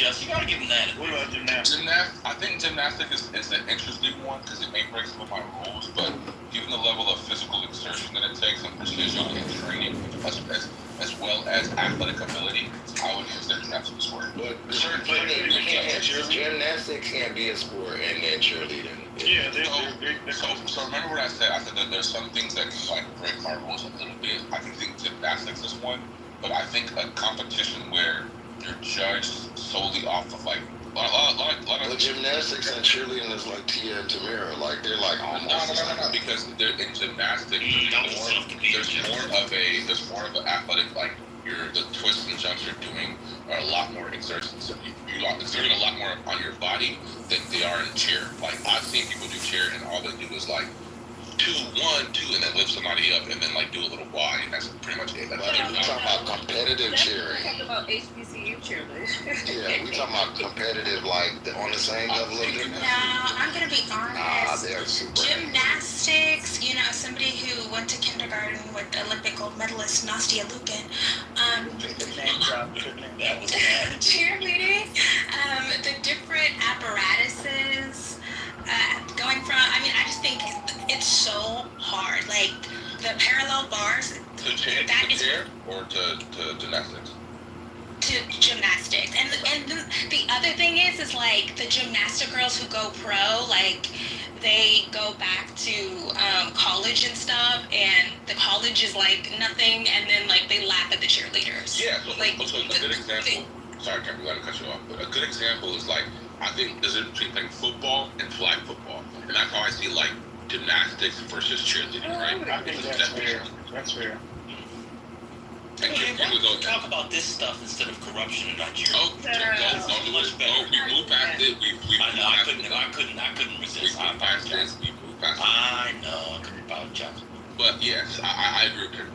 Just you gotta give him that. What about gymnastics? I think gymnastics is an interesting one because it may break some of my rules, but given the level of physical exertion that it takes and precision and training, as well as athletic ability, I would consider gymnastics a sport. But gymnastics can't be a sport and then cheerleading. Yeah, so remember what I said? I said that there's some things that can like break my rules a little bit. I can think gymnastics is one, but I think a competition where you're judged solely off of like a lot of gymnastics and cheerleading is like Tia and Tamira, like they're like almost no, because they're in gymnastics. There's more of an athletic, like the twists and jumps you're doing are a lot more exerting. So you're exerting a lot more on your body than they are in cheer. Like I've seen people do cheer and all they do is like 2, 1, 2, and then lift somebody up and then like do a little Y, and that's pretty much it. That's we're talking about competitive cheering. Talking about HBCU cheerleaders. Yeah, we talking about competitive, like on the same level of gymnastics. No, I'm gonna be honest. They're super. Gymnastics, somebody who went to kindergarten with Olympic gold medalist Nastia Lukin. Cheerleading, the different apparatuses. Going from, I just think it's so hard. Like the parallel bars. To cheer or to gymnastics? To gymnastics. And the other thing is like the gymnastic girls who go pro, like they go back to college and stuff, and the college is like nothing, and then like they laugh at the cheerleaders. Yeah, so a good example. Sorry, Kevin, we gotta cut you off. But a good example is like I think there's a difference between playing football and flag football, and that's how I see like gymnastics versus cheerleading, right? I think that's fair. That's fair. And talk about this stuff instead of corruption in Nigeria. Don't much better. We moved past it. I couldn't resist. We moved past this. I know. I couldn't apologize. But yes, I agree with you.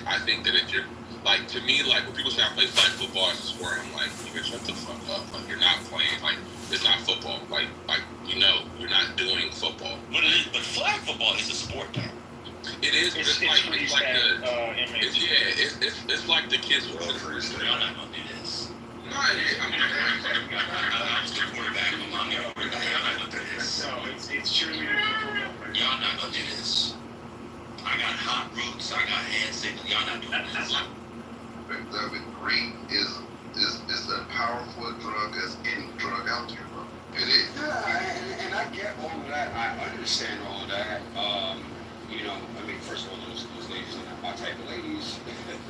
I think that if you're like, to me, like when people say I play flag football as a sport, I'm like, you can shut the fuck up. Like you're not playing. Like it's not football. Like you're not doing football. But flag football is a sport, though. It is. It's like the kids who play freestyle. Y'all not gonna do this. No, it is. I was the quarterback. Y'all not gonna do this. No, it's cheerleading. Y'all not gonna do this. I got hot roots. I got hand signals. Y'all not doing this. Greed is as powerful a drug as any drug out there, bro. It is. Yeah, and I get all of that. I understand all of that. First of all, those ladies are not my type of ladies.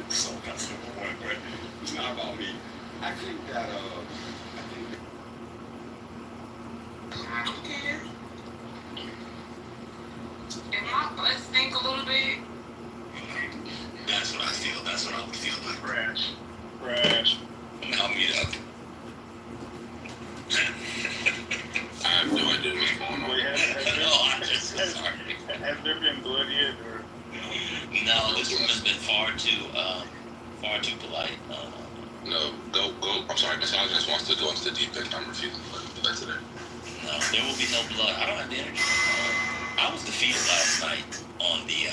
So that's the point, but it's not about me. I think that, If my butt stink a little bit. That's what I feel. That's what I would feel like. Crash. Now meet up. I have no idea what's going on. Has there been blood yet? Or? No, this woman's been far too polite. No, go. I'm sorry, misogynist wants to go into the deep end. I'm refusing to do that today. No, there will be no blood. I don't have the energy. I was defeated last night on the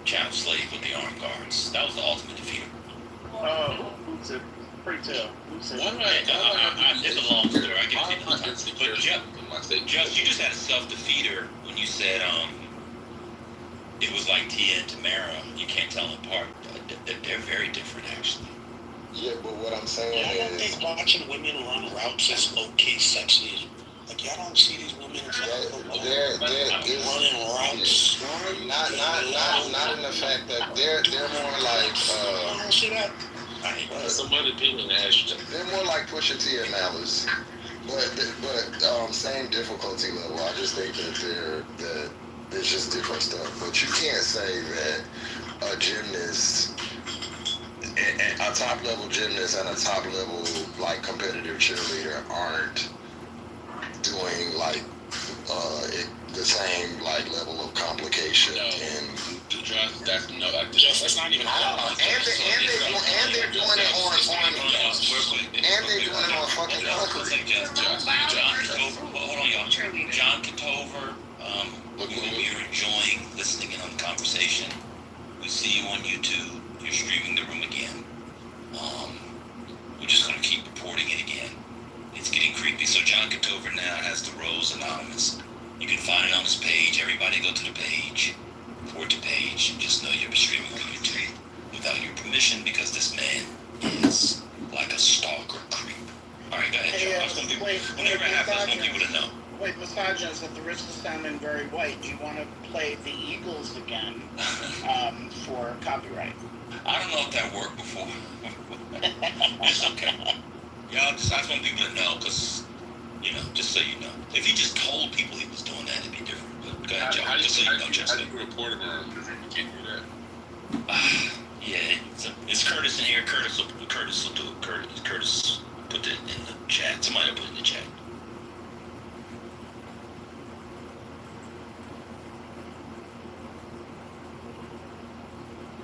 chattel slave with the armed guards. That was the ultimate defeater. Who said? Pray tell. Who said? It's a long story. I give it to you. But Just, you just had a self-defeater when you said it was like Tia and Tamara. You can't tell them apart. They're very different, actually. Yeah, but what I'm saying is... I don't think watching women run routes is low-key sexy. Like, y'all don't see these women they're running routes. Not in the fact that they're more like... I don't see that. Somebody opinion, Ashton. They're more like Pusha T and Malice. But same difficulty level. I just think that there's just different stuff. But you can't say that a gymnast, a top level gymnast and a top level like competitive cheerleader aren't doing like the same like level of complication and that's not even. And they're doing it on fucking Hold on, y'all. John Kitover, you're enjoying listening in on the conversation. We see you on YouTube. You're streaming the room again. Kitover now has the Rose Anonymous. You can find it on his page. Everybody go to the page. Forward to page. Just know you're streaming through YouTube without your permission because this man is like a stalker creep. All right, go ahead, Joe. I was gonna whenever it happens, I want people to know. Wait, misogynist, at the risk of sounding very white, do you want to play the Eagles again for copyright? I don't know if that worked before. It's okay. Y'all just, I just want people to know, because, you know, just so you know. If he just told people he was doing that, it'd be different. But go ahead, Joe. Just so you know, Jessica. How do you report him or you can't do that? Yeah, it's Curtis in here. Curtis will do it. Curtis put it in the chat. Somebody will put it in the chat.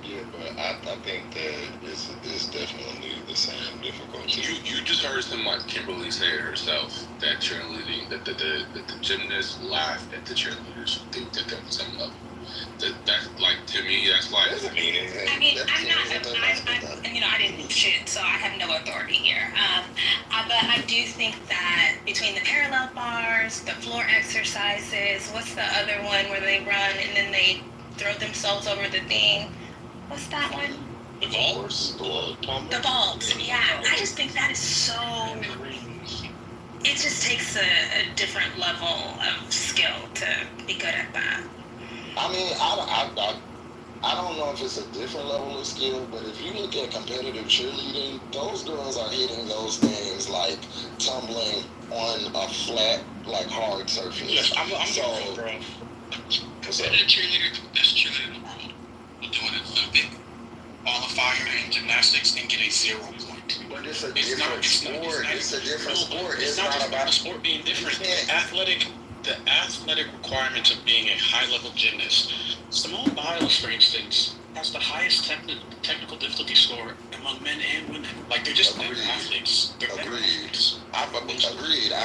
Yeah, but I think that it's definitely the same difficulty. You just heard somebody, Kimberly say it herself, that cheerleading, that the gymnasts laughed at the cheerleaders. They did that on some level. That's like, to me, that's like. Doesn't mean anything. I mean, I'm you know, I didn't do shit, so I have no authority here. But I do think that between the parallel bars, the floor exercises, what's the other one where they run and then they throw themselves over the thing? What's that one? The vaults? The vaults, yeah. I just think that is so. It just takes a different level of skill to be good at that. I mean, I don't know if it's a different level of skill, but if you look at competitive cheerleading, those girls are hitting those things like tumbling on a flat, like hard surface. Yes, I'm so, bro. What's up? That cheerleader, best cheerleader in the world, will do an Olympic qualifier in gymnastics and get a 0 point. But it's a different sport. It's a different sport. It's not about the sport being different. The athletic requirements of being a high-level gymnast. Simone Biles, for instance, has the highest technical difficulty score among men and women. Like, they're just better athletes. They're better athletes. Agreed. I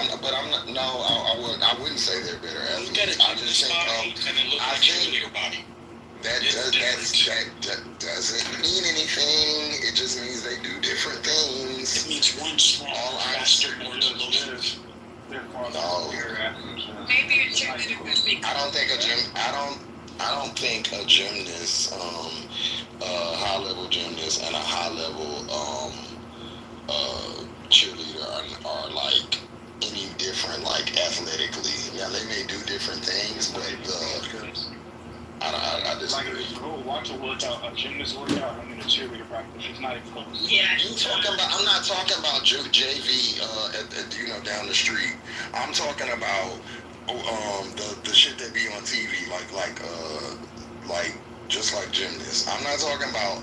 wouldn't say they're better athletes. Look at it, I just think and then look at your body. that doesn't mean anything. It just means they do different things. It means one strong, faster, more explosive. No. Maybe a cheerleader could be. I don't think a gymnast, high level gymnast and a high level cheerleader are like any different, like athletically. Yeah, they may do different things, but I disagree. Like, go watch a workout, a gymnast workout, and then a cheerleader practice. It's not even close. Yeah. I'm not talking about JV down the street. I'm talking about the shit that be on TV, like just like gymnasts. I'm not talking about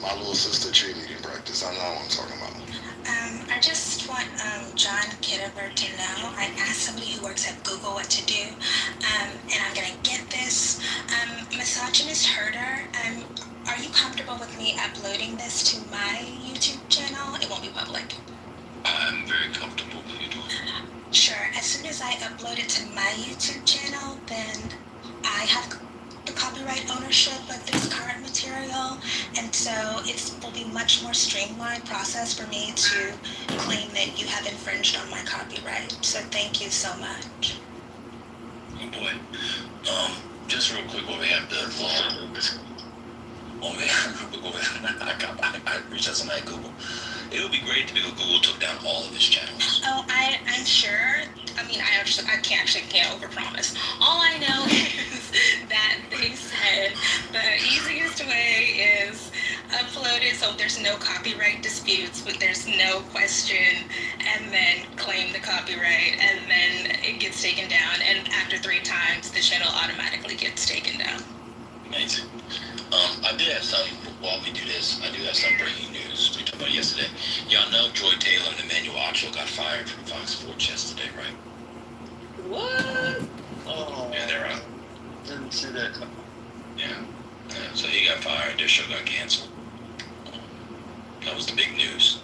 my little sister cheerleading practice. I know what I'm talking about. I just want John Kitover to know. I asked somebody who works at Google what to do, and I'm gonna get this. Misogynist Herder, are you comfortable with me uploading this to my YouTube channel? It won't be public. I'm very comfortable with you doing that. Sure. As soon as I upload it to my YouTube channel, then I have the copyright ownership of this current material, and so it will be much more streamlined process for me to claim that you have infringed on my copyright. So thank you so much. Oh boy. Just real quick, while we have the I reached out to somebody at Google. It would be great if Google took down all of his channels. Oh, I'm sure. I mean, I can't overpromise. All I know is that they said the easiest way is upload it so there's no copyright disputes, but there's no question, and then claim the copyright, and then it gets taken down, and after 3 times, the channel automatically gets taken down. Amazing. I did have some, while we do this, I do have some breaking news. We talked about yesterday. Y'all know Joy Taylor and Emmanuel Ocho got fired from Fox Sports yesterday, right? What? Oh. Yeah, they're out. Didn't see that. Yeah. So he got fired. Their show got canceled. That was the big news.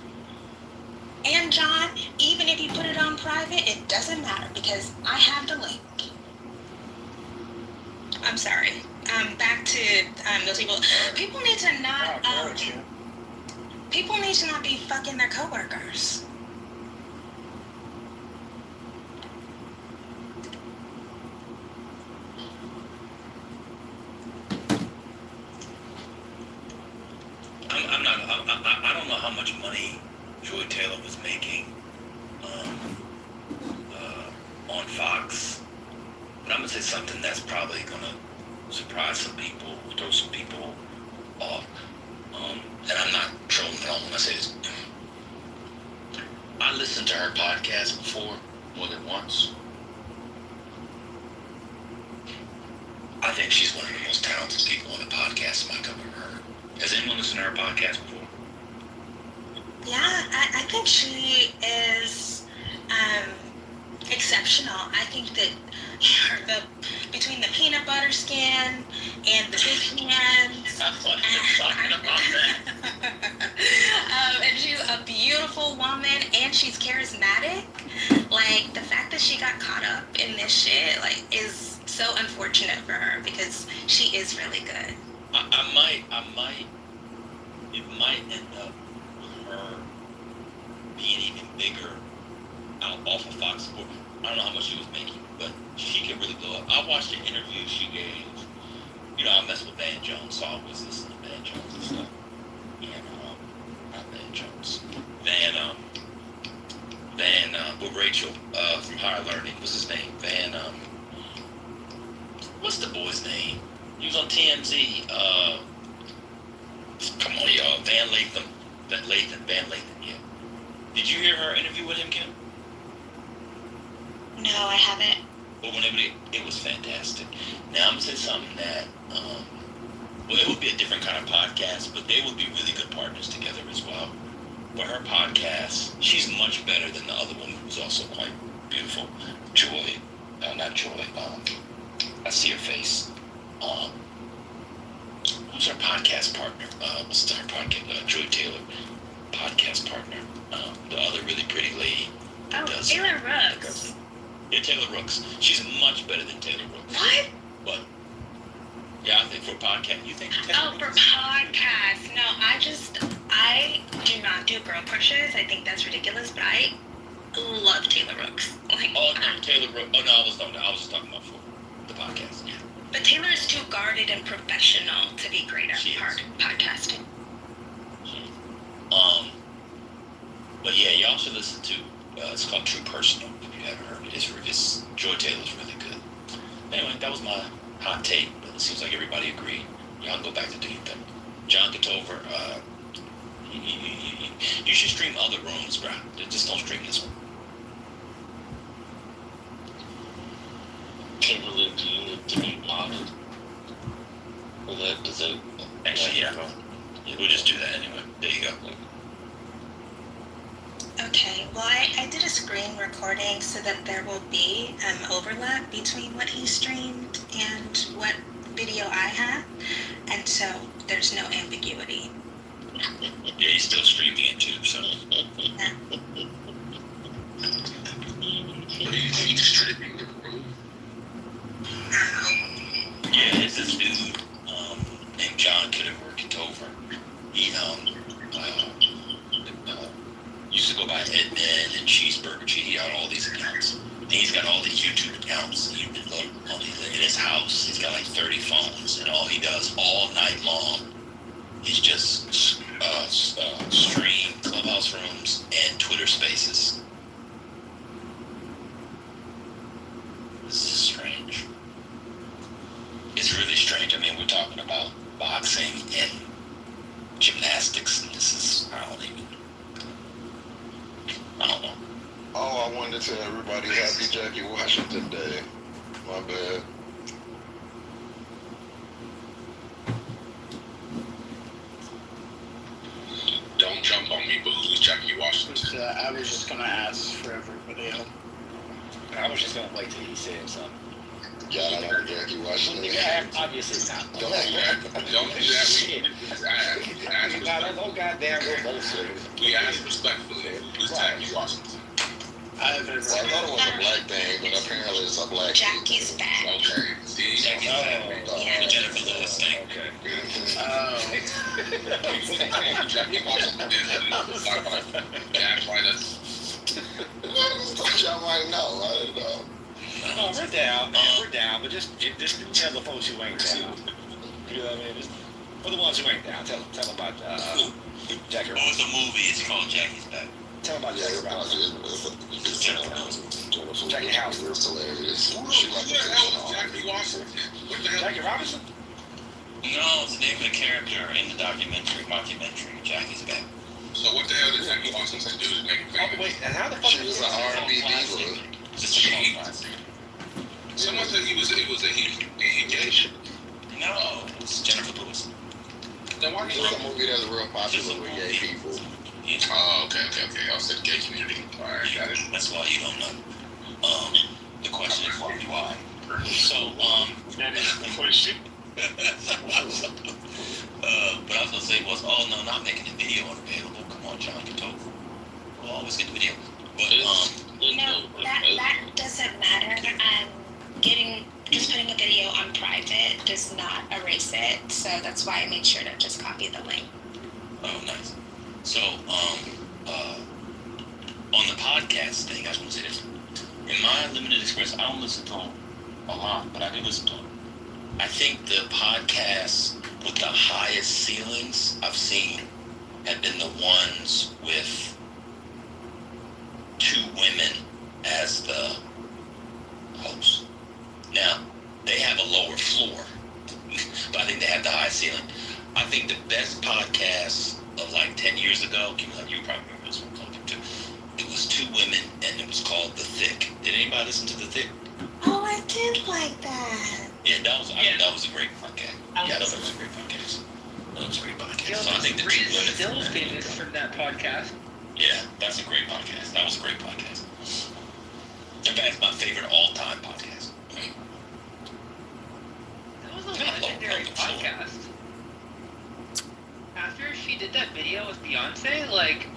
And John, even if you put it on private, it doesn't matter because I have the link. I'm sorry. Back to those people. People need to not. People need to not be fucking their coworkers. how much money Joy Taylor was making on Fox, but I'm gonna say something that's probably gonna surprise some people, throw some people off. And I'm not trolling at all when I say this. I listened to her podcast before more than once. I think she's one of the most talented people on the podcast I've ever heard. Has anyone listened to her podcast before? Yeah, I think she is exceptional. I think that between the peanut butter skin and the big hands, and she's a beautiful woman, and she's charismatic. Like, the fact that she got caught up in this shit, like, is so unfortunate for her because she is really good. It might end up with her being even bigger out off of Fox Sports. I don't know how much she was making, but she can really blow up. I watched the interview she gave. You know, I mess with Van Jones, so I always listen to Van Jones and stuff. And not Van Jones. With Rachel from Higher Learning. What's his name? What's the boy's name? He was on TMZ. Come on, y'all. Van Lathan, yeah. Did you hear her interview with him, Kim? No, I haven't. Well, it was fantastic. Now, I'm going to say something that, well, it would be a different kind of podcast, but they would be really good partners together as well. But her podcast, she's much better than the other woman who's also quite beautiful. Joy. Not Joy. I see her face. Who's her podcast partner? What's her podcast? Joy Taylor, podcast partner. The other really pretty lady. Oh, Taylor Rooks. Yeah, Taylor Rooks. She's much better than Taylor Rooks. What? But yeah, I think for podcast, you think? Oh, for podcasts. No, I do not do girl crushes. I think that's ridiculous, but I love Taylor Rooks. Like, oh no, Taylor Rooks. Oh no, I was just talking about for the podcast. Yeah. But Taylor is too guarded and professional to be great at podcasting. But yeah, y'all should listen to. It's called True Personal. If you haven't heard it, it's Joy Taylor's really good. Anyway, that was my hot take. But it seems like everybody agreed. Y'all go back to do your thing. John Kitover, you should stream other rooms, bro. Just don't stream this one. Kimberly, do you need to be modded? Or that does it? Actually, yeah. We'll just do that anyway. There you go. Okay, well, I did a screen recording so that there will be overlap between what he streamed and what video I have, and so there's no ambiguity. Yeah, he's still streaming it too, so. Yeah. He's streaming the room. Yeah, it's this dude named John Kitover. He used to go by Edman and Cheeseburger. He got all these accounts. And he's got all these YouTube accounts. He did all these in his house. He's got like 30 phones, and all he does all night long is just stream clubhouse rooms and Twitter Spaces. This is strange. It's really strange. I mean, we're talking about boxing and gymnastics, and this is, I don't know. Oh, I wanted to tell everybody happy Jackie Washington Day. My bad. Don't jump on me, but who's Jackie Washington? I was just going to ask for everybody else. I was just gonna wait till he said something. Yeah, I know Jackie Washington. Yeah, obviously not. Don't do that. Don't goddamn go both ways. We ask respectfully, who's Jackie Washington? I thought it was a black thing, but apparently it's a black Jackie's back. Okay, see? Jackie's back. Yeah. The Jennifer Lewis thing. Okay. Jackie Washington is gaslight us. Y'all might know. I don't know. No, we're down, but just tell the folks who ain't down. You know what I mean? Just For the ones who ain't down, tell them about Jackie Oh, it's Robinson. a movie. It's called Jackie's Back. Tell them about Yeah, Jackie Robinson. Jackie House. It's hilarious. Who She the like the hell fiction is Jackie Washington? What the hell? Jackie Robinson? No, it's the name of the character in the mockumentary, Jackie's Back. So what the hell did Jackie Washington do to make it Oh, famous? wait, and how the fuck She was an R&B diva. Just a cult classic. Someone said he was gay. No, it's Jennifer Lewis. Then why It's did a movie that's real popular with gay people. Yeah, Oh, okay. I said gay community. All right, got it. that's why you don't know. The question is why? So, That is the question. but I was gonna say was, oh no, not making the video unavailable. Come on, John Kitover. We'll always get the video. But That doesn't matter. Just putting a video on private does not erase it. So that's why I made sure to just copy the link. oh, nice. So, on the podcast thing, I was gonna say this. In my limited experience, I don't listen to them a lot, but I do listen to them. I think the podcasts with the highest ceilings I've seen have been the ones with two women as the hosts. Now, they have a lower floor, but I think they have the highest ceiling. I think the best podcast of like 10 years ago, you probably remember this one, too. It was two women, and it was called The Thick. Did anybody listen to The Thick? Oh, I did like that. Yeah, that was a great podcast. Yeah, that was a great podcast. That was a great podcast. So I think the two Bree's women. still famous for that podcast. Yeah, that's a great podcast. That was a great podcast. In fact, it's my favorite all-time podcast. That was a legendary podcast. After she did that video with Beyonce, like,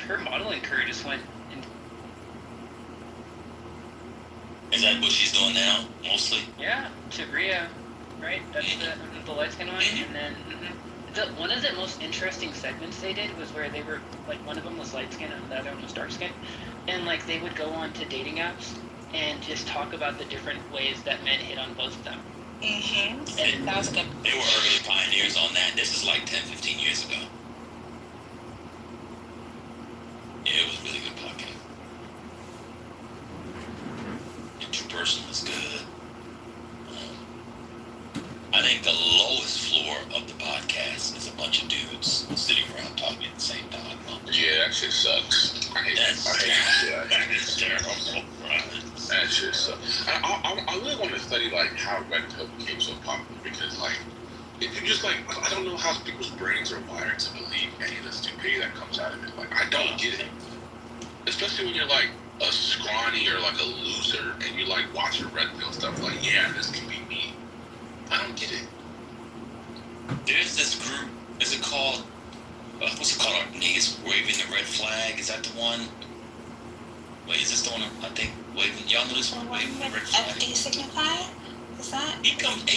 her modeling career just went. Is that what she's doing now, mostly? Yeah, to Ria, right? That's the light skin one. And then one of the most interesting segments they did was where they were, like, one of them was light skin and the other one was dark skin. And, like, they would go on to dating apps and just talk about the different ways that men hit on both of them. And that was a good. They were early pioneers on that. This is like 10, 15 years ago. Yeah, it was a really good podcast. And True Personal is good. I think the lowest floor of the podcast is a bunch of dudes sitting around talking at the same time. Yeah, that shit sucks. I hate that. That's terrible. Right. That shit sucks. I really want to study like how Red Pill became so popular because like it just like I don't know how people's brains are wired to believe any of the stupidity that comes out of it. Like I don't get it. Especially when you're like a scrawny or like a loser and you like watch your Red Pill stuff like, yeah, this can be me. I don't get it. There's this group, is it called, what's it called? Niggas waving the red flag, is that the one? Wait, is this the one, I think, waving, y'all know this one, waving the red flag? FD Signify? Is that? He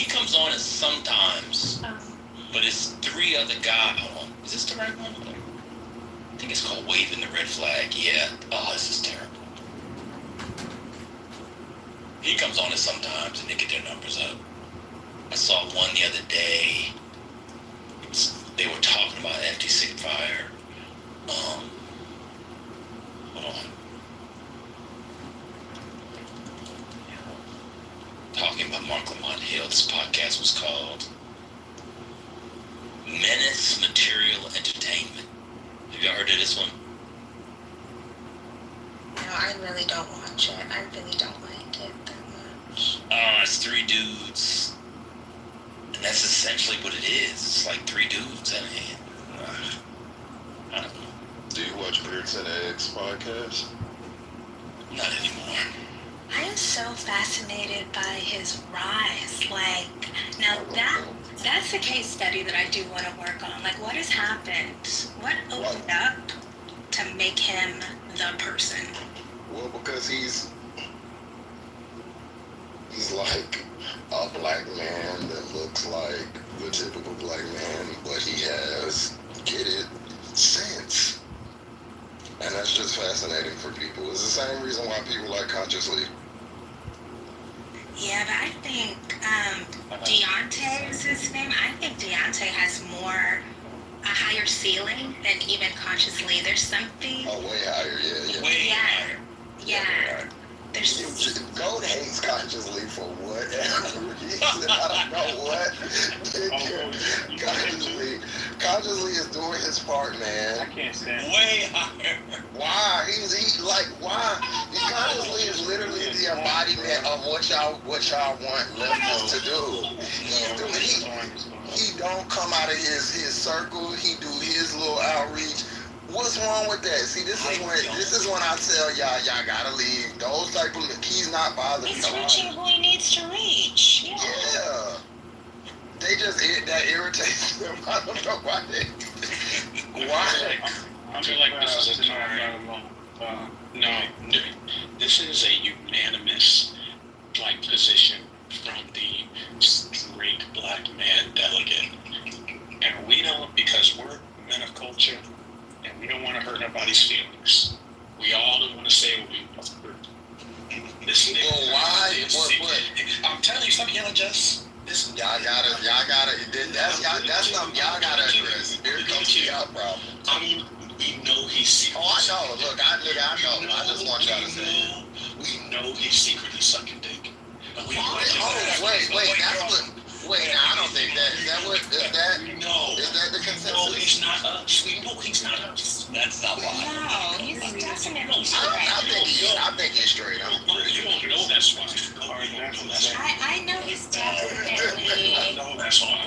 comes on it sometimes, but it's three other guys, hold on, is this the right one? I think it's called Waving the Red Flag, yeah, oh, this is terrible. He comes on it sometimes and they get their numbers up. I saw one the other day. They were talking about FD Signifier. Hold on. Talking about Mark Lamont Hill. This podcast was called Menace Material Entertainment. Have y'all heard of this one? No, I really don't watch it. I really don't like it that much. It's three dudes. And that's essentially what it is. It's like three dudes. I don't know. Do you watch Beards and Eggs podcast? Not anymore. I am so fascinated by his rise. Like, now that's a case study that I do want to work on. Like, what has happened? What opened up to make him the person? Well, because he's like a black man that looks like the typical black man, but he has, get it, sense. And that's just fascinating for people. It's the same reason why people like Consciously. Yeah, but I think Deontay is his name. I think Deontay has a higher ceiling than even consciously. There's something. Oh, way higher, yeah. Way Yeah. higher. Yeah. There's. Gold hates consciously for whatever reason. I don't know what. Consciously is doing his part, man. I can't stand it. Way higher. Why? Why? He consciously is literally the embodiment of what y'all want leftists to do. He don't come out of his circle. He do his little outreach. What's wrong with that? See, this is when I tell y'all gotta leave. Those type of he's not bothering. He's reaching who he needs to reach. Yeah. They just that irritates them. I don't know why why. I feel like this is a time. No, this is a unanimous position from the straight black man delegate, and we don't, because we're men of culture, and we don't want to hurt nobody's feelings. We all don't want to say what we want to hurt. This nigga. Well, why? What? I'm telling you, stop yelling, Just. Y'all gotta. That's something y'all gotta address. Here comes y'all problem. I mean, we know he's secretly. Oh, I know. Look, I know. I just want y'all to say it. We know he's secretly sucking dick. But we Wait. That's what. Wait, I don't think that. Is that? No. Is that the consensus? No, he's not us. We know he's not us. That's not why. No, he's definitely I think he's straight. You don't know that's why. I know he's definitely. No, that's why.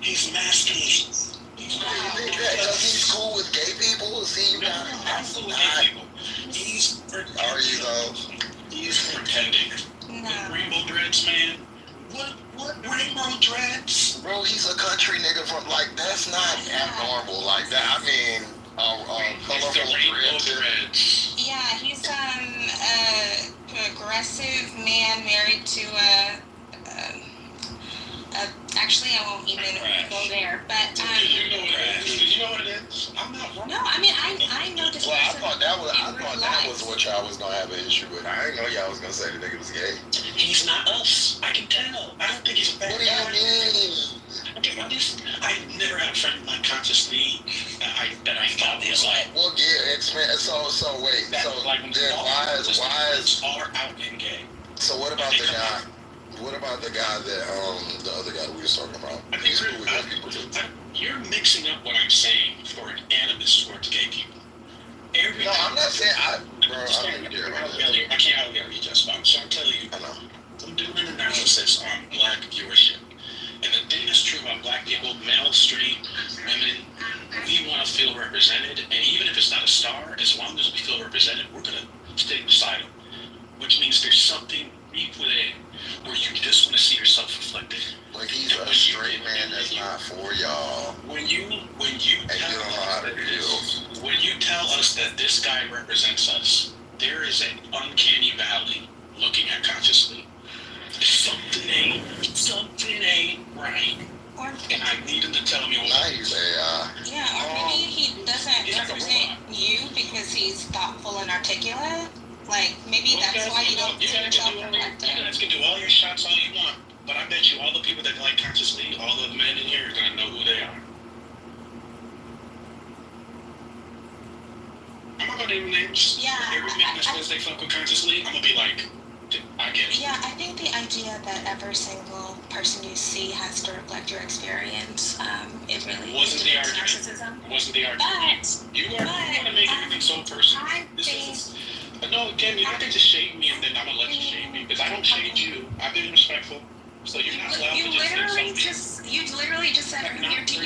He's masculine. You think that because he's cool with gay people? See, you guys. Absolutely gay people. He's pretending. Are you though? He's pretending. No. Rainbow dreads, man. What rainbow dreads? Bro, he's a country nigga from that's not abnormal like that. I mean, colorful dreads. Yeah, he's a progressive man married to actually I won't even go there, but Did you know what it is? I'm not wrong. no, I mean I know this. Well, I thought that was what y'all was gonna have an issue with. I didn't know y'all was gonna say the nigga was gay. He's not us. I can tell. I don't think he's a bad What do you mean? Okay, I never had a friend like consciously that I thought was like. Well, yeah, expand. So wait. So then why is are out and gay? So what about the guy? What about the guy that the other guy that we were talking about? I think you're mixing up what I'm saying for an animus towards gay people. No, I'm not saying I don't even care about that. I can't out-yell you, just fine. So I'm telling you, I know. I'm doing an analysis on black viewership. And the thing that's true about black people, male, straight, women, we want to feel represented. And even if it's not a star, as long as we feel represented, we're going to stay beside them. Which means there's something deep within where you just want to see yourself reflected. Like he's a straight man that's not for y'all. When you and you don't know how to deal. When you tell us that this guy represents us, there is an uncanny valley looking at consciously. Something ain't right. And I need him to tell me what. Nice, Yeah, or maybe he doesn't represent you because he's thoughtful and articulate. Like, maybe that's why you don't see yourself reflected. You guys can do all your shots all you want, but I bet you all the people that like consciously, all the men in here are going to know who they are. I'm not going to name names. Yeah. Every man that says they fuck with consciously, I'm going to be like, I get it. Yeah, I think the idea that every single person you see has to reflect your experience, it really wasn't the argument. narcissism. Wasn't the argument. But You want to make everything so personal. But no, Kim, you don't get to shade me and then I'm going to let you shade me. Because I don't shade you. I've been respectful. So you're not allowed to You literally just said earlier to you.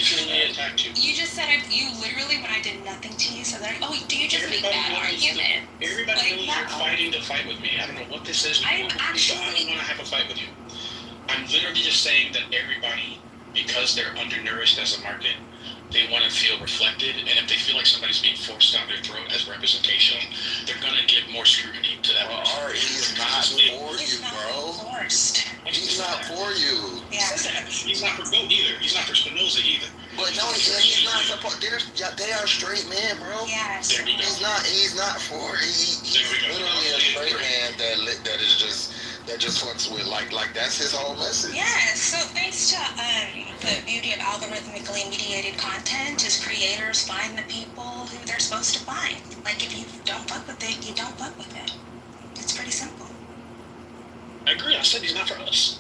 You just said it. You literally, when I did nothing to you, so that do you just make bad arguments? Everybody knows you're fighting to fight with me. I don't know what this is. I don't want to have a fight with you. I'm literally just saying that everybody, because they're undernourished as a market, they want to feel reflected, and if they feel like somebody's being forced down their throat as representation, they're going to give more scrutiny to that. He's not for you, bro. He's not for you. Yeah. He's not for Goat either. He's not for Spinoza either. But no, he's not supposed. They are straight men, bro. Yes. He's not for. He's literally a straight man that is just that just fucks with like that's his whole message. Yeah, so thanks to the beauty of algorithmically mediated content is creators find the people who they're supposed to find. Like if you don't fuck with it, you don't fuck with it. It's pretty simple. I agree. I said he's not for us.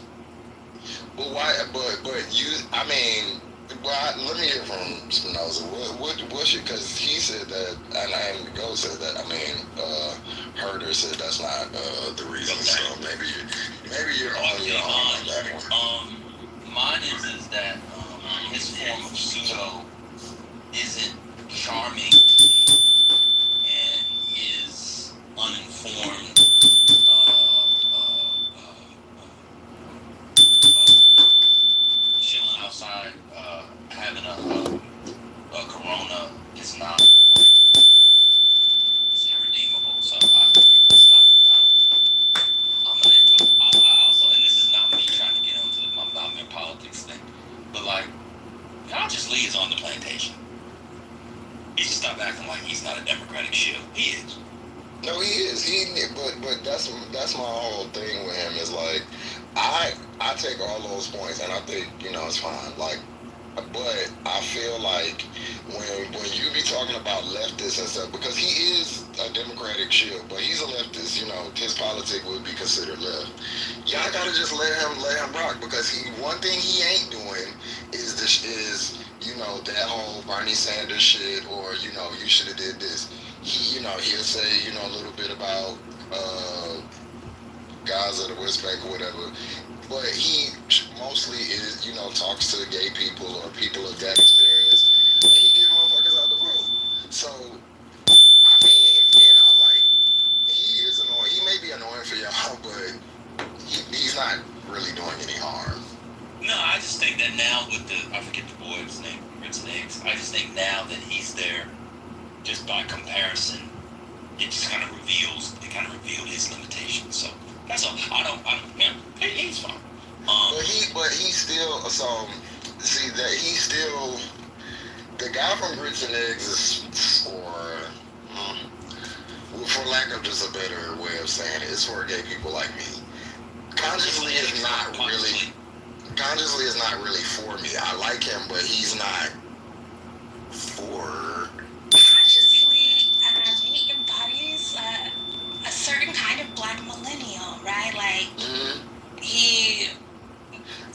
But why? But you. I mean, well, let me hear from Spinoza. What's your? Because he said that, and Go said that. I mean, Herder said that's not the reason. So maybe you're on your own on that one. Mine is that his form of pseudo isn't charming to me, and his uninformed chilling outside having a Corona is not like it's irredeemable. So it's not. I'm not into it. I also, and this is not me trying to get into my politics thing, but like, Conscious Lee is on the plantation. He should stop acting like he's not a Democratic shield. He is. No, he is. But that's my whole thing with him is like, I take all those points and I think it's fine. Like, but I feel like when you be talking about leftists and stuff, because he is a Democratic shield, but he's a leftist. His politic would be considered left. Y'all gotta just let him rock, because one thing he ain't doing is that whole Bernie Sanders shit, or you should have did this. He'll say a little bit about Gaza, the West Bank, or whatever. But he mostly is, talks to gay people or people of that experience, and he get motherfuckers out the vote. So, I mean, like, he is annoying. He may be annoying for y'all, but he's not really doing any harm. No, I just think that now with I forget the boy's name, Ritz and Eggs, I just think now that he's there, just by comparison, it kind of revealed his limitations. So that's all. I don't, he's fine. But he still, see that he's still, the guy from Grits and Eggs is for lack of just a better way of saying it, it's for gay people like me. Consciously is not really for me. I like him, but he's not for. Consciously, he embodies a certain kind of black millennial, right? Like,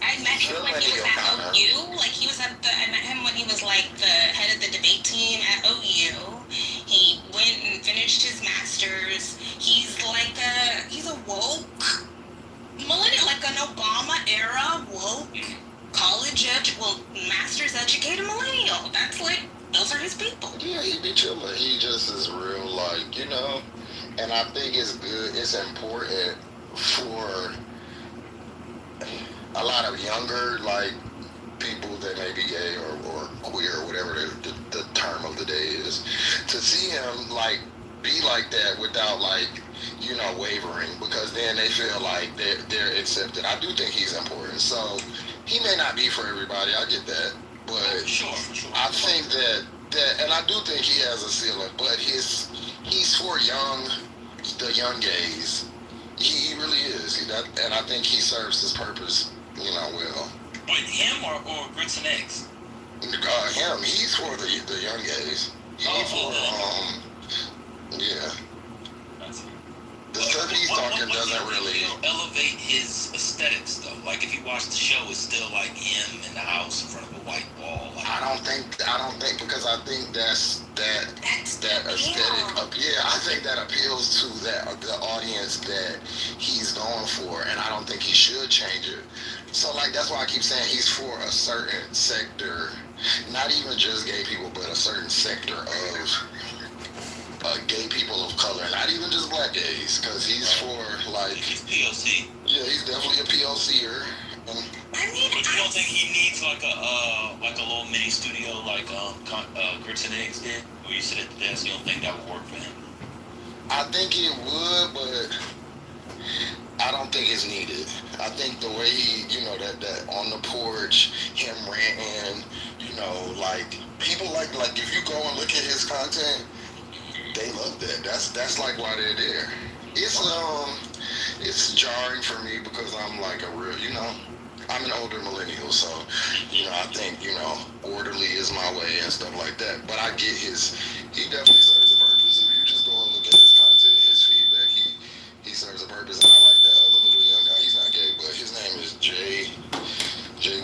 I met him when he was at OU. Like, I met him when he was like the head of the debate team at OU. He went and finished his master's. He's a woke millennial, like an Obama era woke master's educated millennial. Those are his people. Yeah, he be chilling. He just is real, like, and I think it's good, it's important for a lot of younger, like, people that may be gay or queer or whatever the term of the day is, to see him, like, be like that without, like, wavering, because then they feel like they're accepted. I do think he's important. So he may not be for everybody, I get that, but sure. I think that and I do think he has a ceiling, but he's for the young gays. He really is. And I think he serves his purpose, well. Wait, him or Grits and Eggs? Him. He's for the young gays. Yeah. The stuff he's talking doesn't really elevate his aesthetics, though. Like, if you watch the show, it's still like him in the house in front of a white wall. Like, I don't think because I think that aesthetic. I think that appeals to the audience that he's going for, and I don't think he should change it. So, like, that's why I keep saying he's for a certain sector, not even just gay people, but a certain sector of gay people of color, not even just black gays, because he's for, like, he's POC. Yeah, he's definitely a POCer. I mean, but you don't think he needs like a little mini studio like Grits and Eggs did, where you sit at the desk? You don't think that would work for him? I think it would, but I don't think it's needed. I think the way he, that on the porch, him ranting, like, people like if you go and look at his content, they love that. That's like why they're there. It's it's jarring for me because I'm like a real, I'm an older millennial, so, I think, orderly is my way and stuff like that. But I get he definitely serves a purpose. If you just go and look at his content, his feedback, he serves a purpose. And I like that other little young guy. He's not gay, but his name is Jay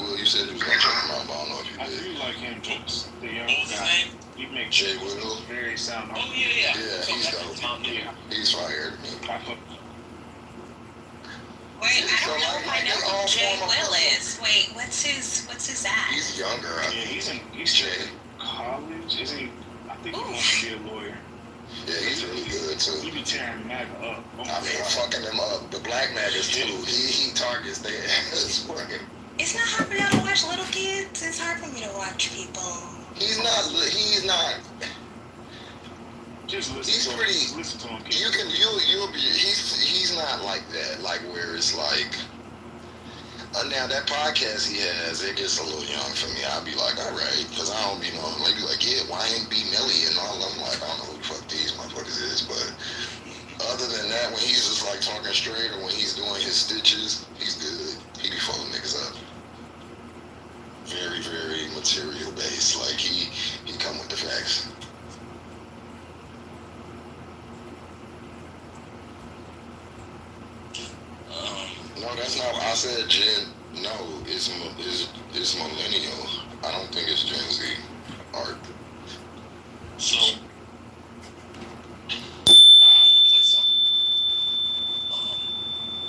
Will. You said he was going to check him out, but I don't know if you I did. do like him, just the young What was his guy. name? He makes Jay Will. very sound. Oh, yeah. Yeah, he's dope. Yeah. He's fired. Wait, I don't know if I know who Jay form of Will is. Wait, what's his act? He's younger. I Yeah, think. he's Jay. in college, isn't he? I think he wants to be a lawyer. Yeah, he's really good too. He be tearing MAGA up. Oh my I mean, God. fucking them up. The black maggots too. He targets their ass. It's not hard for y'all to watch little kids. It's hard for me to watch people. He's not. Just listen He's to pretty. him. Listen to him. You'll be. He's not like that. Like where it's like. Now that podcast he has, it gets a little young for me. I'll be like, all right, because I don't be knowing. Maybe like, yeah, YNB Melly and all. I'm like, I don't know who the fuck these motherfuckers is, but other than that, when he's just like talking straight or when he's doing his stitches, he's good. He be folding niggas up. Very, very material based. Like he come with the facts. No, that's not. I said Gen. No, it's millennial. I don't think it's Gen Z art. So, I want to play something.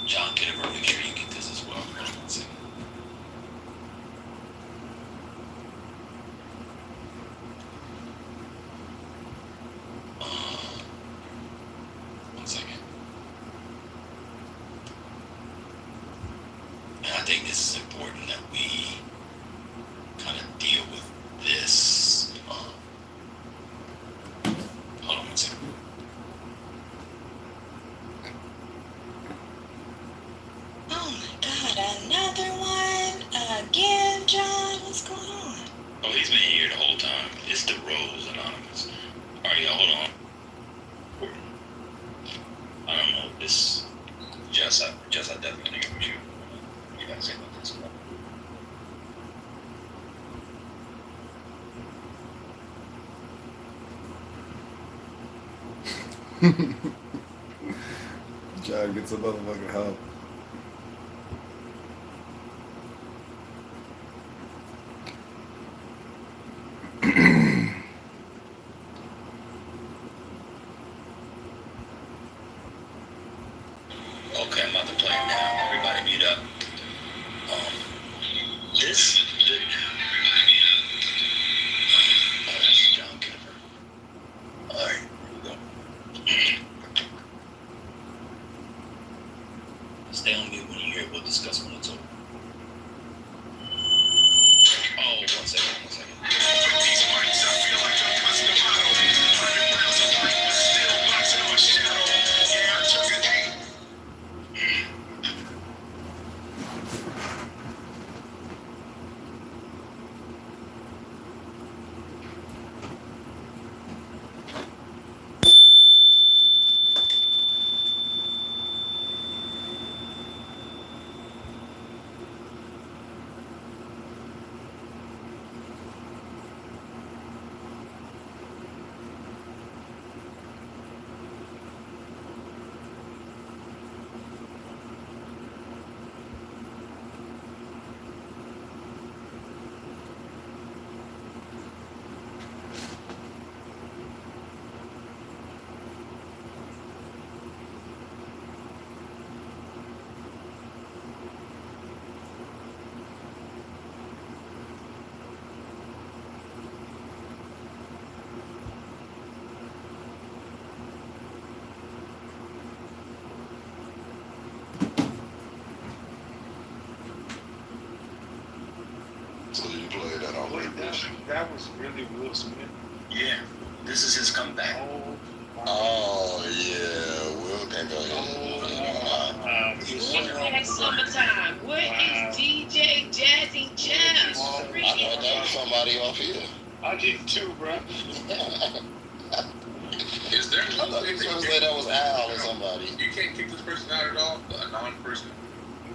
John Kitover, make sure you get this as well. Hold on one second. One second. And I think this is important that we kind of deal with this. Hold on one second. Oh my God, another one again, John. What's going on? Oh, he's been here the whole time. It's the Rose Anonymous. All right, y'all, hold on. I don't know. This Jess, I definitely think it was you. You gotta say about this. John gets a motherfucking help. Okay, I'm about to play it now. Everybody mute up. Oh, that's John Kitover. All right, here we go. Stay on mute when you hear it. We'll discuss when it's over. Oh, one second. These mics, I feel like I'm custom model. 100 pounds of weight, but still boxing on shadow. Yeah, I took it. So you played that on Wait, that was really Will Smith. Yeah, this is his comeback. Oh yeah, Will can't go ahead. It's summertime. What is DJ Jazzy Jazz? I thought that was somebody off here. I did too, bro. Is there no way can't trying to say that was Al or somebody. You can't kick this person out at all, a non-person.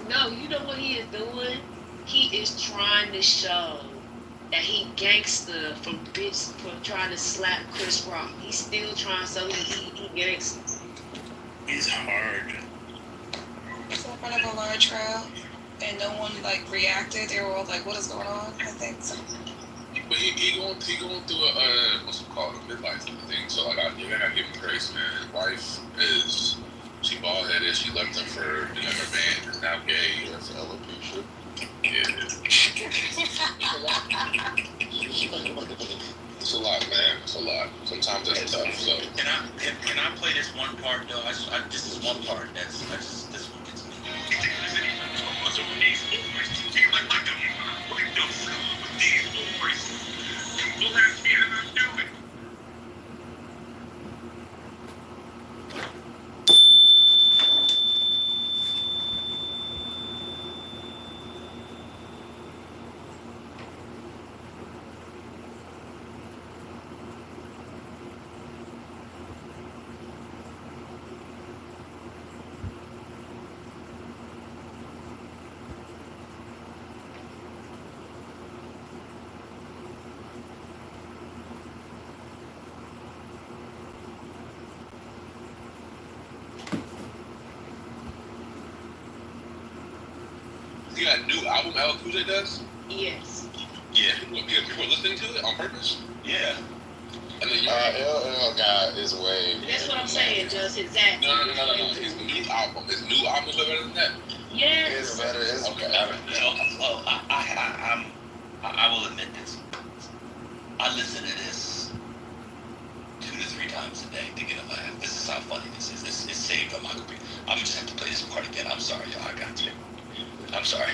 No, you know what he is doing? He is trying to show that he gangster from trying to slap Chris Rock. He's still trying so he gangster. He's hard. It's in front of a large crowd, and no one like reacted. They were all like, "What is going on?" I think so. But he going through a what's it called, a midlife thing. So like, you gotta give him grace, man. His wife she bald headed. She left him for the younger man who's now gay. That's alopecia. Yeah. It's a lot, man. It's a lot. Sometimes that's tough. So Can I play this one part though? This is one part this one gets me. you got a new album LL Cool J does? Yes. Yeah. People are listening to it on purpose? Yeah. And then LL guy is way. That's what I'm saying, just exactly. No. His new album is better than that. Yes. It's better. It's Okay. I will admit this. I listen to this 2 to 3 times a day to get a laugh. This is how funny this is. It's saved on my computer. I'm gonna just have to play this part again. I'm sorry, y'all. I got to. I'm sorry.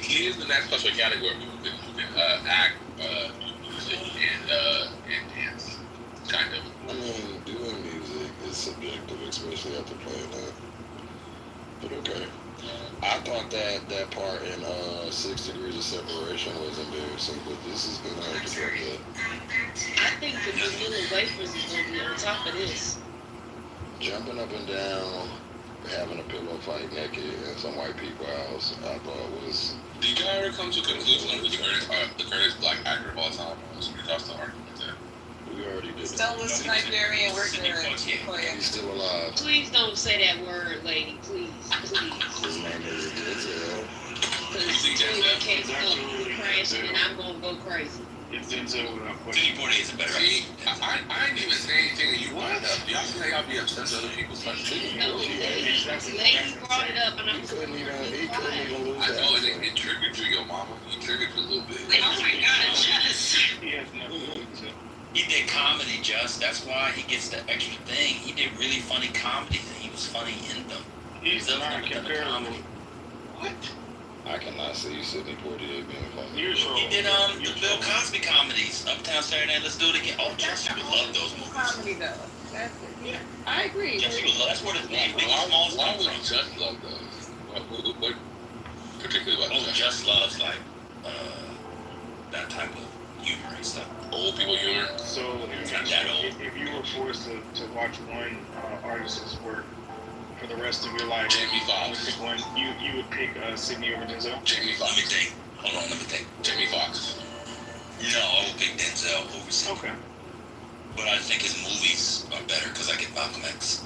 He is the next special category who can act, music, and dance, kind of. I mean, doing music is subjective, especially after playing that. But okay. I thought that part in 6 Degrees of Separation was embarrassing, but this is good. I just like that. I think the vanilla wafers is gonna be on top of this. Jumping up and down, having a pillow fight naked in some white people's house, I thought was. Did you ever come to a conclusion of the greatest black actor of all time was? That's the argument there. We already did. Still listen to Nigerian working. He's still alive. Please don't say that word, lady. Please. His name is Denzel. Because Taylor can't stop crashing and I'm gonna go crazy. It's Denzel without Sidney question. Poitier is a better See, I didn't even say anything and you wind up. Y'all see how y'all be obsessed with other people's stuff too? No, lady brought it up and I'm He couldn't even lose I know that. it triggered you, your mama. It triggered you a little bit. oh my god, yes. He has nothing to He did comedy, Just. That's why he gets the extra thing. He did really funny comedies, and he was funny in them. He's He's not never done a comparable. comedy. What? I cannot see Sidney Poitier being funny. You're trolling. He did You're the Bill trolling. Cosby comedies. Uptown Saturday Night, Let's Do It Again. Oh, Just, you would love those movies. Comedy though. That's it. Yeah, I agree. Just, you would love. That's where the Biggie Smalls Why come would from. you just love those? What particularly about Oh, Just? Just loves like that type of humor and stuff. Old people humor? So Not that old. if you were forced to watch one artist's work for the rest of your life, Jamie Foxx. pick one. You would pick Sydney over Denzel. Jamie Let me Foxx. think. Hold on, let me think. Jamie Foxx. No, I would pick Denzel over Sidney. Okay. But I think his movies are better because I get Malcolm X.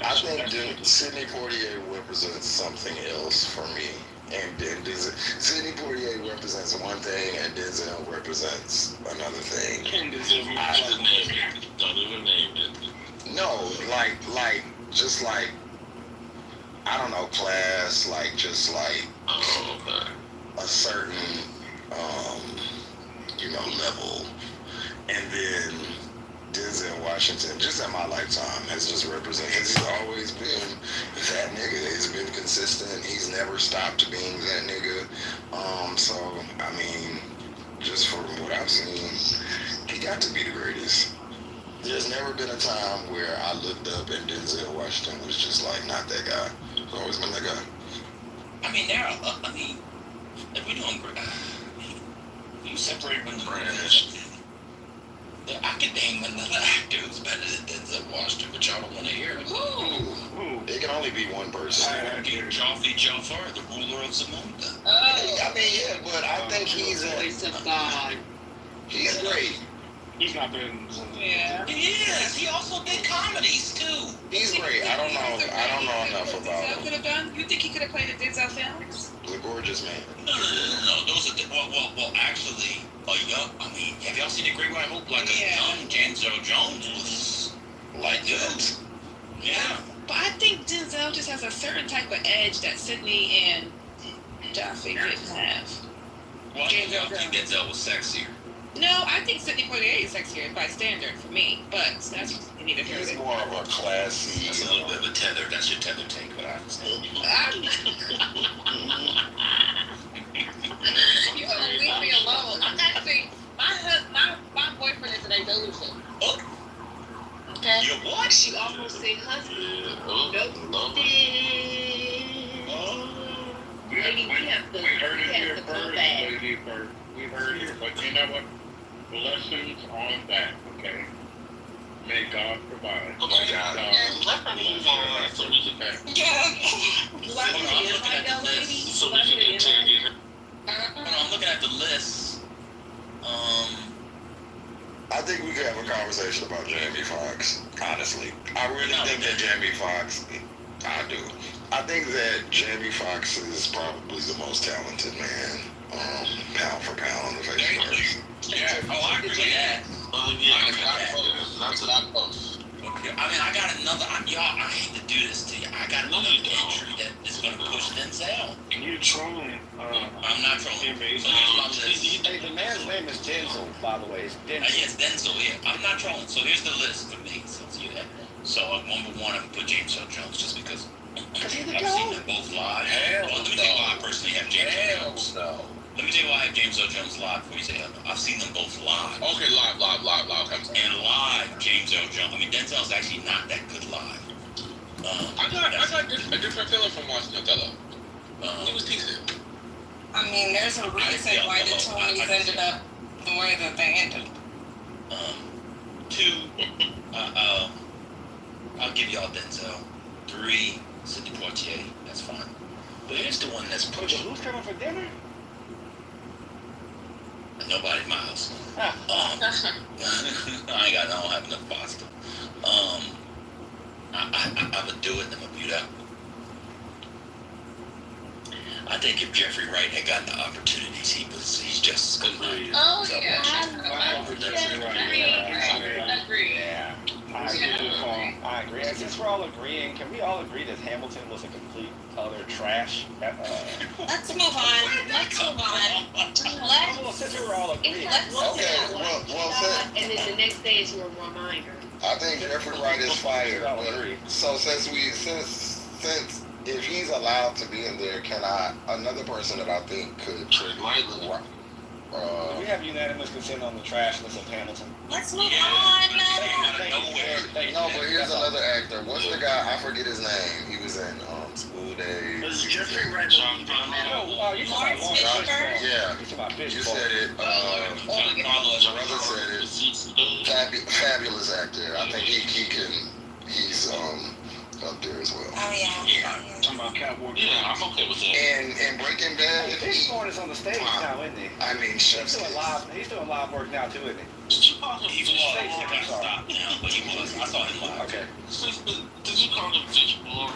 I think Sidney Poitier represents something else for me. And then Sidney Poitier represents one thing, and Denzel represents another thing. Can Denzel be I just named it. Don't even name it. No, just like, I don't know, class, just like Oh, okay. a certain, level. And then Denzel Washington, just in my lifetime, has just represented, because he's always been that nigga. He's been consistent. He's never stopped being that nigga. So, I mean, just from what I've seen, he got to be the greatest. There's never been a time where I looked up and Denzel Washington was just like, not that guy. He's always been that guy. I mean, if we're doing great, you separate when the I could name another actor who's better than Denzel Washington, but y'all don't want to hear it. Ooh. It can only be one person. Joffrey Jafar, the ruler of Zamunda. I mean, yeah, but I think he's Voice of God. he's great. He's not better than Denzel. Yeah. He is. He also did comedies too. He's great. I don't know enough about Denzel him. could have done. You think he could have played a Denzel films? He's a gorgeous man. No. Those are well. Actually, have y'all seen The Great White Hope? Like young James Earl Jones was like that. Yeah. But I think Denzel just has a certain type of edge that Sidney and Joffrey didn't have. Well, I think Denzel was sexier. No, I think Sidney Poitier is sexier by standard for me, but that's neither here nor He's there. more of a classy. That's a little bit of a tether. That's your tether take, but I understand. You gonna leave me alone? I'm actually my boyfriend is an illusion. Oh, Okay. you what? She almost said husband. Nope. Lady, we have to heard it here come first, back. lady first. We heard it, but you know what? Blessings on that, okay? May God provide. Oh my God. Let me move on so we can so we can interrogate her. I'm looking at the list. I think we could have a conversation about Jamie Foxx. Honestly, I really think that Jamie Foxx. I do. I think that Jamie Foxx is probably the most talented man, pound for pound on the face of the earth. Yeah. Oh, I agree with that. That's not close. Okay. I mean, I got another. I hate to do this to you. I got another entry that is going to push Denzel. You're trolling. I'm not trolling. So here's my list. Hey, the man's name is Denzel, by the way. It's Denzel. Yes, Denzel. Yeah, I'm not trolling. So here's the list for me. So number one, I'm gonna put James Earl Jones just because I've seen them both live. Let me tell you why I personally have James Earl Jones. No. Let me tell you why I have James Earl Jones live before you say that. I've seen them both live. Okay, live. And live, James Earl Jones. I mean, Denzel's actually not that good live. I got a different feeling from watching Othello. He was decent. I mean, there's a reason why the Tonys ended up the way that they ended. Two, I'll give y'all Denzel. Three, Sidney Poitier. That's fine. But here's the one that's pushing. Who's coming for dinner? Nobody in my house. I don't have enough pasta. I would do it and I'm gonna mute out. I think if Jeffrey Wright had gotten the opportunities, he's just as good. Oh, yeah. Agree. Yeah. I agree. Since we're all agreeing, can we all agree that Hamilton was a complete utter trash? Let's move on. Since we're all agreeing. Okay, well, And then the next day is your reminder. I think Jeffrey Wright is fired. I'll agree. So since if he's allowed to be in there, another person that I think could We have unanimous consent on the trashness of Hamilton. Let's move on. No, but here's another actor. What's the guy? I forget his name. He was in School Days. Was Jeffrey Wright on Oh, you talking about Fishburne? Yeah, You talking about you Fishburne. said it. My brother said it. Fabulous actor. I think he's up there as well. Oh yeah. Yeah. Talking about Cowboy. Yeah, I'm okay with that. And Breaking Bad, Hey, Fishborn is on the stage now, isn't he? I mean, He's chef's doing kiss. live. He's doing live work now too, isn't he? Did you call him He was. Fishborn? He got stopped now, but he was. I saw him live. Okay. Did you call him Fishborn?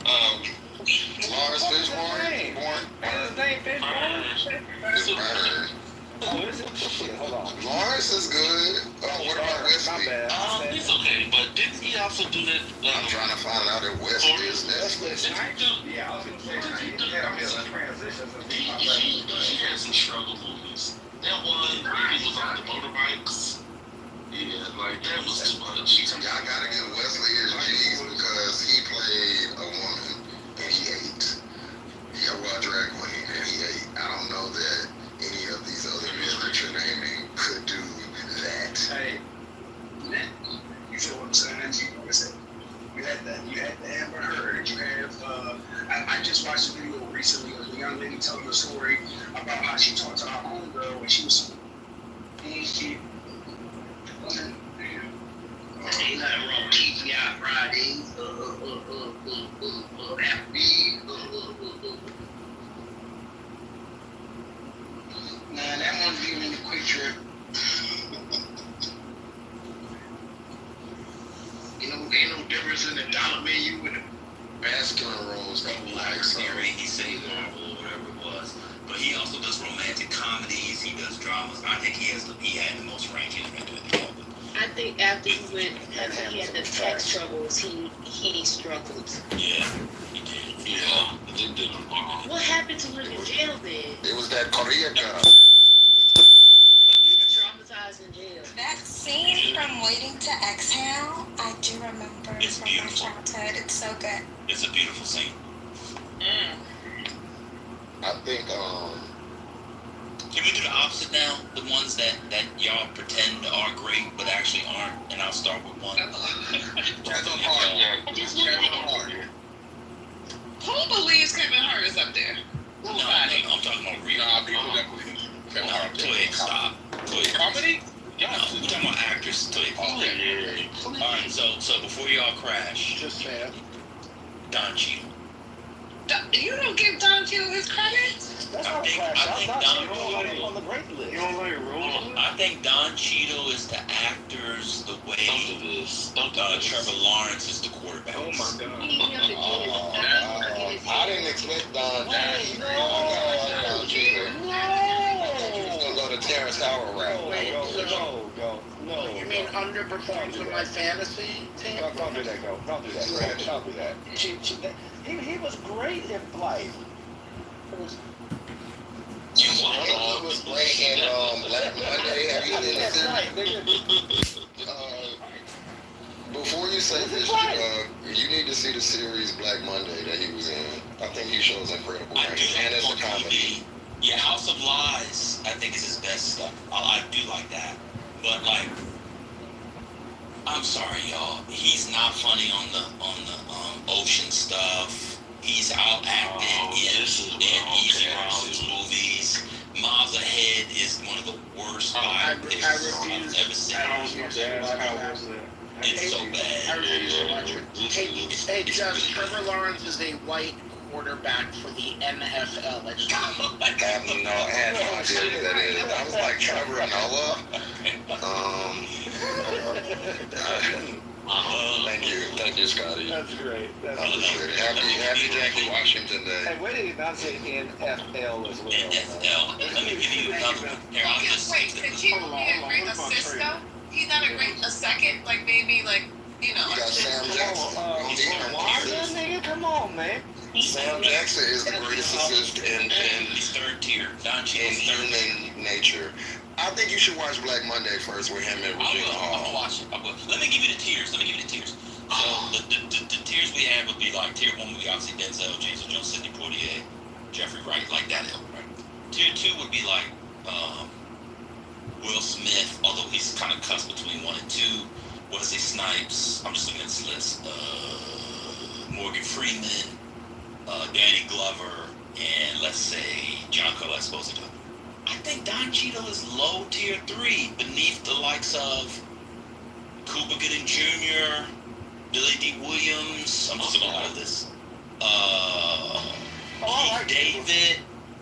Lawrence Fishburne, Ain't born. his name Fishborn? It's Bird. Oh, is it? Shit, hold on. Lawrence is good. What about My Wesley? bad. He's okay, but didn't he also do that? I'm trying to find out if Wesley is that. Did he do? Yeah, I was gonna say, yeah, I'm in transitions. He had some struggle movies. That one where he was on the motorbikes. Yeah, like that was too much. Y'all gotta give Wesley his G's because he played a woman and he ate. Well, drag queen and he ate. I don't know that any of these other men that you're naming could do that. Hey, you feel what I'm saying? You had the Amber Heard. You had I just watched a video recently of a young lady telling a story about how she talked to her homegirl when she was she ain't nothing wrong with TGI Fridays, Man, that one's giving me a quick trip. Ain't no difference in the dollar menu with the Baskin Rolls got like some. He saved Marvel or whatever it was. But he also does romantic comedies. He does dramas. I think he had the most range he's been doing the album. I think after he had the tax troubles, he struggled. Yeah, he did. Yeah, they did him wrong. What happened to him in jail then? It was that Korea guy. Traumatized in jail. That scene from Waiting to Exhale, I do remember It's from beautiful. my childhood. It's so good. It's a beautiful scene. I think Can we do the opposite now? The ones that y'all pretend are great but actually aren't, and I'll start with one. Kevin Hart. Kevin Hart. Who believes Kevin Hart is up there? No, I'm talking about real. Nah, people that Kevin Hart. Go ahead, stop. Go ahead. Comedy? No, we're talking about actors. Go ahead. Alright, so before y'all crash, just saying. Don Cheadle. You don't give Don Cheadle his credit? That's not a crash. I think I'm Don not Cheadle. even on the great list. You don't like rules? I think Don Cheadle is the actors the way Don't do this. Don't do this. Trevor Lawrence is the quarterback. Oh my god. He didn't have to get his I didn't expect Don. Wait, no. Don Cheadle. He was gonna go to Terrence Howard route. No. You mean underperformed with my fantasy team? Don't do that, go. Don't do that, Brad. Don't do that. He was great in life. You He was great in Black Monday. Have you seen That's it? right, nigga. Before you say this, you need to see the series Black Monday that he was in. I think he shows incredible I range, do and it's a like comedy. Yeah, House of Lies, I think is his best stuff. I do like that. But like, I'm sorry, y'all. He's not funny on the ocean stuff. He's out acting in Easy Riders movies. Miles Ahead is one of the worst biopics I've ever seen. It's so I bad. refuse to watch it. Hey, Just, Trevor Lawrence is a white quarterback for the NFL. I just I had no idea who that is. I was like Trevor Noah. Thank you, Scotty. That's great. That's I appreciate it. Happy Jackie Washington Day. Hey, where did he not say NFL as well? NFL. Let me give you another one. Here, I'll just say Wait, could he be a great assist though? He's not a great second, like maybe like You got Sam Jackson. Nigga, come on, man. Sam Jackson is the greatest assist in He's third tier. Don Cheadle's third tier. human nature. I think you should watch Black Monday first with him and Regina I'm Hall. gonna watch it. Let me give you the tiers. So the tiers we have would be like tier 1 would be obviously Denzel, James Earl Jones, Sidney Poitier, Jeffrey Wright, like that ilk, right? Tier 2 would be like Will Smith, although he's kind of cussed between 1 and 2. Wesley Snipes. I'm just looking at this list. Morgan Freeman, Danny Glover, and let's say John Cole Esposito. I think Don Cheadle is low tier 3, beneath the likes of Cuba Gooding Jr., Billy D. Williams. I'm just gonna go this. I like David.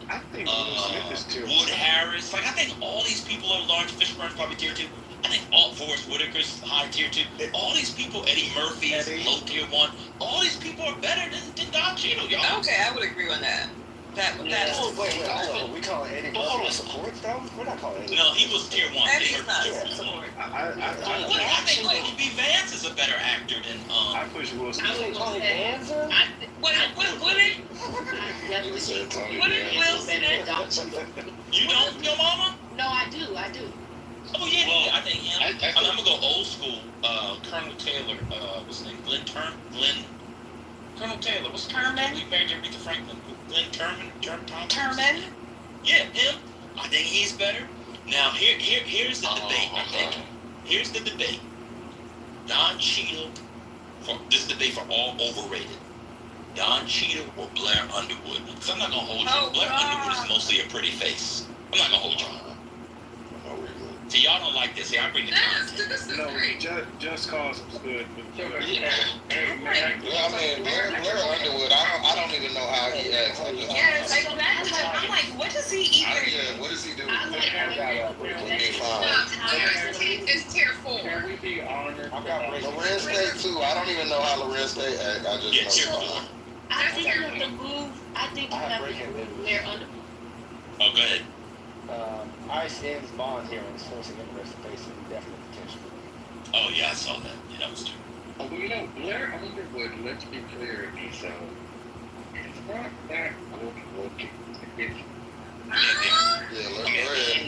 I think Will Smith is tier Wood Harris. Like I think all these people are Lawrence Fishburne's probably tier 2. I think all Forrest Whitaker's high tier 2. All these people, Eddie Murphy is low tier 1. All these people are better than Don Cheadle, y'all. Okay, I would agree on that. That is. Oh, wait, hold on. We calling Eddie Murphy a support though? We're not calling Eddie. No, he was tier 1. Eddie's not a support. I think Courtney B. Vance is a better actor than I push Will Smith. I would Tony say- Danza? What did I definitely said Tony What did Will better than Don Cheadle. You don't, your mama? No, I do. Oh yeah, Well, I think him. I'm gonna go old school. Colonel Taylor. What's his name? Glenn. Colonel Taylor. What's the Colonel name? He married Aretha Franklin. Glenn Terman? Yeah, him. I think he's better. Now here's the debate. I think here's the debate. Don Cheadle. This debate for all overrated. Don Cheadle or Blair Underwood? Because I'm not gonna hold you. Blair Underwood is mostly a pretty face. I'm not gonna hold you. See, y'all don't like this. See, I bring the content. No, Just Cause was good. Well, I mean, Blair Underwood, I don't even know how he acts. Yes, I'm like, what does he even? Yeah, what does he do? I like It's tier 4. Can we be honored? Lorenz Tate too. I don't even know how Lorenz Tate act. I just Yeah, know. tier 4. I think you have to move. I think you have to move Blair Underwood. Oh, go ahead. Ice ends Bond hearings forcing interest to face indefinite detention. Oh yeah, I saw that. Yeah, that was true. Oh, well, you know, Blair Underwood, let's be clear, he's not that good looking. Yeah,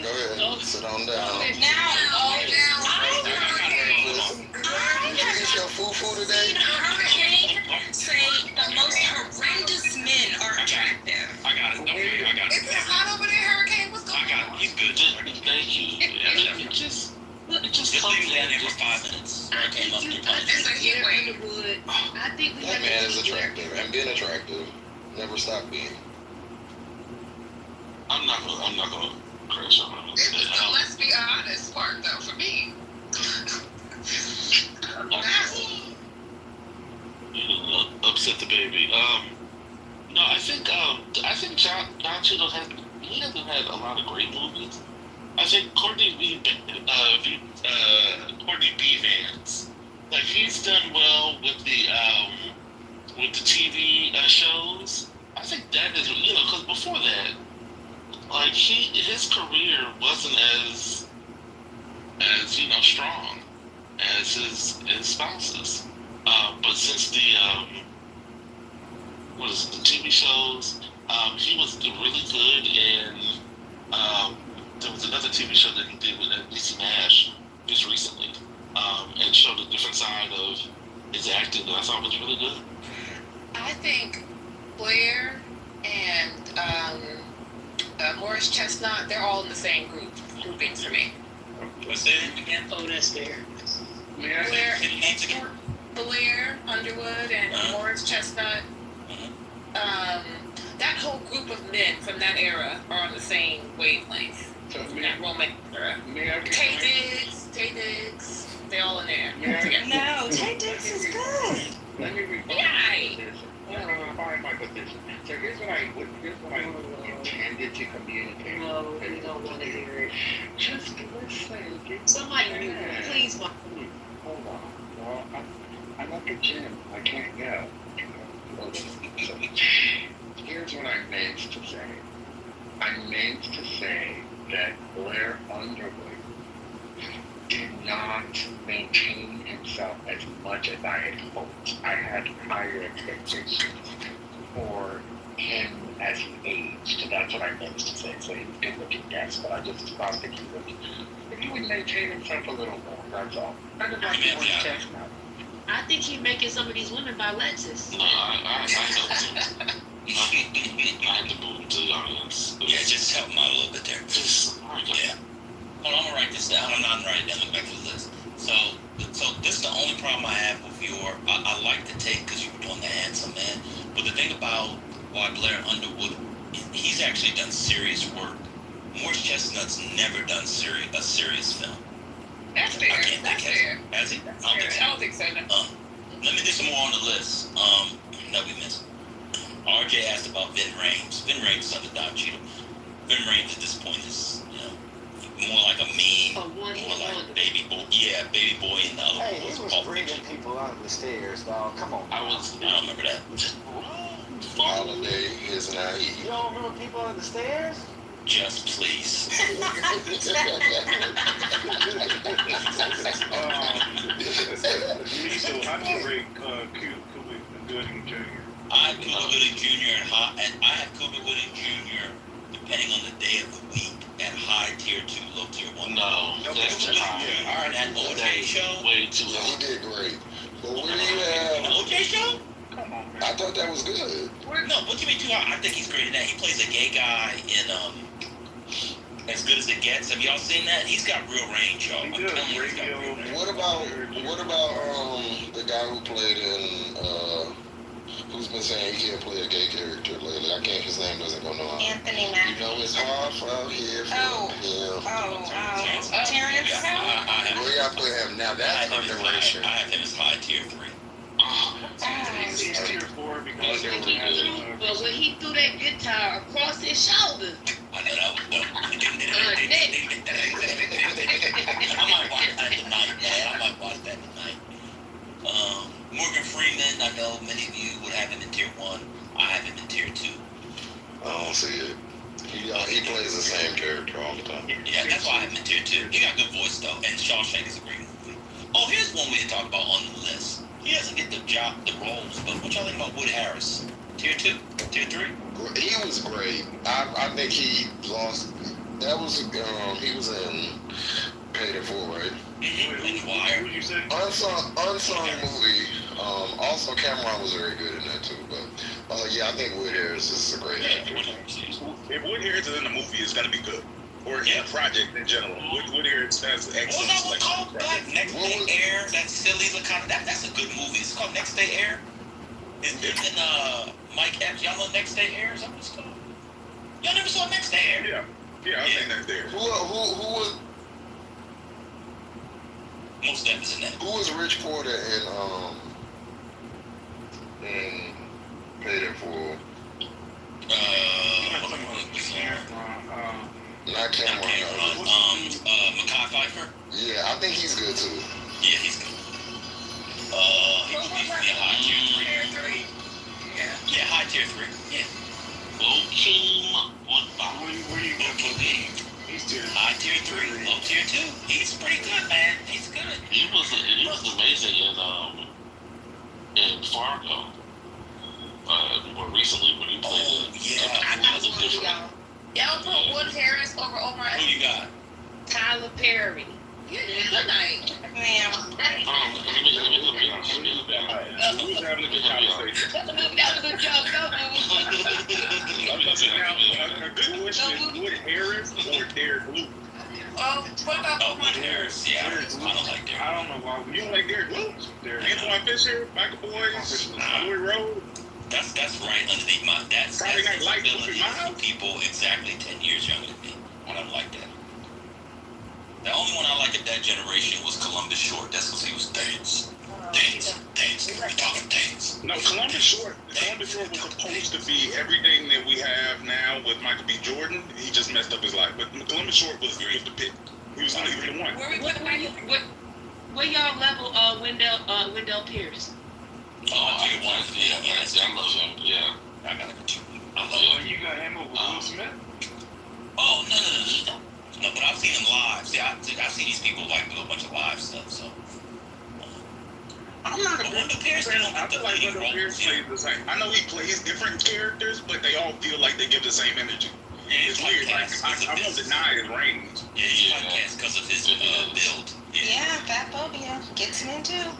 go ahead. Sit on down. Did you eat your fufu today? Hurricane say the most horrendous men are attractive. I got it. Don't worry, I got it. Is it hot over there, Hurricane? What's going I got it. He's good. Thank you. It just Just comes leave that in in for 5 minutes. I Came up think through It's a heat wave. Underwood. I think we That have man to is move Blair. attractive and being attractive. Never stop being. I'm not gonna crash on him. Let's be honest part, though, for me. Upset the baby. No, I think John Cheadle hasn't had a lot of great movies. I think Courtney B. Vance, like he's done well with the TV shows. I think that is because before that, like his career wasn't as strong as his spouse's. But since the TV shows, he was really good in. There was another TV show that he did with Niecy Nash just recently, and showed a different side of his acting that I thought was really good. I think Blair and Morris Chestnut, they're all in the same grouping for me. What's that again? Oh, that's fair. Blair Underwood and Morris Chestnut. That whole group of men from that era are on the same wavelength. So, that romance era. Tay Diggs, they all in there. No, Tay Diggs is good. Let me Yay! refine my position. So here's what I intended to communicate. No, we don't want to hear it. Just listen. Somebody mute me, please. Hold on. Well, I'm at the gym. I can't go. So here's what I meant to say. I meant to say that Blair Underwood did not maintain himself as much as I had hoped. I had higher expectations for him as he aged. That's what I meant to say. So he was good looking, yes, but I just thought that he would maintain himself a little more. That's all. Kind of like Morris Chestnut. I think he's making some of these women by Lexus. No, I know. I had to move to the audience. Yeah, just help him out a little bit there. Yeah. Hold on, I'm gonna write this down. I'm not writing down. Look back to the list. So this is the only problem I have with I like the take because you were doing the handsome man. But the thing about why Blair Underwood, he's actually done serious work. Morris Chestnut's never done a serious film. That's fair. I can't think fair. Has he? I don't think so. No. Let me do some more on the list. That we missed. RJ asked about Vin Rames. Vin Rames is under Don Cheadle. Vin Rames at this point is, more like a meme. More like baby boy. Yeah, baby boy and the other Hey, one he was Pulp bringing Fiction. people under the stairs, dog. Come on. I don't remember that. Holiday is naive. You don't remember people under the stairs? Just please. So how do you rate Cuba Gooding Jr.? I have Cuba Gooding Jr. and I have Cuba Gooding Jr. depending on the day of the week at high tier 2, low tier 1. No, that's too high. All right, that OJ show. Way too Yeah, high. he did great. But what do you have? The OJ show? Come on, man. I thought that was good. No, what you mean too high? I think he's great in that. He plays a gay guy in As Good as It Gets. Have y'all seen that? He's got real range, y'all. He I'm does. telling you, he's got real range. What about the guy who played in who's been saying he can't play a gay character lately? I can't. His name doesn't go no out. Anthony You Mackie. know it's hard out here for him. Terrence. Where y'all put him now? That's underration. I have him as high tier 3. He's tier 4 because But when he threw that guitar across his shoulder, I know that was dope. I might watch that tonight, man. I might watch that tonight. Morgan Freeman, I know many of you would have him in tier 1. I have him in tier 2. I don't see it. He plays the same character all the time. Yeah, that's why I have him in tier 2. He got a good voice, though, and Shawshank is a great movie. Oh, here's one we didn't talk about on the list. He doesn't get the roles, but what y'all think about Wood Harris? Tier 2? Tier 3? He was great. I think he lost. That was he was in Paid in Full, right? Mm-hmm. Wire. What you say? Unsung movie. Also Cameron was very good in that too. But yeah, I think Wood Harris is a great actor. If Wood Harris is in the movie, it's gonna be good. Or in a project in general. Wood Harris has excellent. What was that called? Next Day Air. That silly kind of that's a good movie. It's called Next Day Air. It's in Mike Epps. Y'all know Next Day Air? Is that what it's called? Y'all never saw Next Day Air? Yeah, I think that's there. Who was Most of them is in that. who was Rich Porter in Paid in Full? Not Cameron. Mekhi Phifer. Yeah, I think he's good too. Yeah, he's good. He needs to be a high tier 3. Yeah, high tier 3. Yeah. Low-key Woodbine. Where you go? He's tier. High tier 3, low tier 2. He's pretty good, man. He's good. He was amazing in Fargo. More recently when he played yeah. I got one, y'all. Y'all put Wood Harris over Omar. Who you got? Tyler Perry. You did a good night. Ma'am. Who's having a good conversation? That was a good job. A good question is Wood Harris or Derek Luke? What about Wood Harris. Yeah, I don't like Derek. I don't know why. You don't like Derek Luke? Antoine Fisher, Michael Boyce, Louis Rowe. That's right underneath my. That's Friday Night Lights with ability Miles? for people exactly 10 years younger than me. I don't like that. The only one I liked of that generation was Columbus Short. That's because he was dance. We talking dance. No, Columbus Short was supposed to be everything that we have now with Michael B. Jordan. He just messed up his life. But Columbus Short was the pick. He was not even the one. Where y'all level Wendell Pierce? I love him. Yeah. I gotta go too. I love him. You got him over Will Smith? Oh, no. No, but I've seen him live. See, I've seen these people like do a bunch of live stuff, so. I'm not a big fan. I feel like Wendell Pierce plays the same. I know he plays different characters, but they all feel like they give the same energy. Yeah, it's weird. Like, I won't deny his range. Yeah, he's typecast because of his build. Yeah, fat phobia gets him in too.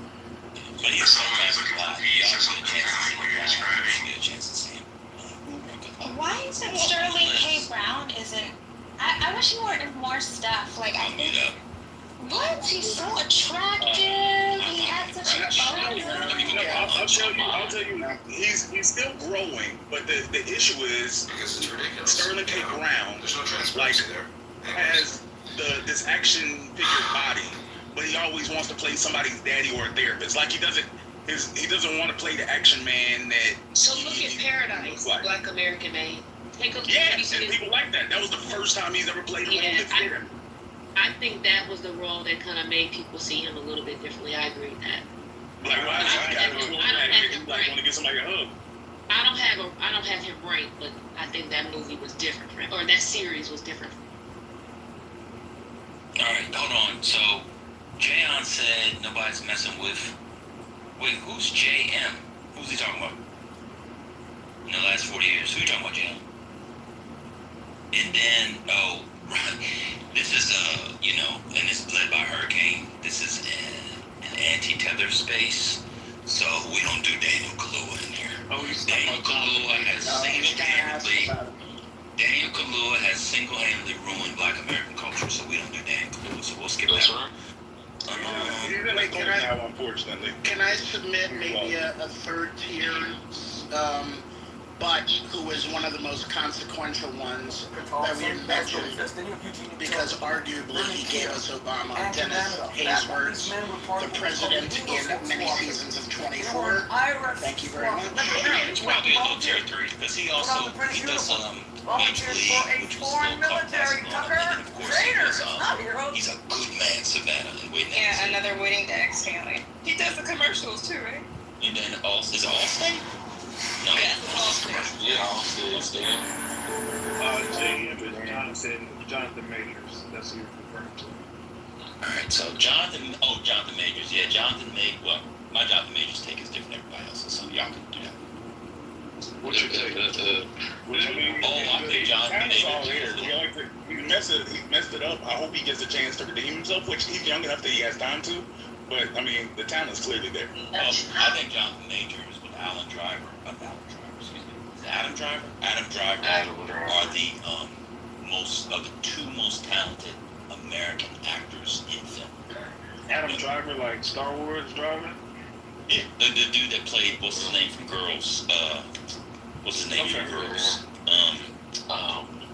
But he's sometimes live. Y'all get a chance to see him. Why is it Sterling K. Brown isn't? I wish he were in more stuff. Like I think. What? He's so attractive. He had such a I'll tell you now. He's still growing, but the issue is Sterling K. Brown has this action figure body, but he always wants to play somebody's daddy or a therapist. Like he doesn't he doesn't want to play the action man that. So look at Paradise, Black American Man. Take a look and people like that. That was the first time he's ever played a role that fit him. I think that was the role that kind of made people see him a little bit differently. I agree with that. Like, why is this guy want to get somebody a hug? I don't have him ranked, but I think that movie was different for him, or that series was different. All right, hold on. So, Jayon said nobody's messing with. Wait, who's JM? Who's he talking about? In the last 40 years, who you talking about, Jayon? And then, oh, right, this is and it's led by Hurricane. This is an anti-tether space, so we don't do Daniel Kaluuya in here. Daniel Kaluuya has single-handedly ruined Black American culture, so we don't do Daniel Kaluuya. So we'll skip that one. Unfortunately. Can I submit maybe a third tier, but who is one of the most consequential ones that we didn't mention, because arguably he gave us Obama, Dennis Haysbert, the president in many seasons of 24. Thank you very much. It's probably a little tier 3, because he does Major League, which was a little military, Tucker. And of course he's a good man, Savannah. Yeah, another Waiting to Exhale. He does the commercials too, right? And then is it Allstate? No. Yeah, Allstate. Yeah, Allstate. Jonathan Majors. That's who you're referring to. Alright, so Jonathan Majors. Yeah, Jonathan Majors. Well, my Jonathan Majors take is different than everybody else's, so y'all can do that. What's your take? I think Jonathan Majors. He messed it up. I hope he gets a chance to redeem himself, which he's young enough that he has time to. But, I mean, the talent's clearly there. I think Jonathan Majors with Adam Driver, are the two most talented American actors in film. Adam Driver, like Star Wars Driver? Yeah, the dude that played, what's his name from Girls? What's his name from Girls?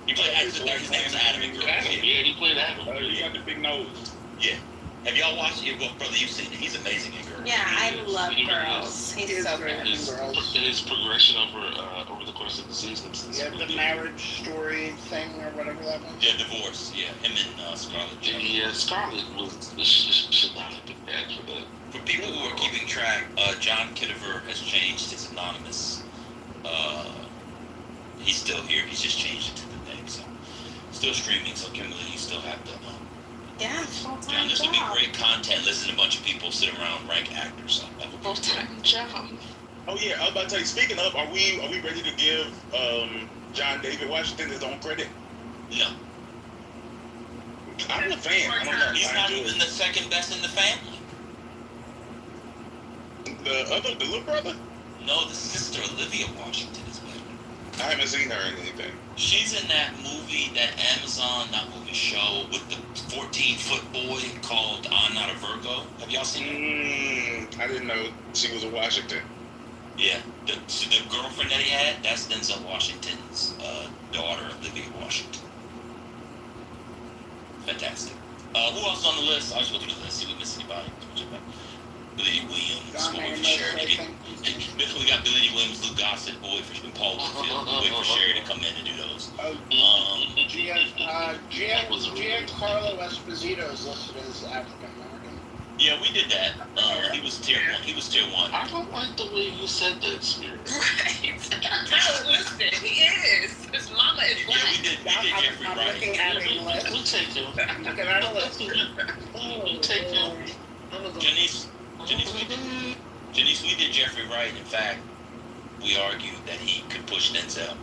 He played, his name is Adam in Girls. Yeah, he played Adam. He got the big nose. Yeah. Have y'all watched it? Well, brother, you've seen it. He's amazing in Girls. Yeah, I love Girls. He's so good. His progression over the course of the seasons. Yeah, the marriage story thing or whatever that was. Yeah, divorce. Yeah, him and Scarlett. Yeah, Scarlett should not have been bad for that. For people who are keeping track, John Kitover has changed his anonymous. He's still here. He's just changed it to the name. So still streaming. So Kimberly, you still have to. Yeah, full-time John, this job. would be great content. Listen to a bunch of people sit around rank actors. So that would be Full-time job. Oh yeah, I was about to tell you. Speaking of, are we ready to give John David Washington his own credit? No. I'm a fan. I don't know. He's not even the second best in the family. The little brother? No, the sister Olivia Washington is better. I haven't seen her in anything. She's in that movie, that Amazon, not movie, show with the 14-foot boy called I'm Not a Virgo. Have y'all seen it? I didn't know she was a Washington. Yeah, the girlfriend that he had, that's Denzel Washington's daughter, Olivia Washington. Fantastic. Who else is on the list? I'll just go through the list, see if we miss anybody. Billy Williams, Boy for Sherry. We got Billy Williams, Luke Gossett, Boy for Paul Woodfield, Boy for Sherry to come in and do those. Giancarlo Esposito is listed as African American. Yeah, we did that. He was tier 1. I don't like the way you said that, Spirit. Right. Listen, he is. His mama is black. Yeah, we did Jeffrey I'm Wright. looking at a list. We'll take him. I'm looking at a list. We'll take him. Janice, we did Jeffrey Wright. In fact, we argued that he could push Denzel.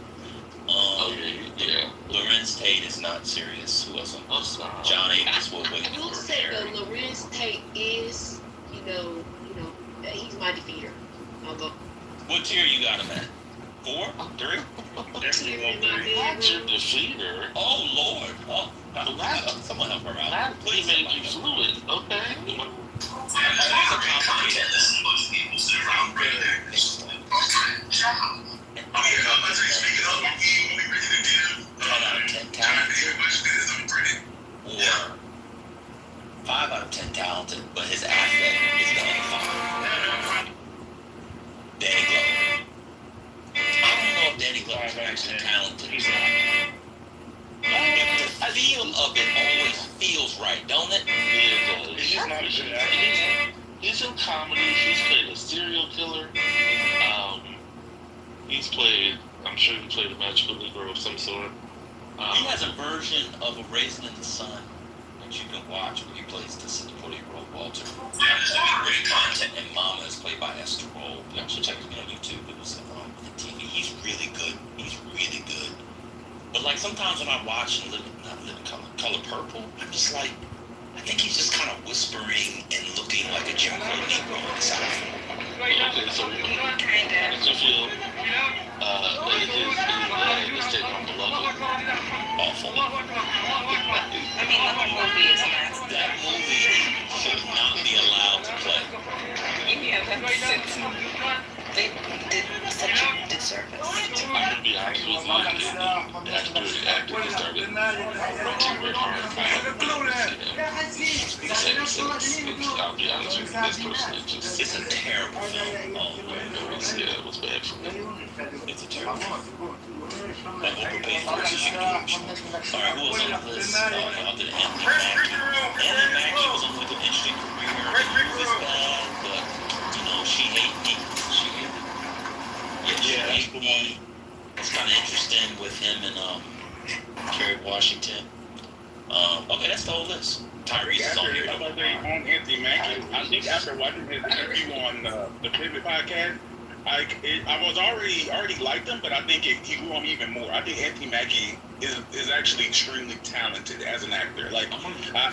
Lorenz Tate is not serious. Who else? John Avis will wait I will for say Harry. though, Lorenz Tate is, he's my defeater. I'll go. What tier you got him at? 4? 3? That's your defeater. Oh Lord! Oh, someone help her out. That please make you fluid, okay? That's a complicated or 5 out of 10 talented, but his affect is the other 5. feel of it always feels right, don't it? Yeah, it does. He's not a good actor. He's in comedies. He's played a serial killer. He's played. I'm sure he played a magical Negro of some sort. He has a version of A Raisin in the Sun that you can watch where he plays this 40-year-old Walter. Great content, and Mama is played by Esther Roll. You also check him out on YouTube. It was on TV. He's really good. He's really good. But like sometimes when I watch Color Purple, I'm just like, I think he's just kind of whispering and looking like a Jim Crow Negro in the South. Okay, so did you feel his take on Beloved? Awful. I mean, the whole movie is nasty. That movie should not be allowed to play. Yeah, they did such a disservice. I'm gonna be honest with you. After the actor started working very hard, I haven't been able to see him. I'll be honest with you. This person is just. It's a terrible film. Yeah, it was bad for me. It's a terrible film. Like overpaid for his huge. Alright, who was on the list? Y'all did Anthony Mackie. Anthony Mackie was on with an interesting career. He was bad, but you know, she hated me. She hated me. Yeah, she hated me. It's kind of interesting with him and Kerry Washington. Okay, that's the whole list. Tyrese is on here. On Anthony Mackie, I think after watching his interview on the Pivot podcast, I was already liked him, but I think he grew on me even more. I think Anthony Mackie is actually extremely talented as an actor. Like I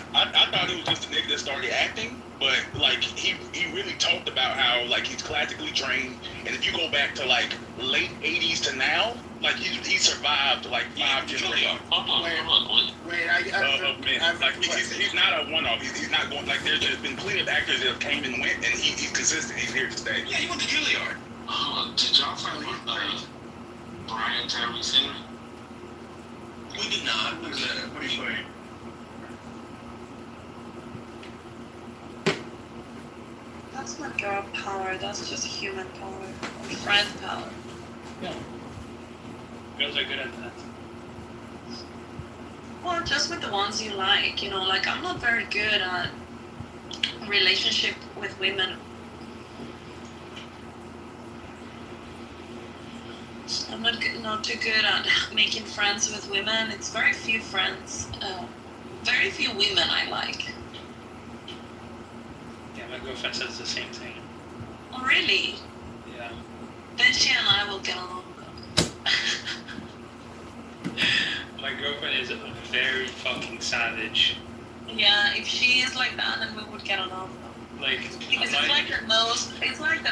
thought he was just a nigga that started acting, but like he really talked about how like he's classically trained, and if you go back to like late '80s to now, like he survived like 5 generations. Like he's not a one-off. He's not going like there's been plenty of actors that came and went, and he's consistent. He's here to stay. Yeah, he went to Juilliard. Did y'all find Brian Tyrese Henry? We did not. What are you playing? That's not girl power, that's just human power. Or friend power. Yeah. Girls are good at that. Well, just with the ones you like, you know, like I'm not very good at relationship with women. I'm not too good at making friends with women. It's very few friends, very few women I like. Yeah, my girlfriend says the same thing. Oh, really? Yeah. Then she and I will get along. My girlfriend is a very fucking savage. Yeah, if she is like that, then we would get along. Like, because it's like the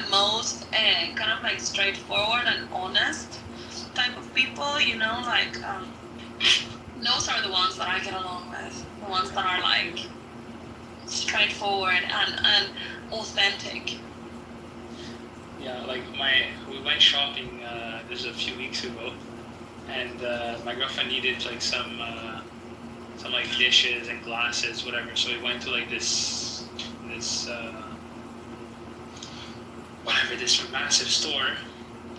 most kind of like straightforward and honest type of people, you know, like those are the ones that I get along with. The ones that are like straightforward and authentic. Yeah, like we went shopping this a few weeks ago, and my girlfriend needed like some like dishes and glasses, whatever. So we went to like this massive store,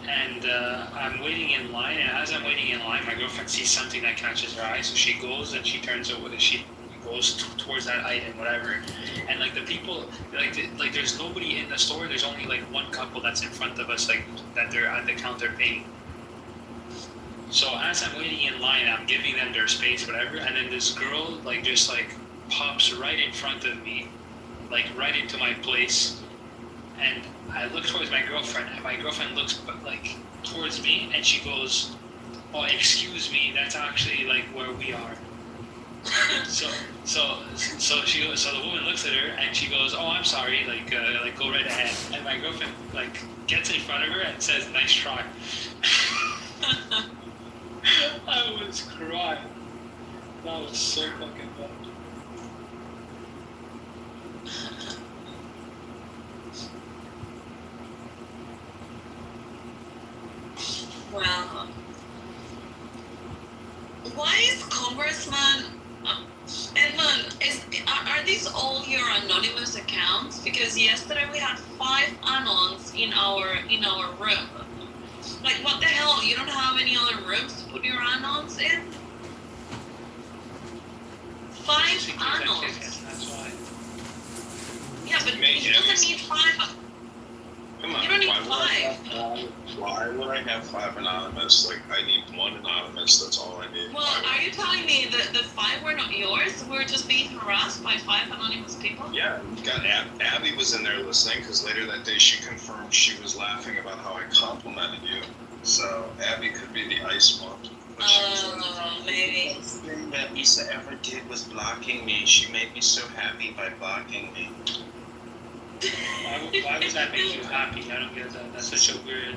and I'm waiting in line, and as I'm waiting in line, my girlfriend sees something that catches her eye, so she goes and she turns over, she goes towards that item, whatever, and like the people, like there's nobody in the store, there's only like one couple that's in front of us, like that they're at the counter paying. So as I'm waiting in line, I'm giving them their space, whatever, and then this girl like just like pops right in front of me, like right into my place, and I look towards my girlfriend, and my girlfriend looks like towards me, and she goes, "Oh, excuse me, that's actually like where we are." So the woman looks at her, and she goes, "Oh, I'm sorry, like go right ahead." And my girlfriend like gets in front of her and says, "Nice try." I was crying. That was so fucking bad. Well, why is Congressman Edmund? Are these all your anonymous accounts? Because yesterday we had 5 anons in our room. Like, what the hell? You don't have any other rooms to put your anons in? using two Arnold. tickets, that's why. Yeah, but he doesn't need 5. Come on. You don't need why 5. Why would I have 5 anonymous? Like, I need 1 anonymous. That's all I need. Well, are you telling me that the 5 were not yours? We're just being harassed by 5 anonymous people? Yeah, you got Abby was in there listening because later that day she confirmed she was laughing about how I complimented you. So Abby could be the ice one. Maybe. The best thing that Issa ever did was blocking me. She made me so happy by blocking me. Why would that make you happy? I don't get that. That's such a weird.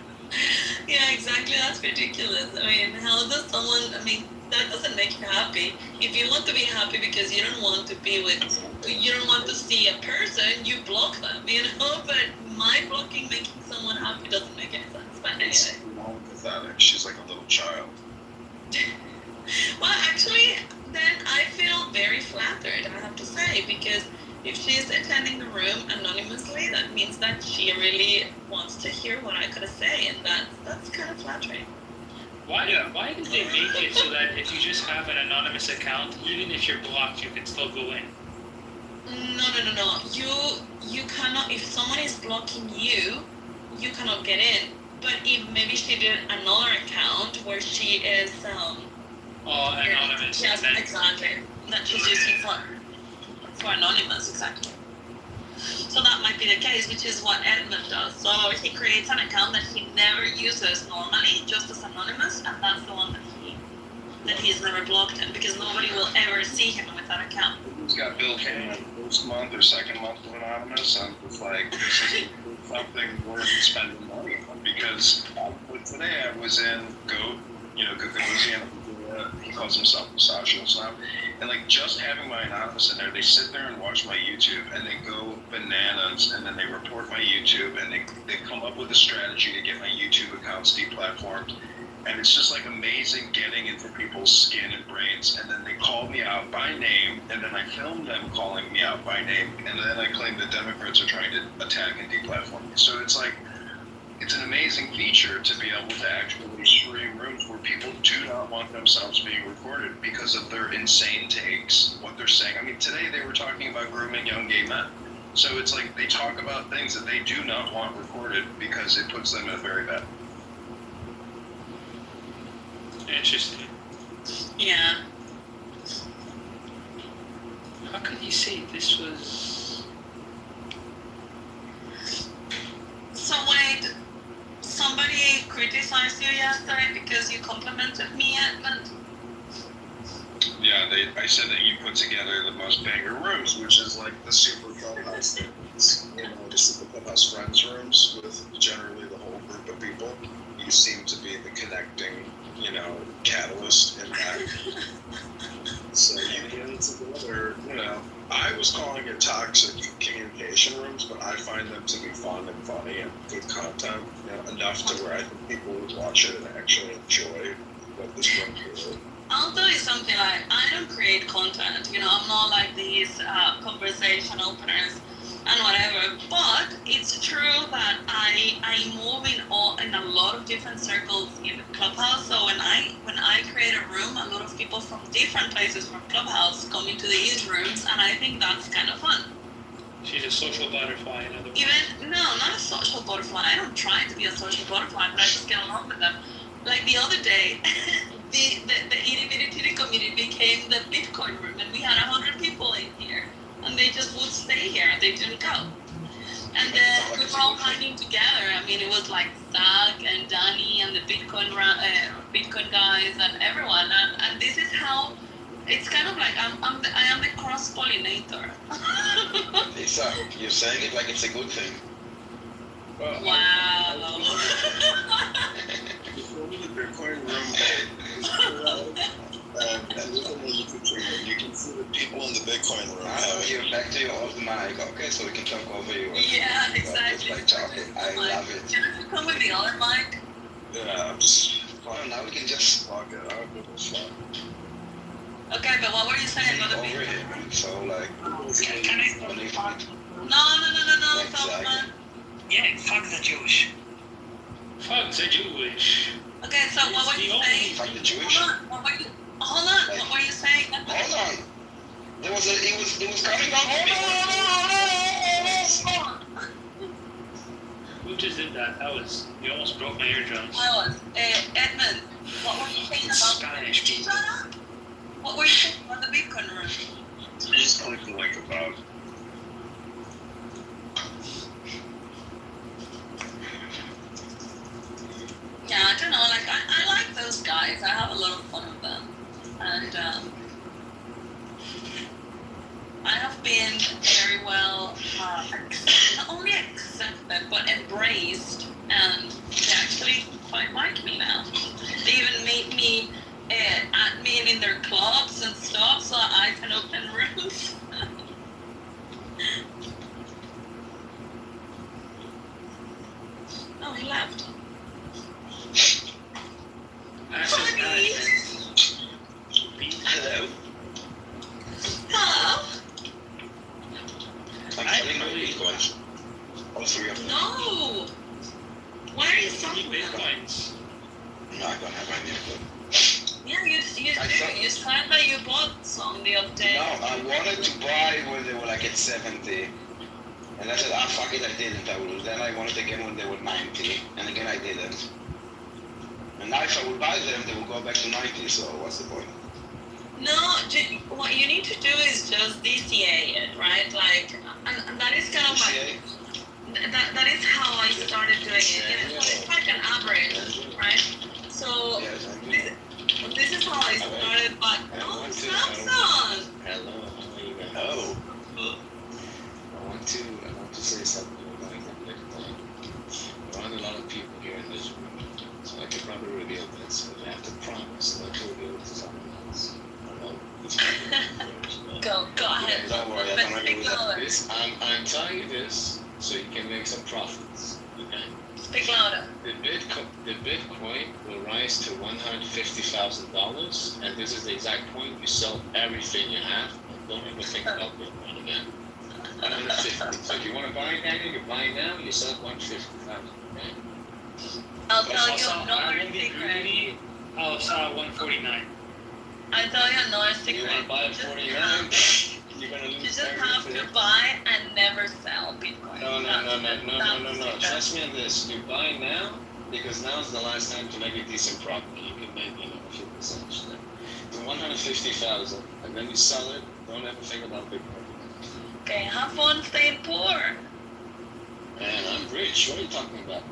Yeah, exactly. That's ridiculous. I mean, how does someone? I mean, that doesn't make you happy. If you want to be happy because you don't want to be with, you don't want to see a person, you block them. You know, but my blocking making someone happy doesn't make any sense. But It's anyway. pathetic. She's like a little child. Well, actually, then I feel very flattered. I have to say, because if she's attending the room anonymously, that means that she really wants to hear what I gotta say, and that's kind of flattering. Why did they make it so that if you just have an anonymous account, even if you're blocked, you can still go in? No. You cannot. If someone is blocking you, you cannot get in. But if maybe she did another account where she is anonymous. Yes, exactly. That she's using for anonymous, exactly. So that might be the case, which is what Edmund does. So he creates an account that he never uses normally, just as anonymous, and that's the one that he's never blocked him, because nobody will ever see him with that account. He's got Bill King first month or second month of anonymous. I'm just like, this is something worth spending money on, because today I was in Goat, Gagosian. He calls himself Misogynist now. And like just having my anonymous in there, they sit there and watch my YouTube and they go bananas, and then they report my YouTube, and they come up with a strategy to get my YouTube accounts deplatformed. And it's just like amazing getting into people's skin and brains. And then they call me out by name, and then I film them calling me out by name, and then I claim the Democrats are trying to attack and deplatform me. So it's like, it's an amazing feature to be able to actually stream rooms where people do not want themselves being recorded because of their insane takes, what they're saying. I mean, today they were talking about grooming young gay men. So it's like they talk about things that they do not want recorded because it puts them in a very bad. Interesting. Yeah. How could you say this was? So wait, somebody criticized you yesterday because you complimented me, Edmund? Yeah, I said that you put together the most banger rooms, which is like the super clubhouse things. Just the clubhouse friends rooms with generally the whole group of people. You seem to be the connecting, catalyst in that. So you get it together, I was calling it toxic communication rooms, but I find them to be fun and funny and good content, enough to where I think people would watch it and actually enjoy what this room is. I'll tell you something, like, I don't create content, I'm not like these conversation openers and whatever, but it's true that I move in a lot of different circles in Clubhouse. So when I create a room, a lot of people from different places from Clubhouse come into these rooms, and I think that's kind of fun. She's a social butterfly, in other words. No, not a social butterfly. I don't try to be a social butterfly, but I just get along with them. Like the other day, the itty bitty titty community became the Bitcoin room, and we had 100 people in here, and they just would stay here, and they didn't go. And then we were all hanging together. I mean, it was like Zach and Danny and the Bitcoin guys and everyone. And this is how it's kind of like I am the cross pollinator. Lisa, you're saying it like it's a good thing. Well, wow. The Bitcoin room. And look on the YouTube channel, you can see the people in the Bitcoin room. You're back to your open mic, okay, so we can talk over you. Yeah, exactly. Just like talking. I love it. Can you come with the other mic? Yeah, I'm just. Well, now we can just log it out with this one. Okay, but what were you saying about the over here. So like. Can I? No. Exactly. Yeah, fuck the Jewish. Fuck the Jewish. Okay, so what were you saying? Fuck the Jewish. Hold on. What were you saying? Hold on. The It was coming down. Who just did that? You almost broke my eardrums. Edmund, what were you saying about Spanish people? Shut up! What were you saying about the Bitcoin room? Just click the link above. Yeah, I don't know, like, I like those guys. I have a lot of fun with them. And, I have been very well, not only accepted, but embraced, and they actually quite like me now. They even made me admin in their clubs and stuff, so I can open rooms. Oh, he left. Honey! Hello. Hello? I'm selling my bitcoins. All three of them. No! Why are you selling them? Bitcoins. No, I don't have any of them. Yeah, you do. You said that you bought some the other day. No, I wanted to buy when they were like at 70. And I said, fuck it, I didn't. Then I wanted again when they were 90. And again, I didn't. And now if I would buy them, they will go back to 90, so what's the point? No, what you need to do is just DCA it, right? Like, and that is kind of like, that is how I started doing it. It's like an average, right? So, this is how I started, but, oh, Samson! Hello, how are you guys? Oh. I want to say something regarding the Bitcoin. There aren't a lot of people here in this room, so I could probably reveal this, but I have to promise not to reveal it to someone else. I don't know. Go ahead. Don't worry, But I'm not speak louder. I'm telling you this so you can make some profits. Okay? Speak louder. The Bitcoin will rise to $150,000, and this is the exact point you sell everything you have, and don't ever think about Bitcoin again. 150. So if you want to buy it now, you buy it now, you sell 150,000. Okay? I'll tell you another secret. I'll sell 149. I'll tell you another secret. You want to buy it 49? You're gonna lose. You just have to buy and never sell Bitcoin. No. Trust me on this. You buy now because now is the last time to make a decent profit. You can make a few percentage there. To 150,000, and then you sell it. Don't ever think about Bitcoin. Okay, have fun staying poor. Man, I'm rich. What are you talking about?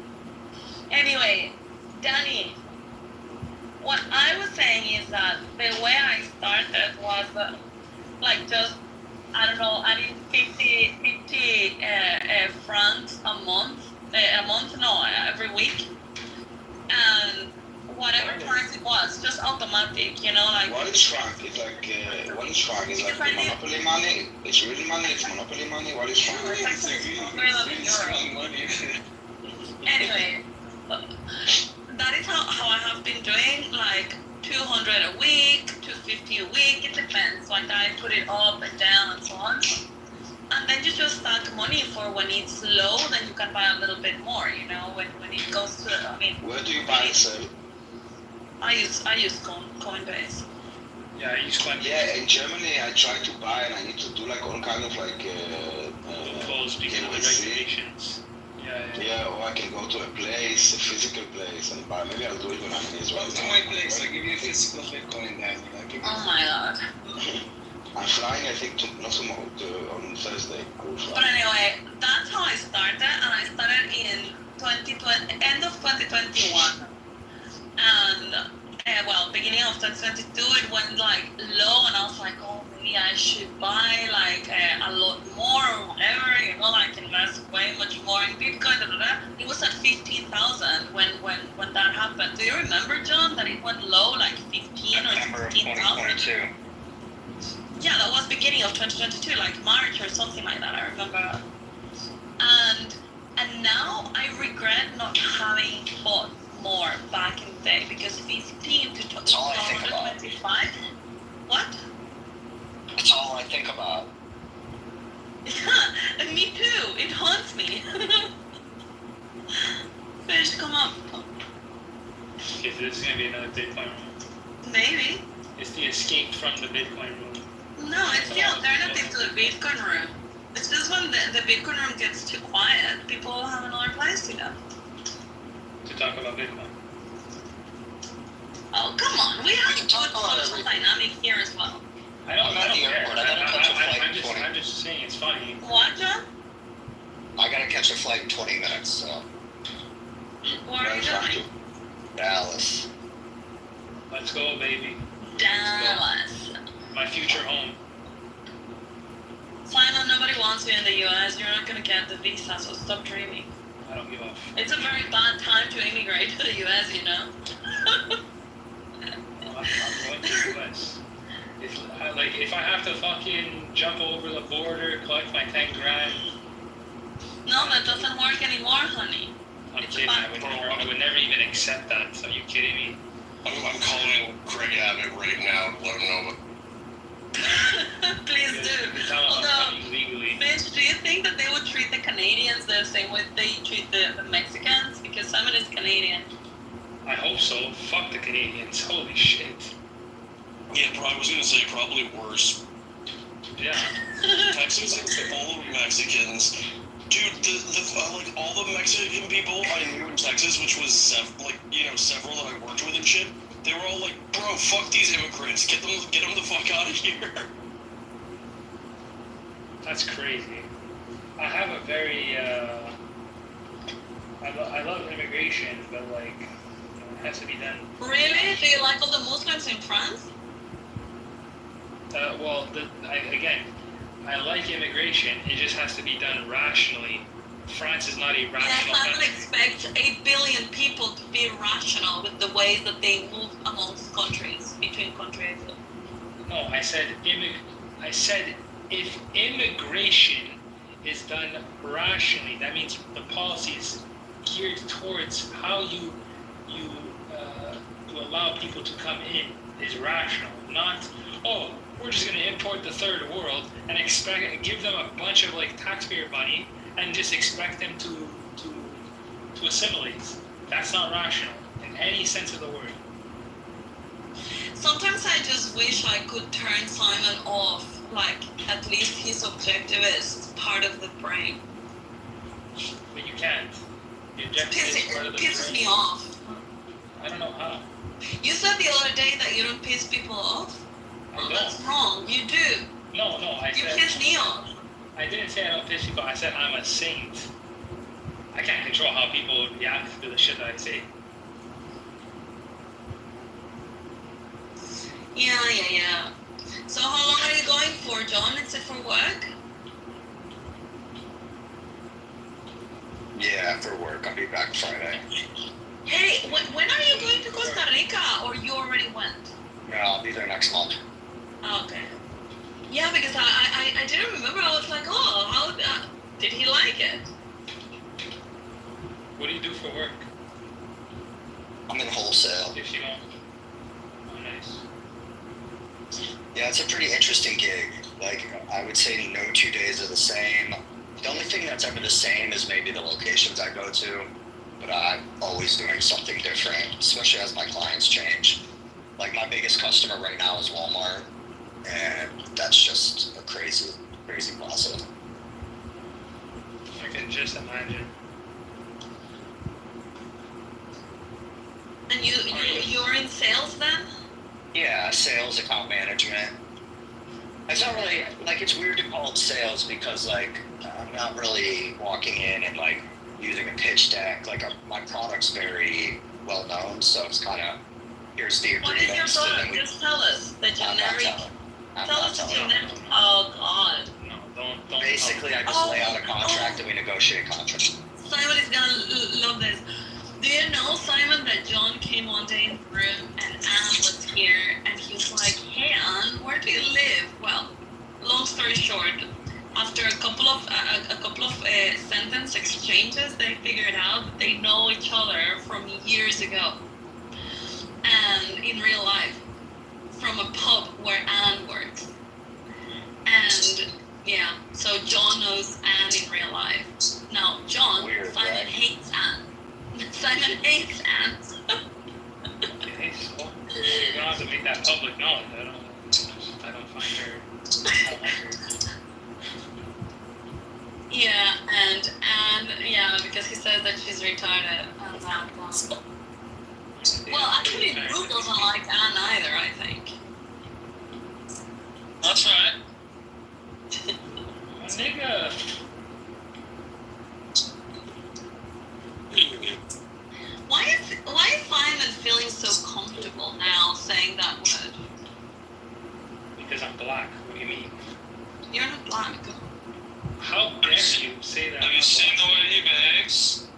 Anyway, Danny, what I was saying is that the way I started was like just, I don't know, adding 50 francs a month, every week, and whatever price it was, just automatic, you know, like. What is franc? It's like, what is franc? It's like monopoly money? It's really money? It's monopoly money? What is franc? It's really money. Anyway, that is how I have been doing, like 200 a week, 250 a week, it depends. Like I put it up and down and so on. And then you just stack money for when it's low, then you can buy a little bit more, you know, when it goes to, I mean. Where do you buy and sell? I use Coinbase. Yeah, I use Coinbase. Yeah, in Germany I try to buy and I need to do like all kind of like because of the regulations. Yeah, or I can go to a place, a physical place, and buy. Maybe I'll do it when I'm in Israel. Come to my place. I'll give you a physical Bitcoin then. Oh my god. I'm flying, I think, not tomorrow, on Thursday. I will fly. But anyway, that's how I started, and I started in 2020, end of 2021. And, beginning of 2022, it went like low, and I was like, oh, maybe I should buy like a lot more or whatever, you know, like invest way much more in Bitcoin. It was at 15,000 when that happened. Do you remember, John, that it went low, like 15 or 16,000? Yeah, that was beginning of 2022, like March or something like that, I remember. And now I regret not having bought more back in the day, because 15 to 225. What? That's all I think about. Yeah, me too. It haunts me. Fish, come up. Okay, so this is gonna be another Bitcoin room. Maybe. It's the escape from the Bitcoin room. No, it's the alternative to the Bitcoin room. It's just when the Bitcoin room gets too quiet, people have another place to go. To talk about Bitcoin. Oh, come on. We have a good social dynamic here as well. I don't care. I'm I'm just saying it's funny. What, John? I gotta catch a flight in 20 minutes, so. Where are you going? Dallas. Let's go, baby. Dallas. My future home. Simon, nobody wants you in the US. You're not going to get the visa, so stop dreaming. I don't give a It's a very bad time to immigrate to the US, you know? I'm going to the US. If I have to fucking jump over the border, collect my 10 grand. No, that doesn't work anymore, honey. I'm kidding. I would never even accept that. So are you kidding me? I'm calling Greg Abbott right now to let him know. Please do. Although, Mitch, do you think that they would treat the Canadians the same way they treat the Mexicans? Because Simon is Canadian. I hope so. Fuck the Canadians. Holy shit. Yeah, I was gonna say probably worse. Yeah. Texans are full of Mexicans. Dude, like all the Mexican people I knew in Texas, which was several that I worked with and shit, they were all like, "Bro, fuck these immigrants. Get them the fuck out of here." That's crazy. I have a very I love immigration, but like it has to be done. Really? Do you like all the Muslims in France? I like immigration. It just has to be done rationally. France is not a rational Yes, I would country. expect 8 billion people to be rational with the ways that they move amongst countries, between countries. No, I said if immigration is done rationally, that means the policy is geared towards how you allow people to come in is rational, not we're just going to import the third world and give them a bunch of like taxpayer money and just expect them to assimilate. That's not rational in any sense of the word. Sometimes I just wish I could turn Simon off, like at least his objectivist part of the brain. But you can't. The objective is part of the pisses brain. me off. I don't know how. You said the other day that you don't piss people off. I That's wrong. You do. No, I You said. piss me off. I didn't say I don't piss people. I said I'm a saint. I can't control how people react to the shit that I say. Yeah. So how long are you going for, John? Is it for work? Yeah, for work. I'll be back Friday. Hey, when are you going to Costa Rica, or you already went? No, I'll be there next month. Okay. Yeah, because I didn't remember. I was like, how did he like it? What do you do for work? I'm in wholesale. If you don't. Oh, nice. Yeah, it's a pretty interesting gig. Like, I would say no 2 days are the same. The only thing that's ever the same is maybe the locations I go to. But I'm always doing something different, especially as my clients change. Like, my biggest customer right now is Walmart. And that's just a crazy process. I can just imagine. And you're in sales then? Yeah, sales, account management. It's not really, like, it's weird to call it sales because, like, I'm not really walking in and, like, using a pitch deck. Like, my product's very well known, so it's kind of, here's the What is your agreements. product? Just tell us. The generic. Tell us the generic. Oh, God. No, don't. Basically, I just lay out a contract and we negotiate a contract. Simon is gonna love this. Do you know, Simon, that John came one day in the room and Anne was here and he was like, "Hey Anne, where do you live?" Well, long story short, after a couple of sentence exchanges, they figured out that they know each other from years ago, and in real life, from a pub where Anne works. And yeah, so John knows Anne in real life. Now, John, Weird, Simon right? hates Anne. Simon hates Anne. Okay, so you're gonna have to make that public knowledge. I don't find her. I don't like her. Yeah, and yeah, because he says that she's retarded. And that, well, actually, Drew doesn't like Anne either, I think. That's right. Nigga. Why is Simon feeling so comfortable now saying that word? Because I'm black. What do you mean? You're not black. How dare you say that? Have you seen the way he behaves?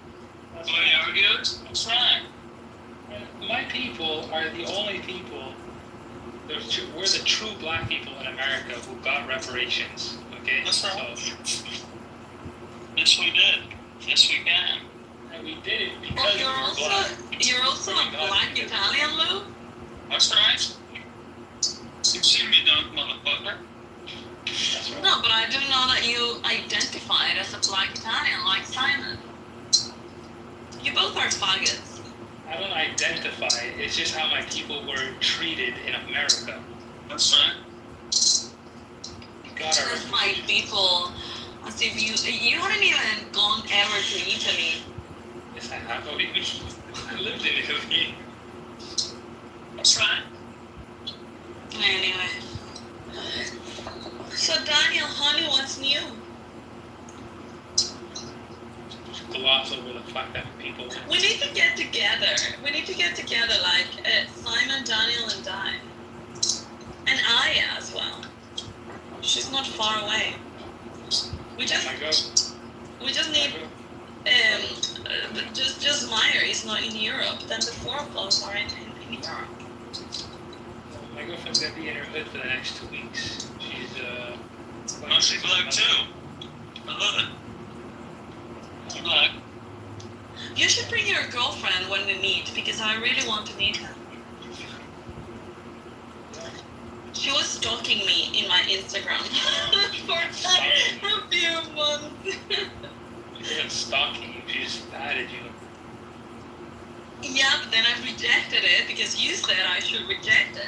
That's The way he argues? That's right. My people are the only people. We're the true black people in America who got reparations. Okay. That's right. So, yes, we did. Yes, we can. and we did it because Well, we were black. you're also a black Italian, Lou? That's right. You've seen me dunk, motherfucker. That's right. No, but I didn't know that you identified as a black Italian like Simon. You both are faggots. I don't identify. It's just how my people were treated in America. That's right. We got our That's my people. As if you haven't even gone ever to Italy. Yes, I have. What do you mean? I lived in Italy. That's right. Anyway. So Daniel, honey, what's new? Gloss over the fact that people. We need to get together. We need to get together, like Simon, Daniel, and Di. And Aya as well. She's not far away. We just need just Meyer is not in Europe. Then the four of us are in Europe. My girlfriend's gonna be in her hood for the next 2 weeks. She's Oh, she's black too. I love it. She's black. You should bring your girlfriend when we meet because I really want to meet her. She was stalking me in my Instagram for a few months. She wasn't stalking you, she just added you. Yeah, but then I rejected it because you said I should reject it.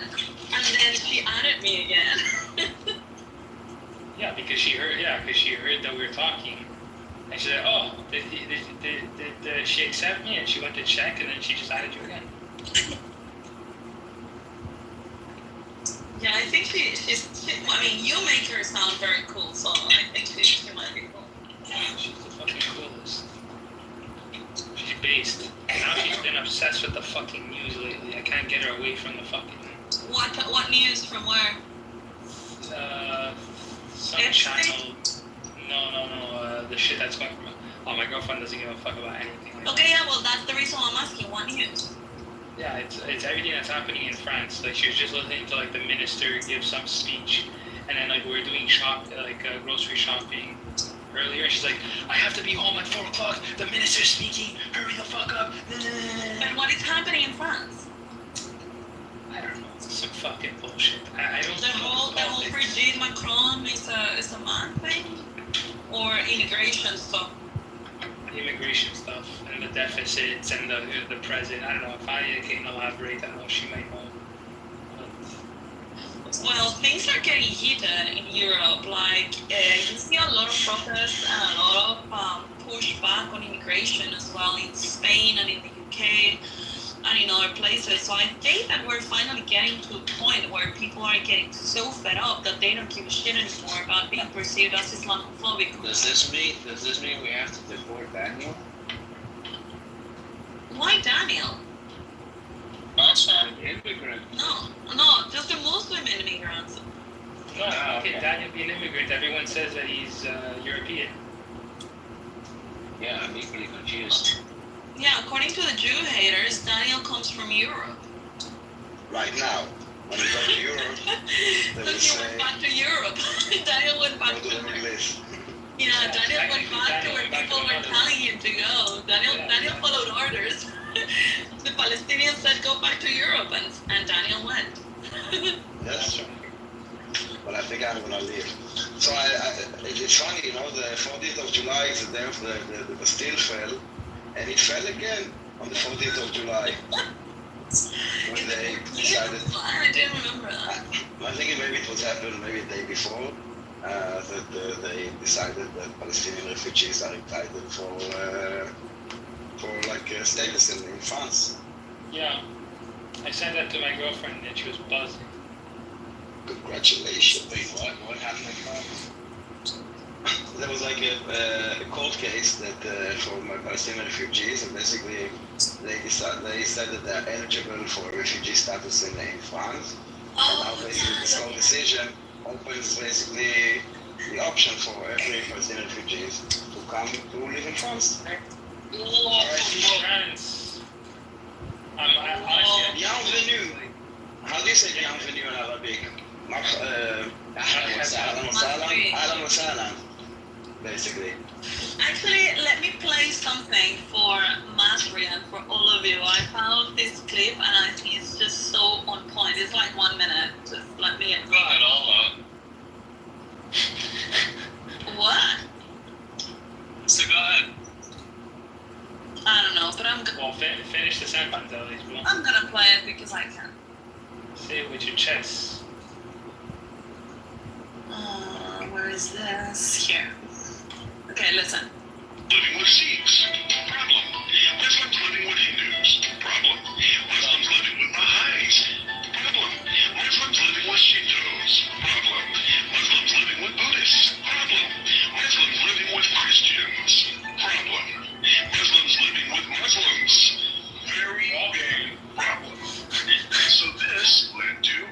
And then she added me again. Yeah, because she heard that we were talking. And she said, oh, did she accept me? And she went to check and then she just added you again. Yeah, I think I mean, you make her sound very cool, so I think she might be cool. She's the fucking coolest. She's based. Now she's been obsessed with the fucking news lately. I can't get her away from the fucking... What news from where? Some channel... No, the shit that's going from... Oh, my girlfriend doesn't give a fuck about anything. Okay, yeah, well, that's the reason why I'm asking. What news? Yeah, it's everything that's happening in France. Like, she was just listening to, like, the minister give some speech, and then, like, we were doing grocery shopping earlier, and she's like, I have to be home at 4 o'clock, the minister's speaking, hurry the fuck up. And what is happening in France? I don't know, some fucking bullshit. I don't The whole Brigitte Macron is a man thing? Or immigration stuff? Immigration stuff, and the deficits, and the president. I don't know, if I can elaborate, I don't know, she might know. Well, things are getting heated in Europe. Like, you see a lot of protests and a lot of pushback on immigration as well in Spain and in the UK and in other places. So I think that we're finally getting to a point where people are getting so fed up that they don't give a shit anymore about being perceived as Islamophobic. Does this mean we have to deport Daniel? Why Daniel? Immigrant. No, just the Muslim immigrants. No, okay, Daniel be an immigrant. Everyone says that he's European. Yeah, I'm equally confused. Yeah, according to the Jew haters, Daniel comes from Europe. Right now, when you go to Europe, they will He say, went back to Europe. Daniel went back go to to English. Yeah, Daniel went back to where people were telling him to go. Daniel followed orders. The Palestinians said go back to Europe, and Daniel went. Yes. But I think I'm gonna leave. So it's funny, you know, the 14th of July is the day of the Bastille fell, and it fell again on the 14th of July. when they decided. I didn't remember that. I think maybe it was happened maybe a day before that they decided that Palestinian refugees are entitled for like status in France. Yeah. I sent that to my girlfriend and she was buzzing. Congratulations. Wait, what happened in France? There was like a court case that for Palestinian refugees, and basically they said that they're eligible for refugee status in France. And now basically this whole decision opens basically the option for every Palestinian refugees to come to live in France. France. Bienvenue. How do you say bienvenue in Arabic? Ahlan wa sahlan. Basically. Actually, let me play something for Masri and for all of you. I found this clip and I think it's just so on point. It's like 1 minute. Just let me Go ahead, all What? So go ahead. I don't know, but I'm gonna. Well, finish the sentence at least, bro. I'm gonna play it because I can. Say it with your chest. Where is this? Here. Okay, listen. Living with Sikhs, problem. Muslims living with Hindus, problem. Muslims living with Baha'is, problem. Muslims living with Shintos, problem. Muslims living with Buddhists, problem. Muslims living with Christians, problem. Muslims living with Muslims, very big problem. So this led to,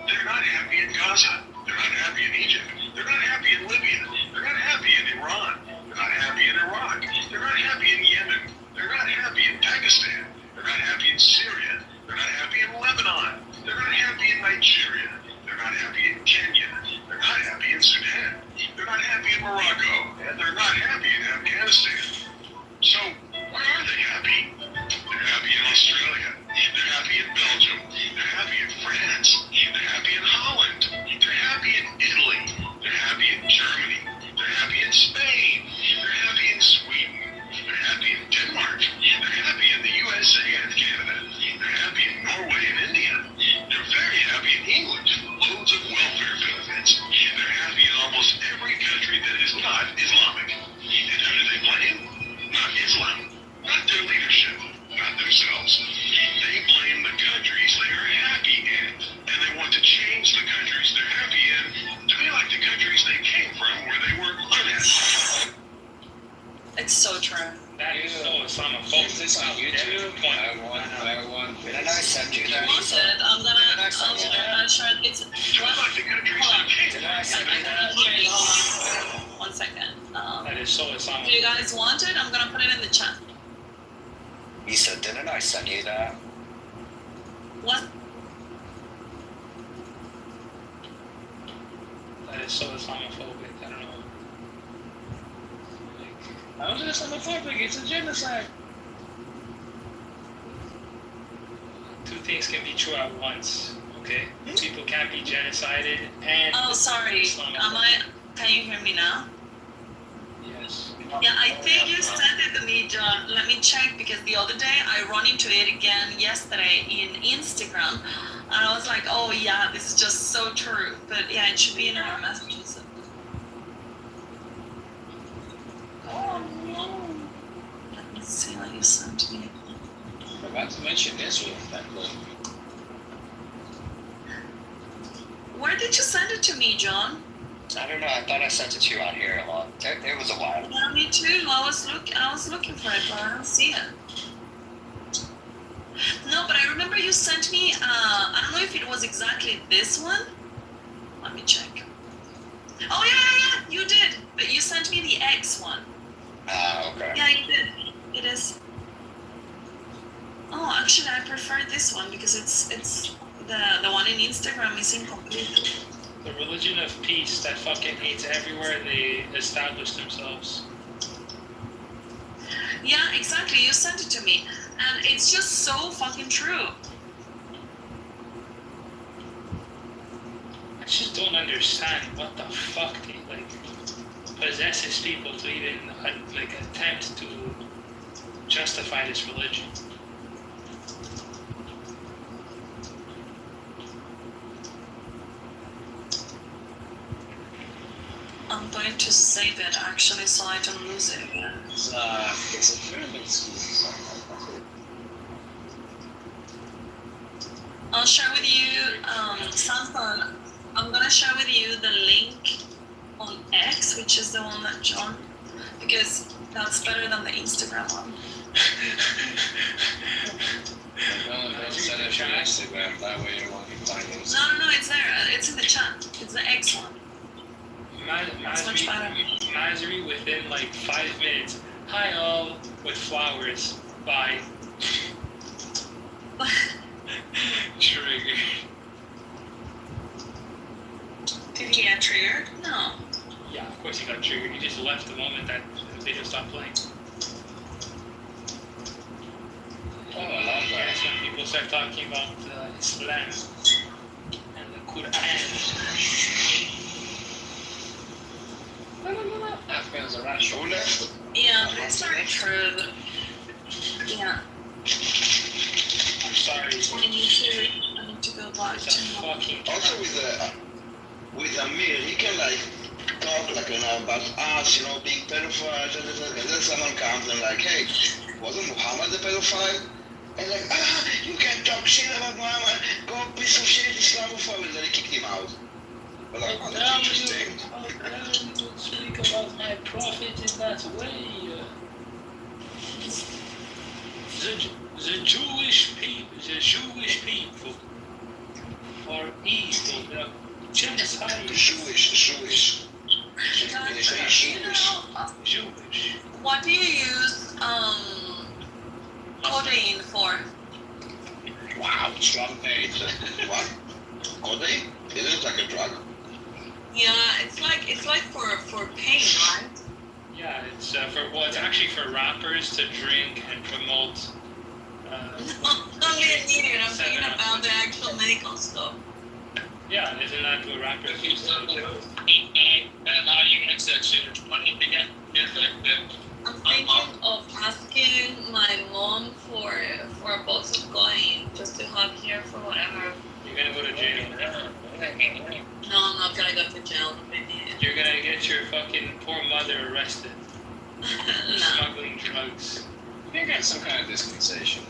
they're not happy in Gaza, they're not happy in Egypt, they're not happy in Libya, they're not happy in Iran, they're not happy in Iraq, they're not happy in Yemen, they're not happy in Pakistan, they're not happy in Syria, they're not happy in Lebanon, they're not happy in Nigeria, they're not happy in Kenya, they're not happy in Sudan, they're not happy in Morocco, and they're not happy in Afghanistan. So, where are they happy? They're happy in Australia, they're happy in Belgium, they're happy in France, they're happy in Holland, they're happy in Italy, they're happy in Germany, they're happy in Spain, they're happy in Sweden, they're happy in Denmark, they're happy in the USA and Canada, they're happy in Norway and India, they're very happy in England, loads of welfare benefits, they're happy in almost every country that is not Islamic. And who do they blame? Not Islam, not their leadership, not themselves. They blame the countries they are happy in, and they want to change the countries they're happy in to be like the countries they came from where they were unhappy. It's so true. That is so Islamophobic. Is this on YouTube? I want. Didn't I send you that? Watch it. I'm gonna share it. It's what? Hold on. Didn't I send you that? Here, hold on. 1 second. That is so Do you Islamophobic. guys want it? I'm gonna put it in the chat. Issa, didn't I send you that? What? That is so Islamophobic. I don't know. I was just Islamophobic. It's a genocide. Two things can be true at once. Okay, people can't be genocided and. Oh, sorry. Can you hear me now? Yes. Yeah, I think you sent it to me, John. Let me check because the other day I run into it again yesterday in Instagram, and I was like, oh yeah, this is just so true. But yeah, it should be in our messages. Oh no. Let me see what you sent me. I forgot to mention Israel. That clip. Where did you send it to me, John? I don't know. I thought I sent it to you on here a lot. It was a while. Yeah, me too. I was looking for it, but I don't see it. No, but I remember you sent me. I don't know if it was exactly this one. Let me check. Oh yeah, you did. But you sent me the X one. Okay. Yeah, you did. It is. Oh, actually, I prefer this one because it's the one in Instagram is incomplete. The religion of peace that fucking hates everywhere they establish themselves. Yeah, exactly. You sent it to me, and it's just so fucking true. I just don't understand what the fuck possesses people to even attempt to justify this religion. I'm going to save it actually so I don't lose it again. It's a pyramid scheme. I'll share with you, Samson, I'm gonna share with you the link on X, which is the one that John, because that's better than the Instagram one. Don't send it to Instagram, that way you won't be finding it. No, it's there. It's in the chat. It's the X one. It's much better. Masri within like 5 minutes. Hi all, with flowers. Bye. Trigger. Did he get triggered? No. Yeah, of course he got triggered. He just left the moment that the video stopped playing. Oh, I love that. That's when people start talking about Islam and the Quran. Afghans are rational. Who left? Yeah, it's not true. Yeah. I'm sorry. I need to go back to Also with Amir, he can like talk like about us, being pedophile, and then someone comes and like, hey, wasn't Muhammad the pedophile? And like, you can't talk shit about Muhammad, go piece of shit, Islamophobe, and then he kicked him out. But like, oh, that's interesting. How dare you speak about my prophet in that way? The Jewish people are evil. They're genocide. Jewish. Jewish. What do you use codeine for? Wow, strong pain. What? Codeine? Is it like a drug? Yeah, it's like for pain, right? Yeah, it's it's actually for rappers to drink and promote. Only an idiot. I'm thinking about the actual medical stuff. Yeah, isn't that what rappers used to do? I'm thinking of asking my mom for a box of coin just to have here for whatever. You're gonna go to jail. No, I'm not gonna go to jail. You're gonna get your fucking poor mother arrested. No. Smuggling drugs. You got some kind of dispensation.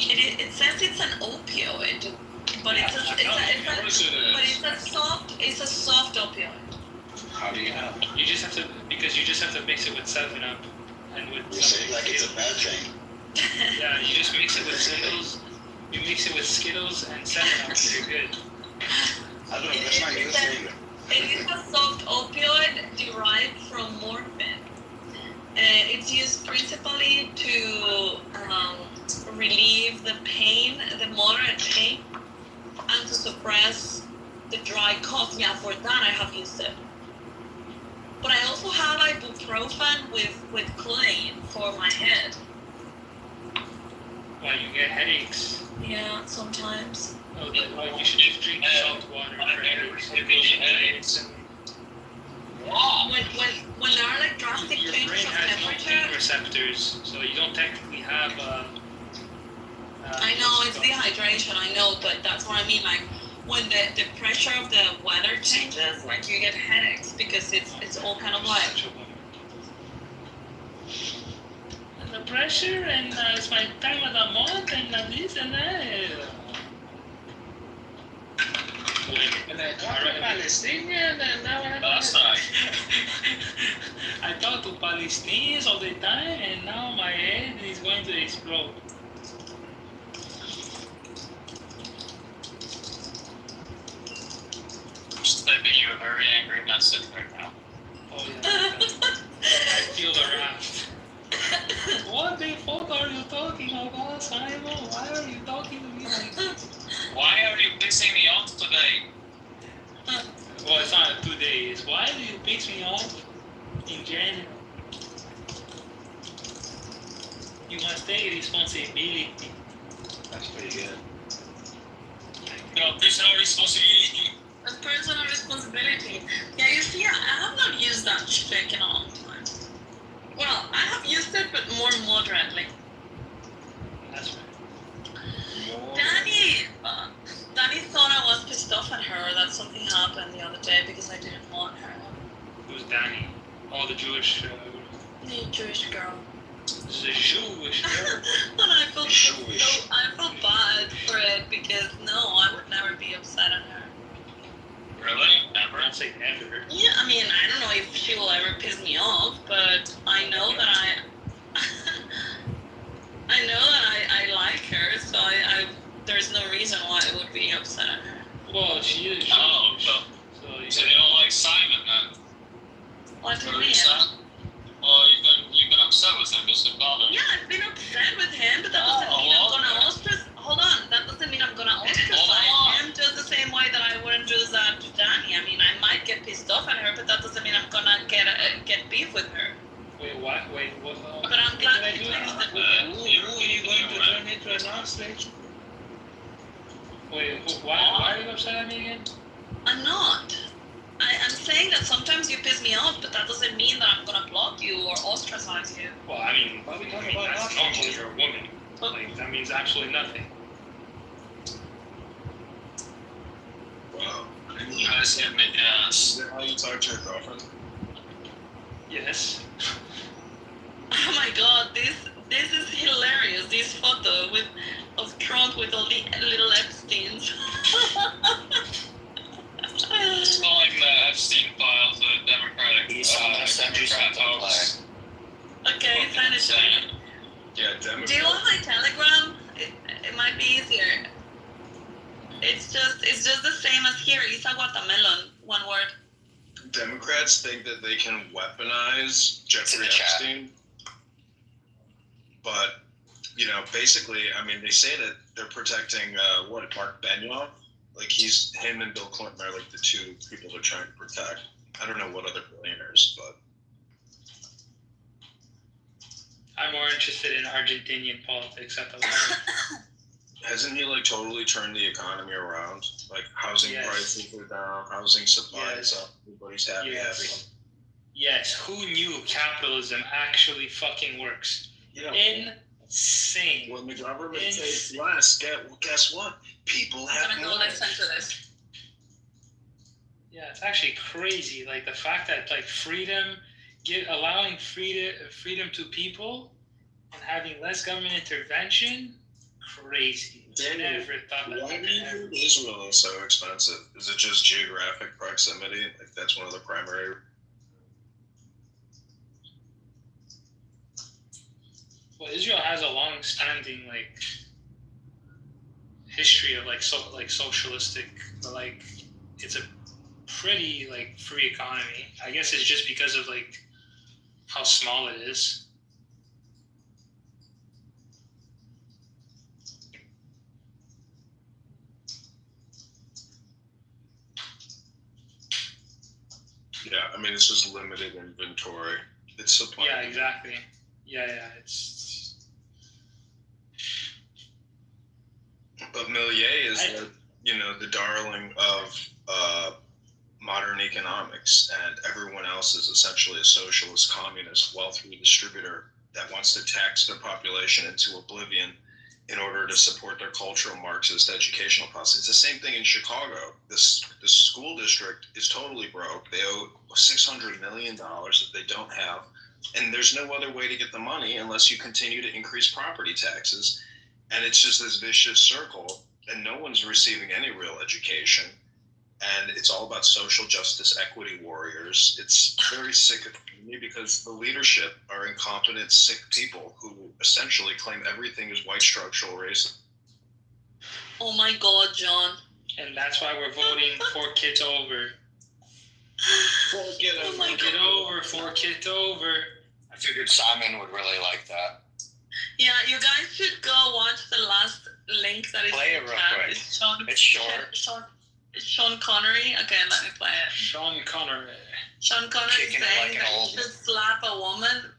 It says it's an opioid, but it's a soft opioid. How do you know? You just have to mix it with 7-Up and with. You say like it's a bad thing. Yeah, you just mix it with Skittles. You mix it with Skittles and 7-Up, you're good. I don't know. That's my new thing. It is a soft opioid derived from morphine. It's used principally to relieve the pain, the moderate pain, and to suppress the dry cough. Yeah, for that I have used it. But I also have ibuprofen with codeine for my head. Well, you get headaches. Yeah, sometimes. Oh, then you should just drink salt water for headaches. When there are like drastic Your changes brain of has no temperature. pain receptors, so you don't technically have. I know it's dehydration. I know, but that's what I mean. Like when the pressure of the weather changes, like you get headaches because it's all kind of like. The pressure and it's my time of the month and this and that. And I talk to Palestinian and now I Last night. I talk to Palestinians all the time and now my head is going to explode. Just typing you a very angry message right now. Oh yeah. I feel the wrath. What the fuck are you talking about, Simon? Why are you talking to me like this? Why are you pissing me off today? Well, it's not 2 days. Why do you piss me off in general? You must take responsibility. That's pretty good. No, personal responsibility. A personal responsibility. Yeah, you see, I have not used that trick in a long time. Well, I have used it, but more moderately. That's right. Danny, Danny thought I was pissed off at her that something happened the other day because I didn't want her. Who's Danny? Oh, the Jewish. The Jewish girl. The Jewish girl. And I felt bad for it because no, I would never be upset at her. Really? Never? I'd say never. Yeah, I mean, I don't know if she will ever piss me off, but I know that I like her, so there's no reason why I would be upset at her. Well, she is. Oh, so you don't like Simon then? What do you mean? Well, you've been upset with him because it bothered you. Yeah, I've been upset with him, but that doesn't mean I'm gonna ostracize. Hold on, that doesn't mean I'm gonna ostracize him just the same way that I wouldn't do that to Danny. I mean, I might get pissed off at her, but that doesn't mean I'm gonna get beef with her. Wait, what? Wait, what? But I'm glad he Who are you going to turn into an ostrich? Wait, why are you upset at me again? I'm not. I'm saying that sometimes you piss me off, but that doesn't mean that I'm gonna block you or ostracize you. Well, I mean, that's normal. You're a woman. Like, that means absolutely nothing. Wow. You guys hit me ass. Is that how you talk to your girlfriend? Yes. Oh my god, this is hilarious. This photo of Trump with all the little Epsteins. It's calling the Epstein files a Democratic hoax. Okay, send it to me. Yeah, Democrats. Do you want my Telegram? It might be easier. It's just the same as here. Isa watermelon, one word. Democrats think that they can weaponize Jeffrey Epstein, but basically, I mean, they say that they're protecting Mark Benioff. Like him and Bill Clinton are like the two people they're trying to protect. I don't know what other billionaires, but I'm more interested in Argentinian politics at the moment. hasn't he like totally turned the economy around? Like housing prices are down, housing supply is up, everybody's happy. Yes, who knew capitalism actually fucking works? Insane. When the government takes less, guess what? People have I'm gonna go listen to this. Yeah, it's actually crazy. Like the fact that like allowing freedom to people and having less government intervention, crazy. Never thought that. Why do you think Israel is so expensive? Is it just geographic proximity? Like that's one of the primary. Well, Israel has a long-standing like history of like socialistic, but like it's a pretty like free economy. I guess it's just because of like how small it is. Yeah, I mean it's just limited inventory. It's supply. Yeah, exactly. Yeah, it's. But Millier is the darling of modern economics, and everyone else is essentially a socialist, communist, wealth redistributor that wants to tax their population into oblivion in order to support their cultural Marxist educational policy. It's the same thing in Chicago. The school district is totally broke. They owe $600 million that they don't have, and there's no other way to get the money unless you continue to increase property taxes. And it's just this vicious circle, and no one's receiving any real education. And it's all about social justice equity warriors. It's very sick of me because the leadership are incompetent, sick people who essentially claim everything is white structural racism. Oh my God, John. And that's why we're voting for Kitover. For Kitover. I figured Simon would really like that. Yeah, you guys should go watch the last link that is play in it the real chat. quick. It's Sean Connery. Okay, let me play it. Sean Connery Sean Connery Kicking it saying like an that you old should slap a woman.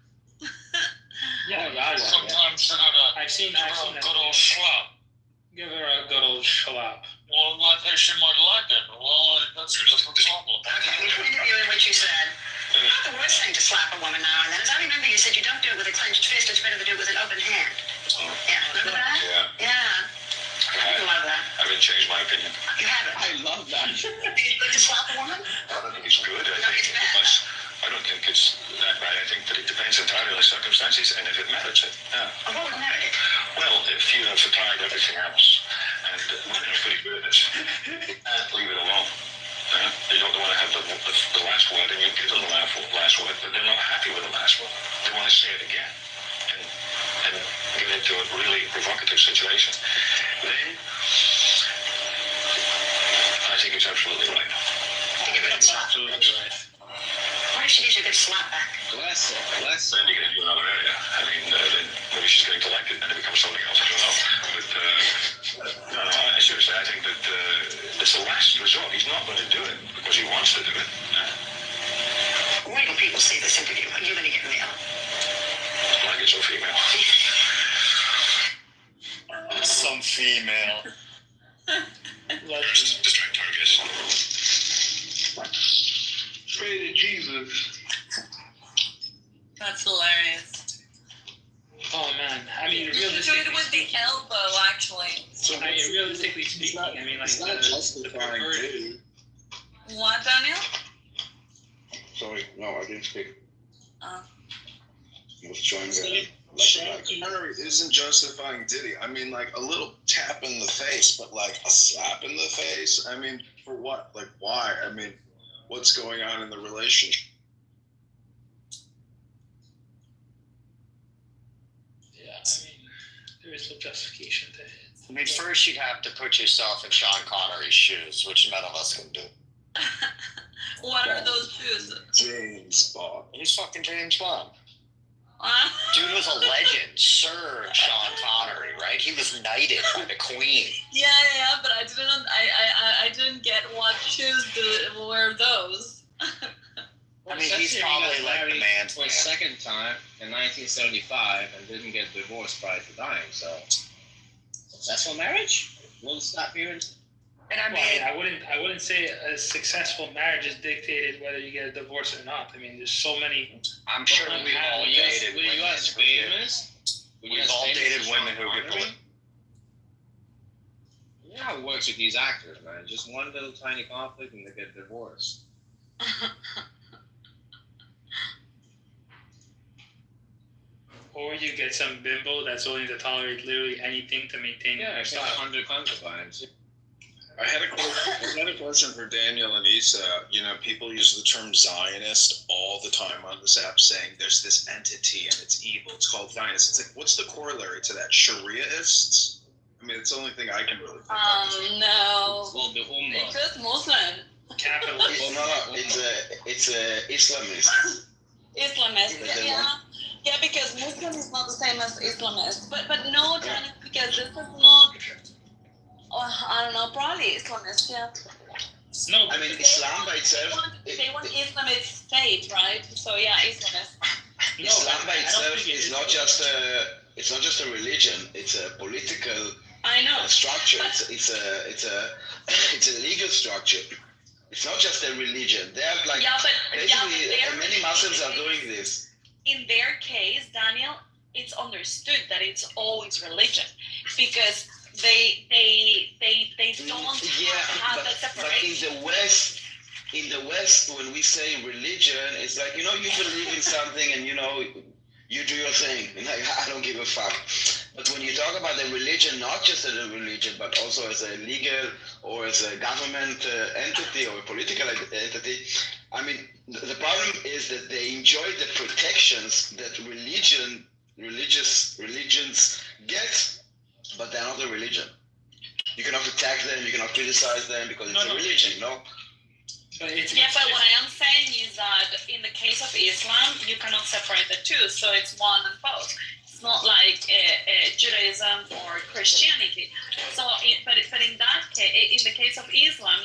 Sometimes I've seen a that. good old slap. Give her a good old slap. Well, I think she might like it. Well, that's a different problem. In your interview in which you said, it's not the worst thing to slap a woman now and then. As I remember, you said you don't do it with a clenched fist, it's better to do it with an open hand. Yeah, remember that? Yeah. Yeah. I love that. I mean, haven't changed my opinion. You haven't. I love that. You think it's good to slap a woman? I don't think it's good. I don't think it's that bad. I think that it depends entirely on the circumstances and if it merits it. Yeah. What would merit it? Well, if you have tried everything else and women are pretty good at this, you can't leave it alone. They don't want to have the last word, and you give them the last word, but they're not happy with the last word. They want to say it again and get into a really provocative situation. Then I think it's absolutely right. I think you're good at slap. Absolutely right. What if she gives you a good slap back? Bless her. Bless her. Then you get into another area. I mean, then maybe she's getting elected and it becomes something else. I don't know. But no, seriously, I think that it's the last resort. He's not going to do it because he wants to do it. Where do people see this interview? Are you going to get mail? When I get some female. Some female. Distract targets. Pray to Jesus. That's hilarious. Oh man, I mean, You should do realistically it with the elbow, actually. I mean, realistically speaking, I mean, like, It's not justifying Diddy. What, Daniel? Sorry, no, I didn't speak. Oh. I was trying to. Sean Connery isn't justifying Diddy. I mean, like a little tap in the face, but like a slap in the face. I mean, for what? Like, why? I mean, what's going on in the relationship? yeah, I mean, there is no justification to it. I mean, first you'd have to put yourself in Sean Connery's shoes, which none of us can do. What are those shoes? James Bond. He's fucking James Bond. Huh? Dude was a legend, Sir Sean Connery, right? He was knighted by the Queen. Yeah, but I didn't get what shoes were those. I mean, he's probably like the man's for a man. second time in 1975 and didn't get divorced prior to dying. So, successful marriage? We'll stop here. And I mean, I wouldn't say a successful marriage is dictated whether you get a divorce or not. I mean, there's so many. I'm sure we've all dated Were women you guys who get- famous? We've all dated women who get divorced. You know how it works with these actors, man. Just one little tiny conflict and they get divorced. Or you get some bimbo that's willing to tolerate literally anything to maintain Yeah, your I got style. 100 concubines. I had a question for Daniel and Issa. You know, people use the term Zionist all the time on this app, saying there's this entity and it's evil. It's called Zionist. It's like, what's the corollary to that? Shariaists? I mean, it's the only thing I can really think of. No. Well, the It's just Muslim. Capitalist. Well, no, it's a Islamist. Islamist. Yeah, because Muslim is not the same as Islamist. But no, Daniel, because this is not. I don't know, probably Islamist, yeah. No, I mean, Islam by itself. They want Islamist state, right? So yeah, Islamist. Islam by itself is not just a religion. It's a political I know. structure. It's a legal structure. It's not just a religion. They have like basically many Muslims are doing this. In their case, Daniel, it's understood that it's always religion because they don't have that separation. But in the West, when we say religion, it's like, you know, you believe in something and, you know, you do your thing. And like, I don't give a fuck. But when you talk about the religion, not just as a religion, but also as a legal or as a government entity or a political entity, I mean, the problem is that they enjoy the protections that religions get, but they're not a religion. You cannot attack them, you cannot criticize them because it's a religion, you know? But what I am saying is that in the case of Islam, you cannot separate the two, so it's one and both. It's not like Judaism or Christianity. So, but in that case, in the case of Islam,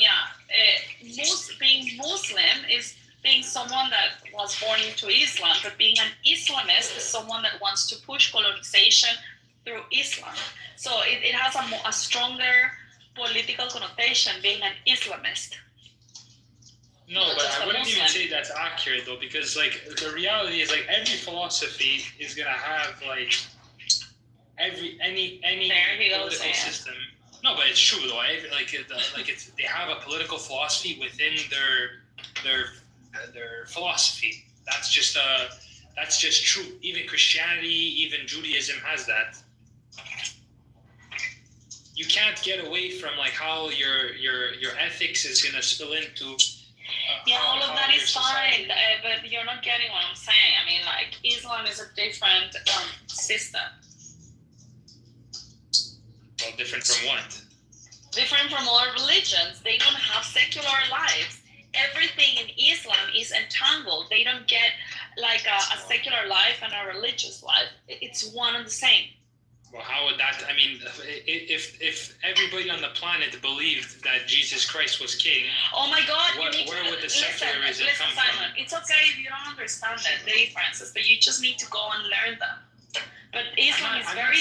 being Muslim is being someone that was born into Islam, but being an Islamist is someone that wants to push colonization through Islam. So it has a stronger political connotation being an Islamist. No, but I wouldn't even say that's accurate though, because like the reality is like every philosophy is gonna have like any political system. No, but it's true though. They have a political philosophy within their philosophy. That's just true. Even Christianity, even Judaism has that. You can't get away from like how your ethics is gonna spill into. All of that is fine, but you're not getting what I'm saying. I mean, like, Islam is a different system. Well, different from what? Different from all religions. They don't have secular lives. Everything in Islam is entangled. They don't get like a secular life and a religious life. It's one and the same. Well, how would that? I mean, if everybody on the planet believed that Jesus Christ was king, oh my God, where would the secularism come Simon, from? it's okay if you don't understand the differences, but you just need to go and learn them. But Islam is very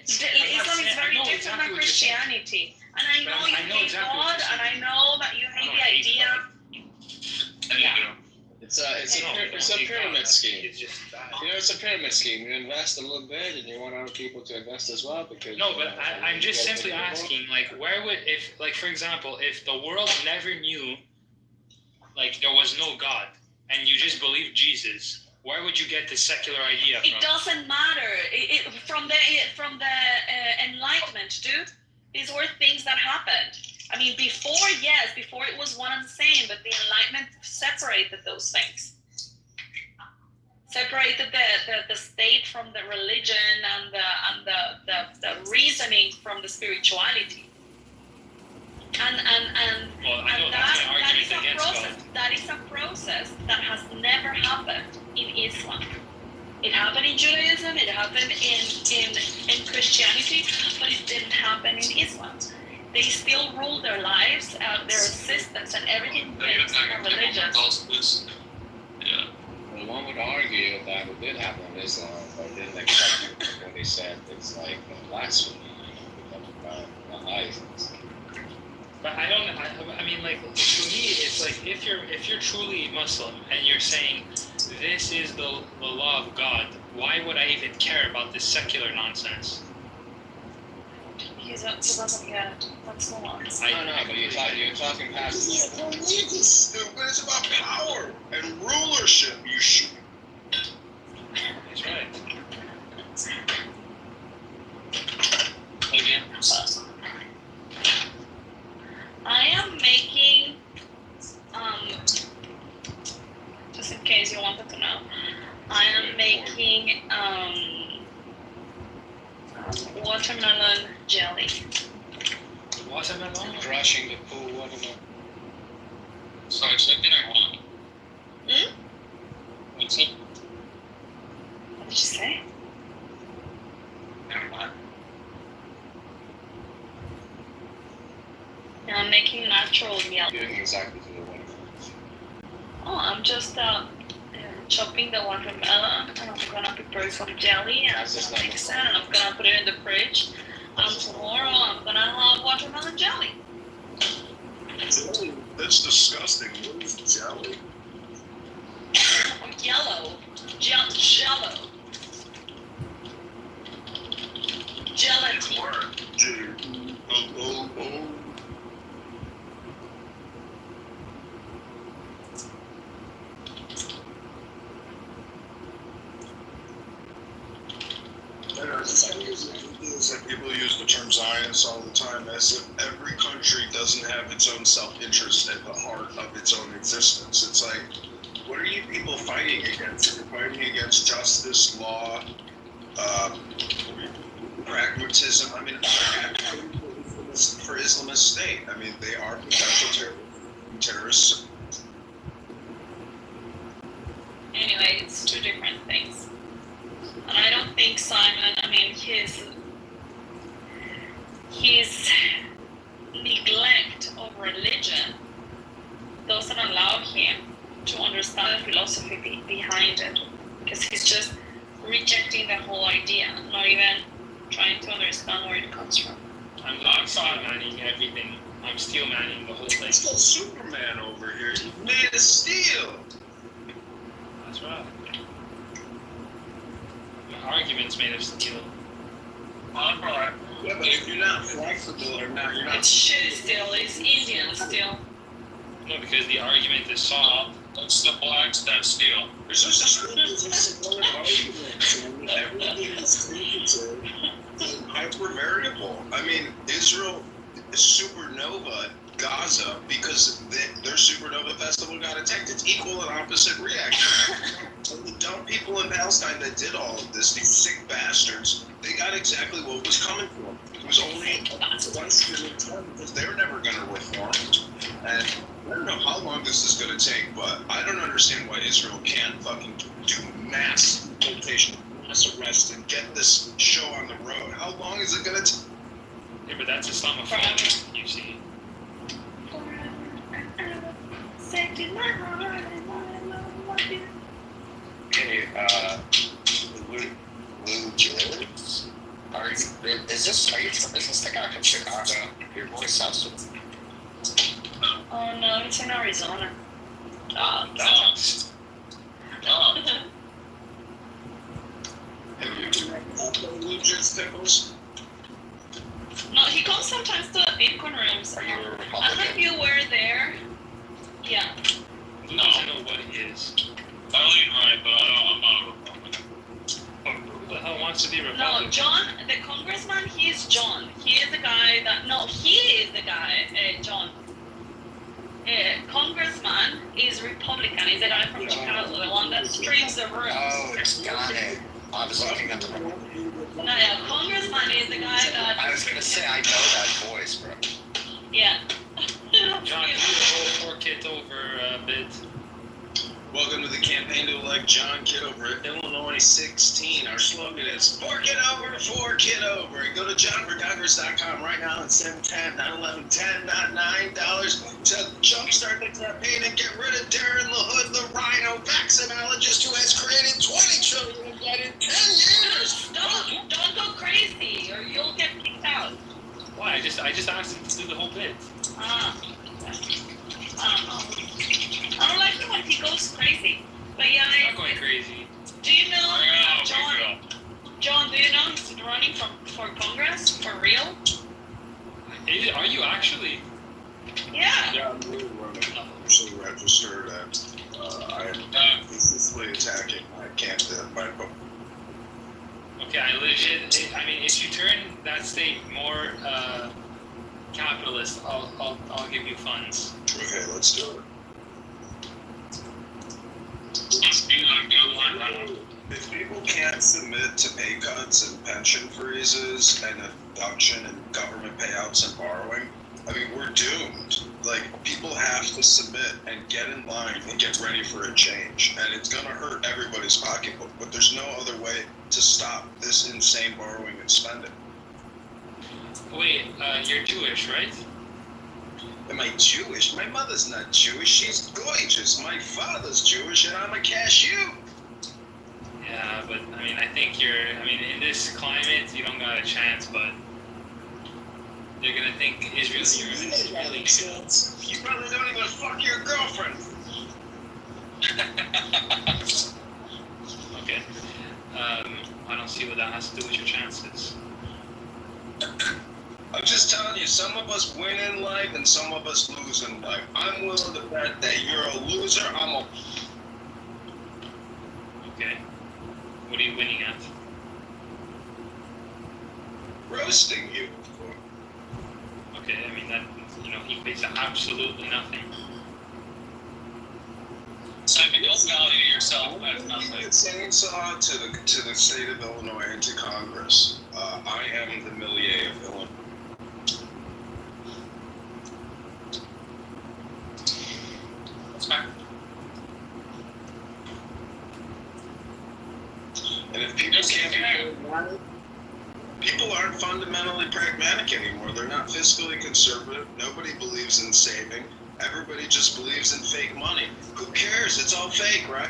different than Christianity. And I know you hate God, and I know that you hate the idea. Yeah. It's a pyramid scheme. It's a pyramid scheme. You invest a little bit, and you want other people to invest as well. Because no, but I'm just simply asking, like, where would, if, like, for example, if the world never knew, like, there was no God, and you just believed Jesus, where would you get the secular idea from? It doesn't matter. From the Enlightenment, dude. These were things that happened. I mean, before it was one and the same, but the Enlightenment separated those things. Separated the state from the religion and the reasoning from the spirituality. And that is a process that has never happened in Islam. It happened in Judaism, it happened in Christianity, but it didn't happen in Islam. They still rule their lives, their existence, and everything based on their religion. Well, one would argue that it did happen in Islam, but didn't accept it when they said it's like blasphemy, because license. But I mean, like, to me, it's like if you're truly Muslim and you're saying this is the law of God, why would I even care about this secular nonsense? He doesn't get it. That's the one. I know, but you're talking past It's religious, stupid. It's about power and rulership. You should. That's right. Again. I am making, just in case you wanted to know, I am making watermelon jelly. Watermelon? Crushing the cool watermelon. So it's something I want. What's it? What did you say? Never mind. Now I'm making natural yellow. Doing exactly to the watermelon. Oh, I'm just chopping the watermelon, and I'm gonna prepare some jelly, and I'm gonna mix it, and I'm gonna put it in the fridge. And tomorrow I'm gonna have watermelon jelly. Jelly? That's disgusting. What is jelly? Yellow. Jello. Gelatin. It's like people use the term Zionists all the time as if every country doesn't have its own self-interest at the heart of its own existence. It's like, what are you people fighting against? You're fighting against justice, law, pragmatism. I mean, for Islamist state. I mean, they are potential terrorists. Anyway, it's two different things. And I don't think Simon, I mean, his neglect of religion doesn't allow him to understand the philosophy behind it. Because he's just rejecting the whole idea, not even trying to understand where it comes from. I'm steel manning everything. I'm steel manning the whole thing. Let's go Superman over here. He's made of steel. That's right. My argument's made of steel. Alright. Yeah, but if you're not flexible or not, you're not. It's shit still. It's Indian still. No, because the argument is soft. It's the blacks that steal. There's no such thing as a solid argument. Everything is indicative and hyper variable. I mean, Israel is supernova Gaza because their supernova festival got attacked. It's equal and opposite reaction. And the dumb people in Palestine that did all of this, these sick bastards, they got exactly what was coming for them. It was only once in a time because they're never going to reform. And I don't know how long this is going to take, but I don't understand why Israel can't fucking do mass deportation, mass arrest, and get this show on the road. How long is it going to take? Yeah, but that's Islamophobia, you see. Okay, Lou George? Is this the guy from Chicago? Your voice sounds so... Oh no, it's in Arizona. Dogs. Have you met Lucius Tickles? No, he comes sometimes to the Bitcoin rooms. Are you a I Republican? hope you were there. Yeah. Who doesn't know what it is? I lean right, but I'm not a Republican. Who the hell wants to be No, Republican? John, the congressman, he is John. He is the guy that, no, he is the guy, John. Congressman is Republican. He's the guy from Chicago, the one that streams the room. Oh, got it. I was looking at the... No, yeah, Congressman is the guy that... I was going to say, I know that voice, bro. Yeah. John, do the whole 4 Kitover bit. Welcome to the campaign to elect John Kitover, Illinois 16. Our slogan is 4 Kitover, 4 Kitover. Go to johnforcongress.com right now and send 10, not 11, 10, not $9 to jumpstart the campaign and get rid of Darren LaHood, the rhino vaccinologist who has created 20 trillion in debt in 10 years. Don't go crazy or you'll get kicked out. Why? I just asked him to do the whole bit. I don't like it when he goes crazy. But yeah, I'm not going crazy. Do you know John? John, do you know he's running for Congress for real? Are you actually? Yeah. Yeah, I'm really running. I'm actually registered and I am consistently attacking my candidate. Okay, I mean, if you turn that state more capitalist, I'll give you funds. Okay, let's do it. If people can't submit to pay cuts and pension freezes and a reduction in government payouts and borrowing, I mean, we're doomed. Like, people have to submit and get in line and get ready for a change. And it's going to hurt everybody's pocketbook, but there's no other way to stop this insane borrowing and spending. Wait, you're Jewish, right? Am I Jewish? My mother's not Jewish. She's gorgeous. My father's Jewish, and I'm a cashew. Yeah, but I mean, in this climate, you don't got a chance, but they're gonna think Israel's you're really good. You probably don't even fuck your girlfriend. Okay. I don't see what that has to do with your chances. I'm just telling you, some of us win in life and some of us lose in life. I'm willing to bet that you're a loser. Okay. What are you winning at? Roasting you. Okay, I mean, that, he pays absolutely nothing. So if you don't value yourself, that's nothing. Chainsaw to the state of Illinois and to Congress. I am the millier of Illinois. That's fine. And if people can't people aren't fundamentally pragmatic anymore. They're not fiscally conservative. Nobody believes in saving. Everybody just believes in fake money. Who cares? It's all fake, right?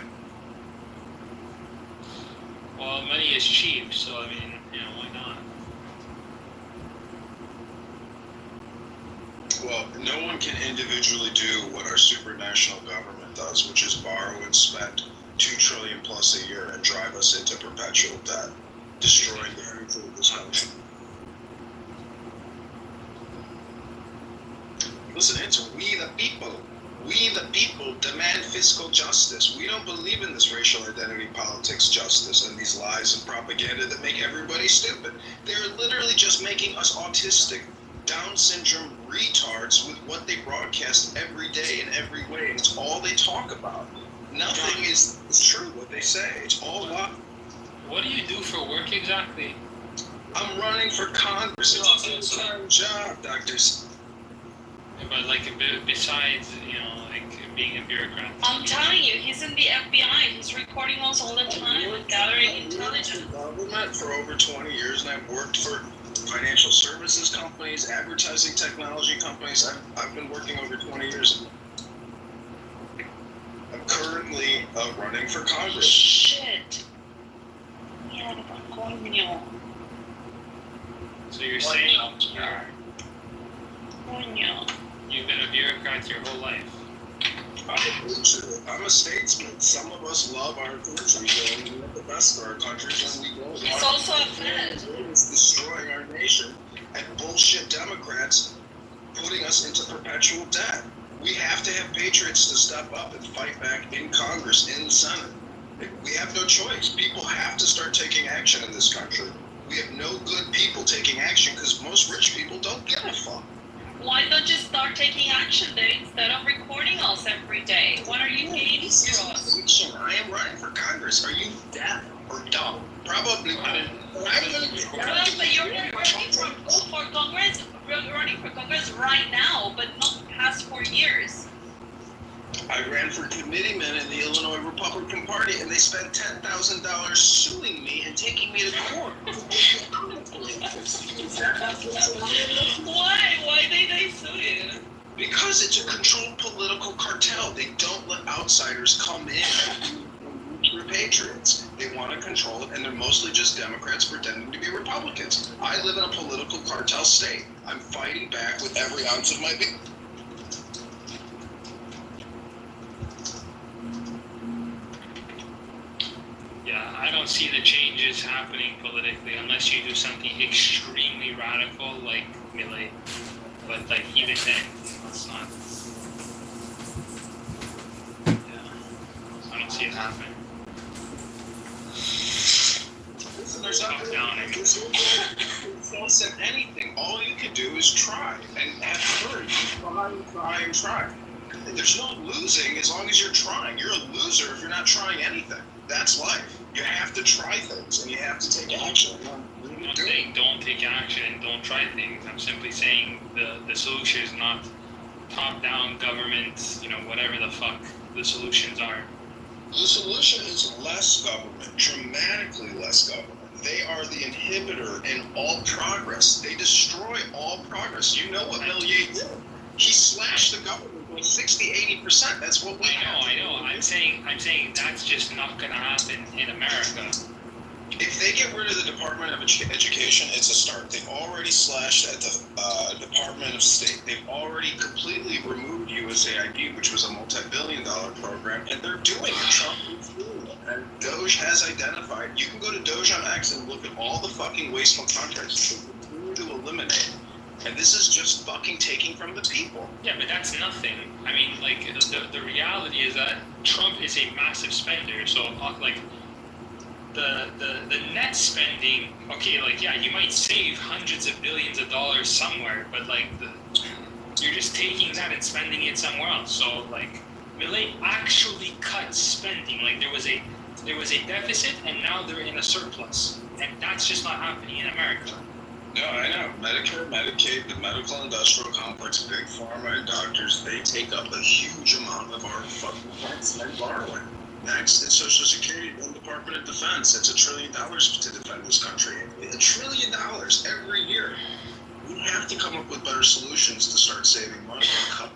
Well, money is cheap, so I mean, why not? Well, no one can individually do what our supranational government does, which is borrow and spend $2 trillion plus a year and drive us into perpetual debt, destroying the future of this country. Listen, it's we the people. We the people demand fiscal justice. We don't believe in this racial identity politics justice and these lies and propaganda that make everybody stupid. They're literally just making us autistic, Down syndrome retards with what they broadcast every day in every way, and it's all they talk about. Nothing is true what they say. It's all lie. What do you do for work exactly? I'm running for Congress. It's a full-time job, doctors. But like besides, like being a bureaucrat. I'm telling you, he's in the FBI. He's recording us all the time and gathering intelligence. Government for over 20 years, and I've worked for financial services companies, advertising technology companies. I've been working over 20 years. I'm currently running for Congress. Shit. Mierda, coño. So you're saying Coño. you've been a bureaucrat your whole life? I'm a statesman. Some of us love our country, and we want the best for our countries, and we go. He's also a Fed. It's destroying our nation, and bullshit Democrats putting us into perpetual debt. We have to have patriots to step up and fight back in Congress, in the Senate. We have no choice. People have to start taking action in this country. We have no good people taking action because most rich people don't give a fuck. Why don't you start taking action then instead of recording us every day? What are you hating for us? I am running for Congress. Are you deaf or dumb? Probably. But you're running for Congress right now, but not the past 4 years. I ran for committeeman in the Illinois Republican Party, and they spent $10,000 suing me and taking me to court. Why did they sue you? Because it's a controlled political cartel. They don't let outsiders come in through patriots. They want to control it, and they're mostly just Democrats pretending to be Republicans. I live in a political cartel state. I'm fighting back with every ounce of my being. Yeah, I don't see the changes happening politically unless you do something extremely radical like Millet. But like even then, it's not. Yeah, I don't see it happening. Listen, there's nothing down. Don't send anything. All you can do is try and have courage. Try. There's no losing as long as you're trying. You're a loser if you're not trying anything. That's life. You have to try things and you have to take action. I'm not saying don't take action and don't try things. I'm simply saying the solution is not top-down government, whatever the fuck the solutions are. The solution is less government, dramatically less government. They are the inhibitor in all progress. They destroy all progress. You know what Millier did? He slashed the government by 60-80%. That's what we I know. I'm saying that's just not going to happen in America. If they get rid of the Department of Education, it's a start. They've already slashed at the Department of State. They've already completely removed USAID, which was a multi-billion-dollar program, and they're doing it. Trump is doing it. And Doge has identified. You can go to Doge on X and look at all the fucking wasteful contracts they continue to eliminate. And this is just fucking taking from the people. Yeah, but that's nothing. I mean, like, the reality is that Trump is a massive spender. So, like, the net spending, okay, like, yeah, you might save hundreds of billions of dollars somewhere, but, like, you're just taking that and spending it somewhere else. So, like, Millet actually cut spending. Like, there was a deficit, and now they're in a surplus. And that's just not happening in America. No, I know. Medicare, Medicaid, the medical industrial complex, big pharma, and doctors, they take up a huge amount of our fucking funds and borrowing. Next is Social Security and Department of Defense. It's $1 trillion to defend this country. $1 trillion every year. We have to come up with better solutions to start saving money and cut.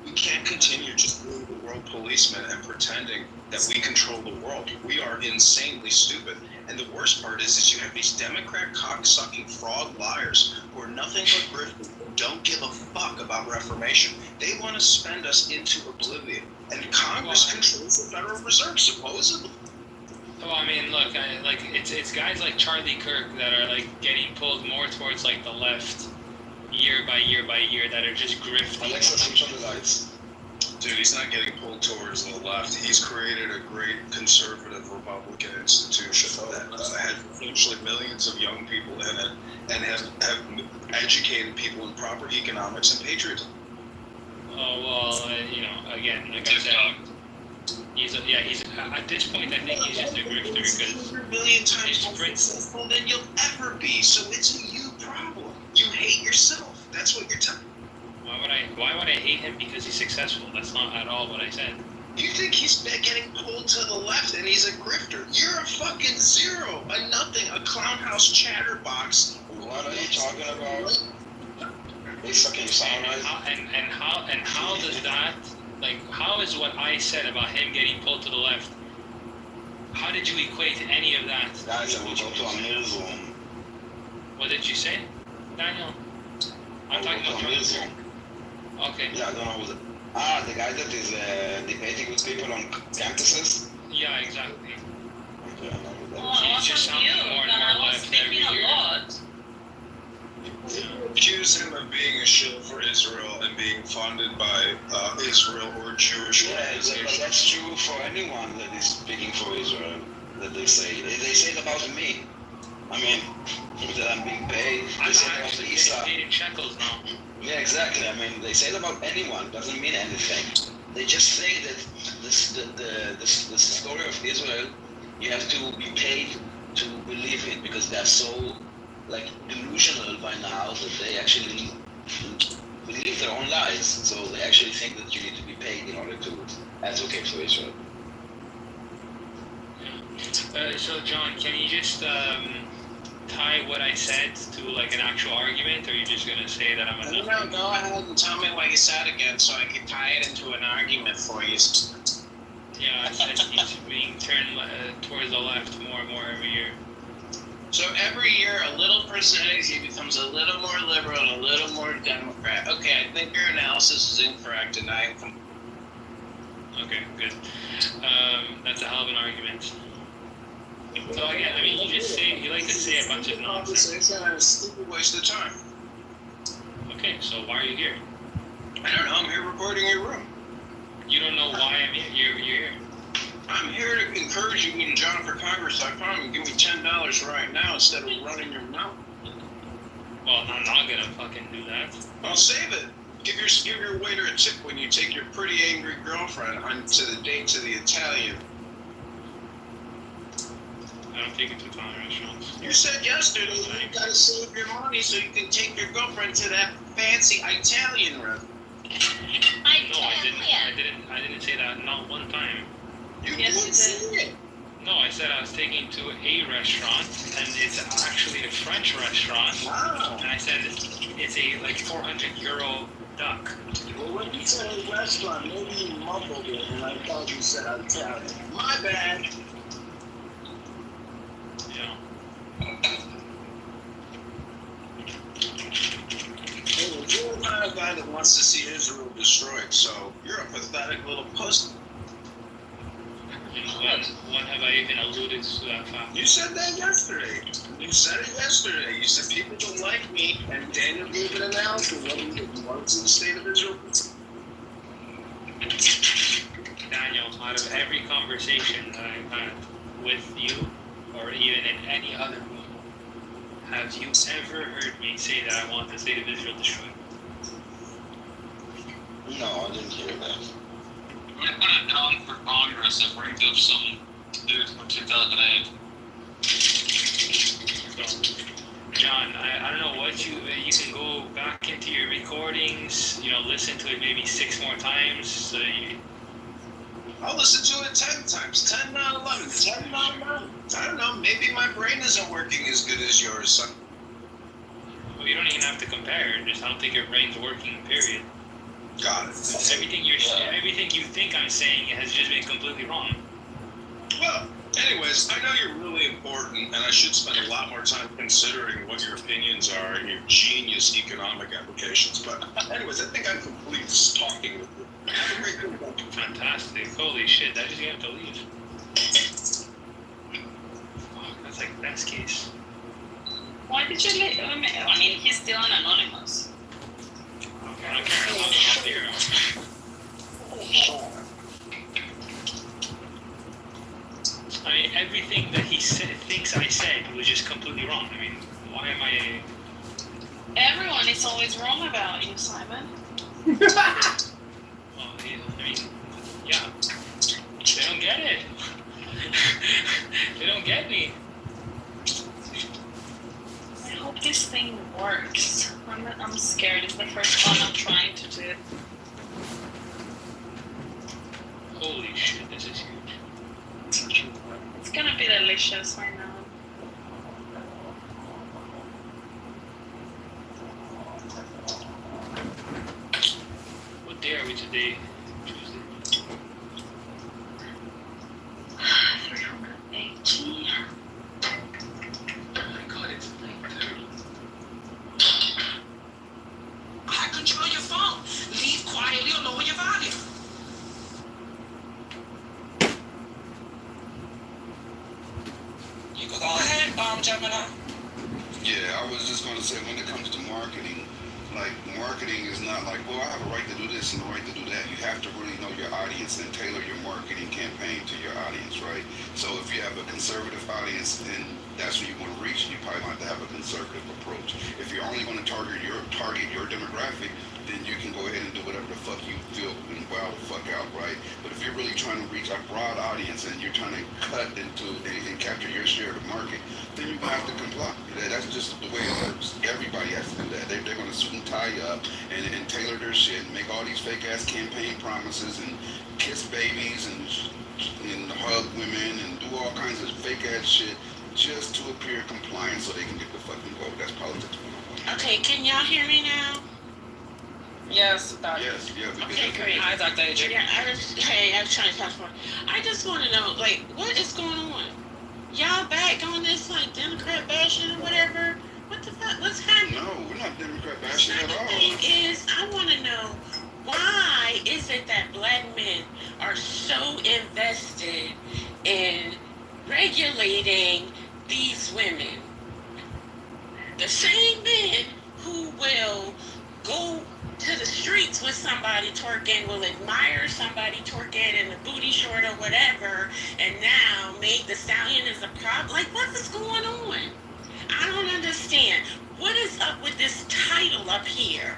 We can't continue just being the world policeman and pretending that we control the world. We are insanely stupid. And the worst part is you have these Democrat cock-sucking fraud liars who are nothing but grifters who don't give a fuck about reformation. They want to spend us into oblivion. And Congress controls the Federal Reserve, supposedly. Well, I mean, look, it's guys like Charlie Kirk that are like getting pulled more towards like the left. year by year by year that are just grifting. Alexa, switch on the lights. Dude, he's not getting pulled towards the left. He's created a great conservative Republican institution that has essentially millions of young people in it and have educated people in proper economics and patriotism. Oh, well, again, like I said, he's at this point, I think he's just a grifter because You're a million times more successful than you'll ever be, so it's a you problem. You hate yourself. That's what you're telling me. Why would I hate him because he's successful? That's not at all what I said. You think he's getting pulled to the left and he's a grifter. You're a fucking zero, a nothing, a clownhouse chatterbox. What are you talking about? Lisa, can you summarize? And how does that, like, how is what I said about him getting pulled to the left, how did you equate any of that? Guys, I will go to a newsroom. What did you say, Daniel? I'm talking about newsroom. Okay. Yeah, I don't know who the guy that is debating with people on campuses? Yeah, exactly. Okay, I know who that is. Oh, what's just on you? sounding more and That more I was left every speaking a year. lot. Accuse him of being a shill for Israel and being funded by Israel or Jewish Yeah, organizations. that's true for anyone that is speaking for Israel, that they say. They say it about me. I mean, that I'm being paid. They say it about Lisa. Paid in shekels now. Yeah, exactly. I mean, they say it about anyone. Doesn't mean anything. They just think that the story of Israel, you have to be paid to believe it because they're so like delusional by now that they actually believe their own lies. So they actually think that you need to be paid in order to advocate for Israel. So John, can you just tie what I said to like an actual argument, or are you just gonna say that I'm a No, go ahead and tell me what you said again so I can tie it into an argument for you. Yeah, I said he's being turned towards the left more and more every year. So every year, a little percentage, he becomes a little more liberal and a little more Democrat. Okay, I think your analysis is incorrect, and I am. Okay, good. That's a hell of an argument. So again, I mean, you like to say a bunch of nonsense. It's a stupid waste of time. Okay, so why are you here? I don't know. I'm here recording your room. You don't know why I'm here. You're here. I'm here to encourage you to go to JohnForCongress.com and give me $10 right now instead of running your mouth. Well, I'm not gonna fucking do that. I'll save it. Give your waiter a tip when you take your pretty angry girlfriend onto the date to the Italian. I don't take it to Italian restaurants. You said yesterday you gotta save your money so you can take your girlfriend to that fancy Italian restaurant. I didn't say that not one time. Yes, you did. No, I said I was taking to a restaurant, and it's actually a French restaurant. Wow. And I said it's a like €400 duck. Well, when you said a restaurant, maybe you mumbled it, and I thought you said Italian. My bad. Yeah. Hey, you're not a guy that wants to see Israel destroyed, so you're a pathetic little pussy. When have I even alluded to that fact? You said that yesterday. You said it yesterday. You said people don't like me, and Daniel gave an announcement whether you want to see the state of Israel. Daniel, out of every conversation that I've had with you, or even in any other room, have you ever heard me say that I want the state of Israel destroyed? No, I didn't hear that. We're gonna put it down for Congress and bring up some dudes from 2008. So, John, I don't know what you can go back into your recordings, listen to it maybe 6 more times. So I'll listen to it 10 times. 10, not 11. 10, not 9. I don't know. Maybe my brain isn't working as good as yours, son. Well, you don't even have to compare. Just I don't think your brain's working, period. Got it. Everything you think I'm saying has just been completely wrong. Well, anyways, I know you're really important, and I should spend a lot more time considering what your opinions are and your genius economic applications. But anyways, I think I'm complete just talking with you. Have a great day. Fantastic. Holy shit, that just you have to leave. Fuck, that's like best case. Why did you leave? I mean, he's still an anonymous. I don't care. I'll figure it out. I mean, everything that he thinks I said was just completely wrong. I mean, why am I? Everyone is always wrong about you, Simon. Well, I mean, yeah. They don't get it. They don't get me. I hope this thing works. I'm scared. It's the first one I'm trying to do. Holy shit, this is huge. It's gonna be delicious, I know. What day are we today? Tuesday. 380. Oh my god, it's 9:30. I control your phone. Leave quietly or lower your volume. You can go ahead, Gemini. Yeah, I was just going to say, when it comes to marketing, like, marketing is not like, well, I have a right to do this and a right to do that. You have to really know your audience and tailor your marketing campaign to your audience, right? So if you have a conservative audience, then that's who you want to reach. You probably want to have a conservative approach. If you're only going to target your demographic, then you can go ahead and do whatever the fuck you feel and wow the fuck out, right? But if you're really trying to reach a broad audience and you're trying to cut into and capture your share of the market, then you have to comply. That's just the way it works. Everybody has to do that. They're going to suit and tie up and tailor their shit and make all these fake ass campaign promises and kiss babies and hug women and do all kinds of fake ass shit just to appear compliant so they can get the fucking vote. That's politics 101. Okay, can y'all hear me now? Yes, Doctor. Yes, yeah. Okay, great. Hi, Dr. AJ. Yeah, I was trying to passport. I just want to know, like, what is going on? Y'all back on this, like, Democrat bashing or whatever? What the fuck? What's happening? No, we're not Democrat bashing at all. The thing is, I want to know, why is it that black men are so invested in regulating these women? The same men who will go to the streets with somebody twerking, will admire somebody twerking in the booty short or whatever, and now make the stallion is a problem. Like, what is going on? I don't understand. What is up with this title up here?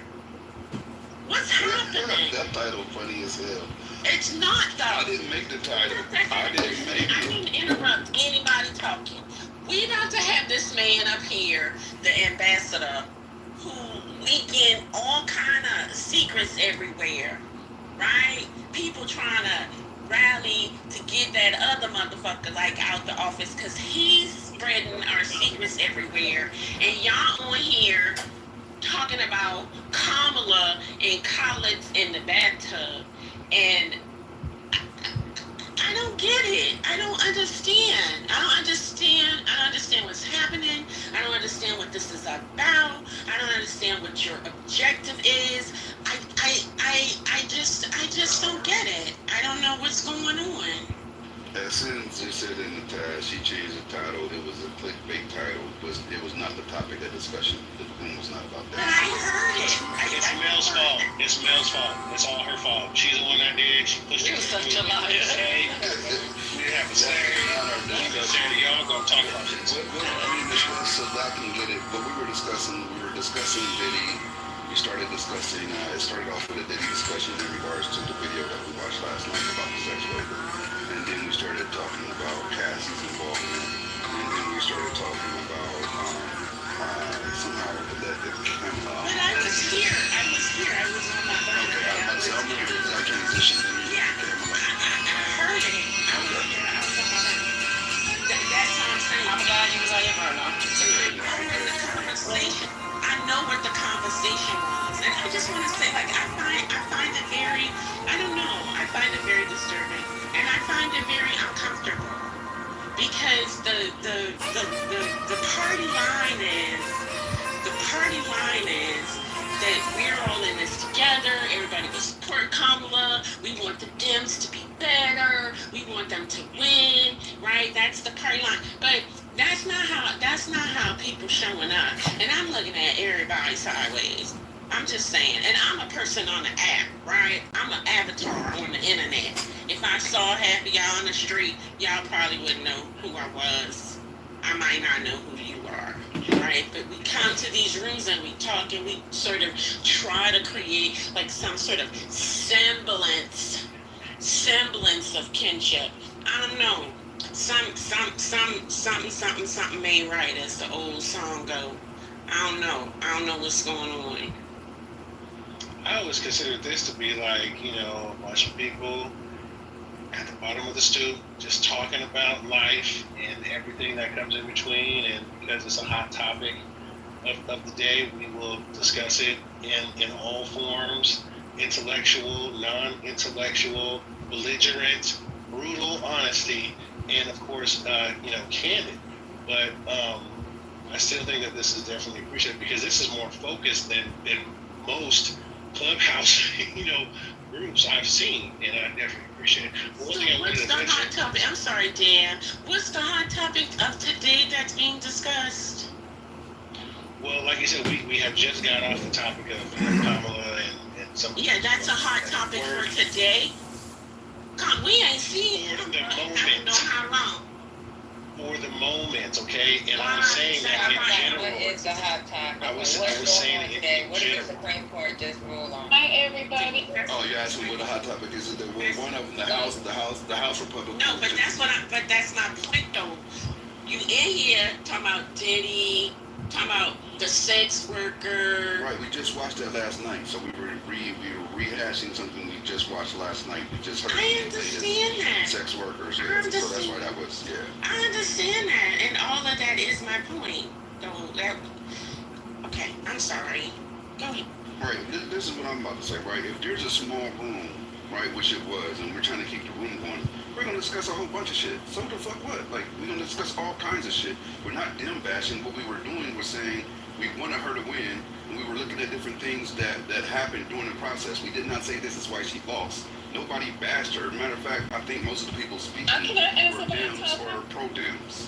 What's happening? That title funny as hell. It's not though. I didn't make the title. I didn't make it. I didn't interrupt anybody talking. We about to have this man up here, the ambassador, who leaking all kind of secrets everywhere, right? People trying to rally to get that other motherfucker like out the office because he's spreading our secrets everywhere. And y'all on here talking about Kamala and college in the bathtub. And I don't get it. I don't understand. I don't understand what's happening. I don't understand what this is about. I don't understand what your objective is. I just don't get it. I don't know what's going on. As soon as she said in the title, she changed the title. It was a clickbait title. It was not the topic of discussion. The room was not about that. But I heard it. It's Mel's fault. It's Mel's fault. It's all her fault. She's the one that did it. She pushed it. You're such a liar. We didn't have to say it. Y'all gonna talk about this. I mean, so that I can get it. But we were discussing Diddy. We started discussing. It started off with a Diddy discussion in regards to the video that we watched last night about the sex worker. And then we started talking about Cassie's involvement. And then we started talking about somehow that the camera. But I was here. I was on my phone. Okay, I'm going to that transition. Yeah, I heard it. I was on my phone. That's what I'm saying. I'm glad you was on your phone now. I heard the conversation. I know what the conversation was. And I just want to say, like, I find it very, I don't know, I find it very disturbing. And I find it very uncomfortable because the party line is that we're all in this together. Everybody will support Kamala. We want the Dems to be better. We want them to win, right? That's the party line. But that's not how people showing up. And I'm looking at everybody sideways. I'm just saying, and I'm a person on the app, right? I'm an avatar on the internet. If I saw half of y'all on the street, y'all probably wouldn't know who I was. I might not know who you are, right? But we come to these rooms and we talk and we sort of try to create like some sort of semblance of kinship. I don't know. Something ain't right, as the old song go. I don't know what's going on. I always considered this to be like, you know, a bunch of people at the bottom of the stoop just talking about life and everything that comes in between. And because it's a hot topic of the day, we will discuss it in all forms: intellectual, non-intellectual, belligerent, brutal honesty, and of course, candid. But I still think that this is definitely appreciated because this is more focused than most Clubhouse, groups I've seen, and I definitely appreciate it. But one thing I wanted What's to the mention, hot topic? I'm sorry, Dan. What's the hot topic of today that's being discussed? well, like you said, we have just got off the topic of Kamala and some. Yeah, that's a hot topic for today. We ain't seen him I don't know how long. For the moment, okay? And I'm saying that in general. What is the hot topic? I was What's saying going on in today? What did the general. Supreme Court just rule on? Hi, everybody. Oh, you're asking me what the hot topic is? That one of them, the House Republicans. No, but that's my point though. You in here talking about Diddy, talking about the sex worker. Right, we just watched that last night, so we were rehashing something we just watched last night. We just heard I understand that. Sex workers, I so that's why that was, I understand that, and all of that is my point. Okay, I'm sorry. Go ahead. Right, this is what I'm about to say, right? If there's a small room, right, which it was, and we're trying to keep the room going, we're going to discuss a whole bunch of shit. So the fuck what? Like, we're going to discuss all kinds of shit. We're not dim bashing. What we were doing was saying we wanted her to win, and we were looking at different things that happened during the process. We did not say this is why she lost. Nobody bashed her. Matter of fact, I think most of the people speaking were Dems or pro-Dems.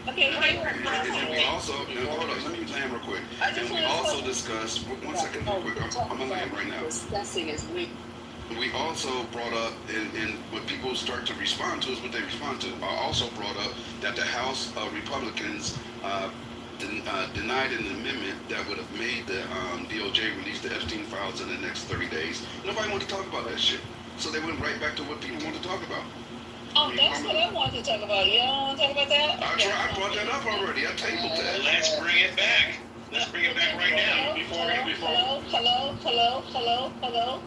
Okay, And then we also, hold up, let me land real quick. And we also discussed, one second real quick, I'm going to land right now. Discussing is we. We also brought up, and what people start to respond to is what they respond to. I also brought up that the House Republicans denied an amendment that would have made the DOJ release the Epstein files in the next 30 days. Nobody wanted to talk about that shit. So they went right back to what people wanted to talk about. Oh, that's what I wanted to talk about. You don't want to talk about that? I brought that up already. I tabled that. Let's bring it back. Let's bring it back right now. Hello.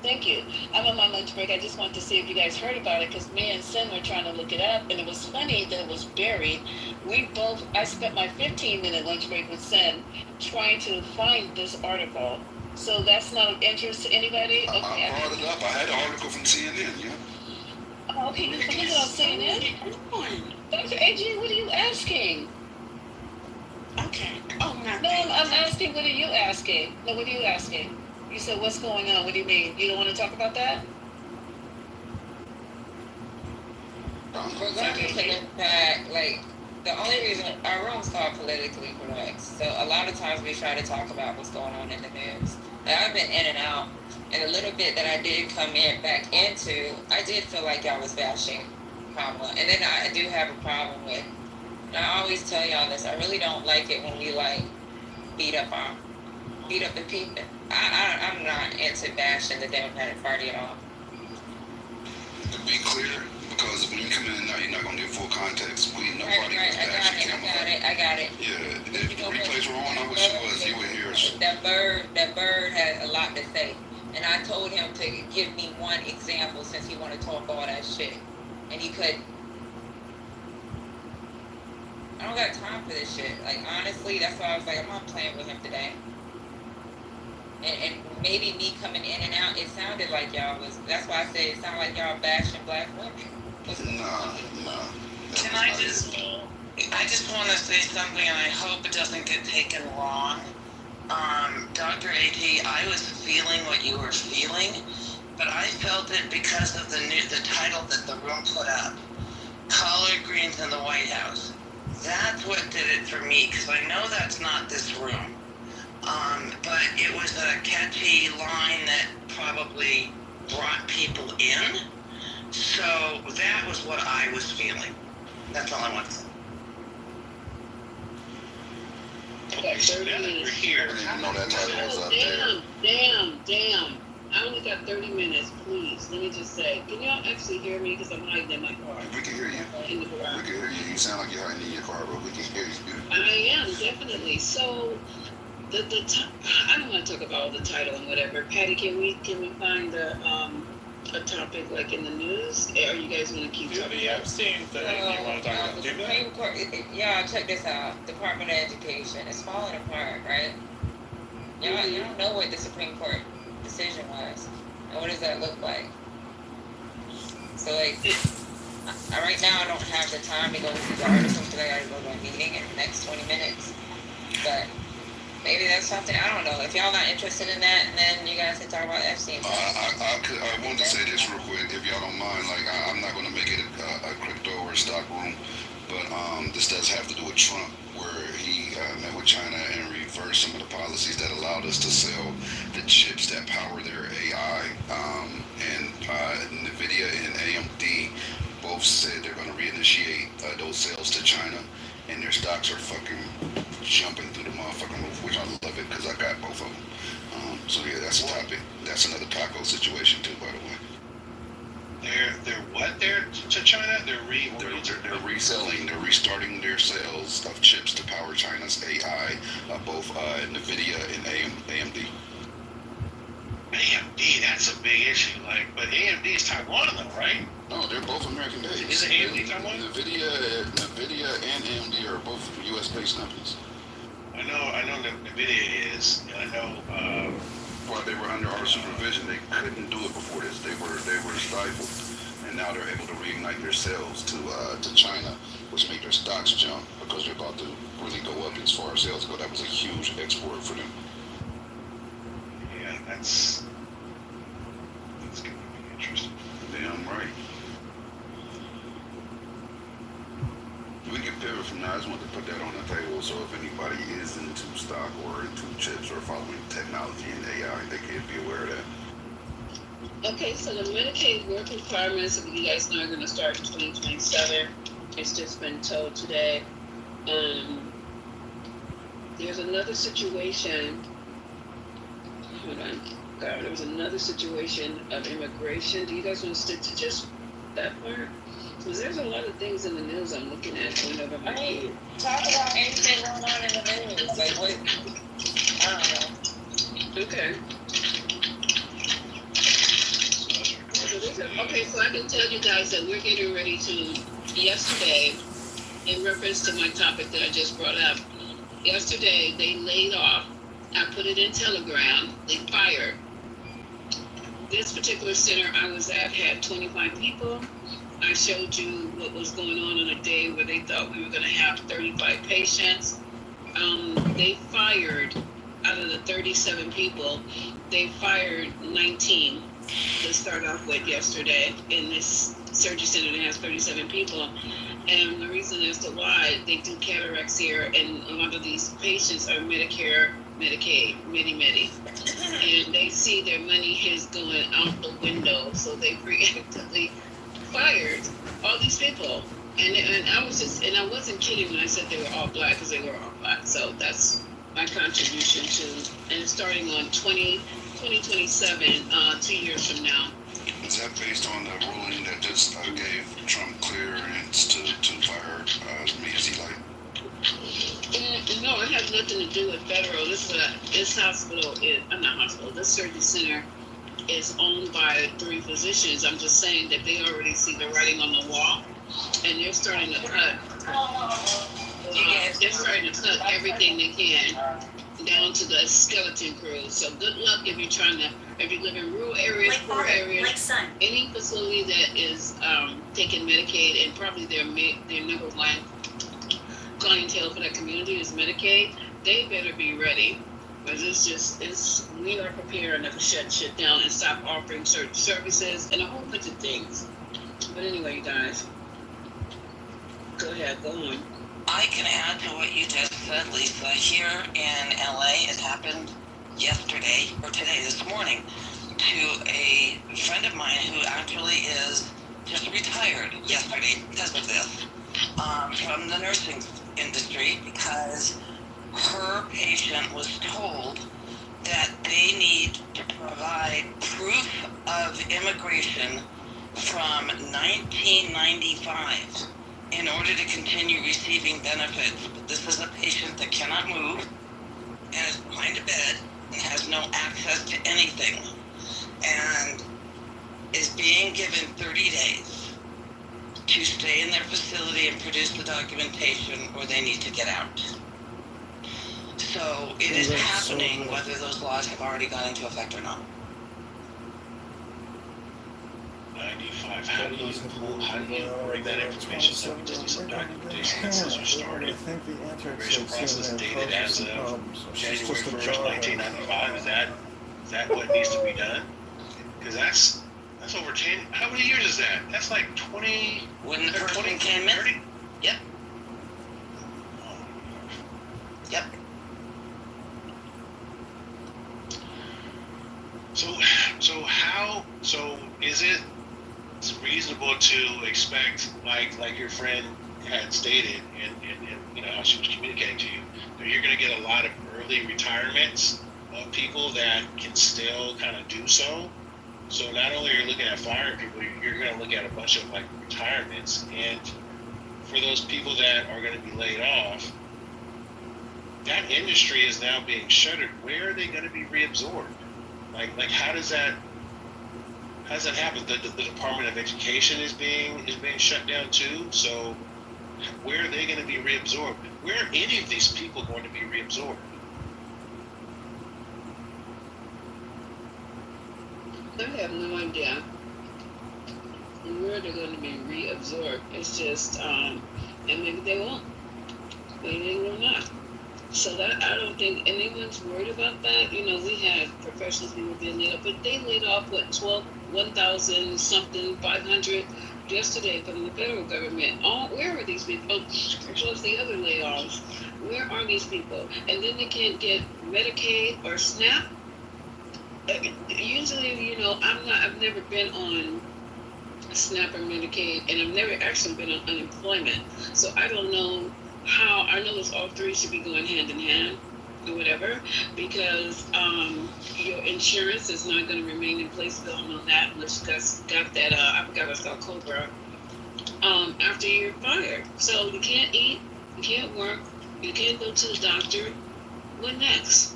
Thank you. I'm on my lunch break. I just wanted to see if you guys heard about it because me and Sin were trying to look it up, and it was funny that it was buried. I spent my 15-minute lunch break with Sin trying to find this article. So that's not of interest to anybody? Okay. I brought it up. I had an article from CNN, yeah. Oh, okay, you found it on CNN? Dr. AG, what are you asking? Okay. Oh, nothing. No, I'm asking, what are you asking? No, what are you asking? You said, what's going on? What do you mean? You don't want to talk about that? We're going to look back, like, the only reason our room's called Politically Correct. So a lot of times we try to talk about what's going on in the news. Like, I've been in and out, and a little bit that I did come back into, I did feel like y'all was bashing Kamala. And then I do have a problem with, and I always tell y'all this, I really don't like it when we like beat up the people. I'm not into bashing the Democratic Party at all. To be clear, because when you come in and out, you're not going to get full context. Nobody was bashing Kamala. I got it. Yeah, if the replays were on, I wish it was. You would hear us. That bird had a lot to say. And I told him to give me one example since he wanted to talk all that shit. And he couldn't. I don't got time for this shit. Like, honestly, that's why I was like, I'm not playing with him today. And maybe me coming in and out, it sounded like y'all was, that's why I said it sounded like y'all bashing black women. Nah. Can I just want to say something, and I hope it doesn't get taken wrong. Dr. AT, I was feeling what you were feeling, but I felt it because of the title that the room put up, Collard Greens in the White House. That's what did it for me, because I know that's not this room. But it was a catchy line that probably brought people in. So that was what I was feeling. That's all I want to say. Okay, 30 minutes. Here. I didn't even know that title was up there. Damn. I only got 30 minutes, please. Let me just say, can y'all actually hear me? Because I'm hiding in my car. We can hear you. In the garage. We can hear you. You sound like you're hiding in your car, but we can hear you. I am, definitely. So, I don't want to talk about the title and whatever. Patty, can we find a topic like in the news? Or you guys want to keep talking? The Epstein thing you want to talk about? The Supreme Court, y'all check this out. Department of Education, it's falling apart, right? Y'all don't know what the Supreme Court decision was. And what does that look like? So like, right now I don't have the time to go through the article because I gotta go to a meeting in the next 20 minutes. But maybe that's something, I don't know. If y'all not interested in that, then you guys can talk about Epstein. I wanted to say this real quick, if y'all don't mind. Like, I'm not going to make it a crypto or stock room, but this does have to do with Trump, where he met with China and reversed some of the policies that allowed us to sell the chips that power their AI. And NVIDIA and AMD both said they're going to reinitiate those sales to China, and their stocks are fucking jumping through the motherfucking roof, which I love it because I got both of them. So yeah, that's a topic. That's another taco situation too, by the way. They're what? They're to China? They're reselling. They're restarting their sales of chips to power China's AI, both NVIDIA and AMD. AMD, that's a big issue. Like, but AMD is Taiwan though, right? No, they're both American based. Is it AMD Taiwan? NVIDIA and AMD are both U.S. based companies. I know that NVIDIA is. And I know. Well, they were under our supervision. They couldn't do it before this. They were stifled, and now they're able to reignite their sales to China, which made their stocks jump because they're about to really go up as far as sales go. That was a huge export for them. Yeah, that's going to be interesting. Damn right. We can pivot from now. I just want to put that on the table, so if anybody is into stock or into chips or following technology and AI, they can be aware of that. Okay, so the Medicaid work requirements, if you guys know, are going to start in 2027. It's just been told today. There's another situation. Hold on. God, there was another situation of immigration. Do you guys want to stick to just that part? Because there's a lot of things in the news I'm looking at going over my head. Talk about anything going on in the news. Like what? I don't know. Okay. Okay, so I can tell you guys that we're getting ready to, yesterday, in reference to my topic that I just brought up, yesterday they laid off, I put it in Telegram, they fired. This particular center I was at had 25 people. I showed you what was going on a day where they thought we were going to have 35 patients. They fired, out of the 37 people, they fired 19 to start off with yesterday in this surgery center that has 37 people. And the reason as to why they do cataracts here, and a lot of these patients are Medicare, Medicaid, Medi. And they see their money is going out the window, so they preemptively fired all these people. And I wasn't kidding when I said they were all black, because they were all black. So that's my contribution to, and it's starting on 2027, 2 years from now. Is that based on the ruling that just gave Trump clearance to fire Macy Light? No, it has nothing to do with federal. This hospital is, not hospital, this surgery center is owned by 3 physicians. I'm just saying that they already see the writing on the wall, and they're starting to cut. They're starting to cut everything they can down to the skeleton crew. So good luck if you live in rural areas, poor areas, any facility that is taking Medicaid, and probably their number one clientele for that community is Medicaid. They better be ready, because we are preparing to shut shit down and stop offering certain services and a whole bunch of things. But anyway, you guys, go ahead, go on. I can add to what you just said, Lisa. Here in LA, it happened yesterday, or today, this morning, to a friend of mine who actually is just retired yesterday because of this, from the nursing industry, because her patient was told that they need to provide proof of immigration from 1995 in order to continue receiving benefits. But this is a patient that cannot move and is behind a bed and has no access to anything, and is being given 30 days to stay in their facility and produce the documentation, or they need to get out. So it is happening, whether those laws have already gone into effect or not. 95. How do you bring that information so we just do some documentation that says you started? Immigration process dated as of January 1st, 1995. Is that what needs to be done? Because that's over 10. How many years is that? That's like 20. When the person came in. 30? Yep. Yep. So is it reasonable to expect, like your friend had stated, and you know how she was communicating to you, that you're going to get a lot of early retirements of people that can still kind of do so? So not only are you looking at firing people, you're going to look at a bunch of like retirements, and for those people that are going to be laid off, that industry is now being shuttered. Where are they going to be reabsorbed? Like how does that happen? The Department of Education is being shut down too. So where are they going to be reabsorbed? Where are any of these people going to be reabsorbed? I have no idea where they're going to be reabsorbed. It's just, and maybe they won't. Maybe they will not. So that, I don't think anyone's worried about that. You know, we had professionals who were being laid off, but they laid off, 1,000 something, 500 yesterday from the federal government. Where are these people? Plus the other layoffs. Where are these people? And then they can't get Medicaid or SNAP. Usually, you know, I've never been on SNAP or Medicaid, and I've never actually been on unemployment. So I don't know how. I know those all three should be going hand in hand or whatever, because your insurance is not going to remain in place. We don't know that unless you guys got that, I forgot what's called COBRA, after you're fired. So you can't eat, you can't work, you can't go to the doctor. What next?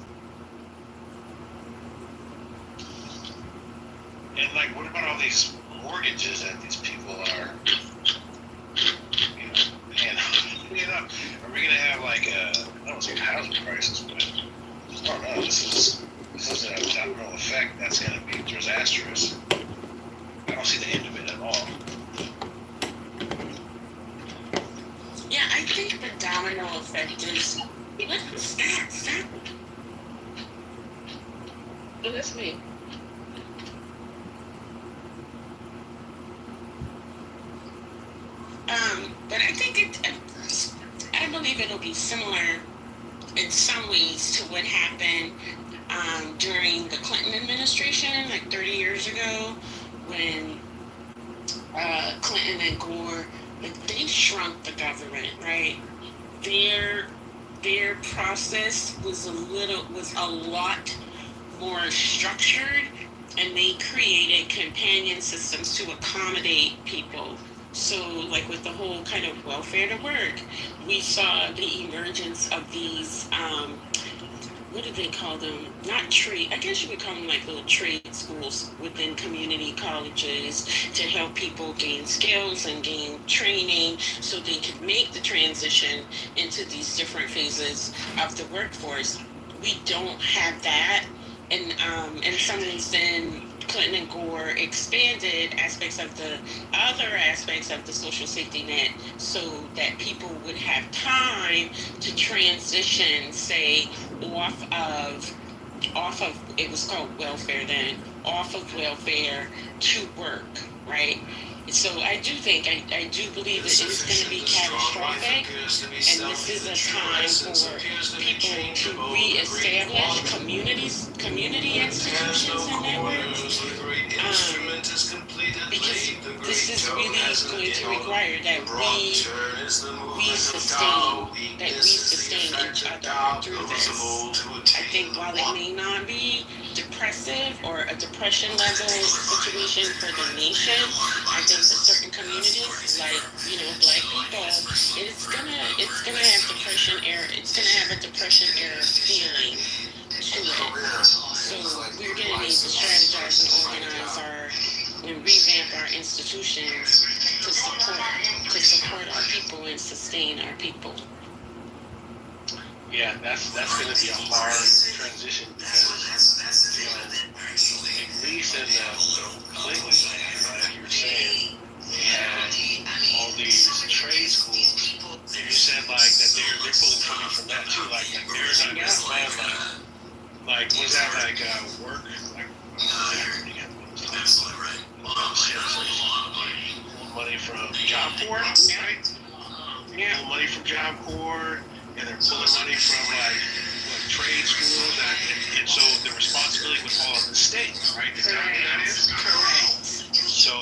And like, what about all these mortgages that these people are, paying up? Are we gonna have like I don't want to say housing crisis, but I don't know. This is a domino effect that's gonna be disastrous. I don't see the end of it at all. Yeah, I think the domino effect is. What's that? Oh, that's me. But I think I believe it'll be similar in some ways to what happened during the Clinton administration, like 30 years ago, when Clinton and Gore, like, they shrunk the government, right? Their process was a lot more structured, and they created companion systems to accommodate people. So, like with the whole kind of welfare to work, we saw the emergence of these, what do they call them? Not trade, I guess you would call them like little trade schools within community colleges to help people gain skills and gain training so they could make the transition into these different phases of the workforce. We don't have that. And some ways then Clinton and Gore expanded aspects of the other aspects of the social safety net so that people would have time to transition, say, off of it was called welfare then, off of welfare to work, right? So I do think, I do believe that it's going to be catastrophic, and this is a time for people to reestablish community institutions and networks, because this is really going to require that we sustain each other through this. I think while it may not be depressive or a depression level situation for the nation, I think for certain communities, like, you know, Black people, it's gonna have depression era. It's gonna have a depression era feeling to it. So we're gonna need to strategize and organize and revamp our institutions to support our people and sustain our people. Yeah, that's going to be a hard transition because, you know, at least in the Clinton land, like you were saying, they had all these trade schools, and you said like that they're pulling funding from that too, like they're not going to fund like was that like work, like money from Job Corps, right? Yeah, money from Job Corps. And they're pulling money from like trade schools, and so the responsibility would fall on the state, right? Is that what that is? Correct. So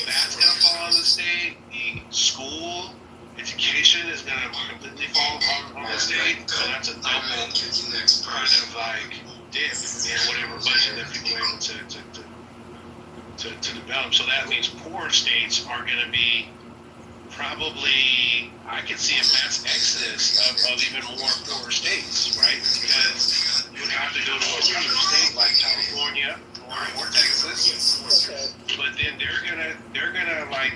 that's gonna fall on the state. The school education is gonna completely fall on the state. So that's a double kind of like dip in whatever budget that people are able to develop. So that means poor states are gonna be probably, I could see a mass exodus of even more poorer states, right? Because you would have to go to a richer state like California or Texas, but then they're gonna like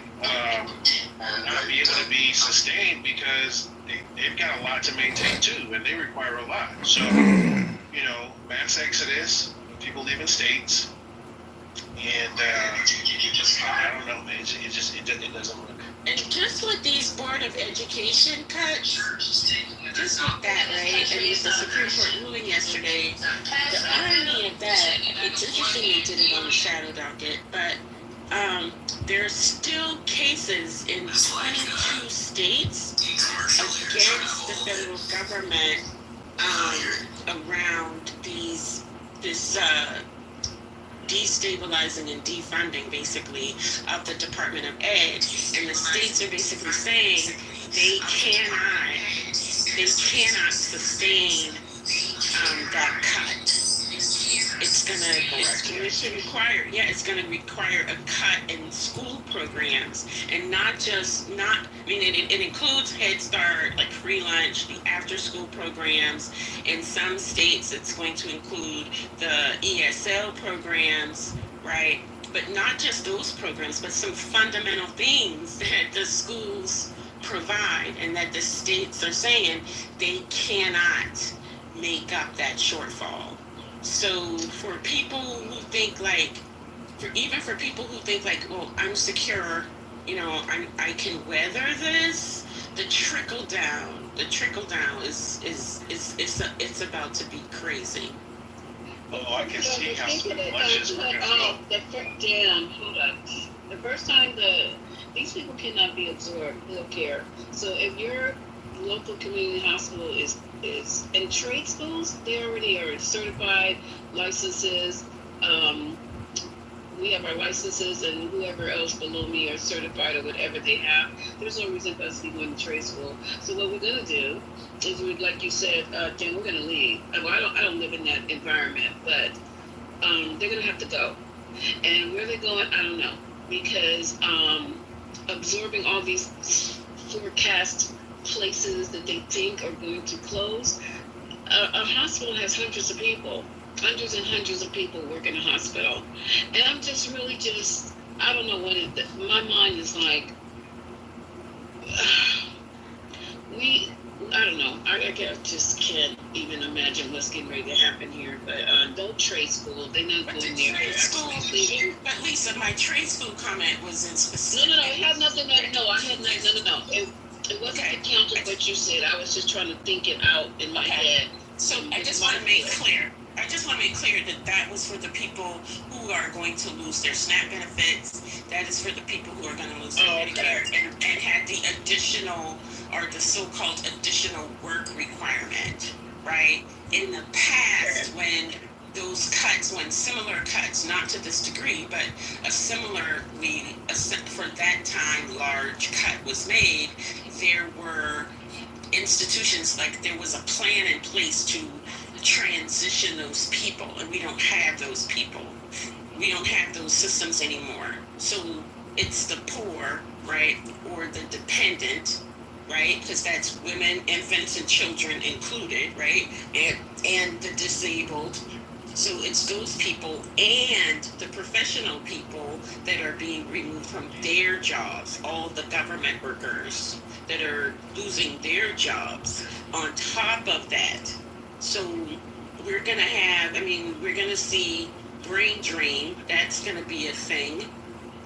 not be able to be sustained because they've got a lot to maintain too, and they require a lot. So, you know, mass exodus, people leaving states, and I don't know, man. It doesn't look. And just with these Board of Education cuts, just with that, right, and with the Supreme Court ruling yesterday, the irony of that, it's interesting they did it on the shadow docket, but there's still cases in 22 states against the federal government around this destabilizing and defunding, basically, of the Department of Ed, and the states are basically saying they cannot sustain that cut. It's gonna require a cut in school programs, and it includes Head Start, like free lunch, the after school programs. In some states, it's going to include the ESL programs, right? But not just those programs, but some fundamental things that the schools provide, and that the states are saying they cannot make up that shortfall. So for people who think like, well, I'm secure, you know, I can weather this, the trickle down is it's about to be crazy. Oh, I can see how much is going to go. Hold on. The first time these people cannot be absorbed, they'll care. So if your local community hospital is in trade schools, they already are certified licenses. We have our licenses, and whoever else below me are certified or whatever they have. There's no reason for us to be going to trade school. So what we're gonna do is, like you said, Jen, we're gonna leave. Well, I don't live in that environment, but they're gonna have to go. And where they're going, I don't know, because absorbing all these forecast places that they think are going to close. A hospital has hundreds and hundreds of people work in a hospital, and I'm just really I don't know what my mind is like. I don't know. I just can't even imagine what's getting ready to happen here. But don't trade school. They're not going there. But Lisa, my trade school comment was in specific. No. It had nothing. No. It wasn't to counter what you said. I was just trying to think it out in my head. So I just want to make clear, I just want to make clear that that was for the people who are going to lose their SNAP benefits. That is for the people who are going to lose their Medicare and had the additional or the so-called additional work requirement, right? In the past, when those cuts, when similar cuts, not to this degree, but for that time, large cut was made, there were institutions, like there was a plan in place to transition those people, and we don't have those people. We don't have those systems anymore. So it's the poor, right, or the dependent, right, because that's women, infants, and children included, right, and the disabled. So it's those people and the professional people that are being removed from their jobs, all the government workers that are losing their jobs on top of that. So we're going to see brain drain. That's going to be a thing.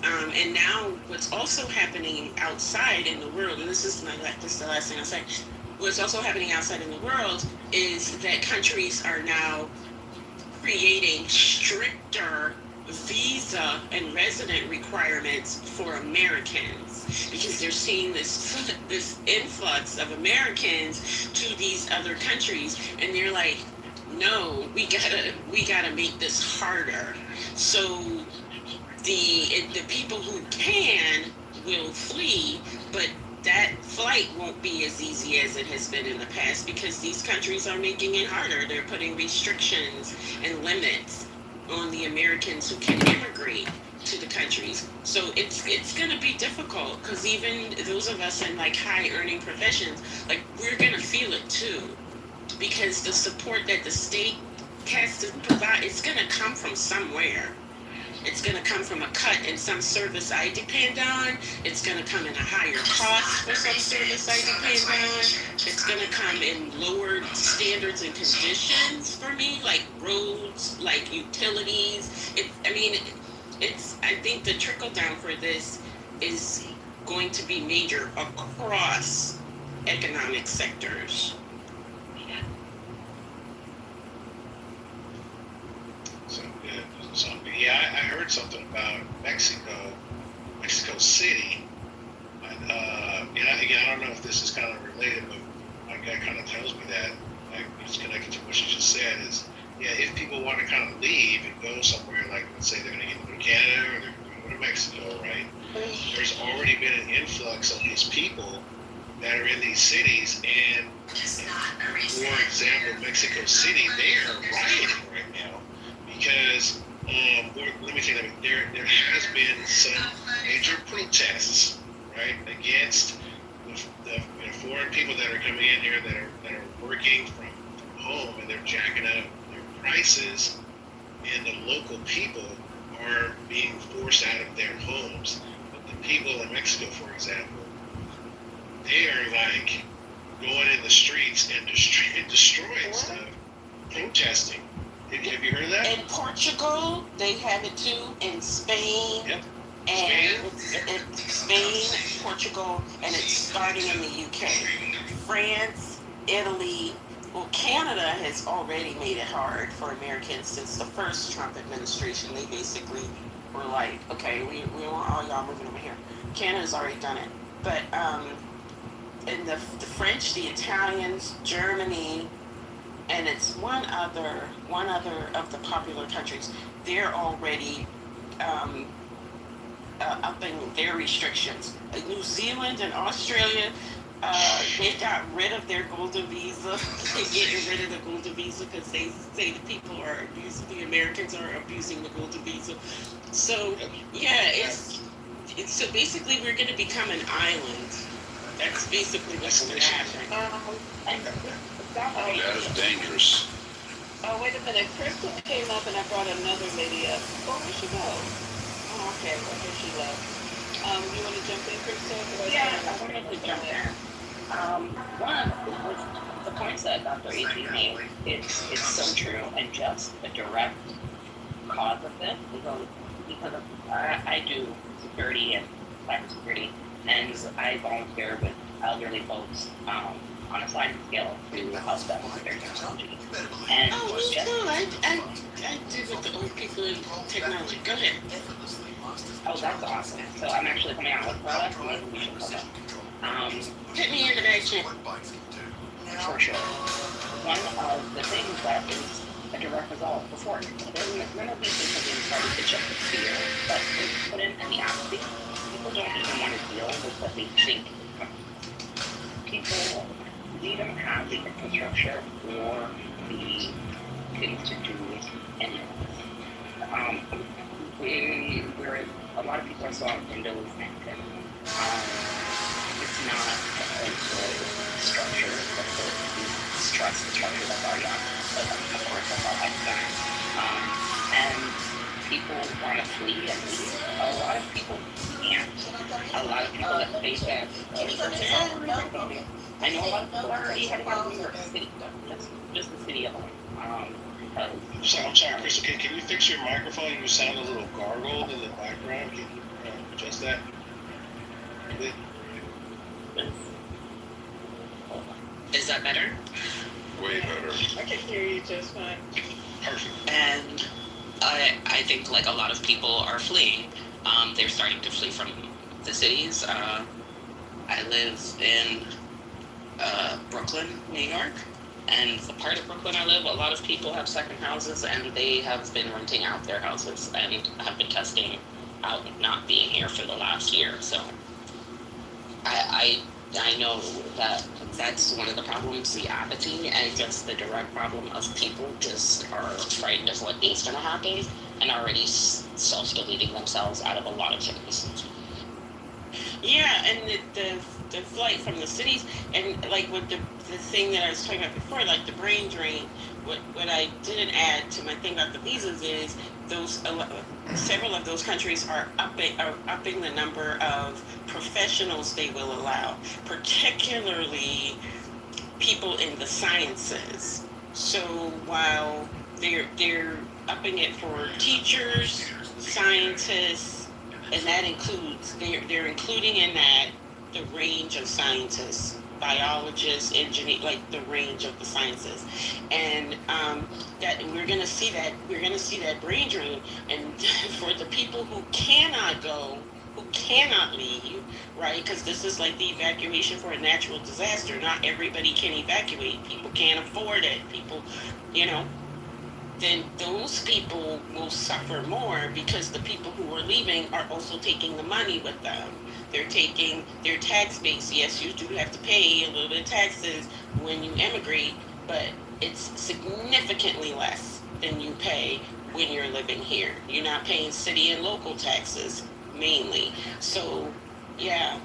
And now what's also happening outside in the world, and this is the last thing I'll say, what's also happening outside in the world is that countries are now creating stricter visa and resident requirements for Americans because they're seeing this influx of Americans to these other countries, and they're like, no, we gotta make this harder. So the people who can will flee, but that flight won't be as easy as it has been in the past because these countries are making it harder. They're putting restrictions and limits on the Americans who can immigrate to the countries. So it's going to be difficult because even those of us in like high earning professions, like we're going to feel it too, because the support that the state has to provide, it's going to come from somewhere. It's going to come from a cut in some service I depend on. It's going to come in a higher cost for some service I depend on. It's going to come in lower standards and conditions for me, like roads, like utilities. I think the trickle down for this is going to be major across economic sectors. So yeah, I heard something about Mexico City. And again, I don't know if this is kind of related, but my guy kind of tells me that, like, it's connected to what you just said, is, yeah, if people want to kind of leave and go somewhere, like, let's say they're going to go to Canada or they're going to go to Mexico, right? There's already been an influx of these people that are in these cities, and for example, Mexico City, they are rioting right now because let me say that there has been some major protests, right, against the foreign people that are coming in here that are working from home, and they're jacking up their prices, and the local people are being forced out of their homes. But the people in Mexico, for example, they are like going in the streets and destroying stuff, protesting. Have you heard of that? In Portugal, they have it too. In Spain, yep. And Spain, Portugal, and it's starting in the UK. France, Italy, well, Canada has already made it hard for Americans since the first Trump administration. They basically were like, okay, we want all y'all moving over here. Canada's already done it. But in the French, the Italians, Germany, and it's one other of the popular countries, they're already upping their restrictions. New Zealand and Australia, they got rid of their golden visa. They're getting rid of the golden visa because they say the Americans are abusing the golden visa. So yeah, so basically we're going to become an island. That's basically what's going to happen. That is dangerous. Oh, wait a minute. Crystal came up and I brought another lady up. Oh, where'd she go? Oh, okay. Well, here she left. You want to jump in, Crystal? Yeah, I wanted to jump in. One was the points that Dr. A.T. made. It's so true and just a direct cause of this because of, I do security and cybersecurity, and I volunteer with elderly folks on a sliding scale to help them with their technology. And Oh, well, just, no, I do with the old people in technology. Go ahead. oh, that's awesome. So I'm actually coming out with products. Maybe we should call them. Hit me in the back check. For sure. One of the things that is a direct result before, none of these things have been started to just fear, but they put in any apathy. People don't even want to deal with what they think. People, we don't have the infrastructure or the things to do anything. Where a lot of people are still on Windows 10. It's not a good structure, trust the structure that's already on. But of course, that's all I've done. And people want to flee and leave. A lot of people can't. A lot of people that face that. I know a lot of people are already heading out of New York City. Just the city alone. So I'm sorry, Crystal. Can you fix your microphone? You sound a little gargled in the background. Can you adjust that? Is that better? Way better. I can hear you just fine. Perfect. And I think like a lot of people are fleeing. They're starting to flee from the cities. I live in Brooklyn, New York, and the part of Brooklyn I live, a lot of people have second houses, and they have been renting out their houses and have been testing out not being here for the last year. So I know that that's one of the problems, the apathy, and just the direct problem of people just are frightened of what is going to happen and already self-deleting themselves out of a lot of things. Yeah, and the flight from the cities, and like with the thing that I was talking about before, like the brain drain, what I didn't add to my thing about the visas is those several of those countries are upping the number of professionals they will allow, particularly people in the sciences. So while they're upping it for teachers, scientists, and that includes they're including in that the range of scientists, biologists, engineers, like the range of the sciences, and that we're gonna see that brain drain, and for the people who cannot go, who cannot leave, right? Because this is like the evacuation for a natural disaster. Not everybody can evacuate. People can't afford it. People, then those people will suffer more because the people who are leaving are also taking the money with them. They're taking their tax base. Yes, you do have to pay a little bit of taxes when you emigrate, but it's significantly less than you pay when you're living here. You're not paying city and local taxes mainly. So, yeah.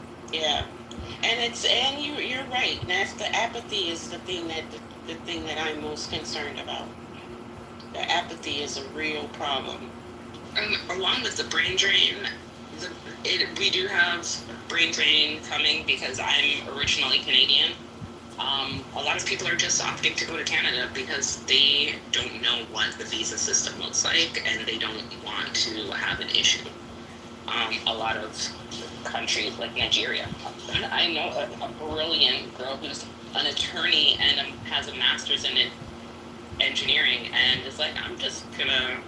And you're right. And that's the apathy is the thing that I'm most concerned about. The apathy is a real problem. And along with the brain drain, we do have brain drain coming because I'm originally Canadian. A lot of people are just opting to go to Canada because they don't know what the visa system looks like and they don't want to have an issue. A lot of countries like Nigeria. I know a brilliant girl who's an attorney and has a master's in engineering and is like, I'm just gonna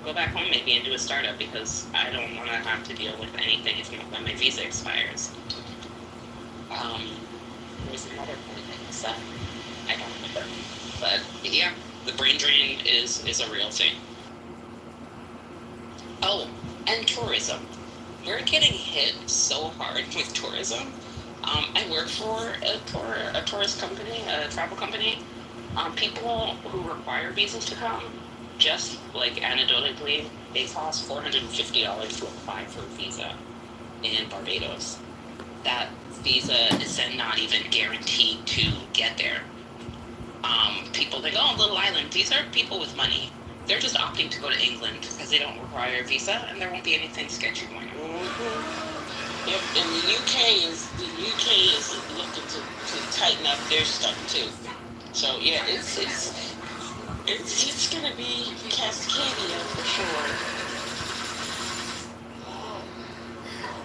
go back home maybe and do a startup because I don't want to have to deal with anything when my visa expires. There's another point that said, I don't remember, but yeah, the brain drain is a real thing. Oh, and tourism. We're getting hit so hard with tourism. I work for a tourist company, a travel company. People who require visas to come, just like anecdotally, they cost $450 to apply for a visa in Barbados. That visa is then not even guaranteed to get there. People think, oh, little island. These are people with money. They're just opting to go to England because they don't require a visa and there won't be anything sketchy going on. Mm-hmm. Yep, and the UK is looking to tighten up their stuff too. So yeah, it's gonna be Cascadia for sure.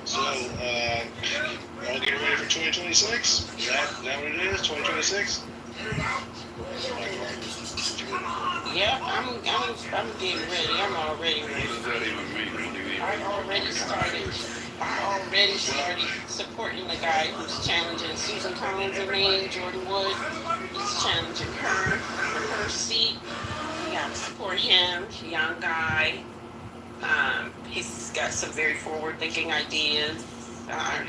So, y'all getting ready for for 2026? Is that what it is? 2026? Yep, I'm getting ready. I'm already ready. What does that even mean? I already started supporting the guy who's challenging Susan Collins and me, Jordan Wood. He's challenging her for her seat. You gotta support him, young guy. He's got some very forward-thinking ideas. I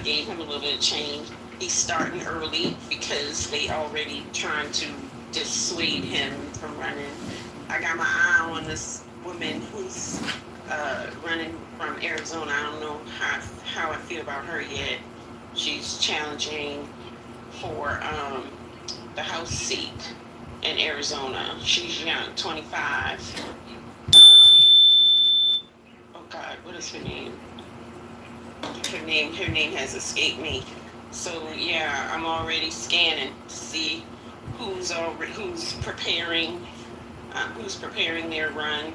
gave him a little bit of change. He's starting early because they already trying to dissuade him from running. I got my eye on this woman who's running from Arizona. I don't know how I feel about her yet. She's challenging for the House seat in Arizona. She's young, 25. Oh God, what is her name? Her name has escaped me. So yeah, I'm already scanning to see who's preparing their run.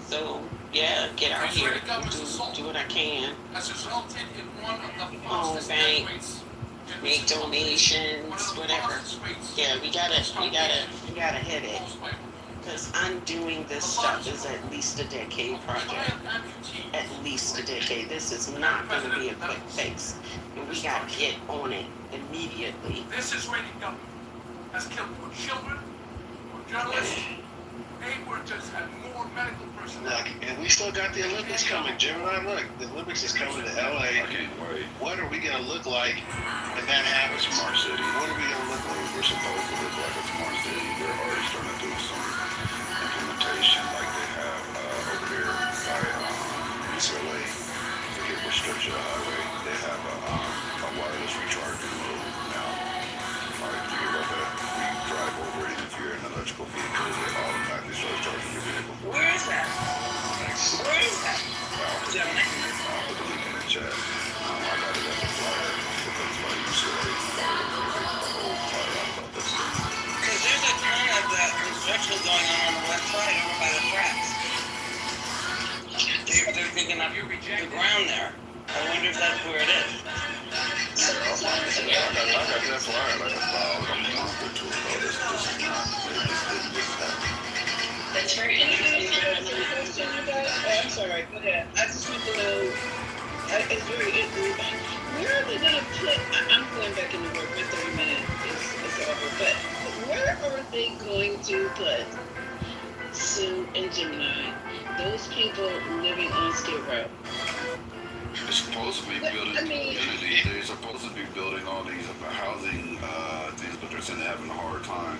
So yeah, get out here and do what I can. Home bank, make donations, whatever. Yeah, we gotta hit it. Because undoing this stuff is at least a decade project. At least a decade. This is not going to be a quick fix. And we got to get on it immediately. This is rated government. Has killed more children, more journalists. They were just had more medical personnel. Look, and we still got the Olympics coming. Gemini, look, the Olympics is coming to LA. I can't wait. What are we going to look like when that happens? Smart city. What are we going to look like? We're supposed to look like a smart city. They're already starting to do some implementation like they have over there by UCLA. I forget which stretch of the highway. They have a wireless recharging mode now. Like, you hear about that? When you drive over it, if you're in an electrical vehicle, it automatically starts charging your vehicle. Where is that? Where is that? I'll put the link in the chat. I got it as a flyer because by UCLA, the whole flyer about this. Because there's a ton of construction going on the west side over by the tracks. They're digging up the ground there. I wonder if that's where it is. I got that flyer like about a month or two ago. This is not. That's very interesting. I'm sorry, go ahead. I just want to know, it's very interesting. Where are they going to put, I'm going back into work, my 30 minutes is over, but where are they going to put Sue and Gemini, those people living on Skid Row? They're supposed to be building communities. They're supposed to be building all these housing things, but they're saying they're having a hard time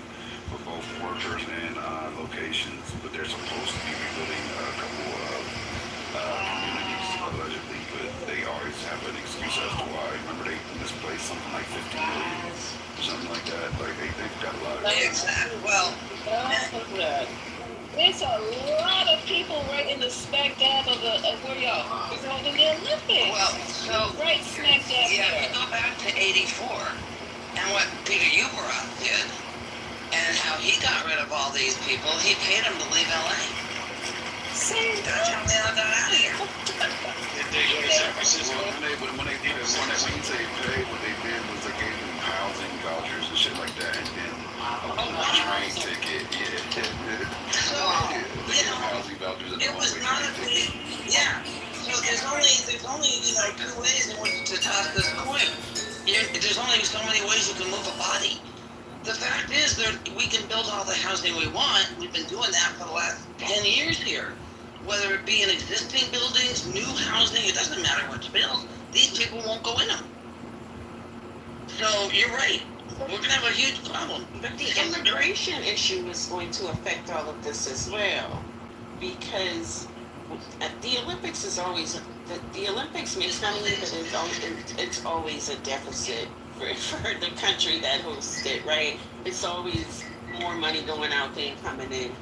for both workers and locations. But they're supposed to be building a couple of communities allegedly, but they always have an excuse as to why. Remember, they misplaced something like 50 million or something like that. Like they've got a lot of. Exactly. Well, there's a lot of people right in the smack dab of where y'all is holding the Olympics. Well, so right smack dab yeah, there. we go back to '84 and what Peter Uberoth did, and how he got rid of all these people. He paid them to leave LA. That's how they all got out of here. Did they go to San Francisco? When you say pay, what they did was they gave them housing vouchers and shit like that, and then a train ticket. So, housing vouchers and it was not a big, yeah. So there's only two ways in which to toss this coin. There's only so many ways you can move a body. The fact is that we can build all the housing we want. We've been doing that for the last 10 years here. Whether it be in existing buildings, new housing, it doesn't matter what's built. These people won't go in them. So you're right. We're going to have a huge problem. But the immigration issue is going to affect all of this as well, because the Olympics is always the Olympics makes money, but it's always a deficit for the country that hosts it, right? It's always more money going out than coming in.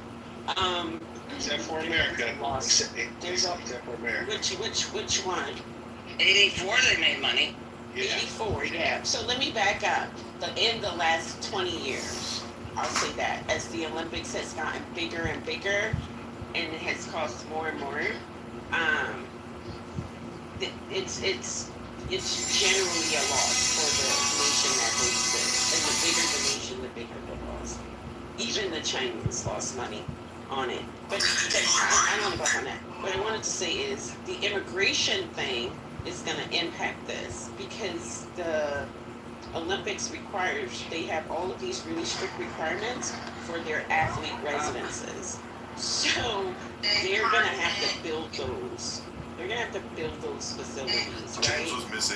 Except for America. Except for America. Which one? 84 they made money. 84, yeah. So let me back up. In the last 20 years, I'll say that, as the Olympics has gotten bigger and bigger, and it has cost more and more, it's it's generally a loss for the nation that hosts it. And the bigger the nation, the bigger the loss. Even the Chinese lost money on it. But I don't want to go on that. What I wanted to say is the immigration thing is going to impact this because the Olympics requires, they have all of these really strict requirements for their athlete residences. So they're going to have to build those. They're going to have to build those facilities, right? Who's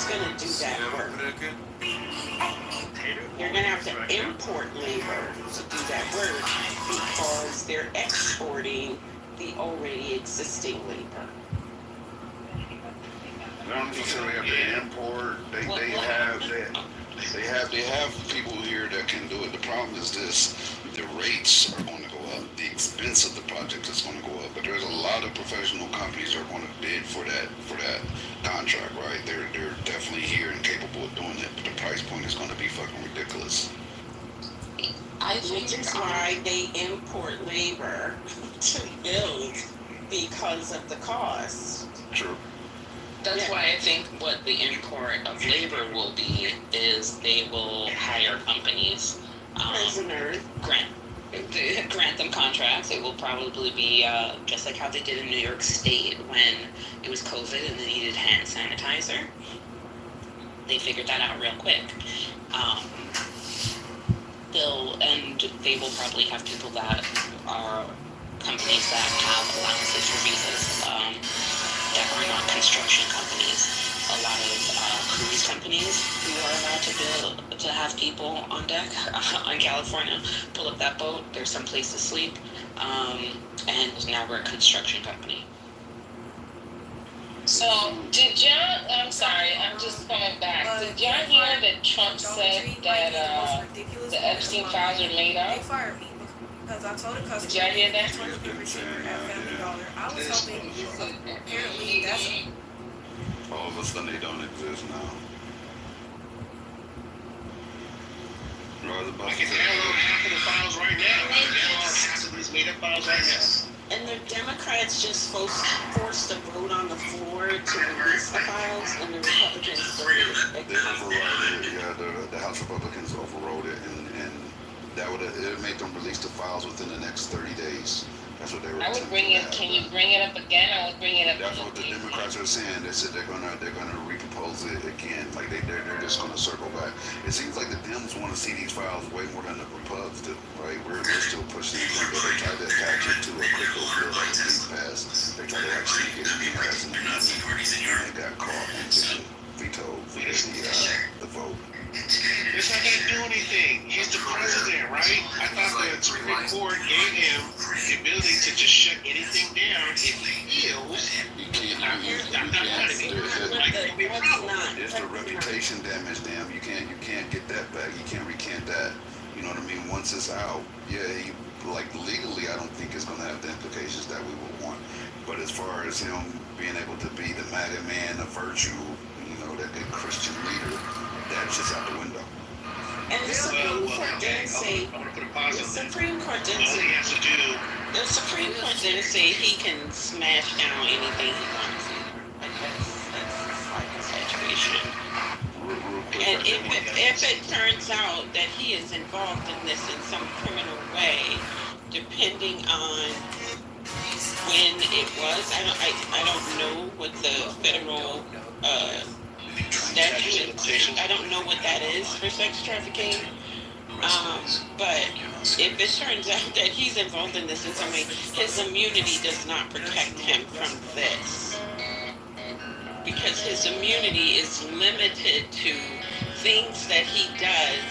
going to do that work? They're going to have to import labor to do that work because they're exporting the already existing labor. They don't necessarily have to import. They have people here that can do it. The problem is this: the rates are going to go up. The expense of the project is going to go up. But there's a lot of professional companies that are going to bid for that contract, right? They're definitely here and capable of doing it. But the price point is going to be fucking ridiculous. Which is why they import labor to build because of the cost. True. That's why I think what the import of labor will be is they will hire companies, grant them contracts. It will probably be just like how they did in New York State when it was COVID and they needed hand sanitizer. They figured that out real quick. They will probably have people that are companies that have allowances for visas that are not construction companies. A lot of cruise companies who are allowed to have people on deck on California pull up that boat. There's some place to sleep, and now we're a construction company. So, did y'all, I'm sorry, I'm just coming back. Did y'all hear that Trump said that the Epstein files are made up? They fired me because I told the customer. Did y'all hear that? I was hoping, apparently that's... All of a sudden they don't exist now. I can download half of the files right now. I can download half of these made-up files right now. And the Democrats just forced a vote on the floor to release the files, and the Republicans voted. They overrode it. Yeah, the House Republicans overrode it, and that would it made them release the files within the next 30 days. That's what they were. I would bring it. Can you bring it up again? I would bring it up. That's what the Democrats are saying. They said they're gonna repropose it again. Like they're just gonna circle back. It seems like the Dems want to see these files way more than the Republicans do. Right? We're still pushing it, but they tried to attach it to a crypto bill that was being passed. They tried to actually get it passed in the amendment, and they got caught and just vetoed for the vote. It's not going to do anything. He's the president, right? I thought the Supreme Court gave him the ability to just shut anything down if he feels. It's the reputation damage, damn. You can't get that back. You can't recant that. You know what I mean? Once it's out, like legally, I don't think it's going to have the implications that we would want. But as far as him being able to be the MAGA man, a virtue, that good Christian leader, that's just out the window. And the Supreme Court didn't say. The Supreme Court didn't say. The Supreme Court didn't say he can smash down anything he wants either. Like that's like a saturation. And if it turns out that he is involved in this in some criminal way, depending on when it was, I don't know what the federal statute. I don't know what that is for sex trafficking. But if it turns out that he's involved in this in some way, his immunity does not protect him from this. Because his immunity is limited to things that he does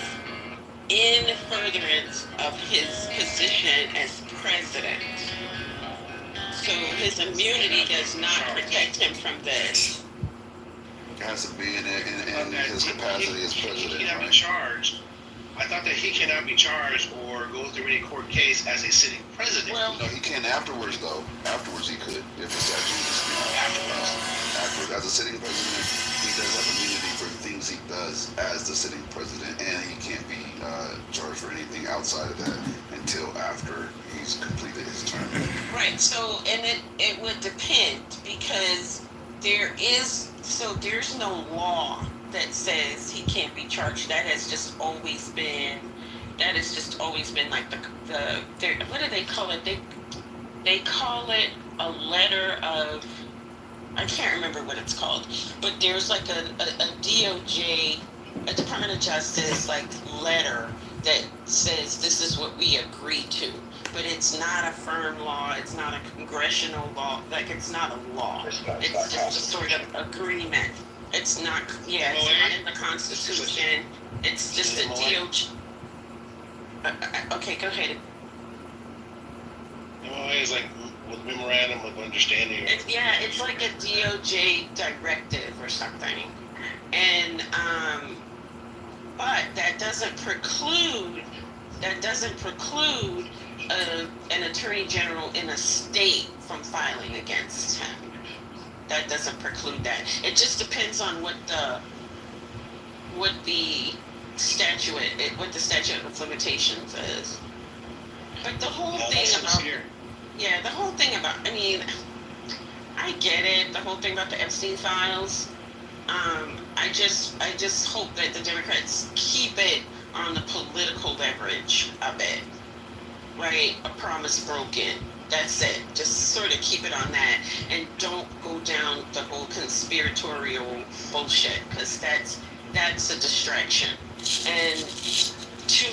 in furtherance of his position as president. So his immunity does not protect him from this. It has to be in his capacity as president. He cannot be charged. I thought that he cannot be charged or go through any court case as a sitting president. Well, no, he can afterwards, though. Afterwards, he could. If the statute is afterwards, as a sitting president, he does have immunity for things he does as the sitting president, and he can't be charged for anything outside of that until after he's completed his term. Right. So, and it would depend because there is so there's no law that says he can't be charged. That has just always been like the what do they call it? They call it a letter of, I can't remember what it's called, but there's like a DOJ, a Department of Justice like letter that says this is what we agree to, but it's not a firm law. It's not a congressional law. Like, it's not a law. It's just a sort of agreement. It's not. Yeah, it's not in the Constitution. It's just a DOJ. Okay, go ahead. MOA is like with memorandum of understanding. It's like a DOJ directive or something, and but that doesn't preclude an attorney general in a state from filing against him. That doesn't preclude that. It just depends on what the statute of limitations is. But the whole thing about, I mean, I get it, the whole thing about the Epstein files. I just hope that the Democrats keep it on the political leverage of it, right? A promise broken. That's it. Just sort of keep it on that, and don't go down the whole conspiratorial bullshit, because that's a distraction. And to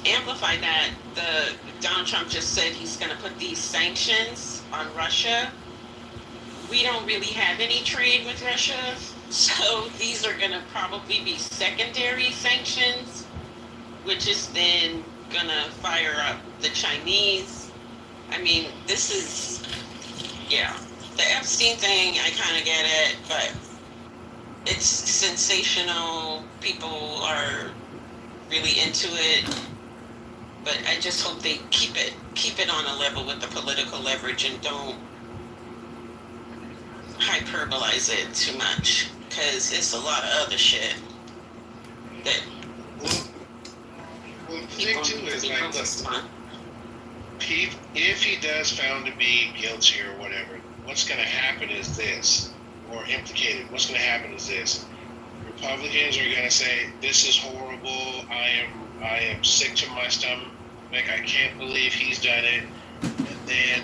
amplify that, Donald Trump just said he's going to put these sanctions on Russia. We don't really have any trade with Russia, so these are going to probably be secondary sanctions, which is then going to fire up the Chinese. I mean, this is, the Epstein thing, I kind of get it, but it's sensational. People are really into it, but I just hope they keep it on a level with the political leverage and don't hyperbolize it too much, because it's a lot of other shit that the thing too is, like, look, if he does found to be guilty or whatever, what's going to happen is this, or implicated, what's going to happen is this. Republicans are going to say, this is horrible, I am sick to my stomach, I can't believe he's done it, and then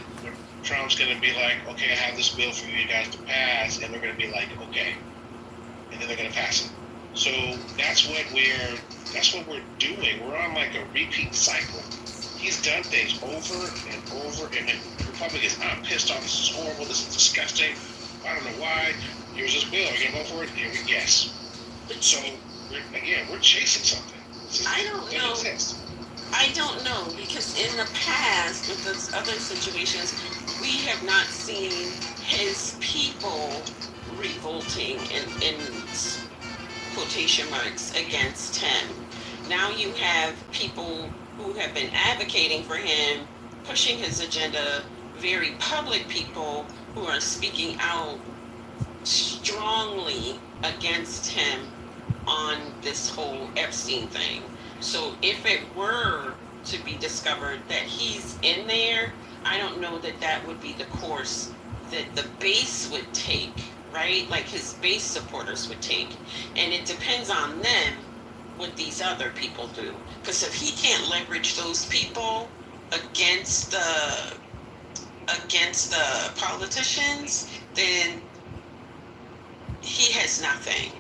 Trump's going to be like, okay, I have this bill for you guys to pass, and they're going to be like, okay, and then they're going to pass it. So that's what we're doing. We're on like a repeat cycle. He's done things over and over, and the Republicans, I'm pissed off, this is horrible, this is disgusting, I don't know why, here's this bill, are you going to vote for it? Yes. So, we're chasing something. I don't know, because in the past, with those other situations, we have not seen his people revolting in quotation marks against him. Now you have people who have been advocating for him, pushing his agenda, very public people who are speaking out strongly against him on this whole Epstein thing. So if it were to be discovered that he's in there, I don't know that would be the course that the base would take, right? Like his base supporters would take. And it depends on them what these other people do. Because if he can't leverage those people against the politicians, then he has nothing,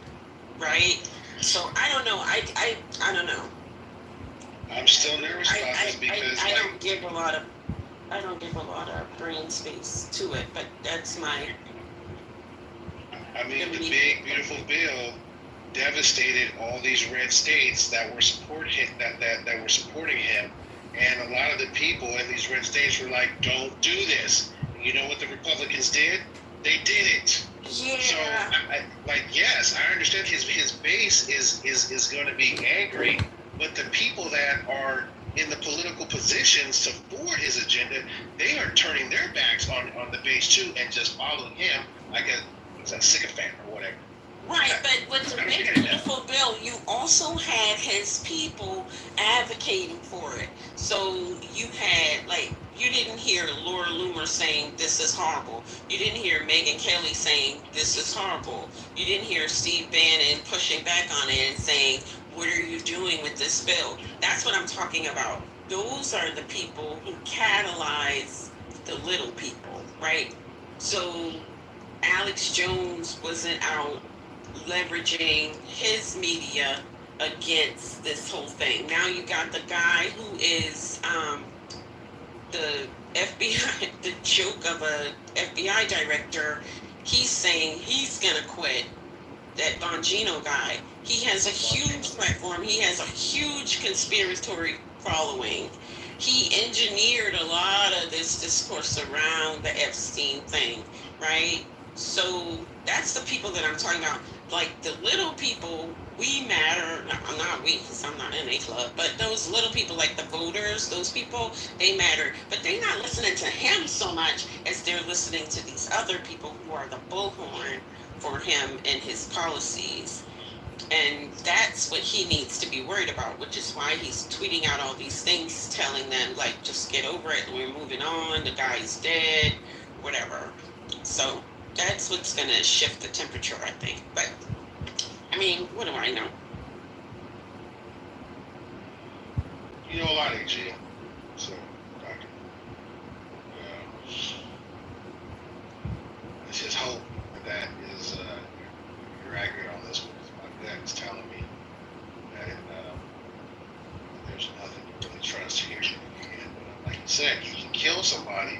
right? So I don't know. I don't know. I'm still nervous about this because I don't give a lot of brain space to it, but that's my. I mean, the big beautiful bill devastated all these red states that were supporting him, and a lot of the people in these red states were like, "Don't do this." And you know what the Republicans did? They did it. Yeah. So, yes, I understand his base is going to be angry, but the people that are in the political positions to forward his agenda, they are turning their backs on the base too and just following him like a sycophant or whatever. Right, but with the Big Beautiful Bill, you also had his people advocating for it. So you had, like, you didn't hear Laura Loomer saying this is horrible. You didn't hear Megyn Kelly saying this is horrible. You didn't hear Steve Bannon pushing back on it and saying, what are you doing with this bill? That's what I'm talking about. Those are the people who catalyze the little people, right? So Alex Jones wasn't out leveraging his media against this whole thing. Now you got the guy who is the FBI, the joke of a FBI director. He's saying he's gonna quit. That Bongino guy. He has a huge platform. He has a huge conspiratory following. He engineered a lot of this discourse around the Epstein thing, right? So that's the people that I'm talking about. Like the little people, we matter. Not we, because I'm not in a club, but those little people, like the voters, those people, they matter. But they're not listening to him so much as they're listening to these other people who are the bullhorn for him and his policies. And that's what he needs to be worried about, which is why he's tweeting out all these things telling them, like, just get over it, we're moving on, the guy's dead, whatever. So that's what's going to shift the temperature, I think. But, I mean, what do I know? You know a lot, AG. So, let's just hope that is you're accurate on this one. My gut is telling me that there's nothing to really trust here. And like you said, you can kill somebody.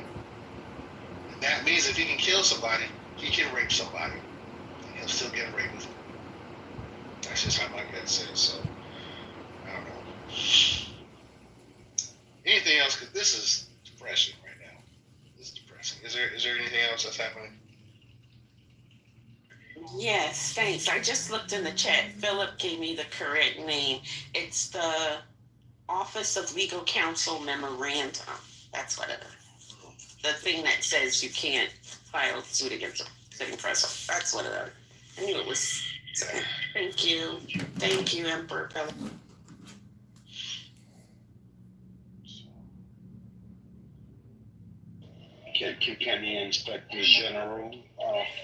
And that means if he can kill somebody, he can rape somebody. And he'll still get away with it. That's just how my gut says. So, I don't know. Anything else? Because this is depression right now. This is depressing. Is there anything else that's happening? Yes, thanks. I just looked in the chat. Philip gave me the correct name. It's the Office of Legal Counsel Memorandum. That's what it is. The thing that says you can't file suit against a sitting president. That's what it is. I knew it was. Thank you. Thank you, Emperor Philip. Can the Inspector General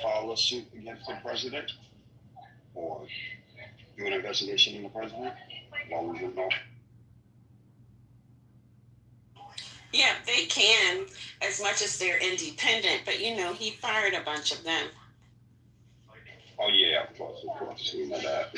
file a suit against the president or do an investigation in the president? While we don't know. Yeah, they can, as much as they're independent, but you know, he fired a bunch of them. Oh yeah, of course, we know that.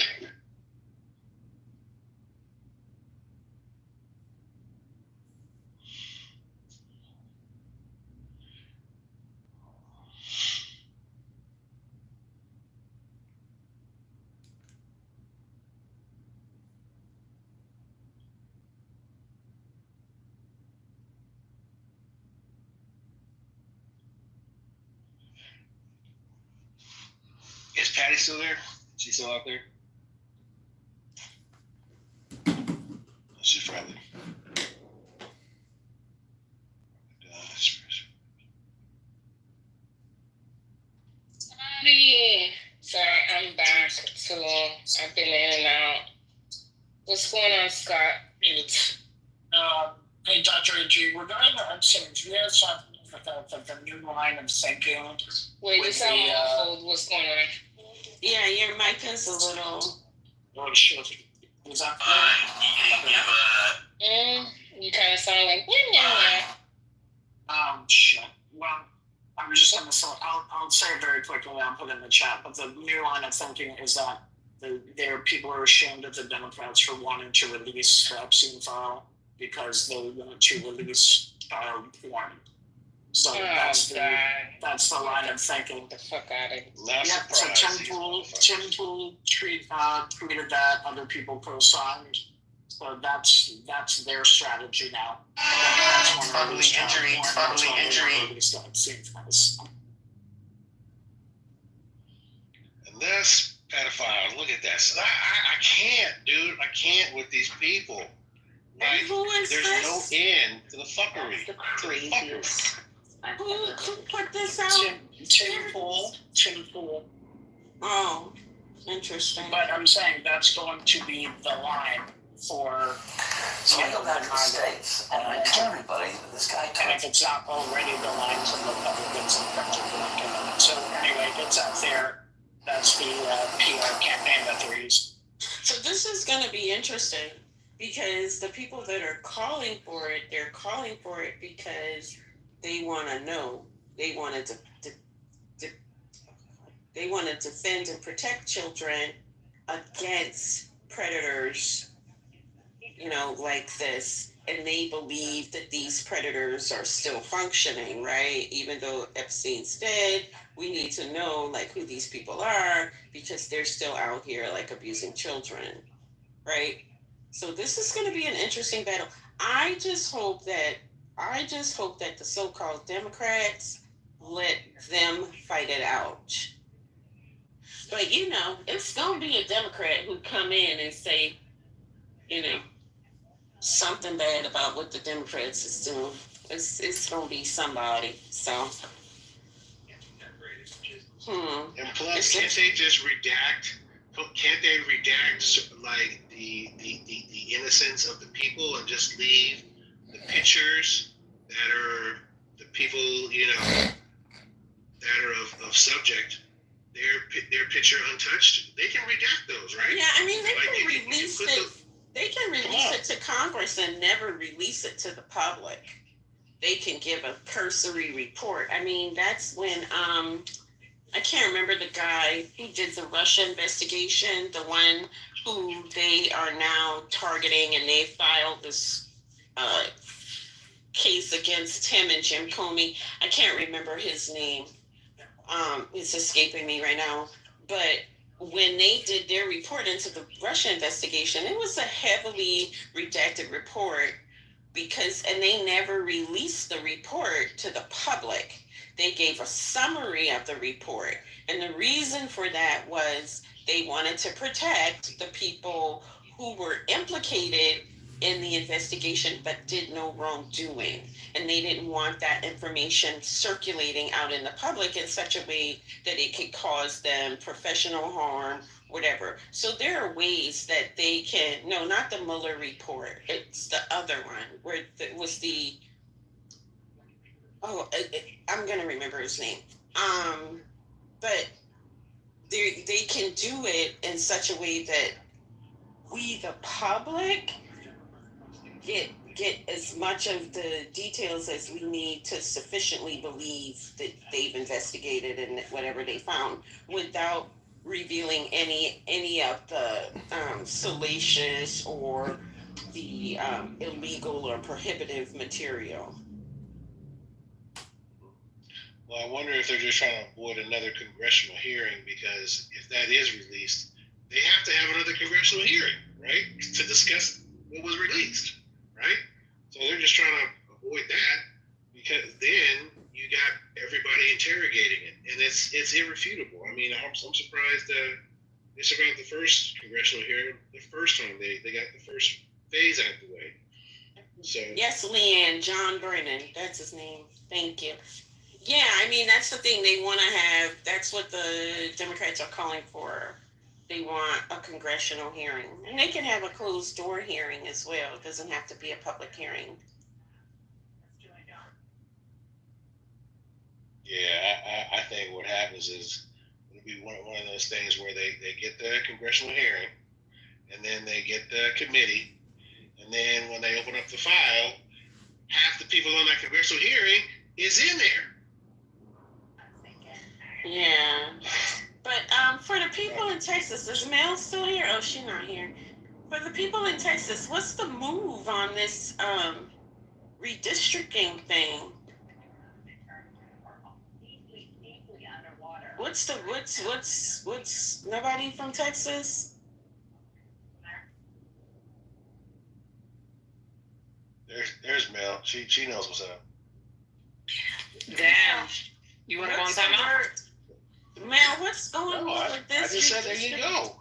Is Patty still there? She's still out there? She's probably. Yeah. So I'm back. So I've been in and out. What's going on, Scott? Hey, Dr. A.G., regarding the Hudson's, we have something with the new line of thinking. Wait, you sound muffled. What's going on? Yeah, your mic is a little. Oh, shit. Is that You kind of sound like. Shit. Well, I was just going to say, I'll say it very quickly and I'll put it in the chat, but the new line of thinking is that there are people who are ashamed of the Democrats for wanting to release the Epstein file because they want to release child porn. So that's the line of thinking. Get the fuck out of here. Yep, so Tim Pool tweeted that, other people co-signed. So that's their strategy now. Bodily injury. And that's pedophiles. Look at that. So I can't, dude. I can't with these people. Right? There's no end to the fuckery. The craziest. Who put this out? Tim Pool. Oh. Interesting. But I'm saying that's going to be the line for. So I go back to the States, and I tell everybody that this guy. And if it's not already the line from Republicans and Democrats. So anyway, it's out there. That's the PR campaign that they're using. So this is going to be interesting because the people that are calling for it, they're calling for it because they want to know. They want to they want to defend and protect children against predators, like this. And they believe that these predators are still functioning, right? Even though Epstein's dead, we need to know who these people are because they're still out here abusing children, right? So this is going to be an interesting battle. I just hope that the so-called Democrats let them fight it out. But it's going to be a Democrat who come in and say, something bad about what the Democrats is doing. It's going to be somebody. So. And plus, can't they just redact? Can't they redact the innocence of the people and just leave the pictures that are the people that are of subject? Their picture untouched. They can redact those, right? Yeah, I mean they can release it. They can release it to Congress and never release it to the public. They can give a cursory report. I mean, that's when I can't remember the guy who did the Russia investigation, the one who they are now targeting, and they filed this case against him and Jim Comey. I can't remember his name. It's escaping me right now. But when they did their report into the Russia investigation, it was a heavily redacted report and they never released the report to the public. They gave a summary of the report. And the reason for that was they wanted to protect the people who were implicated in the investigation but did no wrongdoing. And they didn't want that information circulating out in the public in such a way that it could cause them professional harm, whatever. So there are ways that they can, no, not the Mueller report. It's the other one where it was I'm going to remember his name. But they can do it in such a way that we, the public, get as much of the details as we need to sufficiently believe that they've investigated and whatever they found without revealing any of the salacious or the illegal or prohibitive material. Well, I wonder if they're just trying to avoid another congressional hearing, because if that is released, they have to have another congressional hearing, right, to discuss what was released, right? So they're just trying to avoid that, because then you got everybody interrogating it, and it's irrefutable. I mean, I'm surprised they survived the first congressional hearing the first time they got the first phase out of the way. So yes, Leanne, John Brennan, that's his name. Thank you. Yeah, I mean, that's the thing. They want to have, that's what the Democrats are calling for. They want a congressional hearing. And they can have a closed door hearing as well. It doesn't have to be a public hearing. yeah, I think what happens is it'll be one of those things where they get the congressional hearing, and then they get the committee, and then when they open up the file, half the people on that congressional hearing is in there. Yeah. But for the people in Texas, is Mel still here? Oh, she's not here. For the people in Texas, what's the move on this redistricting thing? What's nobody from Texas? There's Mel. She knows what's up. Damn. You want to go on time out? Mel, what's going on with this? I just said there you go.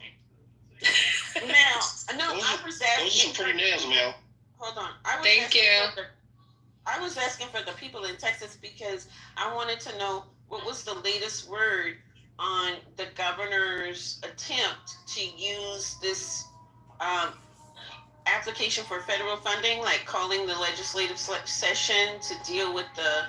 Mel, no, I was asking. Those are some pretty nails, Mel. Hold on. I was asking for the people in Texas because I wanted to know what was the latest word on the governor's attempt to use this application for federal funding, like calling the legislative session to deal with the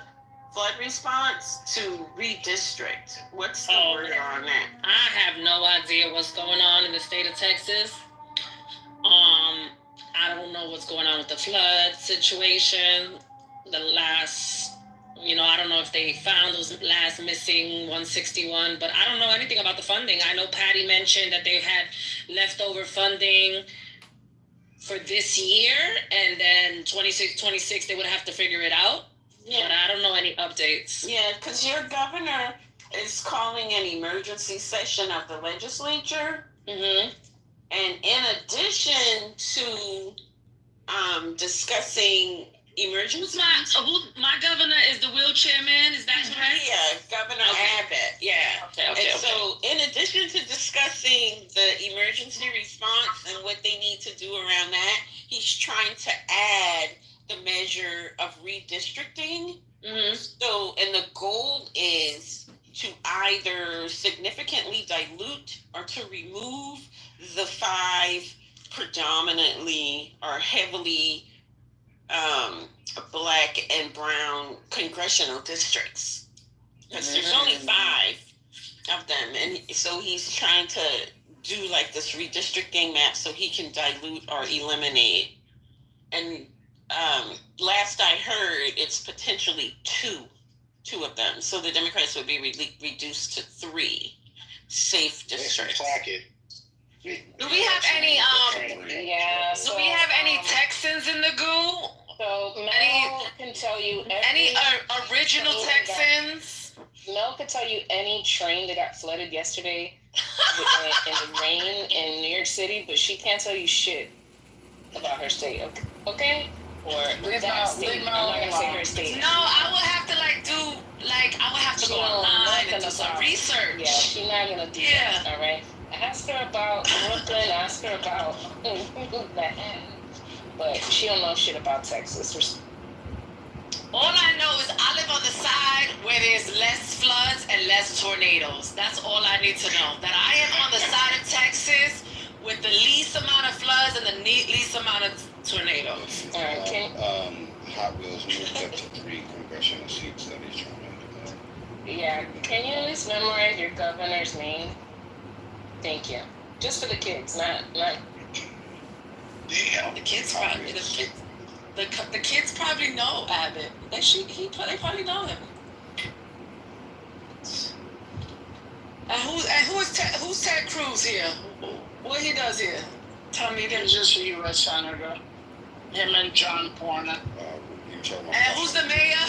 flood response to redistrict. What's the word on that? I have no idea what's going on in the state of Texas. I don't know what's going on with the flood situation. The last, I don't know if they found those last missing 161, but I don't know anything about the funding. I know Patty mentioned that they had leftover funding for this year, and then 26 they would have to figure it out. Yeah. But I don't know any updates. Yeah, because your governor is calling an emergency session of the legislature. Mm-hmm. And in addition to discussing emergency... My governor is the wheelchair man, is that correct? Yeah, Governor Abbott, yeah. Okay. So in addition to discussing the emergency response and what they need to do around that, he's trying to add the measure of redistricting. Mm-hmm. So, and the goal is to either significantly dilute or to remove the 5 predominantly or heavily black and brown congressional districts. Because there's only 5 of them. And so he's trying to do like this redistricting map so he can dilute or eliminate. And last I heard, it's potentially 2 of them. So the Democrats would be reduced to 3 safe districts. Do we have any do we have any Texans in the goo? So Mel can tell you any original Texans. Mel could tell you any train that got flooded yesterday in the rain in New York City, but she can't tell you shit about her state. Okay? Or that state. I'm not gonna say her state. No, I would have to I would have to go online and do some research. Yeah, she's not gonna do that. All right. Ask her about Brooklyn. Ask her about Manhattan. But she don't know shit about Texas. All I know is I live on the side where there's less floods and less tornadoes. That's all I need to know. That I am on the side of Texas with the least amount of floods and the least amount of tornadoes. All right. Hot Wheels moved up to 3 congressional seats that he's trying to do. Yeah. Can you at least memorize your governor's name? Thank you. Just for the kids, not. Damn, the kids probably the kids probably know Abbott. They probably know him. And who's Ted Cruz here? What he does here? Tell me again. He's just a U.S. Senator. Him and John Porter. And who's the mayor?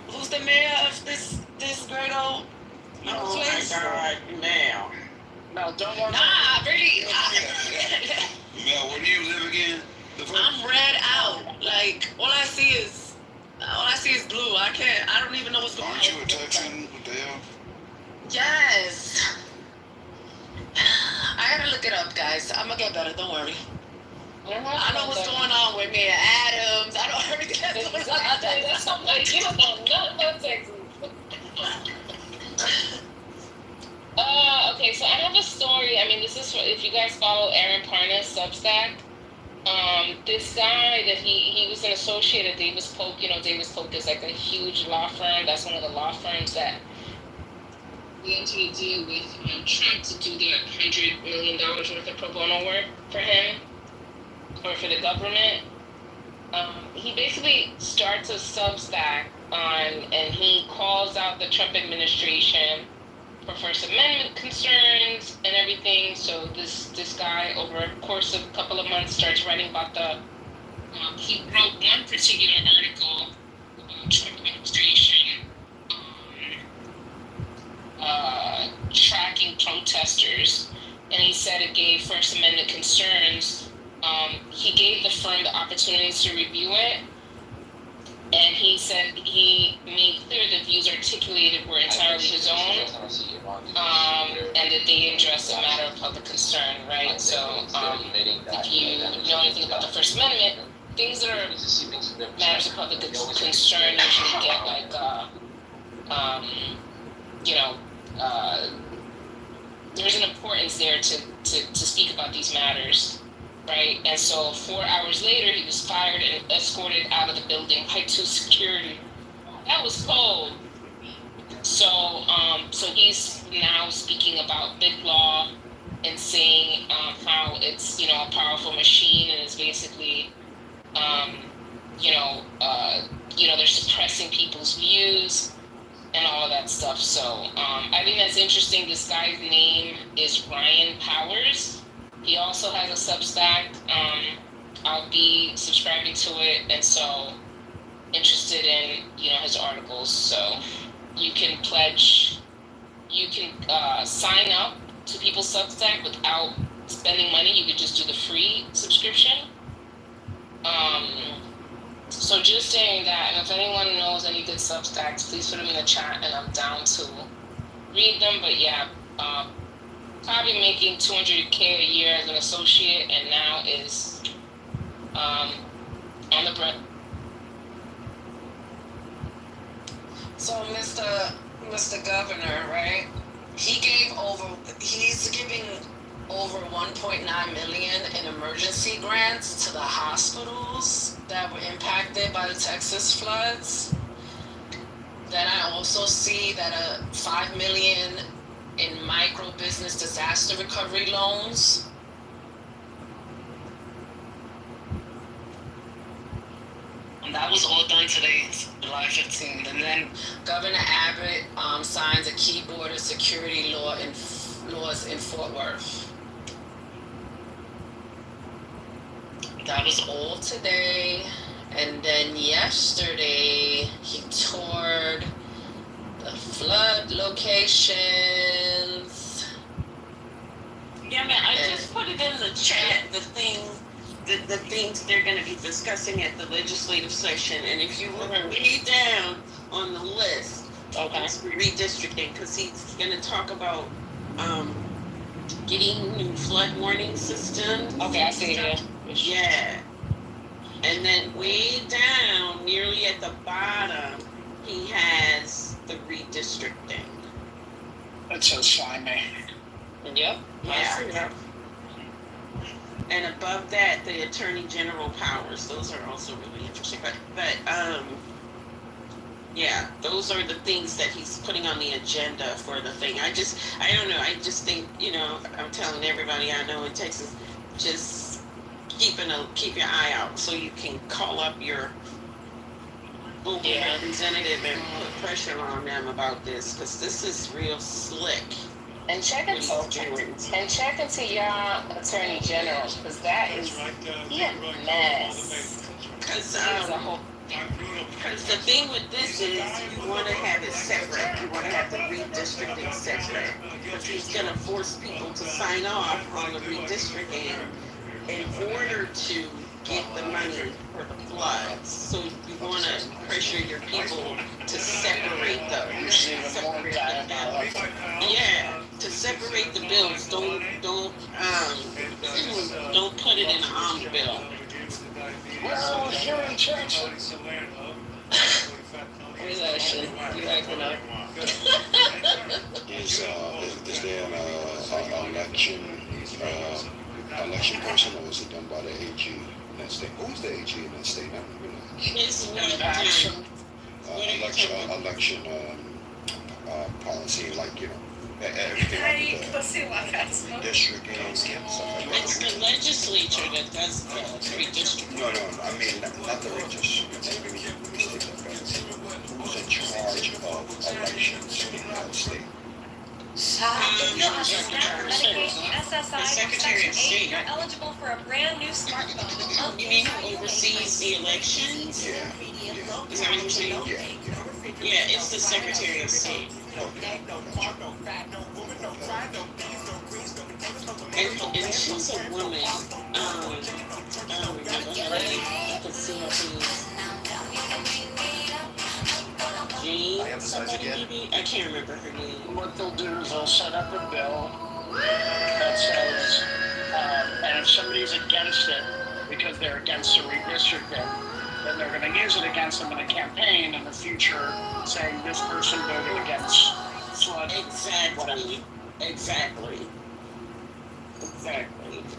Who's the mayor of this great old place? My God, now. No, don't worry. Nah, really. Mel, where do you live again? I'm red out. Like all I see is blue. I don't even know what's going on. Aren't you a Texan? What the hell? Yes. I gotta look it up, guys. I'm gonna get better. Don't worry. I know what's going on with Mayor Adams. I know everything that's going on. That's something you don't know nothing about Texas. Okay, so I have a story. I mean, this is for, if you guys follow Aaron Parnas' Substack. This guy that he was an associate at Davis Polk. You know, Davis Polk is like a huge law firm. That's one of the law firms that we into a deal with Trump to do the $100 million worth of pro bono work for him or for the government. He basically starts a Substack and he calls out the Trump administration for First Amendment concerns and everything. So this guy, over a course of a couple of months, starts writing about the. He wrote one particular article about Trump administration tracking protesters, and he said it gave First Amendment concerns. He gave the firm the opportunity to review it. And he said he made clear the views articulated were entirely his own, and that they address a matter of public concern, right? So, if you know anything about the First Amendment, things that are matters of public concern usually get like, there's an importance there to speak about these matters, right? And so 4 hours later, he was fired and escorted out of the building by 2 security. That was cold. So, so he's now speaking about big law and saying how it's, you know, a powerful machine and is basically, they're suppressing people's views and all of that stuff. So I think that's interesting. This guy's name is Ryan Powers. He also has a Substack. I'll be subscribing to it, and so interested in, you know, his articles. So you can pledge, you can sign up to people's Substack without spending money. You could just do the free subscription. So just saying that, and if anyone knows any good Substacks, please put them in the chat, and I'm down to read them. But yeah, probably making $200K a year as an associate, and now is on the bread. So Mr. Governor, right? He's giving over 1.9 million in emergency grants to the hospitals that were impacted by the Texas floods. Then I also see that 5 million in micro business disaster recovery loans. And that was all done today, July 15th. And then Governor Abbott signs a key border security laws in Fort Worth. That was all today. And then yesterday, he toured the flood locations. Yeah, man, I just put it in the chat, the things they're going to be discussing at the legislative session. And if you look way down on the list, it's redistricting, because he's going to talk about getting new flood warning systems. Okay, I see it. Yeah. And then way down, nearly at the bottom, he has the redistricting. That's so slimy. Yep. Yeah. And above that, the Attorney General powers. Those are also really interesting. But yeah, those are the things that he's putting on the agenda for the thing. I don't know. I just think, you know, I'm telling everybody I know in Texas, just keep your eye out so you can call up your local representative and put pressure on them about this, because this is real slick. And check into your attorney general, because that is a mess. Because the thing with this is you want to have it separate. You want to have the redistricting separate, because he's going to force people to sign off on the redistricting in order to get the money for the floods. So you want to pressure your people to separate those. To separate the bills. Don't put it in an omnibus. Well, here in Texas. Is there an election person, or was it done by the AG in that state? Who's the AG in that state? I don't even know. Election policy, like, you know, everything like the district games and stuff like that. It's the legislature that does the redistricting. No, I mean, not the redistricting. Who's in charge of elections in that state? Secretary of State. You're eligible for a brand new smartphone. You mean who oversees the elections? Yeah. Is that what you're saying? Yeah, it's the Secretary of State. And she's a woman. I don't remember her name. I can see her please. Jane, I can't remember her name. What they'll do is they'll set up a bill that says, and if somebody's against it because they're against the redistricting, then they're going to use it against them in a campaign in the future, saying this person voted against flood. Exactly. Exactly.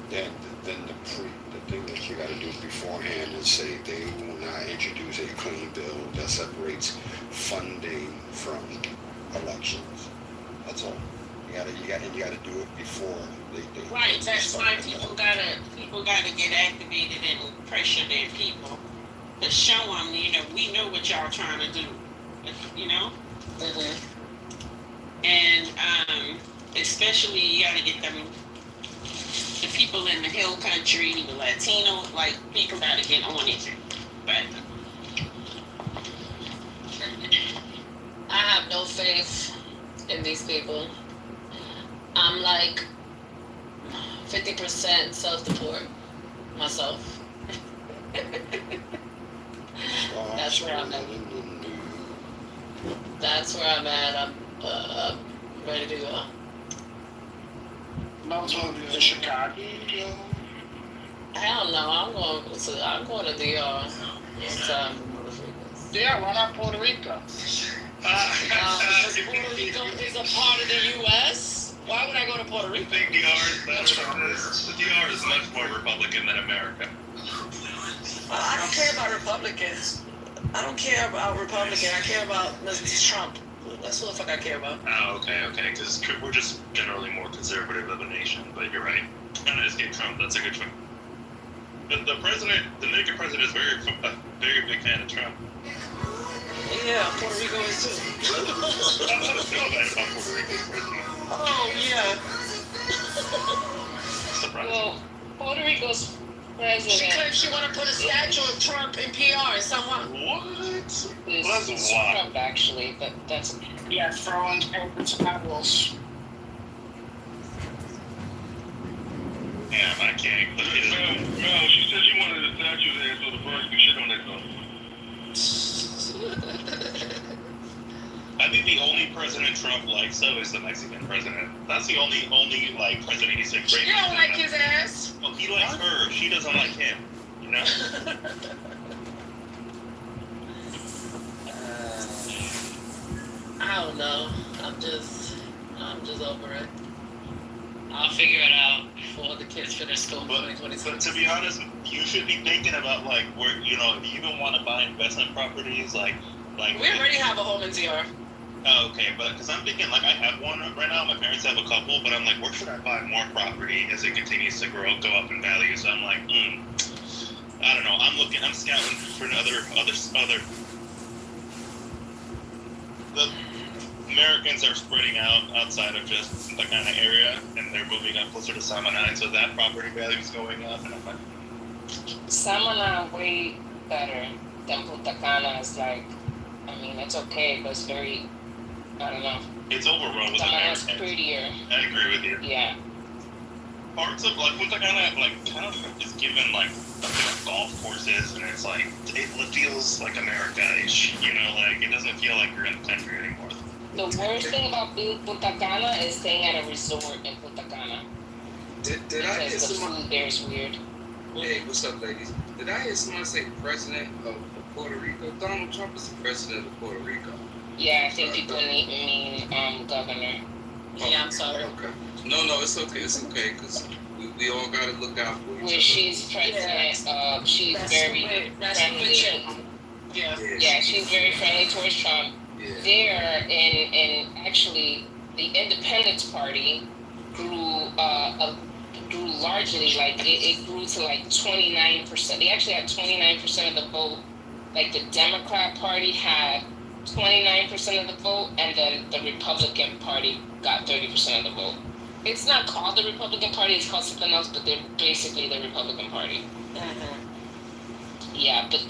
Then the thing that you got to do beforehand is say they will not introduce a clean bill that separates funding from elections. That's all. You gotta do it before they Right, that's start why the people gotta get activated and pressure their people to show them, we know what y'all trying to do, and especially you gotta get them, the people in the hill country, the Latino, like people gotta get on it, but I have no faith in these people. I'm like 50% self-deport myself. That's where I'm at. That's where I'm at. I'm ready to go. No, to Chicago. Hell no, I'm going to DR. Yeah, why not Puerto Rico? Because Puerto Rico is a part of the U.S. Why would I go to Puerto Rico? The DR is much more Republican than America. I don't care about Republicans. I care about Mr. Trump. That's what the fuck I care about. Oh, okay, because we're just generally more conservative of a nation, but you're right. I'm gonna escape Trump. That's a good choice. But the naked president is a very big fan of Trump. Yeah, Puerto Rico is too. I don't feel bad about Puerto Rico's president. Oh, yeah. Surprising. Well, Puerto Rico's president. She claims she want to put a statue of Trump in PR in someone. What? It's Trump, actually, but that's... Yeah, throwing papers and apples. Damn, I can't look at it. No, she said she wanted a statue there so the birds could shit on themselves. I think the only president Trump likes, though, is the Mexican president. That's the only like president he's a great. You don't like his ass. Well, he likes her. She doesn't like him. You know. I don't know. I'm just over it. I'll figure it out before the kids finish school in 2026. But to be honest, you should be thinking about like where if you even want to buy investment properties, like. We already have a home in DR. Oh, okay, but because I'm thinking like I have one right now. My parents have a couple, but I'm like, where should I buy more property as it continues to go up in value? So I'm like, I don't know. I'm scouting for other. The Americans are spreading out outside of just the kind of area, and they're moving up closer to Samaná, so that property value is going up. And I'm like, Samaná way better than Punta Cana. Is like, I mean, it's okay, but it's very, I don't know. It's overrun with Samaná's Americans. prettier. I agree with you. Yeah. Parts of like Punta Cana kind of is given like golf courses, and it's like it feels like America-ish, like it doesn't feel like you're in the country anymore. The worst thing about Punta Cana is staying at a resort in Punta Cana. Did I hear Because the somebody? food there is weird. Hey, what's up, ladies? Did I hear somebody say president of Puerto Rico? Donald Trump is the president of Puerto Rico. Yeah, I think people mean governor. Yeah, I'm sorry. Okay. No, it's okay. It's okay, because we all got to look out for each When other. she's president, she's very friendly. Yeah, she's very friendly towards Trump. There, and actually, the Independence Party grew largely, like it grew to like 29%. They actually had 29% of the vote. Like the Democrat Party had 29% of the vote, and then the Republican Party got 30% of the vote. It's not called the Republican Party; it's called something else, but they're basically the Republican Party. Yeah, but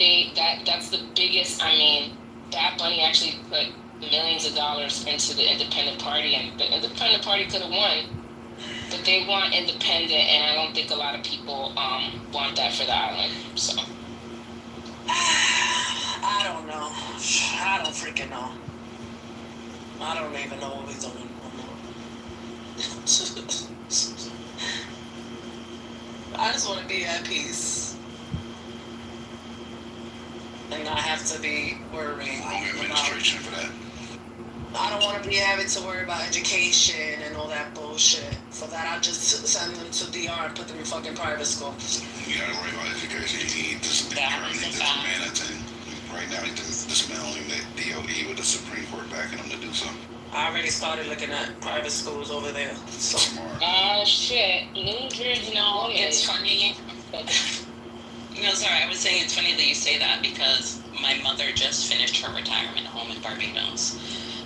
that's the biggest. I mean, that money actually put millions of dollars into the Independent Party, and the Independent Party could have won, but they want independent, and I don't think a lot of people want that for the island. So I don't know. I don't freaking know. I don't even know what we're doing anymore. I just want to be at peace. And not have to be worrying. Wrong administration for that. I don't want to be having to worry about education and all that bullshit. For that, I just send them to DR and put them in fucking private school. You gotta worry about education. He just currently dismantling. Right now, he's dismantling the DOE with the Supreme Court backing him to do so. I already started looking at private schools over there. So smart. Shit. New Jersey. No, it's funny. No, sorry, I was saying it's funny that you say that because my mother just finished her retirement home in Barbados.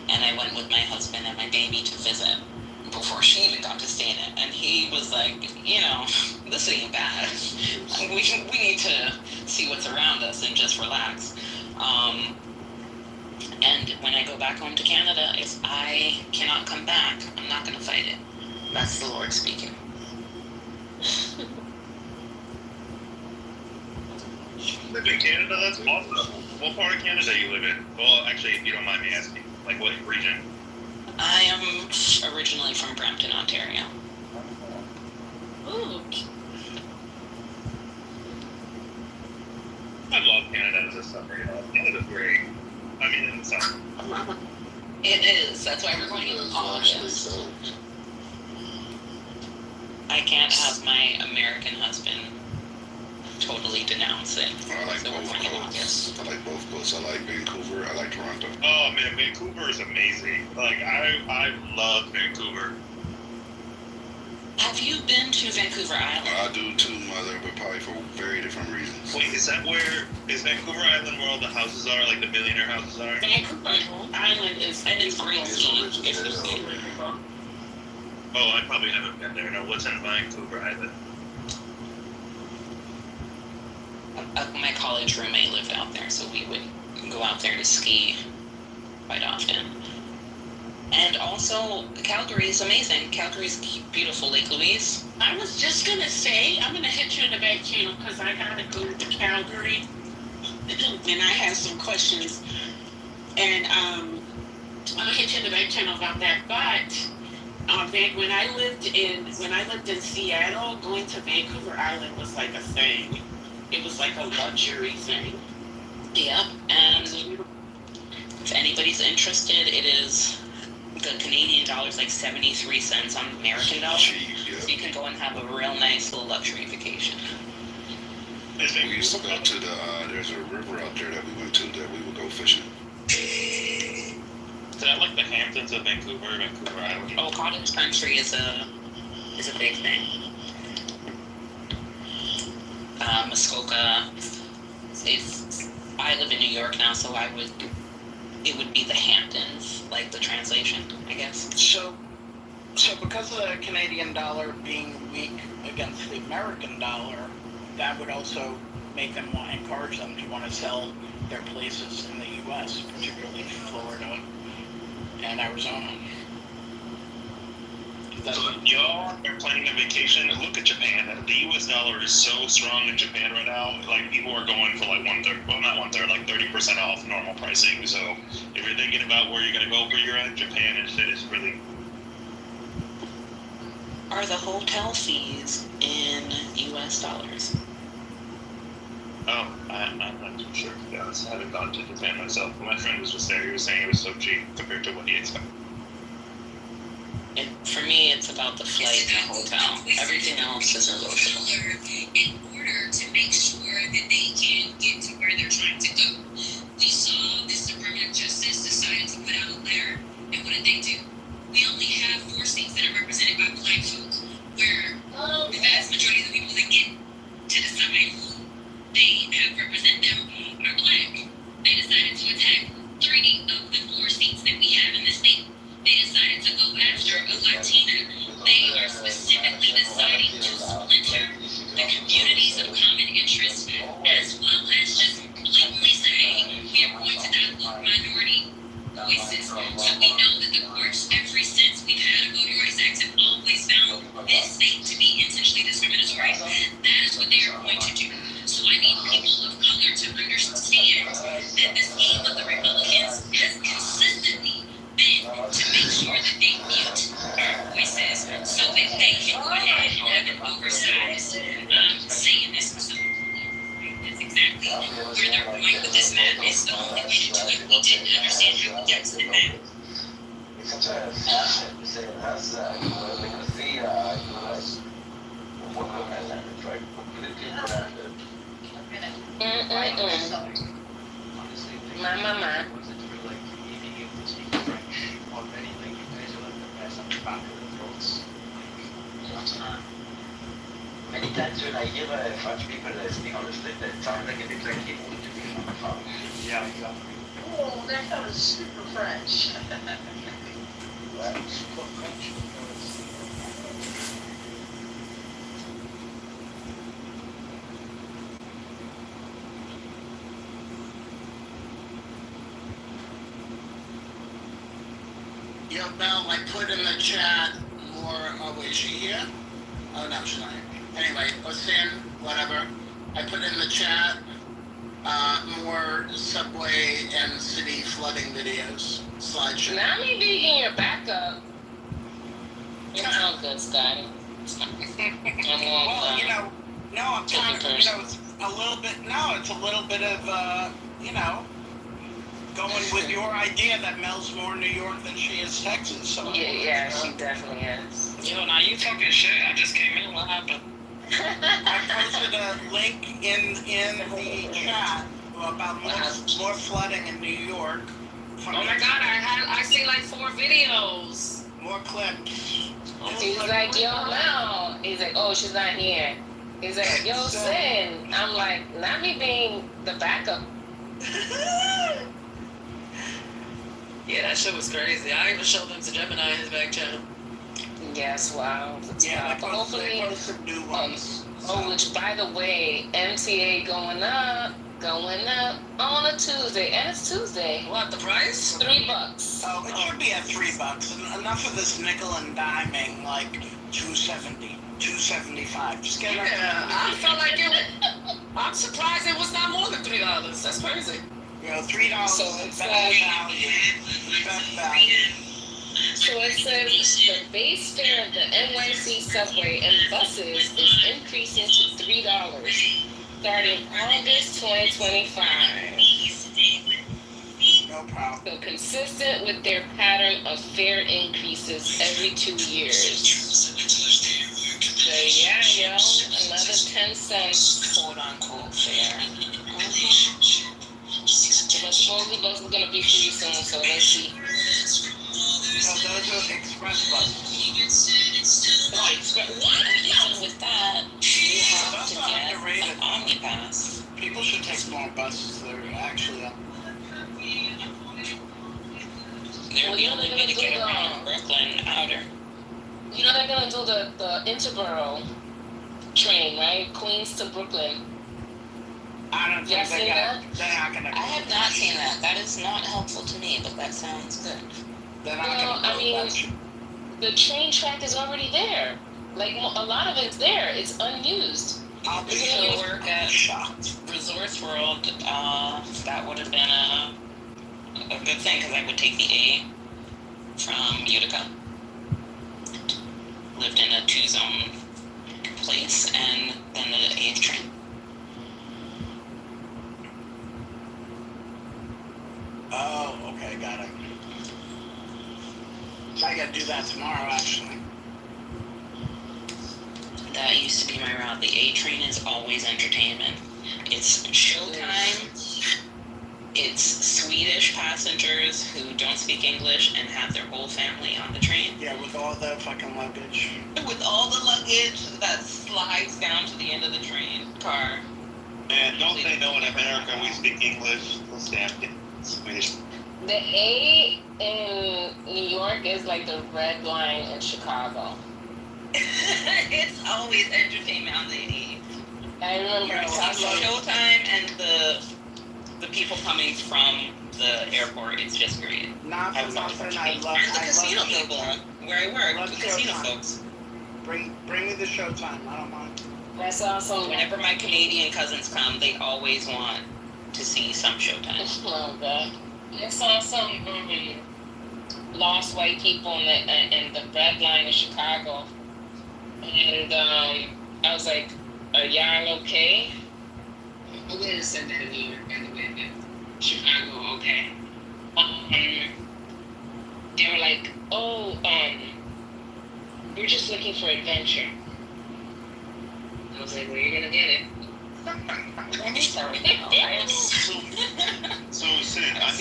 And I went with my husband and my baby to visit before she even got to stay in it. And he was like, you know, this ain't bad. We need to see what's around us and just relax. And when I go back home to Canada, if I cannot come back, I'm not going to fight it. That's the Lord speaking. You live in Canada? That's awesome. What part of Canada do you live in? Well, actually, if you don't mind me asking, like what region? I am originally from Brampton, Ontario. Ooh. I love Canada as a summer. Canada's great. I mean, in the summer. It is. That's why we're going in August. I can't have my American husband totally denounce it. I like both coasts. I like both coasts. I like Vancouver. I like Toronto. Oh man, Vancouver is amazing. Like I love Vancouver. Have you been to Vancouver Island? I do too, Mother, but probably for very different reasons. Wait, is Vancouver Island where all the houses are, like the millionaire houses are? Vancouver Island is great. Oh, I probably haven't been there. No, what's in Vancouver Island? My college roommate lived out there, so we would go out there to ski quite often. And also, Calgary is amazing. Calgary's beautiful. Lake Louise. I was just gonna say, I'm gonna hit you in the back channel because I gotta go to Calgary, and I have some questions. And I'm gonna hit you in the back channel about that. But when I lived in Seattle, going to Vancouver Island was like a thing. It was like a luxury thing. Yep. And if anybody's interested, it is. The Canadian dollar is like 73 cents on American dollar. So you can go and have a real nice little luxury vacation. We used to go to there's a river out there that we went to that we would go fishing. Is that like the Hamptons of Vancouver Island? Oh, cottage country is a big thing. Muskoka. I live in New York now, so it would be the Hamptons, like the translation, I guess. So because of the Canadian dollar being weak against the American dollar, that would also make them encourage them to want to sell their places in the U.S., particularly Florida and Arizona. So y'all are planning a vacation. Look at Japan. The U.S. dollar is so strong in Japan right now. Like people are going for like 1/3. Well, not 1/3, like 30% off normal pricing. So if you're thinking about where you're gonna go for your Japan and shit, is really. Are the hotel fees in U.S. dollars? Oh, I'm not too sure. Yeah, I haven't gone to Japan myself. My friend was just there. He was saying it was so cheap compared to what he expected. And for me, it's about the flight and the hotel. Everything else is negotiable. In order to make sure that they can get to where they're trying to go. We saw this Department of Justice decided to put out there, and what did they do? We only have 4 states that are represented by black folk, where the vast majority of the people that get to decide who they have represent them are black. They decided to attack 3 of the 4 seats that we have in the state. They decided to go after a Latina. They are specifically deciding to splinter the communities of common interest, as well as just blatantly say, we are going to dilute minority voices. So we know that the courts, ever since we've had a Voting Rights Act, have always found this state to be intentionally discriminatory. That is what they are going to do. So I need people of color to understand that the scheme of the Republicans has consistently been to make sure that they mute our voices so that they can go ahead and have an oversized say in this. So that's exactly where they're going with this madness. The only way to do it, we didn't understand how we got to the madness. My. Many times when I hear French people speak on the street, they sound like a bit like people to be from France. Yeah, exactly. Oh, that guy was super French. Well, super French. Yo, Belle, I put in the chat more. Oh, wait, is she here? Oh, no, she's not here. Anyway, Ocean, whatever. I put in the chat more subway and city flooding videos, slideshow. Now me being your backup. It's all good, Scotty. Well, you know, no, I'm talking, you know, it's a little bit, no, it's a little bit of, you know, going with your idea that Mel's more New York than she is Texas. So Yeah, she definitely is. Yo, now you talking shit. I just came in. What happened? I posted a link in the chat about more flooding in New York. Oh my God, I see like 4 videos. More clips. He's like, yo, Mel. He's like, oh, she's not here. He's like, yo, Sin. I'm like, not me being the backup. Yeah, that shit was crazy. I even showed them to Gemini in his back channel. Yes, wow. Yeah, but hopefully, new ones. Oh, which by the way, MTA going up on a Tuesday, and it's Tuesday. What, the price? $3. Oh, it should be at $3. Enough of this nickel and diming, like $2.70, $2.75. Just get it. Yeah, I felt like it was, I'm surprised it was not more than $3. That's crazy. You know, $3 So is it's best value. Best value. So it says the base fare of the NYC subway and buses is increasing to $3 starting August 2025. No problem. So consistent with their pattern of fare increases every 2 years. So yeah, yo, another 10 cents quote unquote fare. But supposedly buses are gonna be free soon, so let's see. So those are express buses. What? Even with that, you have to get underrated. an omnibus. People should take more buses. They're actually up. Well, you know they're gonna do the Brooklyn outer. You know they're gonna do the interborough train, right? Queens to Brooklyn. I don't think they're not gonna. I have not seen that. That is not helpful to me, but that sounds good. They're not Well, gonna. I mean, the train track is already there. Like a lot of it's there. It's unused. I'll be If you work at Resource World, that would have been a good thing because I would take the A from Utica. Lived in a 2-zone place, and then the A train. Oh, okay, got it. I gotta do that tomorrow, actually. That used to be my route. The A train is always entertainment. It's showtime. It's Swedish passengers who don't speak English and have their whole family on the train. Yeah, with all the fucking luggage. With all the luggage that slides down to the end of the train car. Man, don't they know in America we speak English? Those damn Swedish. The A in New York is like the red line in Chicago. It's always entertainment on the A. I remember It's showtime and the people coming from the airport. It's just great. Not for nothing. I love the casino people where I work. The casino folks. Bring me the showtime. I don't mind. That's awesome. Whenever my Canadian cousins come, they always want to see some showtime. Love that. I saw some lost white people in the red line in Chicago, and I was like, "Are y'all okay?" I'm gonna send that in New York, by the way. Chicago, okay. they were like, oh, we're just looking for adventure. I was like, well, you're gonna get it. So Sid, I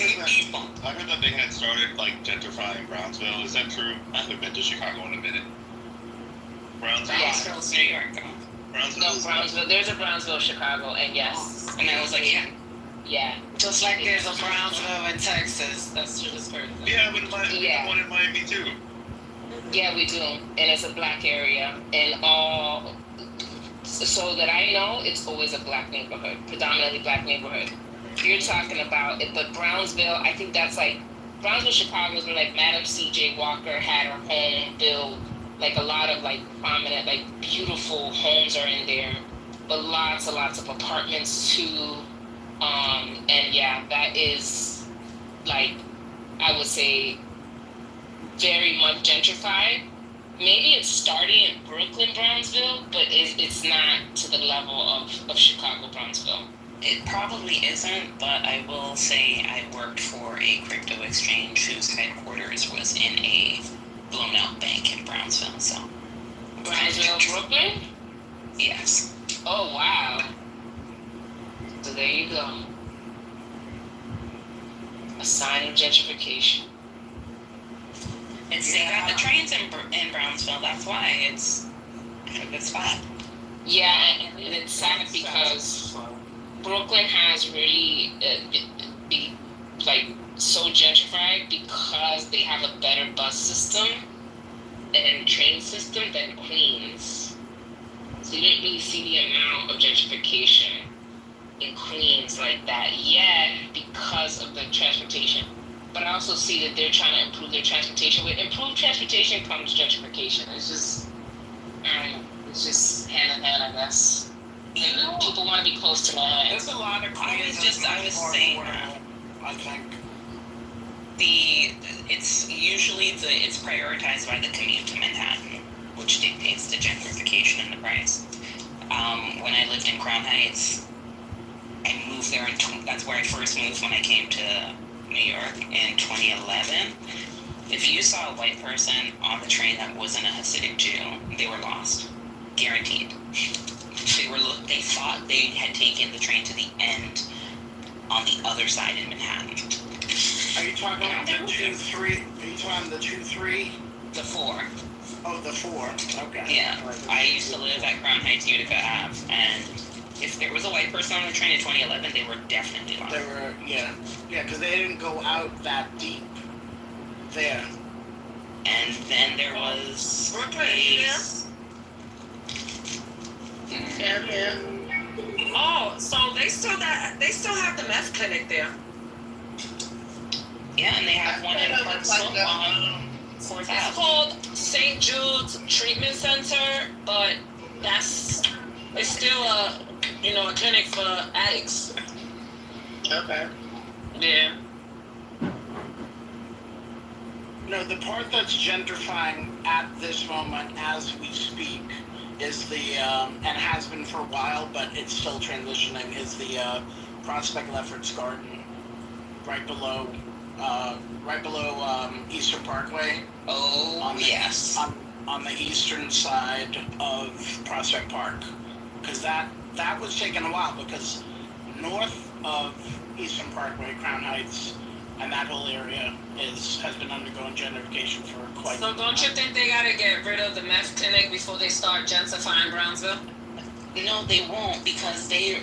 heard that they had started like gentrifying Brownsville. Is that true? I haven't been to Chicago in a minute. Brownsville's New York. No, Brownsville. There's a Brownsville, Chicago, and yes. And I was like, yeah. Just like there's a Brownsville in Texas. That's just heard of. Yeah, but one in Miami too. Yeah, we do, and it's a black area, and all. So that I know, it's always a black neighborhood, predominantly black neighborhood. You're talking about it, but Brownsville, I think that's like Brownsville, Chicago is where like Madam C.J. Walker had her home built. Like a lot of like prominent, like beautiful homes are in there, but lots and lots of apartments too. And yeah, that is like I would say very much gentrified. Maybe it's starting in Brooklyn, Brownsville, but it's not to the level of Chicago, Brownsville. It probably isn't, but I will say I worked for a crypto exchange whose headquarters was in a blown out bank in Brownsville, so. Brownsville, Brooklyn? Yes. Oh, wow. So there you go. A sign of gentrification. They got the trains in Brownsville, that's why it's a good spot. Yeah, and it's sad because Brooklyn has really be like so gentrified because they have a better bus system and train system than Queens. So you didn't really see the amount of gentrification in Queens like that yet because of the transportation. But I also see that they're trying to improve their transportation. With improved transportation comes gentrification. It's just hand in hand, I guess. And people want to be close to land. There's a lot of I was saying that. I think. It's prioritized by the commute to Manhattan, which dictates the gentrification and the price. When I lived in Crown Heights, I moved there, that's where I first moved when I came to New York in 2011. If you saw a white person on the train that wasn't a Hasidic Jew, they were lost. Guaranteed. They thought they had taken the train to the end on the other side in Manhattan. Are you talking about the 2-3? Are you talking the 2-3? The 4. Oh, the 4. Okay. Yeah. I used to live at Crown Heights, Utica Ave, and if there was a white person on the train in 2011, they were definitely lost. They were, yeah, because they didn't go out that deep there. And then there was Yeah. Oh, so they still have the meth clinic there. Yeah, and they have one in Park Slope on 4th It's Ave. called St. Jude's Treatment Center, but it's still a clinic for addicts. Okay. Yeah. No, the part that's gentrifying at this moment as we speak is the, and has been for a while, but it's still transitioning, is the Prospect Lefferts Garden, right below Eastern Parkway. Oh, yes. On the eastern side of Prospect Park. Because that was taking a while, because north of Eastern Parkway, Crown Heights, and that whole area has been undergoing gentrification for quite So don't you think they gotta get rid of the meth clinic before they start gentrifying Brownsville? No, they won't, because they're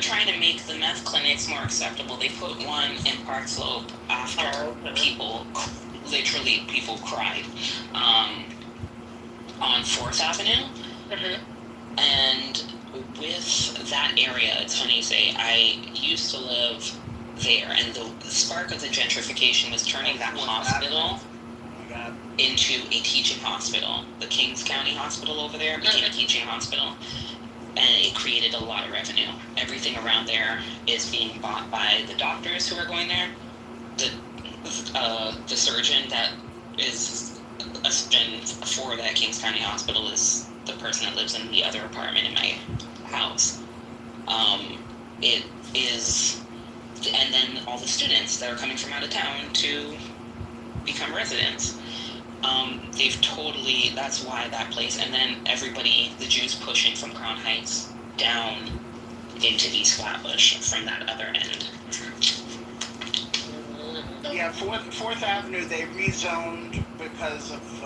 trying to make the meth clinics more acceptable. They put one in Park Slope after people cried on 4th Avenue. Mm-hmm. And with that area, it's funny you say, I used to live there, and the spark of the gentrification was turning that hospital into a teaching hospital. The Kings County Hospital over there became a teaching hospital, and it created a lot of revenue. Everything around there is being bought by the doctors who are going there. The surgeon that is a surgeon for that Kings County Hospital is the person that lives in the other apartment in my house. It is, and then all the students that are coming from out of town to become residents. They've totally, that's why that place, and then everybody, the Jews pushing from Crown Heights down into East Flatbush from that other end. Yeah, Fourth Avenue, they rezoned because of,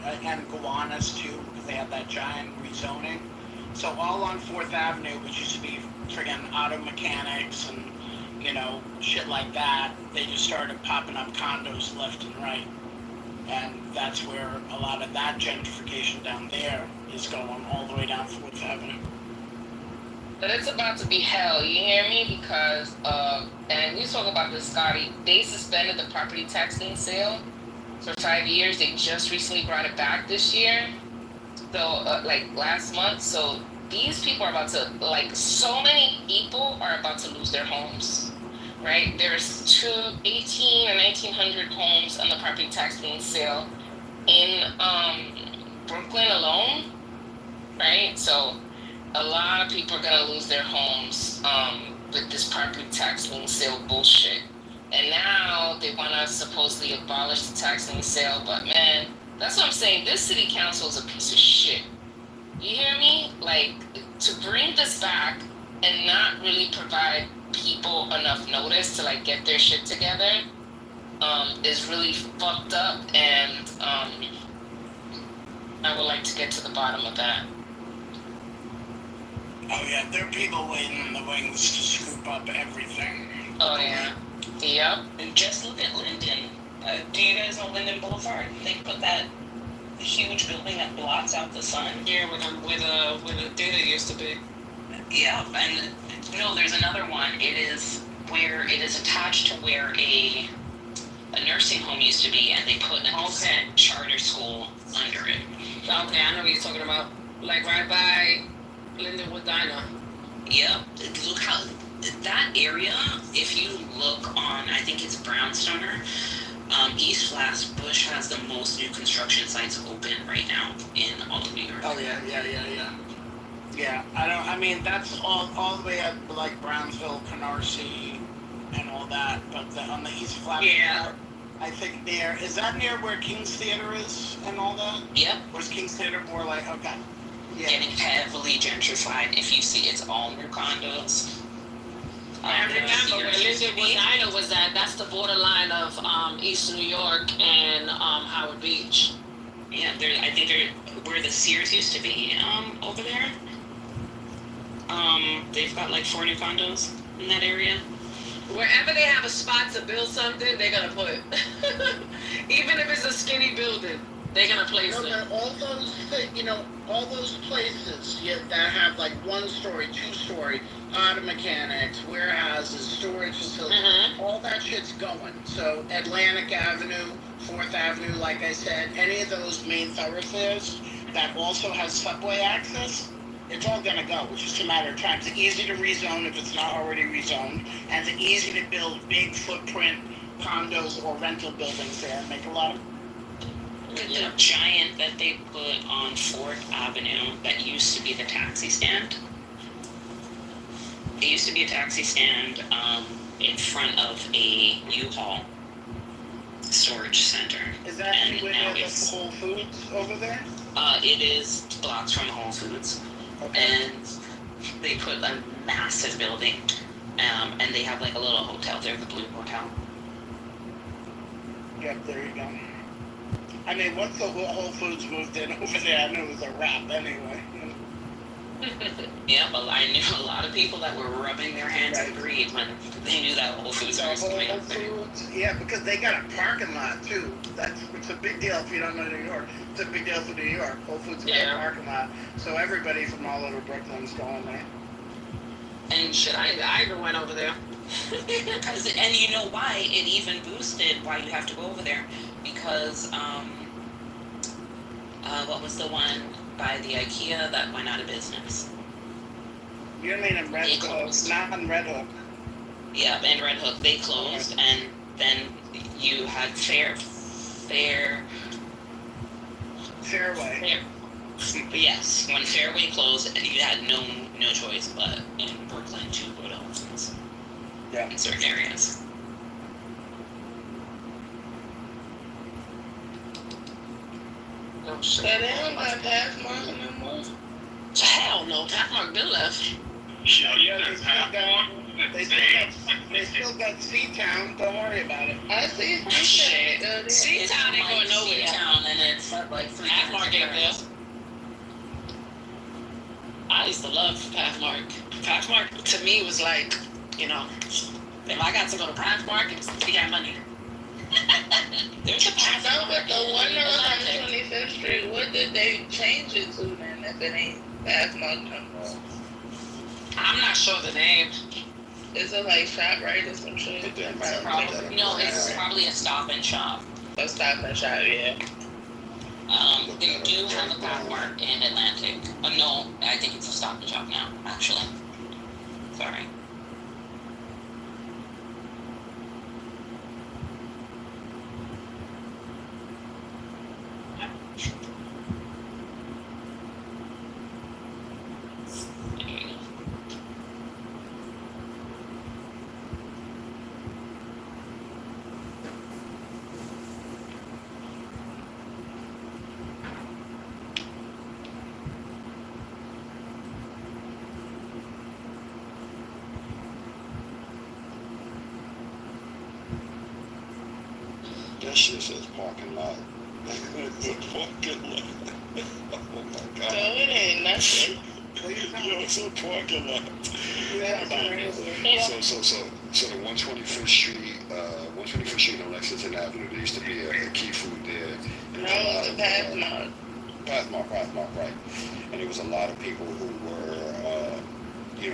and Gowanus too, because they had that giant rezoning. So all on 4th Avenue, which used to be friggin' auto mechanics and, you know, shit like that, they just started popping up condos left and right. And that's where a lot of that gentrification down there is going, all the way down 4th Avenue. But it's about to be hell, you hear me? Because, and we talk about this, Scotty, they suspended the property tax lien sale for 5 years. They just recently brought it back this year. So, like last month. So these people are about to, like, so many people are about to lose their homes, right? There's 1,800 or 1,900 homes on the property tax lien sale in Brooklyn alone, right? So a lot of people are gonna lose their homes with this property tax lien sale bullshit. And now they wanna supposedly abolish the tax lien sale, but man, that's what I'm saying. This city council is a piece of shit. You hear me? Like, to bring this back and not really provide people enough notice to, like, get their shit together is really fucked up, and I would like to get to the bottom of that. Oh yeah, there are people waiting in the wings to scoop up everything. Oh yeah. Yep. And just look at Linden. Do you guys know Linden Boulevard? They put that huge building that blocks out the sun. Yeah, where the data used to be. Yeah, and no, there's another one. It is where it is attached to where a nursing home used to be, and they put a charter school under it. Okay, I know what you're talking about. Like right by Lindenwood Diner. Yep. Look how that area. If you look on, I think it's Brownstoner. East Flatbush has the most new construction sites open right now in all of New York. Oh yeah. Yeah, I mean, that's all the way up to, like, Brownsville, Canarsie, and all that, but on the East Flatbush, yeah. I think is that near where King's Theater is and all that? Yep. Or is King's Theater more like, okay. Yeah. Getting heavily gentrified. If you see, it's all new condos. I remember where Lindenwood Diner was at. That's the borderline of East New York and Howard Beach. Yeah, I think they're where the Sears used to be over there. They've got like 4 new condos in that area. Wherever they have a spot to build something, they're gonna put. Even if it's a skinny building, they're gonna place it. All those, all those places that have like 1-story, 2-story, auto mechanics, warehouses, storage facilities, all that shit's going. So Atlantic Avenue, 4th Avenue, like I said, any of those main thoroughfares that also has subway access, it's all gonna go. It's just a matter of time. It's easy to rezone if it's not already rezoned, and it's easy to build big footprint condos or rental buildings there and make a lot of. Look at the giant that they put on 4th Avenue that used to be the taxi stand. It used to be a taxi stand in front of a U-Haul storage center. Is that where there's Whole Foods over there? It is blocks from Whole Foods. Okay. And they put a massive building, and they have like a little hotel there, the Blue Hotel. Yep, there you go. I mean, once the Whole Foods moved in over there, I knew it was a wrap anyway. Yeah, but I knew a lot of people that were rubbing their hands in greed when they knew that Whole Foods was coming up there. Yeah, because they got a parking lot too. It's a big deal if you don't know New York. It's a big deal for New York. Whole Foods got a parking lot, so everybody from all over Brooklyn's going there. And shit, I even went over there. And you know why? It even boosted why you have to go over there. Because, what was the one by the IKEA that went out of business? You mean in Red Hook, not in Red Hook. Yeah, in Red Hook. They closed, and then you had Fairway. Yes, when Fairway closed, you had no choice but in Brooklyn to go to Whole Foods. Yeah. In certain areas. No So shit. they don't got Pathmark no more? Hell no, Pathmark been left. Yeah, there's half. They still got C-Town. Don't worry about it. I see Shit. C-Town. C-Town ain't going nowhere. Town, and it's like Pathmark ain't there. I used to love Pathmark. Pathmark to me was like, you know, if I got to go to Pathmark, it was we had money. There's a Pathmark. No, but the one on 125th Street, what did they change it to then if it ain't Pathmark no more? I'm not sure the name. Is it like ShopRite or some shit? probably, no, it's probably a Stop and Shop. A Stop and Shop, yeah. They do have a Pathmark in Atlantic. No, I think it's a Stop and Shop now, actually. Sorry. That shit says parking lot. It's a parking lot. Oh my god. So it ain't nothing. Yo, it's a parking lot. So the 125th Street, 125th Street on Lexington Avenue, there used to be a Key Food there. And No, it's a Pathmark. Pathmark, right. And there was a lot of people who were,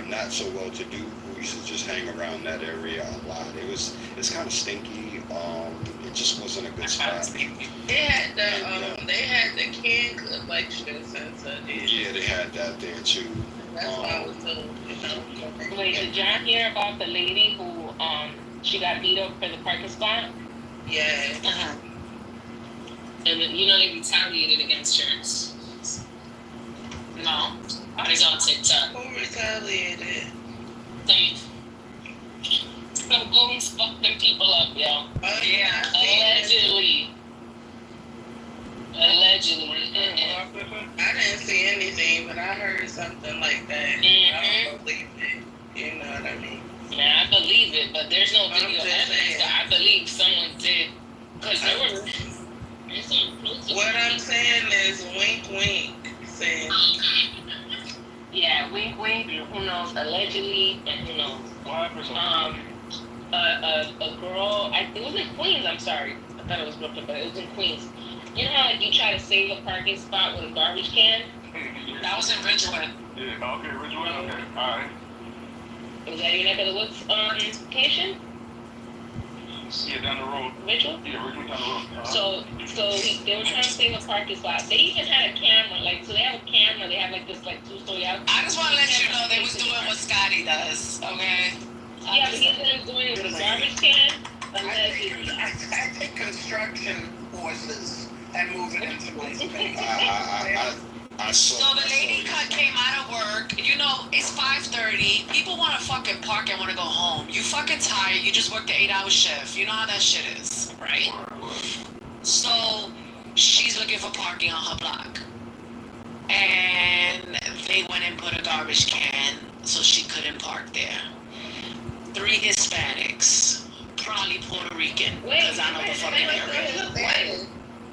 not so well to do, who used to just hang around that area a lot. It's kind of stinky. It just wasn't a good spot. They had the King Collection Center. Yeah, they had that there too. That's why I was told, Wait, did y'all hear about the lady who she got beat up for the parking spot? Yeah. Uh-huh. And they retaliated against her. No. It's on TikTok. Who retaliated? Some goons fucked them people up, yo. Oh, yeah. Allegedly. I didn't see anything, but I heard something like that. I don't believe it. You know what I mean? Yeah, I believe it, but there's no video evidence. So I believe someone did. Because there were. What I'm saying is wink, wink. Saying. Yeah, wink, wink. Who knows? Allegedly, and who knows? A girl. It was in Queens. I'm sorry. I thought it was Brooklyn, but it was in Queens. You know how like you try to save a parking spot with a garbage can? That was in Ridgewood. Yeah, okay, Ridgewood, okay, alright. Was that your neck of the woods location? Yeah, down the road. Ridgewood? Yeah, Ridgewood down the road. So they were trying to save a parking spot. They even had a camera, so they have a camera. They have this 2-story house. I just want to let you know they was doing what Scotty does, okay? Yeah, but he's been doing it with a garbage can. I think construction forces and moving into my space. I saw. So the lady came out of work. It's 5:30. People want to fucking park and want to go home. You fucking tired. You just worked an 8-hour shift. You know how that shit is, right? So she's looking for parking on her block. And they went and put a garbage can so she couldn't park there. 3 Hispanics, probably Puerto Rican, because I know the fucking area.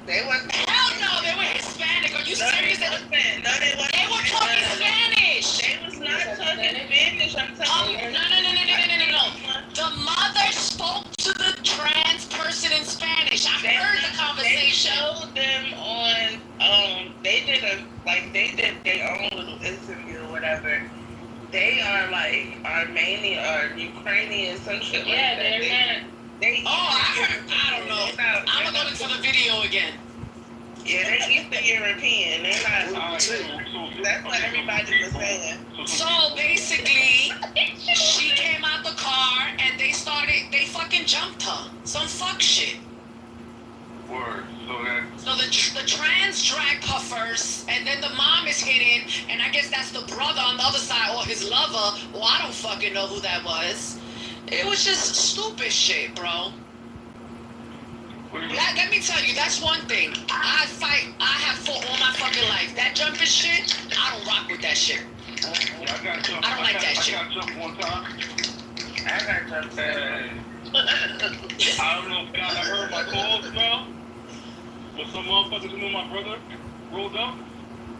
They were. Hell no, they were Hispanic. Are you serious? No, they weren't. They were talking Spanish. They was not talking Spanish. I'm telling you. No. The mother spoke to the trans person in Spanish. I heard the conversation. They showed them on. They did their own little interview or whatever. They are like Armenian or Ukrainian, some shit like that. Yeah, they're not. I don't know. I'm gonna go look for the video again. Yeah, they're Eastern European. They're not. That's what everybody was saying. So basically, she came out the car and they fucking jumped her. Some fuck shit. Word. So the trans dragged her first, and then the mom is hitting, and I guess that's the brother on the other side, or his lover, or I don't fucking know who that was. It was just stupid shit, bro. Let me tell you, that's one thing. I have fought that shit. Yeah, I don't like that shit. I got jumped one time. I got jumped. I don't know if God heard my calls now, but some motherfuckers who knew my brother rolled up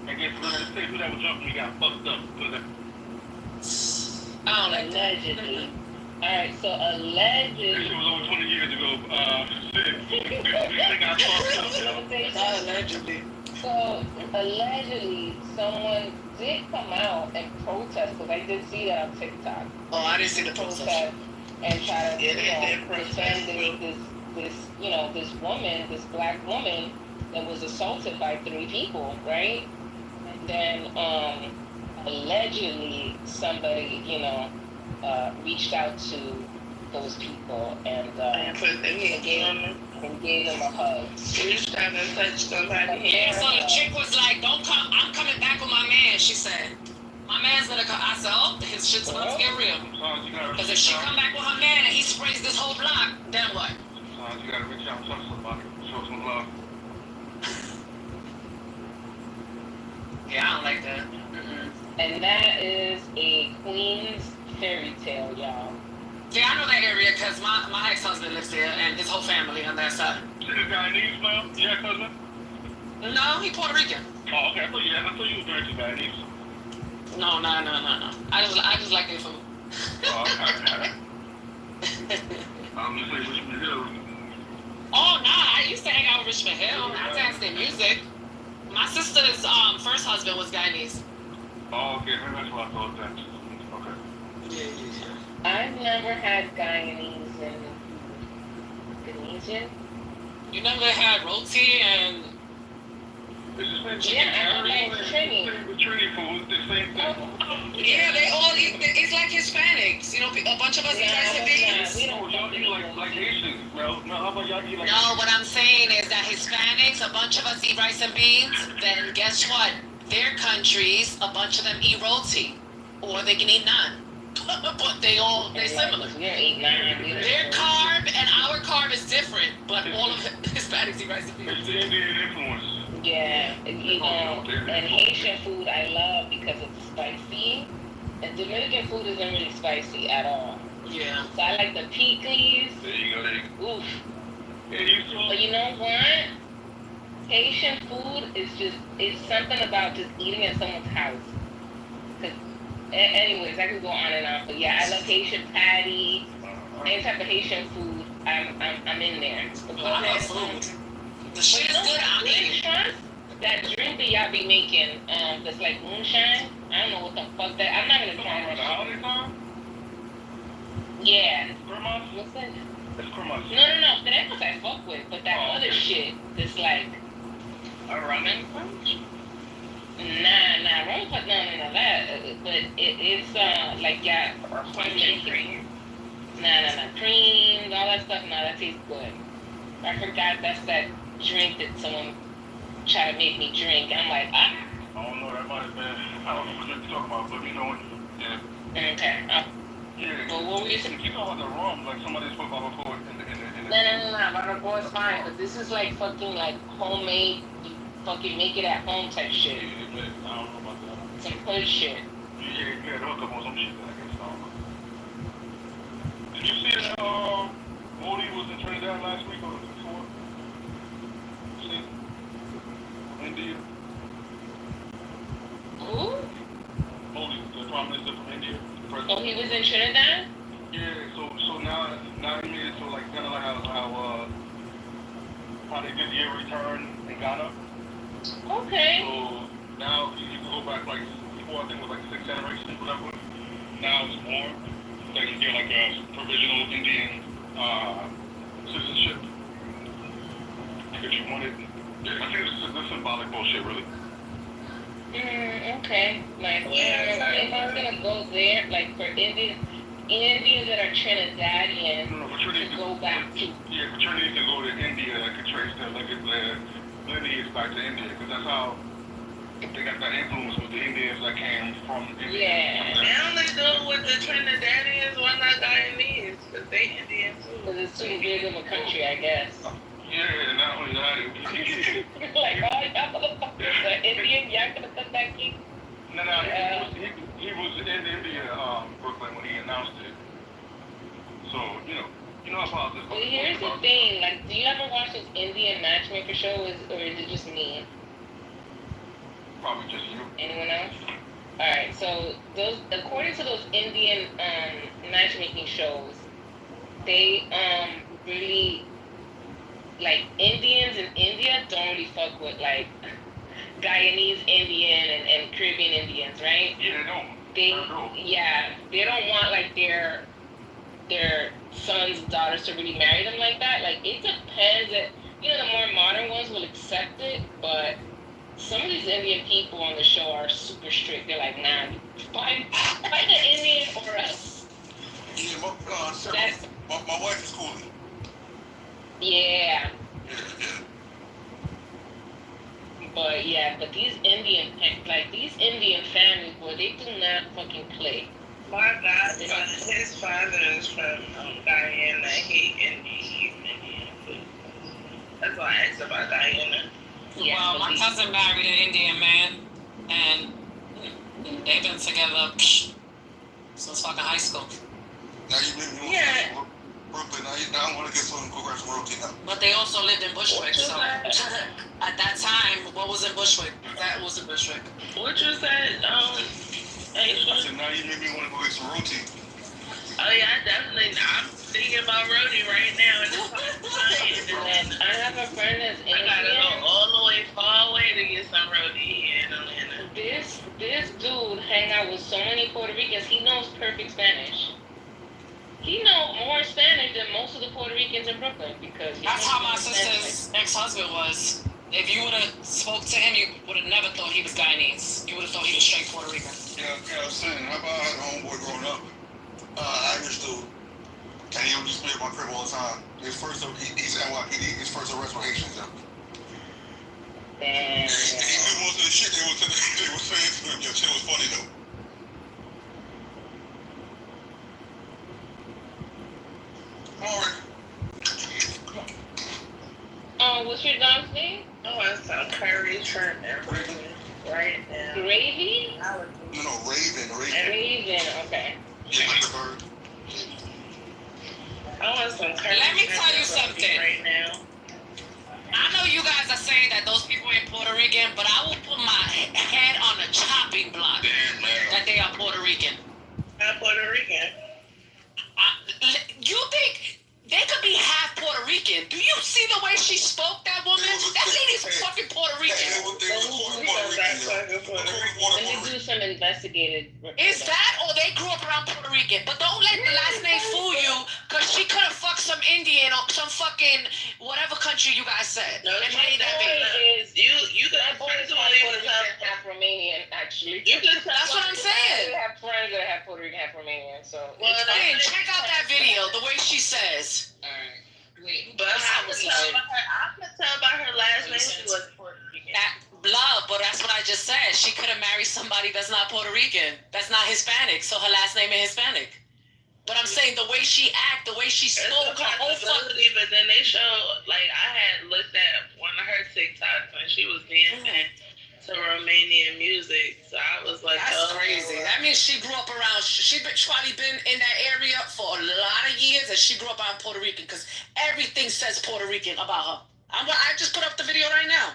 and guess what? The same that was jumping me got fucked up. I don't like that. Allegedly. Alright, so allegedly. That shit was over 20 years ago. Shit. They got fucked up. Not allegedly. So allegedly, someone did come out and protest, because I did see that on TikTok. Oh, I didn't see the protest. And try to, defend this woman, this black woman that was assaulted by 3 people, right? And then allegedly somebody, reached out to those people and gave them a hug. She's trying to touch somebody. Yeah, so the chick was like, "Don't come. I'm coming back with my man." She said, "My man's gonna come." I said, "Oh, his shit's about to get real." Because if she come back with her man and he sprays this whole block, then what? Sometimes you gotta reach out and touch somebody, show some love. Yeah, I don't like that. And that is a Queens fairy tale, y'all. Yeah, I know that area because my ex-husband lives there and his whole family on that side. Is this Guyanese, ma'am? Your ex-husband? No, he Puerto Rican. Oh, okay. I thought you was married to Guyanese. No. I just like their food. Oh, okay. I'm just like Richmond Hill. Oh, nah, I used to hang out with Richmond Hill. I danced their music. My sister's first husband was Guyanese. Oh, okay. Maybe that's what I thought that. Okay. Yeah. I've never had Guyanese and Indonesian. You never had roti and... Yeah, I like Trini. Trini food, the same thing. Yeah, they all eat, it's like Hispanics. A bunch of us eat rice and beans. Y'all eat like Asians, bro. No, how about y'all eat like... No, what I'm saying is that Hispanics, a bunch of us eat rice and beans. Then guess what? Their countries, a bunch of them eat roti. Or they can eat naan. But they're similar. Their carb and our carb is different, but all of Hispanics eat rice and beans. It's the Indian influence. Yeah, and Haitian food I love because it's spicy. And Dominican food isn't really spicy at all. Yeah. So I like the pickles. There you go. Oof. But you know what? Haitian food is it's something about just eating at someone's house. Anyways, I could go on and on, but yeah, I love Haitian patty, any type of Haitian food. I'm in there. I love food. The shit is good. I mean, that drink that y'all be making, that's like moonshine. I don't know what the fuck that. I'm not gonna try that. Yeah. What's that? It's cremas. No. Cremas I fuck with, but that other shit, that's like a rum and punch. Nah, rum punch, no, that. But it's like punch and cream. Nah, cream, all that stuff. Nah, that tastes good. I forgot that's that drink that someone tried to make me drink. I'm like, ah. I don't know, that might have been, I don't know what you're talking about, but you know, yeah. Okay. Yeah. Well, what were you saying? You talking about the rum, like somebody's put barbacoa in the No, barbacoa is fine, but this is like fucking like homemade, fucking make it at home type shit. Yeah, I don't know about that. Some hood shit. Yeah, hook up on some shit that I guess, I don't know. Did you see that, Modi was in Trinidad last week or before? See? India. Who? Modi, the Prime Minister from India. Oh, he was in Trinidad? Yeah, so now he made it so like kind of like how they did the return in Ghana. Okay. So now you can go back like before I think it was like 6 generations, whatever. Now it's more that you get like a provisional Indian citizenship if you want it. Yeah, I think this is symbolic bullshit, really. Okay. Like, if I was gonna go there, like for Indians that are Trinidadian, to go back to. Yeah, for Trinidadians to go to India, that could trace their lineage back to India, because that's how they got that influence with the Indians that came from India. Yeah. They only do with the Trinidadians, why not Guyanese? Because they Indian too. Because it's too big of a country, I guess. Yeah, not only that. Like, all y'all motherfuckers are Indian, y'all gonna come back here? Nah, No, he was in India, Brooklyn when he announced it. So, you know about this. Here's the thing, like, do you ever watch this Indian matchmaker show, or is it just me? Probably just you. Anyone else? Alright, so those, according to those Indian matchmaking shows, they really, like, Indians in India don't really fuck with, like, Guyanese Indian and Caribbean Indians, right? Yeah, they don't. They don't want, like, their sons and daughters to really marry them like that. Like, it depends. The more modern ones will accept it, but some of these Indian people on the show are super strict. They're like, nah, find an Indian or us. Yeah, my wife is cool. Yeah. But these Indian families, boy, they do not fucking play. My godson, his father is from Guyana. He's Indian too. That's why I asked about Guyana. Yeah, well, my cousin married an Indian man, and they've been together since fucking high school. Now you live in Brooklyn. Now I want to get some Congressman royalty now. But they also lived in Bushwick, so at that time, what was in Bushwick? That was in Bushwick. What you said, I said, now you made me want to go get some roti. Oh yeah, I'm thinking about roti right now. And I have a friend that's Indian. I gotta go all the way far away to get some roti here in Atlanta. This dude hang out with so many Puerto Ricans. He knows perfect Spanish. He knows more Spanish than most of the Puerto Ricans in Brooklyn because that's how my sister's ex-husband was. If you would have spoke to him, you would have never thought he was Guyanese. You would have thought he was straight Puerto Rican. Yeah, I'm saying, how about I had a homeboy growing up, Irish dude, and he would just be at my crib all the time. He's NYPD, his first arrest was Haitians, And he knew most of the shit they were saying to him. Yo, shit was funny though. What's your dog's name? I want some curry shrimp and Raven right now. Gravy? No, Raven. Raven, okay. Yeah, like the bird. I want some curry. Let me tell you something. Right now. I know you guys are saying that those people ain't Puerto Rican, but I will put my head on the chopping block that they are Puerto Rican. Not Puerto Rican. You think they could be half Puerto Rican? Do you see the way she spoke, that woman? That lady's fucking Puerto Rican. Let me do some investigative report. Is that or they grew up around Puerto Rican? But don't let the last name fool you, because she could have fucked some Indian or some fucking whatever country you guys said. No, and made that baby. You could have Puerto Rican, half Romanian, actually. That's what I'm saying. I have friends that have Puerto Rican, half Romanian, so. Well, check out that video, the way she says. Alright. Wait. But I could tell by her last name she wasn't Puerto Rican. Love, but that's what I just said. She could have married somebody that's not Puerto Rican, that's not Hispanic, so her last name is Hispanic. But I'm saying the way she act, the way she spoke, her whole fucking. But then they show, like, I had looked at one of her TikToks when she was dancing to Romanian music, so I was like, that's crazy. That means she grew up around. She probably been in that area for a lot of years, and she grew up around Puerto Rican because everything says Puerto Rican about her. I just put up the video right now.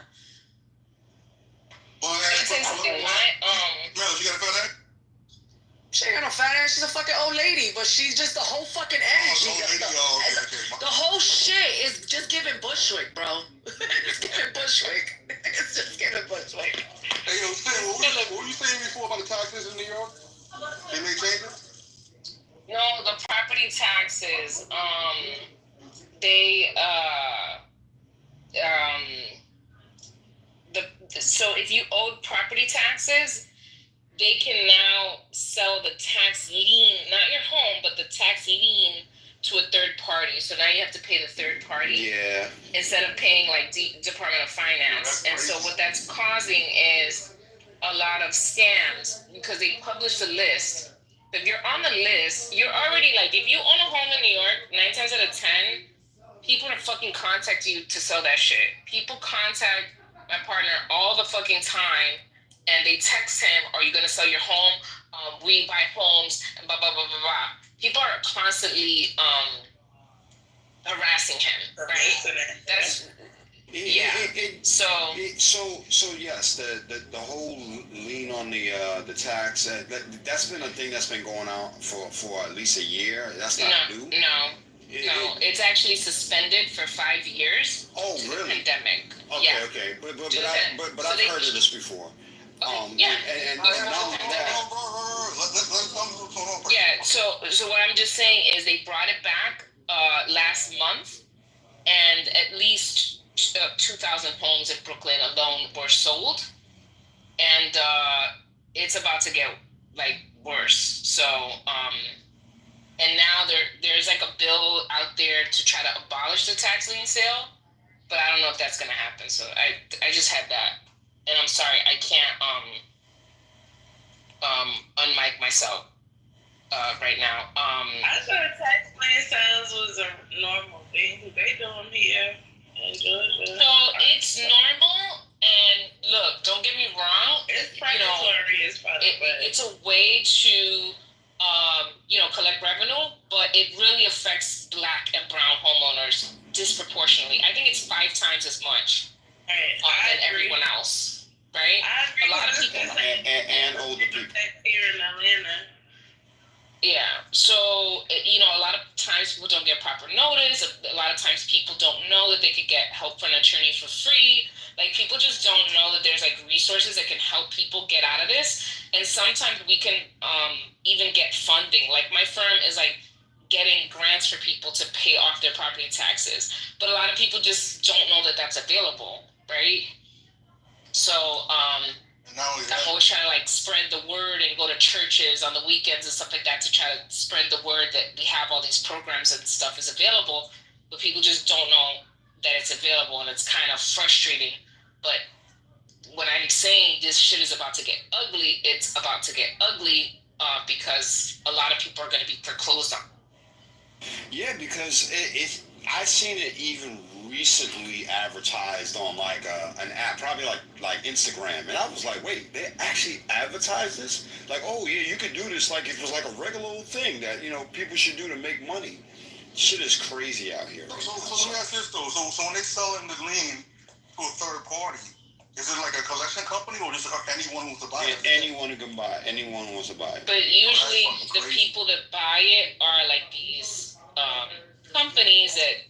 Well, she got a fat ass? She ain't got no fat ass. She's a fucking old lady, but she's just the whole fucking energy. The whole shit is just giving Bushwick, bro. It's giving Bushwick. It's just giving Bushwick. Hey, yo, Sam, what were you saying before about the taxes in New York? They made changes? No, the property taxes, so if you owed property taxes, they can now sell the tax lien, not your home, but the tax lien to a third party. So now you have to pay the third party. Yeah. Instead of paying like Department of Finance. And so what that's causing is a lot of scams because they publish a list. If you're on the list, you're already like, if you own a home in New York, 9 times out of 10, people are fucking contact you to sell that shit. People contact my partner all the fucking time and they text him, "Are you gonna sell your home? We buy homes," and blah blah blah blah blah. People are constantly harassing him, right? That's So yes, the whole lean on the tax that's been a thing that's been going on for at least a year. That's not new. No, it's actually suspended for 5 years. Oh, to really? The pandemic. Okay, yeah. okay, but I've heard of this before. Yeah. And not only that. Yeah. So what I'm just saying is they brought it back last month, and at least 2,000 homes in Brooklyn alone were sold, and it's about to get like worse. So and now there's like a bill out there to try to abolish the tax lien sale, but I don't know if that's gonna happen. So I just had that, and I'm sorry I can't unmic myself right now. I thought tax lien sales was a normal thing. They do them here in Georgia. So it's normal, and look, don't get me wrong. It's predatory, it's a way to collect revenue, but it really affects Black and brown homeowners disproportionately. I think it's 5 times as much than everyone else, right? I agree. A lot of people and older people here in Atlanta. Yeah, so a lot of times people don't get proper notice. A lot of times people don't know that they could get help from an attorney for free. Like, people just don't know that there's like resources that can help people get out of this. And sometimes we can even get funding. Like, my firm is like getting grants for people to pay off their property taxes, but a lot of people just don't know that that's available, right? So I'm always trying to like spread the word and go to churches on the weekends and stuff like that to try to spread the word that we have all these programs and stuff is available, but people just don't know that it's available, and it's kind of frustrating. But when I'm saying this shit is about to get ugly, it's about to get ugly because a lot of people are going to be foreclosed on. Yeah, because I've seen it even recently advertised on like an app, probably like Instagram, and I was like, wait, they actually advertise this? Like, oh yeah, you could do this like it was like a regular old thing that people should do to make money. Shit is crazy out here. So let me ask this though. So when they selling the lien to a third party, is it like a collection company or just anyone who wants to buy it? Anyone who can buy it. Anyone wants to buy it. But usually the people that buy it are like these companies that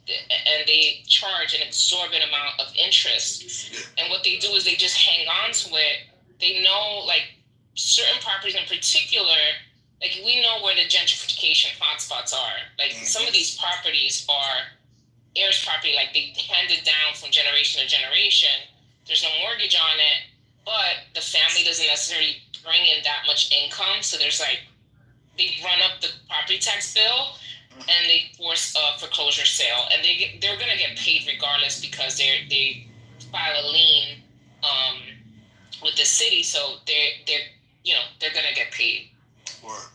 and they charge an exorbitant amount of interest. And what they do is they just hang on to it. They know like certain properties in particular, like we know where the gentrification hotspots are. Like some of these properties are heirs property, like they handed down from generation to generation. There's no mortgage on it, but the family doesn't necessarily bring in that much income. So there's like, they run up the property tax bill and they force a foreclosure sale, and they're gonna get paid regardless because they file a lien with the city, so they're gonna get paid. Word.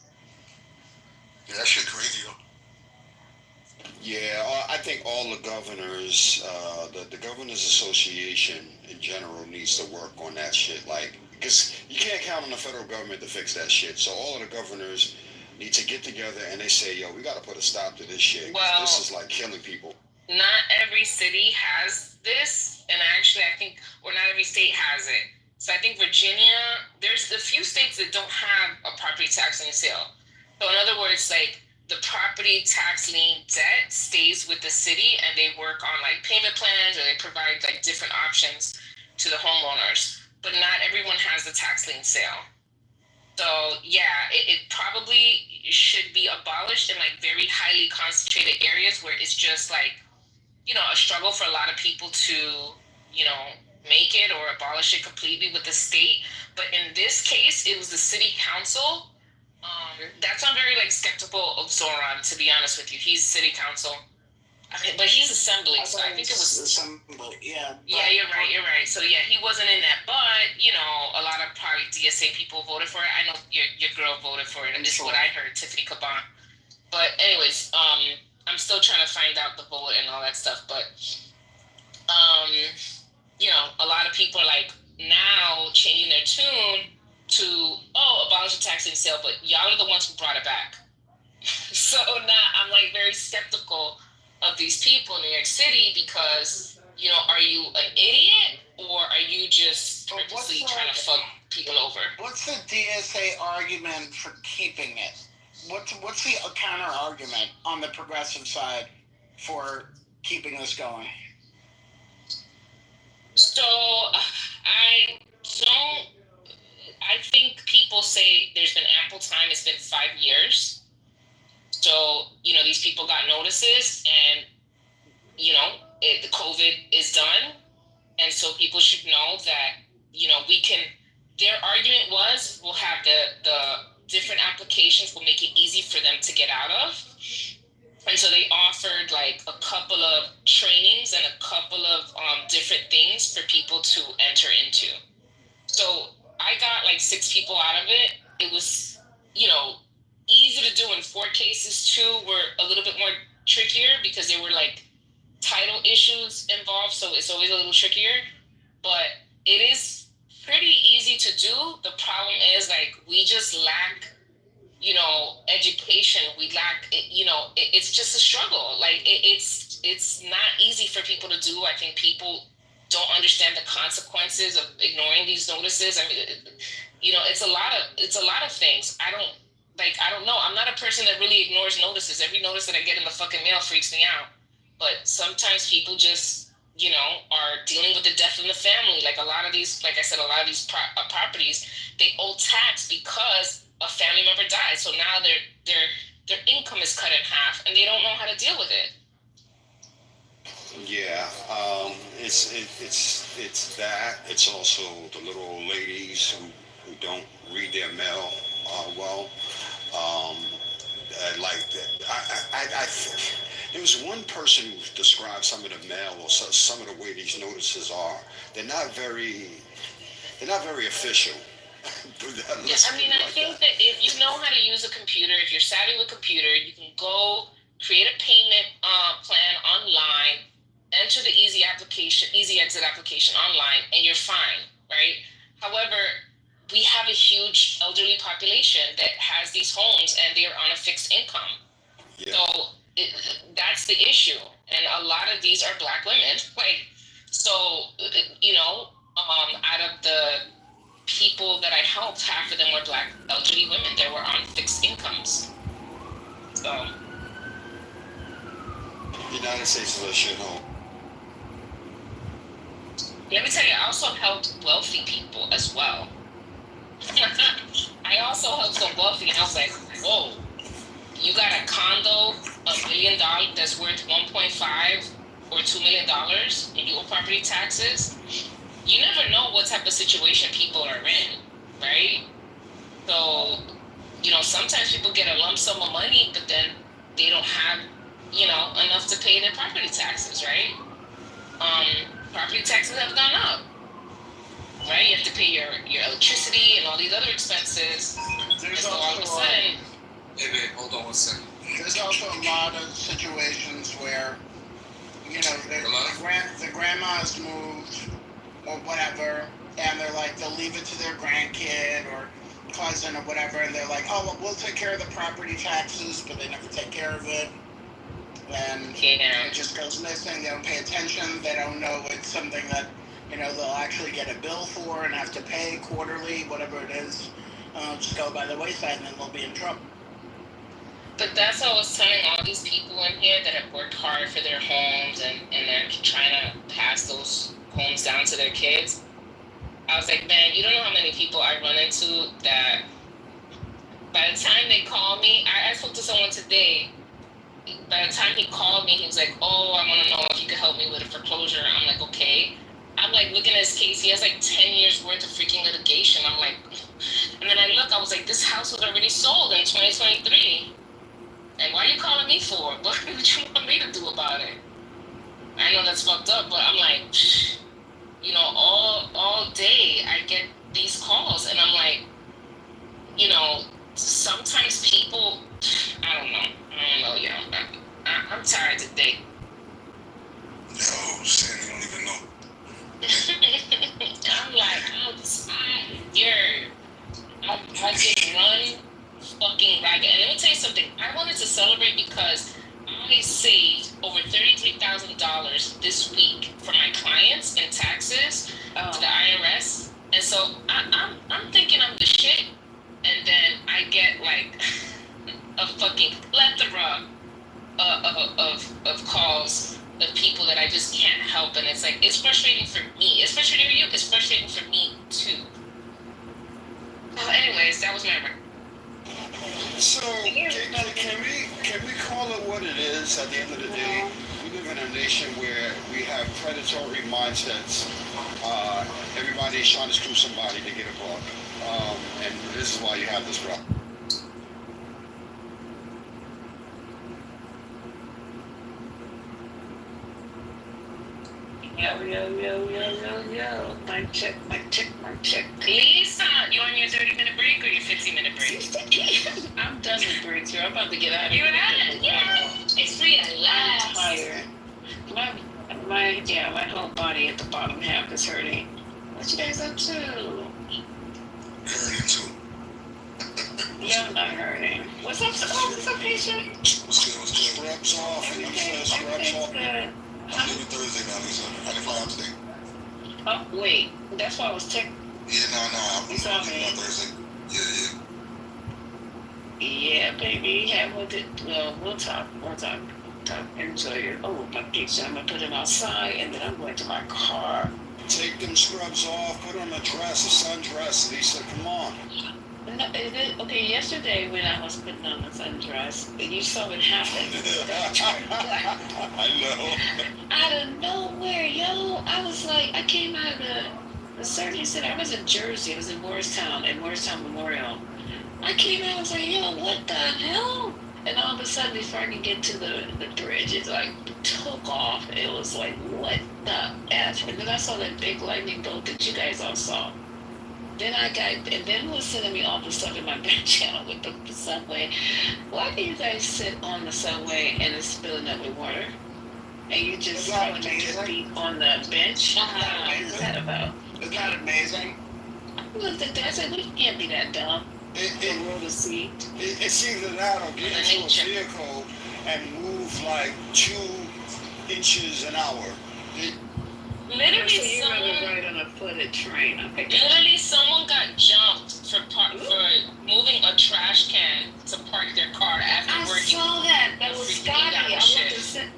Yeah, that shit crazy though. Yeah, I think all the governors, the Governors Association in general needs to work on that shit. Like, because you can't count on the federal government to fix that shit. So all of the governors need to get together and they say, yo, we got to put a stop to this shit. Well, this is like killing people. Not every city has this, and actually I think, or not every state has it. So I think Virginia, there's a few states that don't have a property tax lien sale. So in other words, like, the property tax lien debt stays with the city, and they work on like payment plans, or they provide like different options to the homeowners. But not everyone has the tax lien sale. So yeah, it probably should be abolished in like very highly concentrated areas where it's just like, a struggle for a lot of people to, make it or abolish it completely with the state. But in this case, it was the city council. That's why I'm very like skeptical of Zoran, to be honest with you. He's city council. I mean, but he's assembly, so I think it was assembly. Yeah. Yeah, you're right. So yeah, he wasn't in that, but a lot of probably DSA people voted for it. I know your girl voted for it, and this is what I heard, Tiffany Caban. But anyways, I'm still trying to find out the vote and all that stuff. But a lot of people are like now changing their tune to, abolish the tax lien sale, but y'all are the ones who brought it back. So now I'm like very skeptical of these people in New York City because, are you an idiot or are you just purposely trying to fuck people over? What's the DSA argument for keeping it? What's the counter argument on the progressive side for keeping this going? So I think people say there's been ample time. It's been 5 years. So, these people got notices and, the COVID is done. And so people should know that, their argument was we'll have the different applications will make it easy for them to get out of. And so they offered like a couple of trainings and a couple of different things for people to enter into. So I got like 6 people out of it. It was, easy to do in 4 cases. 2 were a little bit more trickier because there were like title issues involved. So it's always a little trickier, but it is pretty easy to do. The problem is like, we just lack, education. We lack, it's just a struggle. Like it's not easy for people to do. I think people don't understand the consequences of ignoring these notices. I mean, it's a lot of things. I don't know. I'm not a person that really ignores notices. Every notice that I get in the fucking mail freaks me out. But sometimes people just, are dealing with the death in the family. Like a lot of these, like I said, a lot of these properties, they owe tax because a family member died. So now their income is cut in half and they don't know how to deal with it. Yeah, it's that. It's also the little old ladies who don't read their mail well. There was one person who described some of the mail or some of the way these notices are. They're not very official. Yeah, I think that if you know how to use a computer, if you're savvy with a computer, you can go create a payment plan online, enter the easy exit application online, and you're fine, right? However, we have a huge elderly population that has these homes and they are on a fixed income. Yeah. So that's the issue. And a lot of these are Black women. Out of the people that I helped, half of them were Black elderly women that were on fixed incomes. So. United States is a shithole. Let me tell you, I also helped wealthy people as well. I also helped some wealthy, and I was like, whoa, you got a condo, $1 million that's worth 1.5 or $2 million, and you owe property taxes. You never know what type of situation people are in, right? So, sometimes people get a lump sum of money, but then they don't have, enough to pay their property taxes, right? Property taxes have gone up, right? You have to pay your electricity and all these other expenses. There's so all of a sudden... Hey, babe, hold on one second. There's also a lot of situations where, the grandma's moved or whatever, and they're like, they'll leave it to their grandkid or cousin or whatever, and they're like, oh, well, we'll take care of the property taxes, but they never take care of it. And it just goes missing. They don't pay attention. They don't know it's something that, they'll actually get a bill for and have to pay quarterly, whatever it is. Just go by the wayside and then they'll be in trouble. But that's what I was telling all these people in here that have worked hard for their homes and they're trying to pass those homes down to their kids. I was like, man, you don't know how many people I run into that by the time they call me, I spoke to someone today. By the time he called me, he was like, oh, I want to know if you could help me with a foreclosure. I'm like, okay. I'm like looking at his case. He has like 10 years worth of freaking litigation. I'm like, and then I was like, this house was already sold in 2023. And why are you calling me for? What did you want me to do about it? I know that's fucked up, but I'm like, all day I get these calls and I'm like, sometimes people, I don't know, yo. I'm tired today. Yo, Sandy, you don't even know. I'm like, I'm tired. something. I wanted to celebrate because I saved over $33,000 this week for my clients in taxes to the IRS, and so I'm thinking I'm the shit, and then I get like a fucking plethora of calls of people that I just can't help, and it's like it's frustrating for me. It's frustrating for you. It's frustrating for me too. Well, anyways, that was my remark. So can we call it what it is? At the end of the day, we live in a nation where we have predatory mindsets. Everybody's trying to screw somebody to get a buck, and this is why you have this problem. Yo. Mic check. Lisa, you on your 30-minute break or your 15-minute break? I'm done with breaks here. I'm about to get out of You're here. out? Yeah. It's free at last. I'm tired. My whole body at the bottom half is hurting. What you guys up to? Hurting too. Y'all not hurting. What's up, patient? What's good? Scrubs off. Everything's good. I'm leaving Thursday now, Lisa. I can fly out today. Oh, wait. That's why I was texting. Yeah, nah. I'm saw leaving me. on Thursday. Yeah. Yeah, baby. We'll talk. Enjoy it. Oh, my picture. I'm going to put him outside, and then I'm going to my car. Take them scrubs off. Put on a dress, a sundress. Lisa, come on. No, okay, yesterday when I was putting on the sundress, you saw it happen. I know. Out of nowhere, yo. I was like, I came out of the surgery center. I was in Jersey. I was in Morristown, at Morristown Memorial. I came out, I was like, yo, what the hell? And all of a sudden, before I could get to the bridge, it like took off. It was like, what the F? And then I saw that big lightning bolt that you guys all saw. Then who was sending me all the stuff in my back channel with the subway? Why do you guys sit on the subway and it's filling up with water? And you just put your feet on the bench? What is that about? Isn't that amazing? I looked at that, I said, we can't be that dumb. It's either that or get into a vehicle and move like 2 inches an hour. Literally, someone ride on a flooded train. Literally, someone got jumped for moving a trash can to park their car after working. I saw that. That was Scotty.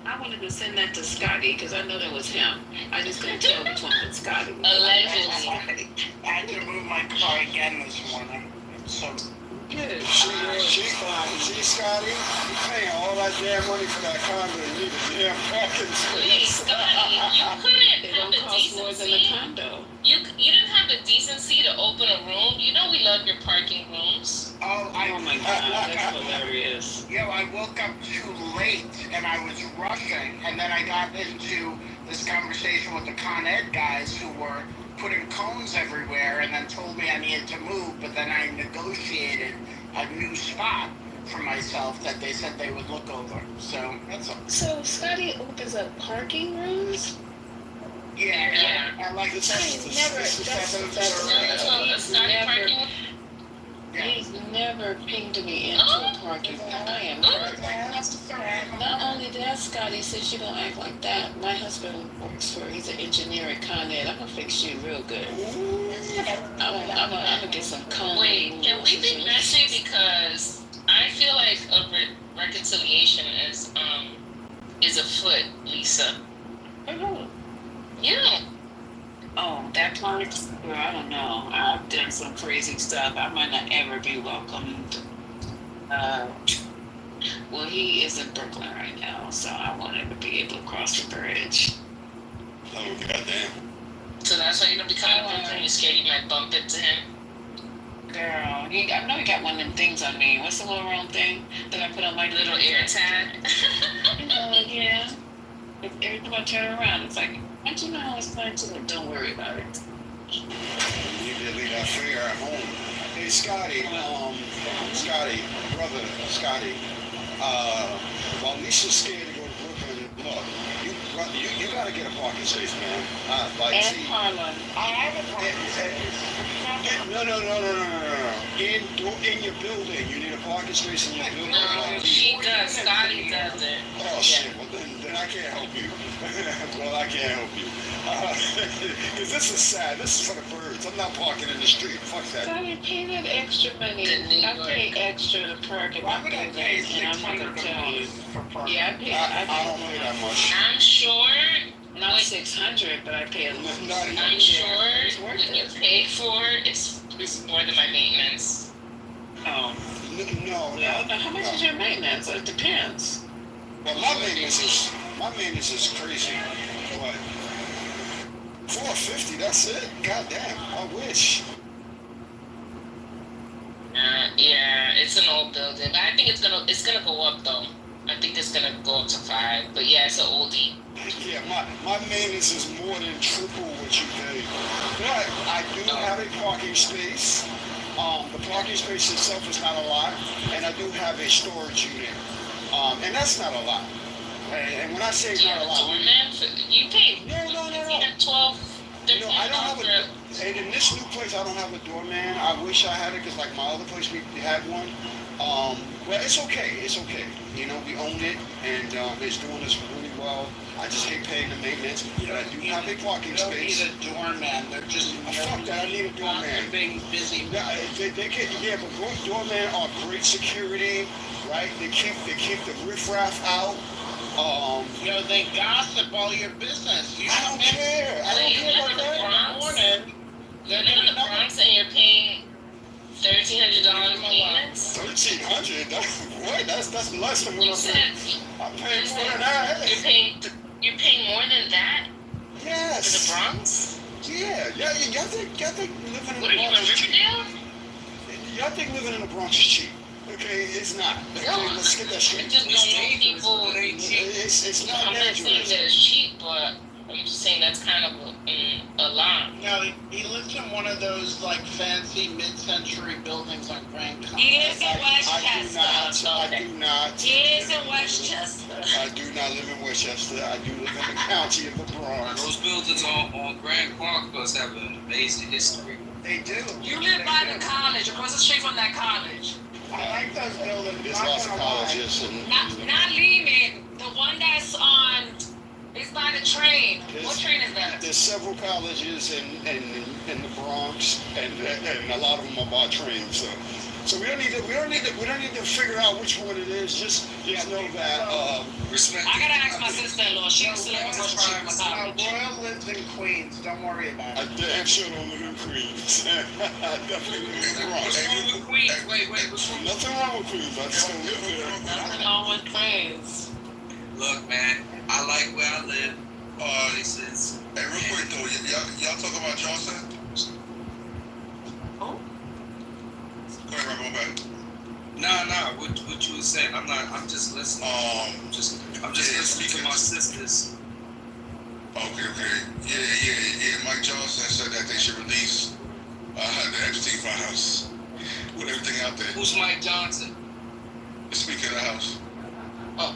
I wanted to send that to Scotty because I know that was him. I just couldn't tell which one was Scotty. Allegedly. I had to move my car again this morning. So good. See, Scotty, you paying all that damn money for that condo and need a damn parking space. Scotty, you couldn't have the cost more than a decency. condo. You didn't have the decency to open a room. You know we love your parking rooms. Oh my God, that's hilarious. Yo, I woke up too late and I was rushing, and then I got into this conversation with the Con Ed guys who were putting cones everywhere and then told me I needed to move, but then I negotiated a new spot for myself that they said they would look over. So that's all. So Scotty opens up parking rooms? Yeah. I like He's never pinged me into a parking lot. I am hurt. Not only that, Scotty, since you don't act like that, my husband works he's an engineer at Con Ed. I'm gonna fix you real good. I'm gonna get some cones. Wait, can we be messy? Because I feel like a reconciliation is afoot, Lisa. Yeah. Oh, that part? Girl, I don't know. I've done some crazy stuff. I might not ever be welcomed. Well, he is in Brooklyn right now, so I want him to be able to cross the bridge. Oh, goddamn. So that's why you're gonna be kind of Brooklyn. You're scared you might bump into him. Girl, I know he got one of them things on me. What's the little round thing that I put on my little air tag? Yeah. Every time I turn around, it's like, don't you know how it's going to? Don't worry about it. You did leave that figure at home. Hey, Scotty, Scotty, while Lisa's scared to go to Brooklyn, look, you gotta get a parking space, man. And Harlem. I have a parking space. No. in your building. You need a parking space in your building. No, she does. Scotty does it. Oh shit! Well then I can't help you. Well, I can't help you. Because this is sad. This is for the birds. I'm not parking in the street. Fuck that. Scotty, pay that extra money. I pay extra to park in my building, and I'm not gonna tell you. Yeah, I don't pay that much. I'm sure. Not 600, but I pay a little. I'm sure when you pay for it, it's more than my maintenance. No. How much is your maintenance? It depends. Well, my maintenance is crazy. What? $450? That's it? Goddamn! I wish. Yeah, it's an old building, but I think it's gonna go up though. I think it's gonna go up to 5, but yeah, it's an oldie. Yeah, my maintenance is more than triple what you pay. But I do have a parking space. The parking space itself is not a lot, and I do have a storage unit. And that's not a lot. And when I say not a lot, you pay no. 12, 13 I don't have a. And in this new place, I don't have a doorman. I wish I had it because like my other place we had one. Well, it's okay. It's okay. You know, we own it, and it's doing us really well. I just hate paying the maintenance, but I do have a parking space. You don't need a doorman. They're just fuck that. I need a doorman. Being busy. Yeah, but doormen are great security, right? They keep the riffraff out. They gossip all your business. I don't care. I don't care about that. You live in the Bronx and you're paying $1,300 maintenance? $1,300? What? That's less than what I'm paying more than that. You're paying more than that? Yes. For the Bronx? Yeah. Y'all think living in the Bronx is cheap? What are you in Riverdale? Y'all think living in the Bronx is cheap? Okay, it's not. Okay, let's get that straight. I just don't know people. It's not I'm not saying that it's cheap, but I'm just saying that's kind of a lot. No, he lives in one of those like fancy mid-century buildings on Grand Congress. He lives in Westchester. I do not. He lives in Westchester. I do not live in Westchester. I do live in the county of the Bronx. Those buildings on Grand Congress have an amazing history. They do. You live by the college, across the street from that college. I like those buildings. There's lots of colleges. Not Lehman. The one that's on. It's by the train. What train is that? There's several colleges in the Bronx, and a lot of them are by train. So we don't need to figure out which one it is. Just know that. I gotta ask my sister-in-law. She used to live across the street from college. Royal lives in Queens. Don't worry about it. I damn sure don't live in Queens. I definitely live in the Bronx. What's wrong with Queens? Wait, what's wrong? Nothing wrong with Queens. I just don't live there. Nothing wrong with Queens. Look, man, I like where I live. Places. Hey, real quick though, y'all talk about Johnson? Oh. Go ahead, Rob, go back. Nah. What you was saying? I'm just listening. I'm just listening to my sisters. Okay. Yeah. Mike Johnson said that they should release the Epstein files with everything out there. Who's Mike Johnson? The Speaker of the House. Oh.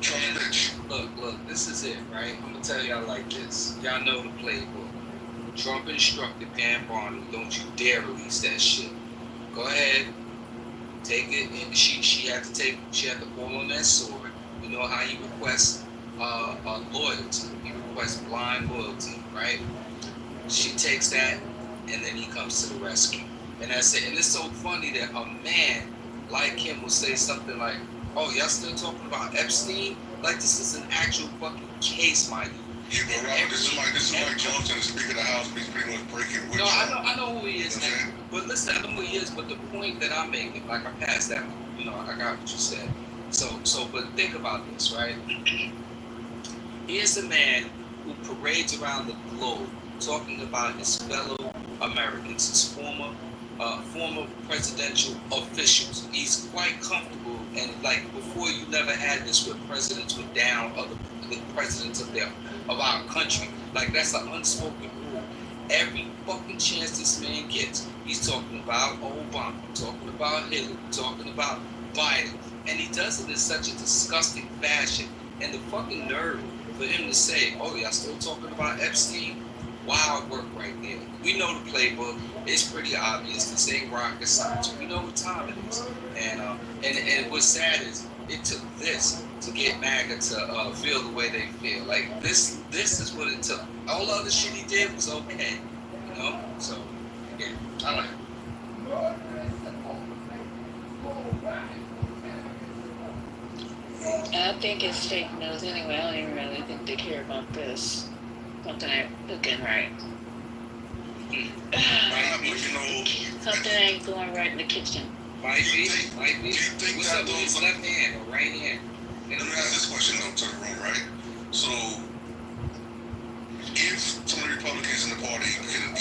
Trump bitch. Look, this is it, right? I'm gonna tell y'all like this. Y'all know the playbook. Trump instructed Pam Barney, don't you dare release that shit. Go ahead, take it, and she had to fall on that sword. You know how you request loyalty. You request blind loyalty, right? She takes that, and then he comes to the rescue. And that's it. And it's so funny that a man like him will say something like, oh, y'all still talking about Epstein? Like this is an actual fucking case, Mike. Yeah, but Robert, this is Mike Johnson, the Speaker of the House. He's pretty much breaking with I know who he is, man. But listen, I know who he is. But the point that I'm making, like I passed that, I got what you said. But think about this, right? Here's a man who parades around the globe talking about his fellow Americans, his former presidential officials. He's quite comfortable, and like before, you never had this where presidents were down other the presidents of our country. Like that's an unspoken rule. Every fucking chance this man gets, he's talking about Obama, talking about Hillary, talking about Biden, and he does it in such a disgusting fashion. And the fucking nerve for him to say, "Oh, y'all still talking about Epstein?" wild work right there. We know the playbook. It's pretty obvious. This ain't rocket science. We know what time it is. And what's sad is it took this to get MAGA to feel the way they feel. Like this is what it took. All the other shit he did was okay, you know. So yeah, I like it. I think it's fake news anyway. I don't even really think they care about this. Something ain't looking right. Something ain't going right in the kitchen. Might be. What's up with his left hand or right hand? Let me ask this question though to the room, right? So, if some of the Republicans in the party can,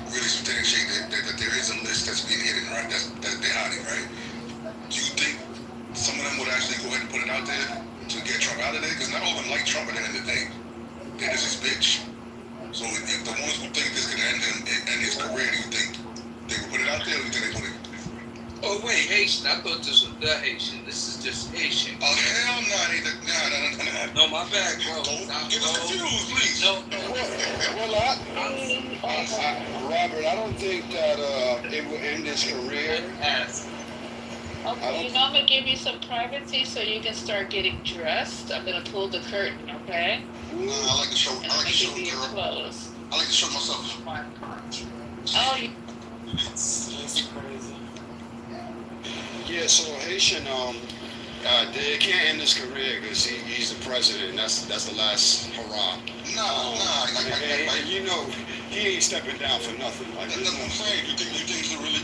really substantiate that there is a list that's being hidden, right? That they're hiding, right? Do you think some of them would actually go ahead and put it out there to get Trump out of there? Because not all of them like Trump at the end of the day. They're just his bitch. So if the ones who think this can end his career, do you think they would put it out there, or do you think they put it? Oh wait, Haitian. I thought this was the Haitian. This is just Haitian. Oh hell no, nah. No, my bad, bro. Don't get us confused, please. No. Well, Robert, I don't think that it will end his career. Okay, I'm gonna give you some privacy so you can start getting dressed. I'm gonna pull the curtain, okay? No, I like to show. I like to show your clothes. I like to show myself. Oh, It's crazy. Yeah, so Haitian, they can't end his career because he's the president. That's the last hurrah. And you know, he ain't stepping down for nothing. Like, that's what I'm saying. You think it's really?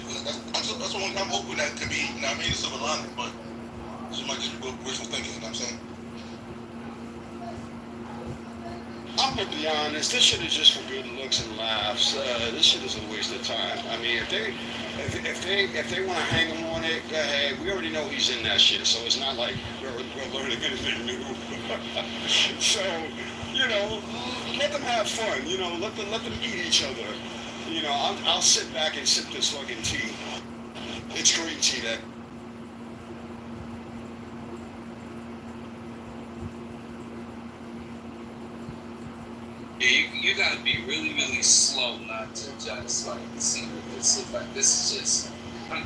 That's one I'm hoping that could be. I mean, it's silver lining, but it might just be wishful thinking. You know what I'm saying? I'm gonna be honest. This shit is just for good looks and laughs. This shit is a waste of time. I mean, if they want to hang him on it, go ahead. We already know he's in that shit, so it's not like we're learning anything new. So, let them have fun. Let them eat each other. I'll sit back and sip this fucking tea. It's green tea that. Yeah, you gotta be really, really slow not to just see what this is. Like, this is just, I'm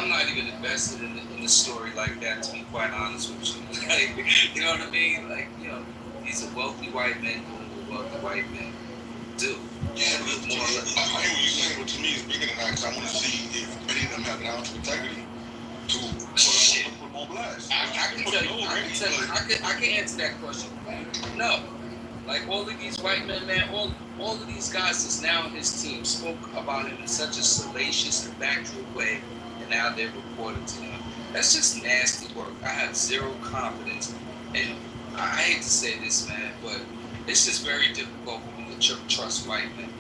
not even invested in the story like that, to be quite honest with you. Like, you know what I mean? Like, these are wealthy white men doing what wealthy white men do. Yeah, but I hear what you're saying, but to me it's bigger than that, because I want to see if many of them have an ounce of integrity to put more blast. I can answer that question. No. Like, all of these white men, man, all of these guys that's now on his team spoke about him in such a salacious and factual way, and now they're reporting to him. That's just nasty work. I have zero confidence, and I hate to say this, man, but it's just very difficult for me to trust white men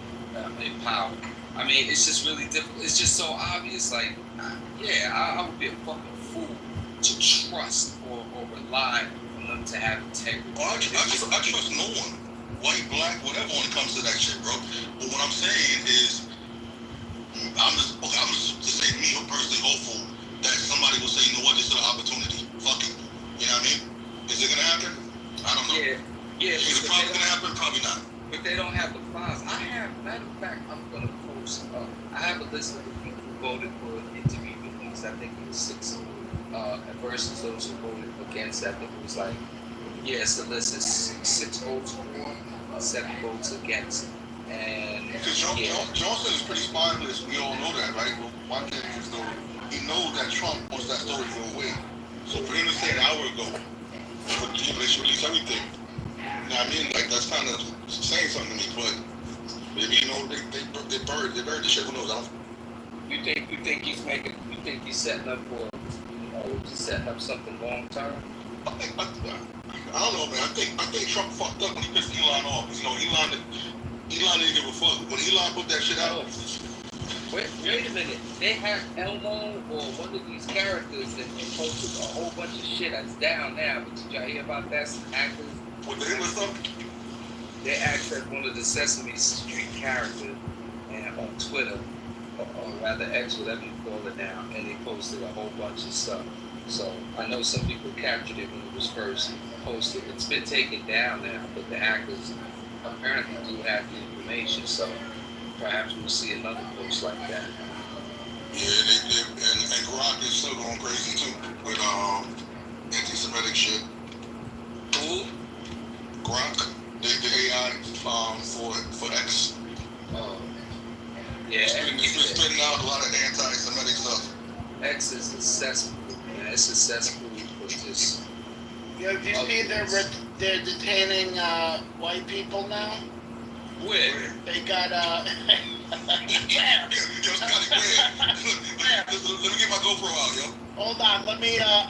in power. I mean, it's just really difficult. It's just so obvious. Like, I would be a fucking fool to trust or rely on them to have integrity. I trust no one, white, black, whatever, when it comes to that shit, bro. But what I'm saying is, I'm just to say me personally hopeful that somebody will say, you know what, this is an opportunity. Fuck it. You know what I mean? Is it gonna happen? I don't know. Yeah. Is it probably gonna happen? Probably not. But they don't have the files. Matter of fact, I'm gonna post. I have a list of the people who voted for an interview with me. I think it was 6 versus those who voted against. I think it was like, yes, the list is 6 votes for, 7 votes against. And because Johnson is pretty spineless. We all know that, right? But why can't he still? He knows that Trump wants that story to go away. So for him to say an hour ago, they should release everything. You know what I mean? Like, that's kind of saying something to me, but maybe, they buried the shit. Who knows? You think he's setting up for, he's setting up something long term? I don't know, man. I think Trump fucked up when he pissed Elon off. Elon didn't give a fuck. When Elon put that shit out. Wait a minute. They have Elmo or one of these characters that posted a whole bunch of shit that's down now. But did y'all hear about that? Some actors. What the hell was up? They acted one of the Sesame Street characters and on Twitter, or rather X, whatever you call it now, and they posted a whole bunch of stuff. So I know some people captured it when it was first posted. It's been taken down now, but the actors apparently do have the information. So perhaps we'll see another post like that. Yeah, and Grok is still going crazy too with anti-Semitic shit. Who? Grok, the AI for X. Yeah, it's been spitting out a lot of anti-Semitic stuff. X is a cesspool, man. It's a cesspool for just. Yeah, do you see they're detaining white people now? Where? They got Yo, Scotty, let me get my GoPro out, yo. Hold on,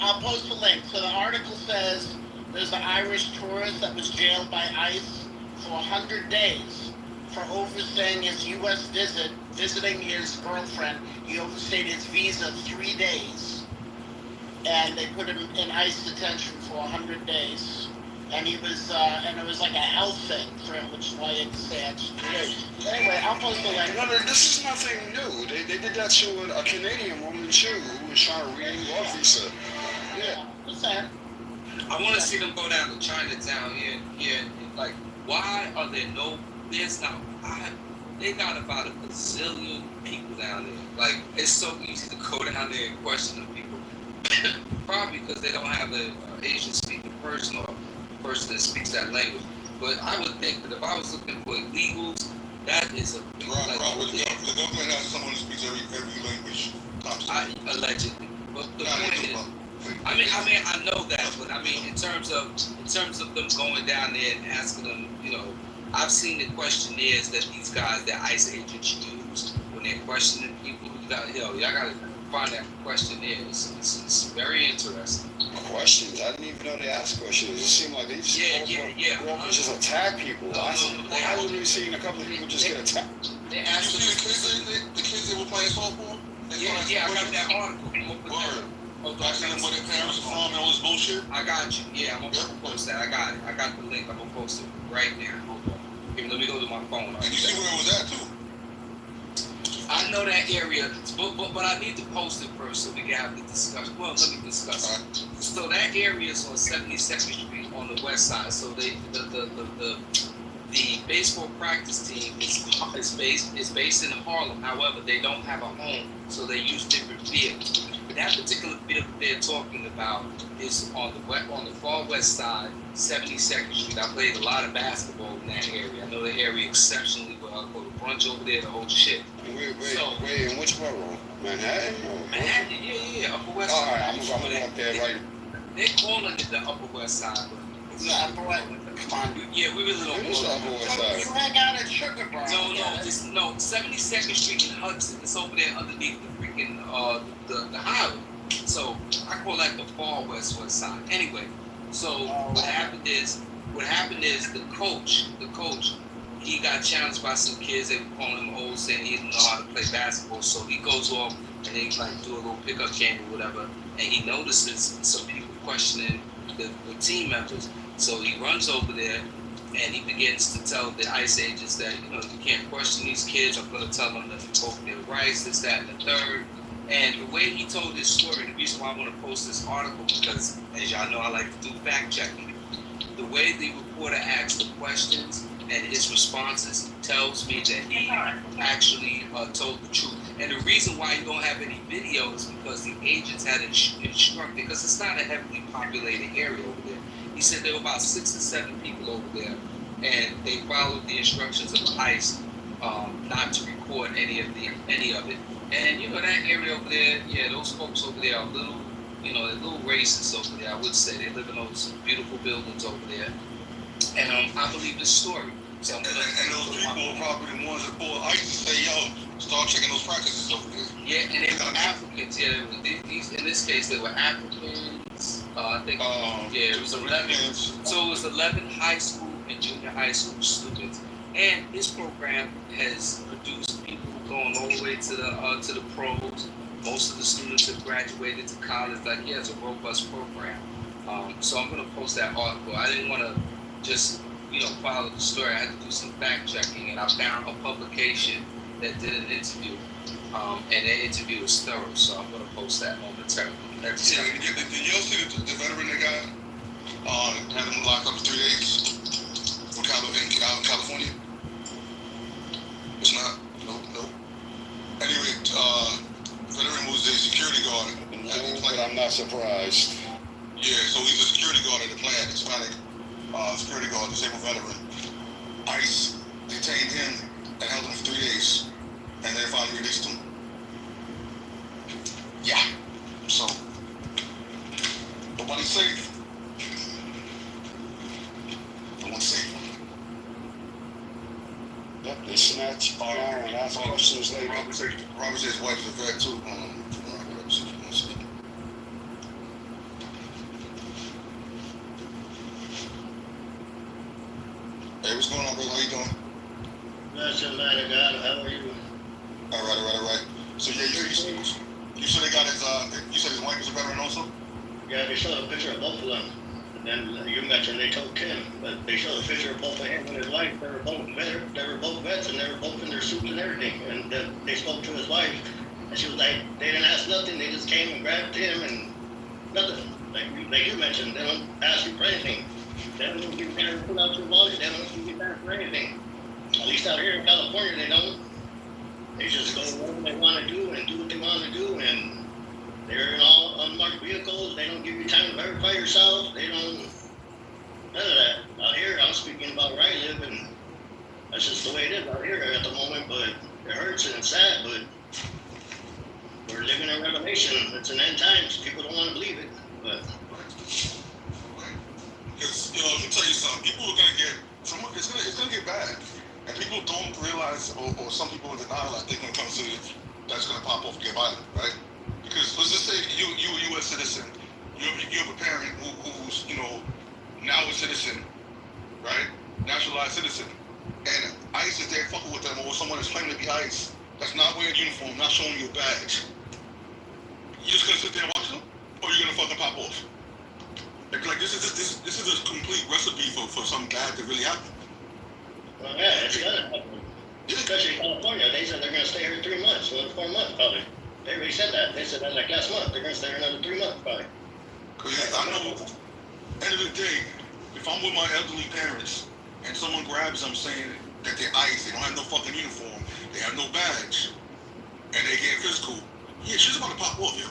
I'll post a link. So the article says there's an Irish tourist that was jailed by ICE for 100 days for overstaying his U.S. visit, visiting his girlfriend. He overstayed his visa 3 days. And they put him in ICE detention for 100 days. And he was, and it was like a health thing for him, which is why he had to stay extra days. Anyway, I'll post the link. No, this is nothing new. They did that to a Canadian woman too who was trying to renew her visa. Yeah. What's that? I want to see them go down to Chinatown here. Like, why are there no? There's not. They got about a gazillion people down there. Like, it's so easy to go down there and question the people. Probably because they don't have an Asian speaking person or person that speaks that language. But I would think that if I was looking for illegals, that is a big the government has someone who speaks every language. Allegedly. But the point is, I know that, but I mean, in terms of them going down there and asking them, I've seen the questionnaires that these guys, that ICE agents use when they're questioning people. Y'all gotta find that questionnaire. It's very interesting. Questions? I didn't even know they asked questions. It seemed like they just go up and just attack people. I literally seen a couple of people just get attacked. They asked the kids that were playing softball? I got that article. I seen them where their parents are from and all this bullshit. I got you. Yeah, I'm gonna post that. I got it. I got the link. I'm gonna post it right now. Hold on. Here, let me go to my phone. And you see where it was at too? I know that area, but I need to post it first so we can have the discussion. Well, let me discuss it. So that area is on 72nd Street on the west side. So the baseball practice team is based in Harlem. However, they don't have a home, so they use different fields. That particular field they're talking about is on the far west side, 72nd Street. I played a lot of basketball in that area. I know the area exceptionally well. I go to brunch over there, the whole shit. Wait, in which borough? Manhattan? Manhattan, yeah, Upper West Side. Side. Alright, I'm going up there right. They're calling it the Upper West Side. Yeah, Upper West. Yeah, we really don't call it Upper West Side. You hang out at Sugar Brown. No, 72nd Street in Hudson. It's over there underneath the freaking the highway. So I call that the far west side. Anyway, so what happened is the coach, he got challenged by some kids. They were calling him old, saying he didn't know how to play basketball. So he goes off and they like do a little pickup game or whatever. And he notices some people questioning the team members. So he runs over there and he begins to tell the ICE agents that, you can't question these kids. I'm going to tell them that they broke their rights, this, that, and the third. And the way he told this story, the reason why I want to post this article, because as y'all know, I like to do fact checking. The way the reporter asked the questions and his responses tells me that he actually told the truth. And the reason why you don't have any video is because the agents had instructed, because it's not a heavily populated area over there. He said there were about 6 or 7 people over there, and they followed the instructions of ICE not to record any of it. And that area over there, those folks over there are a little, they're a little racist over there. I would say they live in those beautiful buildings over there, and I believe this story. So and those people are probably the ones that pull ICE to say, "Yo, start checking those practices over there." Yeah, and they were Africans. Yeah, in this case, they were Africans. I think. It was 11. So it was 11 high school and junior high school students, and his program has produced people going all the way to the pros. Most of the students have graduated to college. Like, it's a robust program. So I'm going to post that article. I didn't want to just, follow the story. I had to do some fact checking, and I found a publication that did an interview, and that interview was thorough. So I'm going to post that momentarily. Did you see the veteran that got had him locked up for 3 days? For California? It's not. Nope. Anyway, veteran was a security guard at the No, but plant. I'm not surprised. Yeah, so he's a security guard at the plant. Hispanic security guard, disabled veteran. ICE detained him and held him for 3 days, and then finally released him. Yeah. So nobody's safe. No one's safe. Yep, they snatch down and ask questions later. Robert said his wife is a vet too. One second. Hey, what's going on, brother? How you doing? Blessed man of God, how are you? All right. So yeah, you said they got his. You said his wife is a veteran also. Yeah, they showed a picture of both of them. And then you mentioned they told Kim, but they showed a picture of both of him and his wife. They were both vets, and they were both in their suits and everything. And they spoke to his wife, and she was like, they didn't ask nothing. They just came and grabbed him and nothing. Like you mentioned, they don't ask you for anything. They don't give you time to pull out your wallet. They don't give you time for anything. At least out here in California, they don't. They just go whatever they want to do and do what they want to do, and they're in all unmarked vehicles. They don't give you time to verify yourself. They don't, none of that. Out here, I'm speaking about where I live, and that's just the way it is out here at the moment, but it hurts and it's sad, but we're living in Revelation. It's an end times. People don't want to believe it, but. Because, let me tell you something. People are going to get, it's going to get bad. And people don't realize, or some people in denial, I think when it comes to that's going to pop off and get violent, right? Because let's just say you're a U.S. citizen. You have a parent who's, now a citizen, right? Naturalized citizen. And ICE is there fucking with them, or someone is claiming to be ICE that's not wearing a uniform, not showing you a badge. You just going to sit there and watch them? Or you're going to fucking pop off? Like this is a complete recipe for something bad to really happen. Well, yeah, it's gonna happen. Especially in California, they said they're gonna stay here 3 months, 4 months probably. They already said that. They said that like last month. They're gonna stay here another 3 months probably. Because I know, end of the day, if I'm with my elderly parents and someone grabs them saying that they're ICE, they don't have no fucking uniform, they have no badge, and they get physical, yeah, she's about to pop off, yo.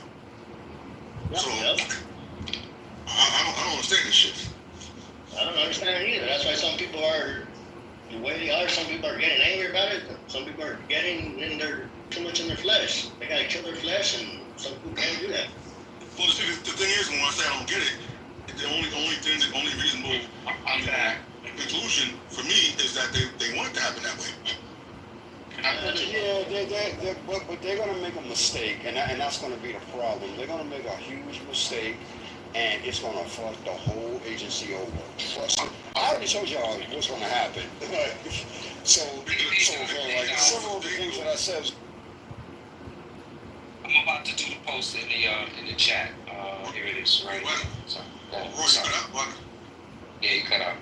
Yep, So yep. I don't understand this shit. I don't understand it either. That's why some people are the way they are. Some people are getting angry about it. Some people are getting too much in their flesh. They gotta kill their flesh, and some people can't do that. Well, the thing is, when I say I don't get it, the only reasonable conclusion for me is that they want it to happen that way. Yeah, but they're gonna make a mistake, and that's gonna be the problem. They're gonna make a huge mistake, and it's gonna fuck the whole agency over. Trust me. I already told y'all what's gonna happen. so like several of the things that I said. I'm about to do the post in the chat. Here it is, right here. So, yeah, you cut out.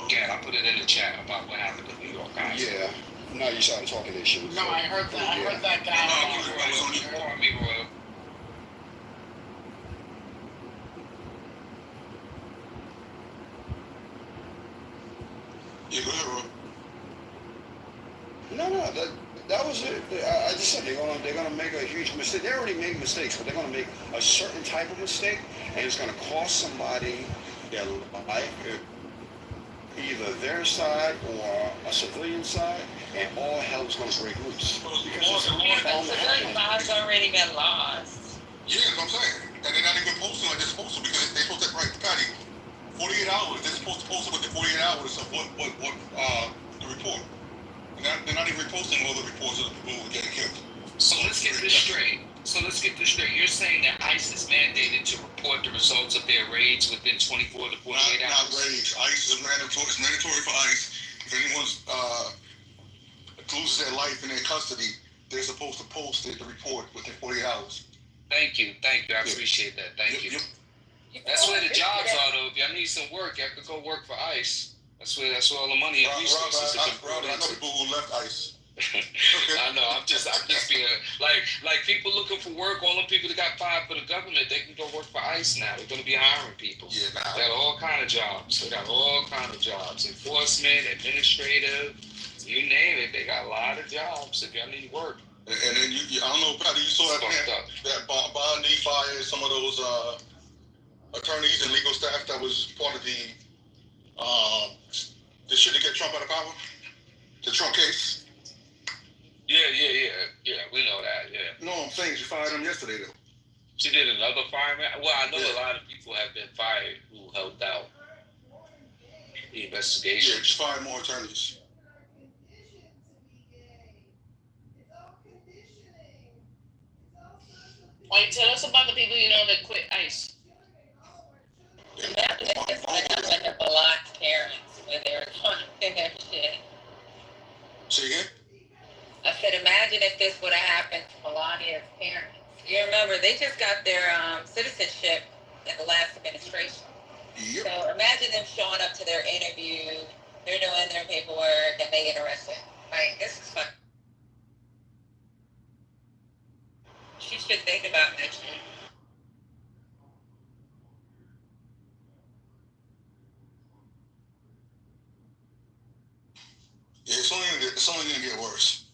Yeah, I put it in the chat about what happened in New York, guys. Yeah. Now you started talking this shit. No, I heard that. I heard that guy. Yeah, go ahead, Roy. No, that was it. I just said they're gonna make a huge mistake. They already made mistakes, but they're gonna make a certain type of mistake, and it's gonna cost somebody their life, either their side or a civilian side, and all hell's gonna break loose. Because civilian lives already been lost. Yeah, that's what I'm saying. And they're not even posting like they're supposed to, because they're supposed to, right, Patty, 48 hours, they're supposed to post it within 48 hours of what the report. And they're not even reposting all the reports of the people who are getting killed. So let's get this straight. You're saying that ICE is mandated to report the results of their raids within 24 to 48 hours? Not raids. ICE is mandatory. It's mandatory for ICE. If anyone's loses their life in their custody, they're supposed to post the report within 48 hours. Thank you. I appreciate that. Thank you. That's where the jobs are, though. If y'all need some work, y'all could go work for ICE. That's where all the money and resources are put into. I know people who left ICE. I know. I'm just being like people looking for work. All the people that got fired for the government, they can go go work for ICE now. They're going to be hiring people. Yeah, nah. They got all kind of jobs. They got all kind of jobs. Enforcement, administrative, you name it. They got a lot of jobs if y'all need work. And then I don't know, Patty, you saw that Bondi fired some of those attorneys and legal staff that was part of the shit to get Trump out of power? The Trump case? Yeah, we know that, yeah. No, I'm saying she fired them yesterday, though. She did another fireman? Well, I know a lot of people have been fired who helped out the investigation. Yeah, she fired more attorneys. Wait, tell us about the people you know that quit ICE. That happened to Balot's parents when they were trying to their shit. Say again? I said, imagine if this would have happened to Melania's parents. You remember, they just got their citizenship in the last administration. Yep. So imagine them showing up to their interview, they're doing their paperwork, and they get arrested. Like, this is fun. She should think about that shit. Yeah, it's only gonna get worse.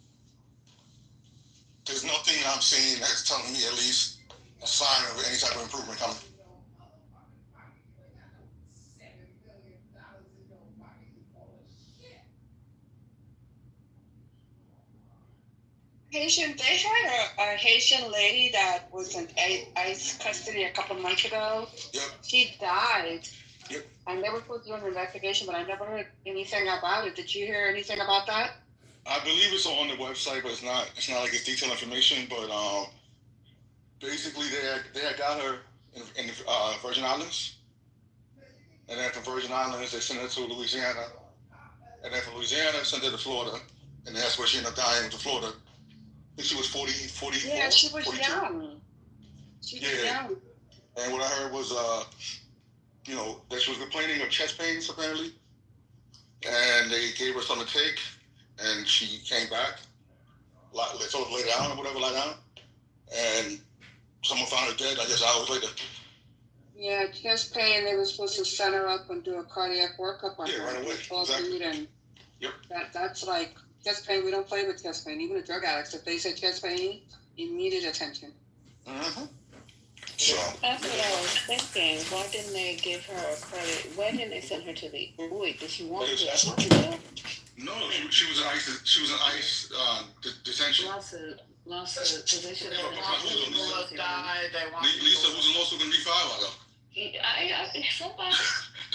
There's nothing I'm seeing that's telling me at least a sign of any type of improvement coming. Haitian, they had a Haitian lady that was in ICE custody a couple months ago. Yep. She died. Yep. And they were supposed to do an investigation, but I never heard anything about it. Did you hear anything about that? I believe it's on the website, but it's not like it's detailed information. But basically, they had got her in the Virgin Islands, and then from Virgin Islands they sent her to Louisiana, and then from Louisiana sent her to Florida, and that's where she ended up dying to Florida. I think she was 44. Yeah, she was 42. young. She was young. And what I heard was, that she was complaining of chest pains apparently, and they gave her something to take, and she came back. They told her to lay down or whatever, lie down, and someone found her dead. I guess hours later. Yeah, chest pain. They were supposed to send her up and do a cardiac workup on her. Right away. Exactly. And yep. That's like chest pain. We don't play with chest pain. Even the drug addicts, if they say chest pain, immediate attention. Mm-hmm. So that's what I was thinking. Why didn't they give her a credit? Why didn't they send her to the? Wait, did she want to? No, she was in ICE detention. Lawsuit. So they should have. Almost died. They want. Lisa, who's the lawsuit going to be filed by though? Somebody.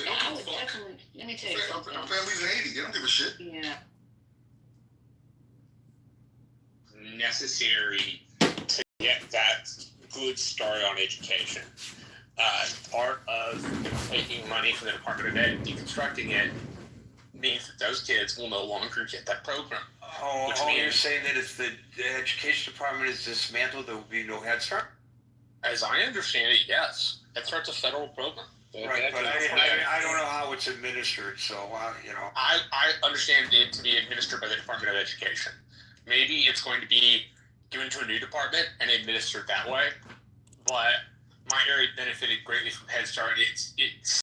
I would definitely. Let me tell you something. Families in Haiti, they don't give a shit. Yeah. Necessary to get that good start on education. Part of taking money from the Department of Ed and deconstructing it means that those kids will no longer get that program. Oh, you're saying that if the education department is dismantled, there will be no Head Start? As I understand it, yes. Head Start's a federal program. Right, but I don't know how it's administered, so, I understand it to be administered by the Department of Education. Maybe it's going to be given to a new department and administered that way, but my area benefited greatly from Head Start. It's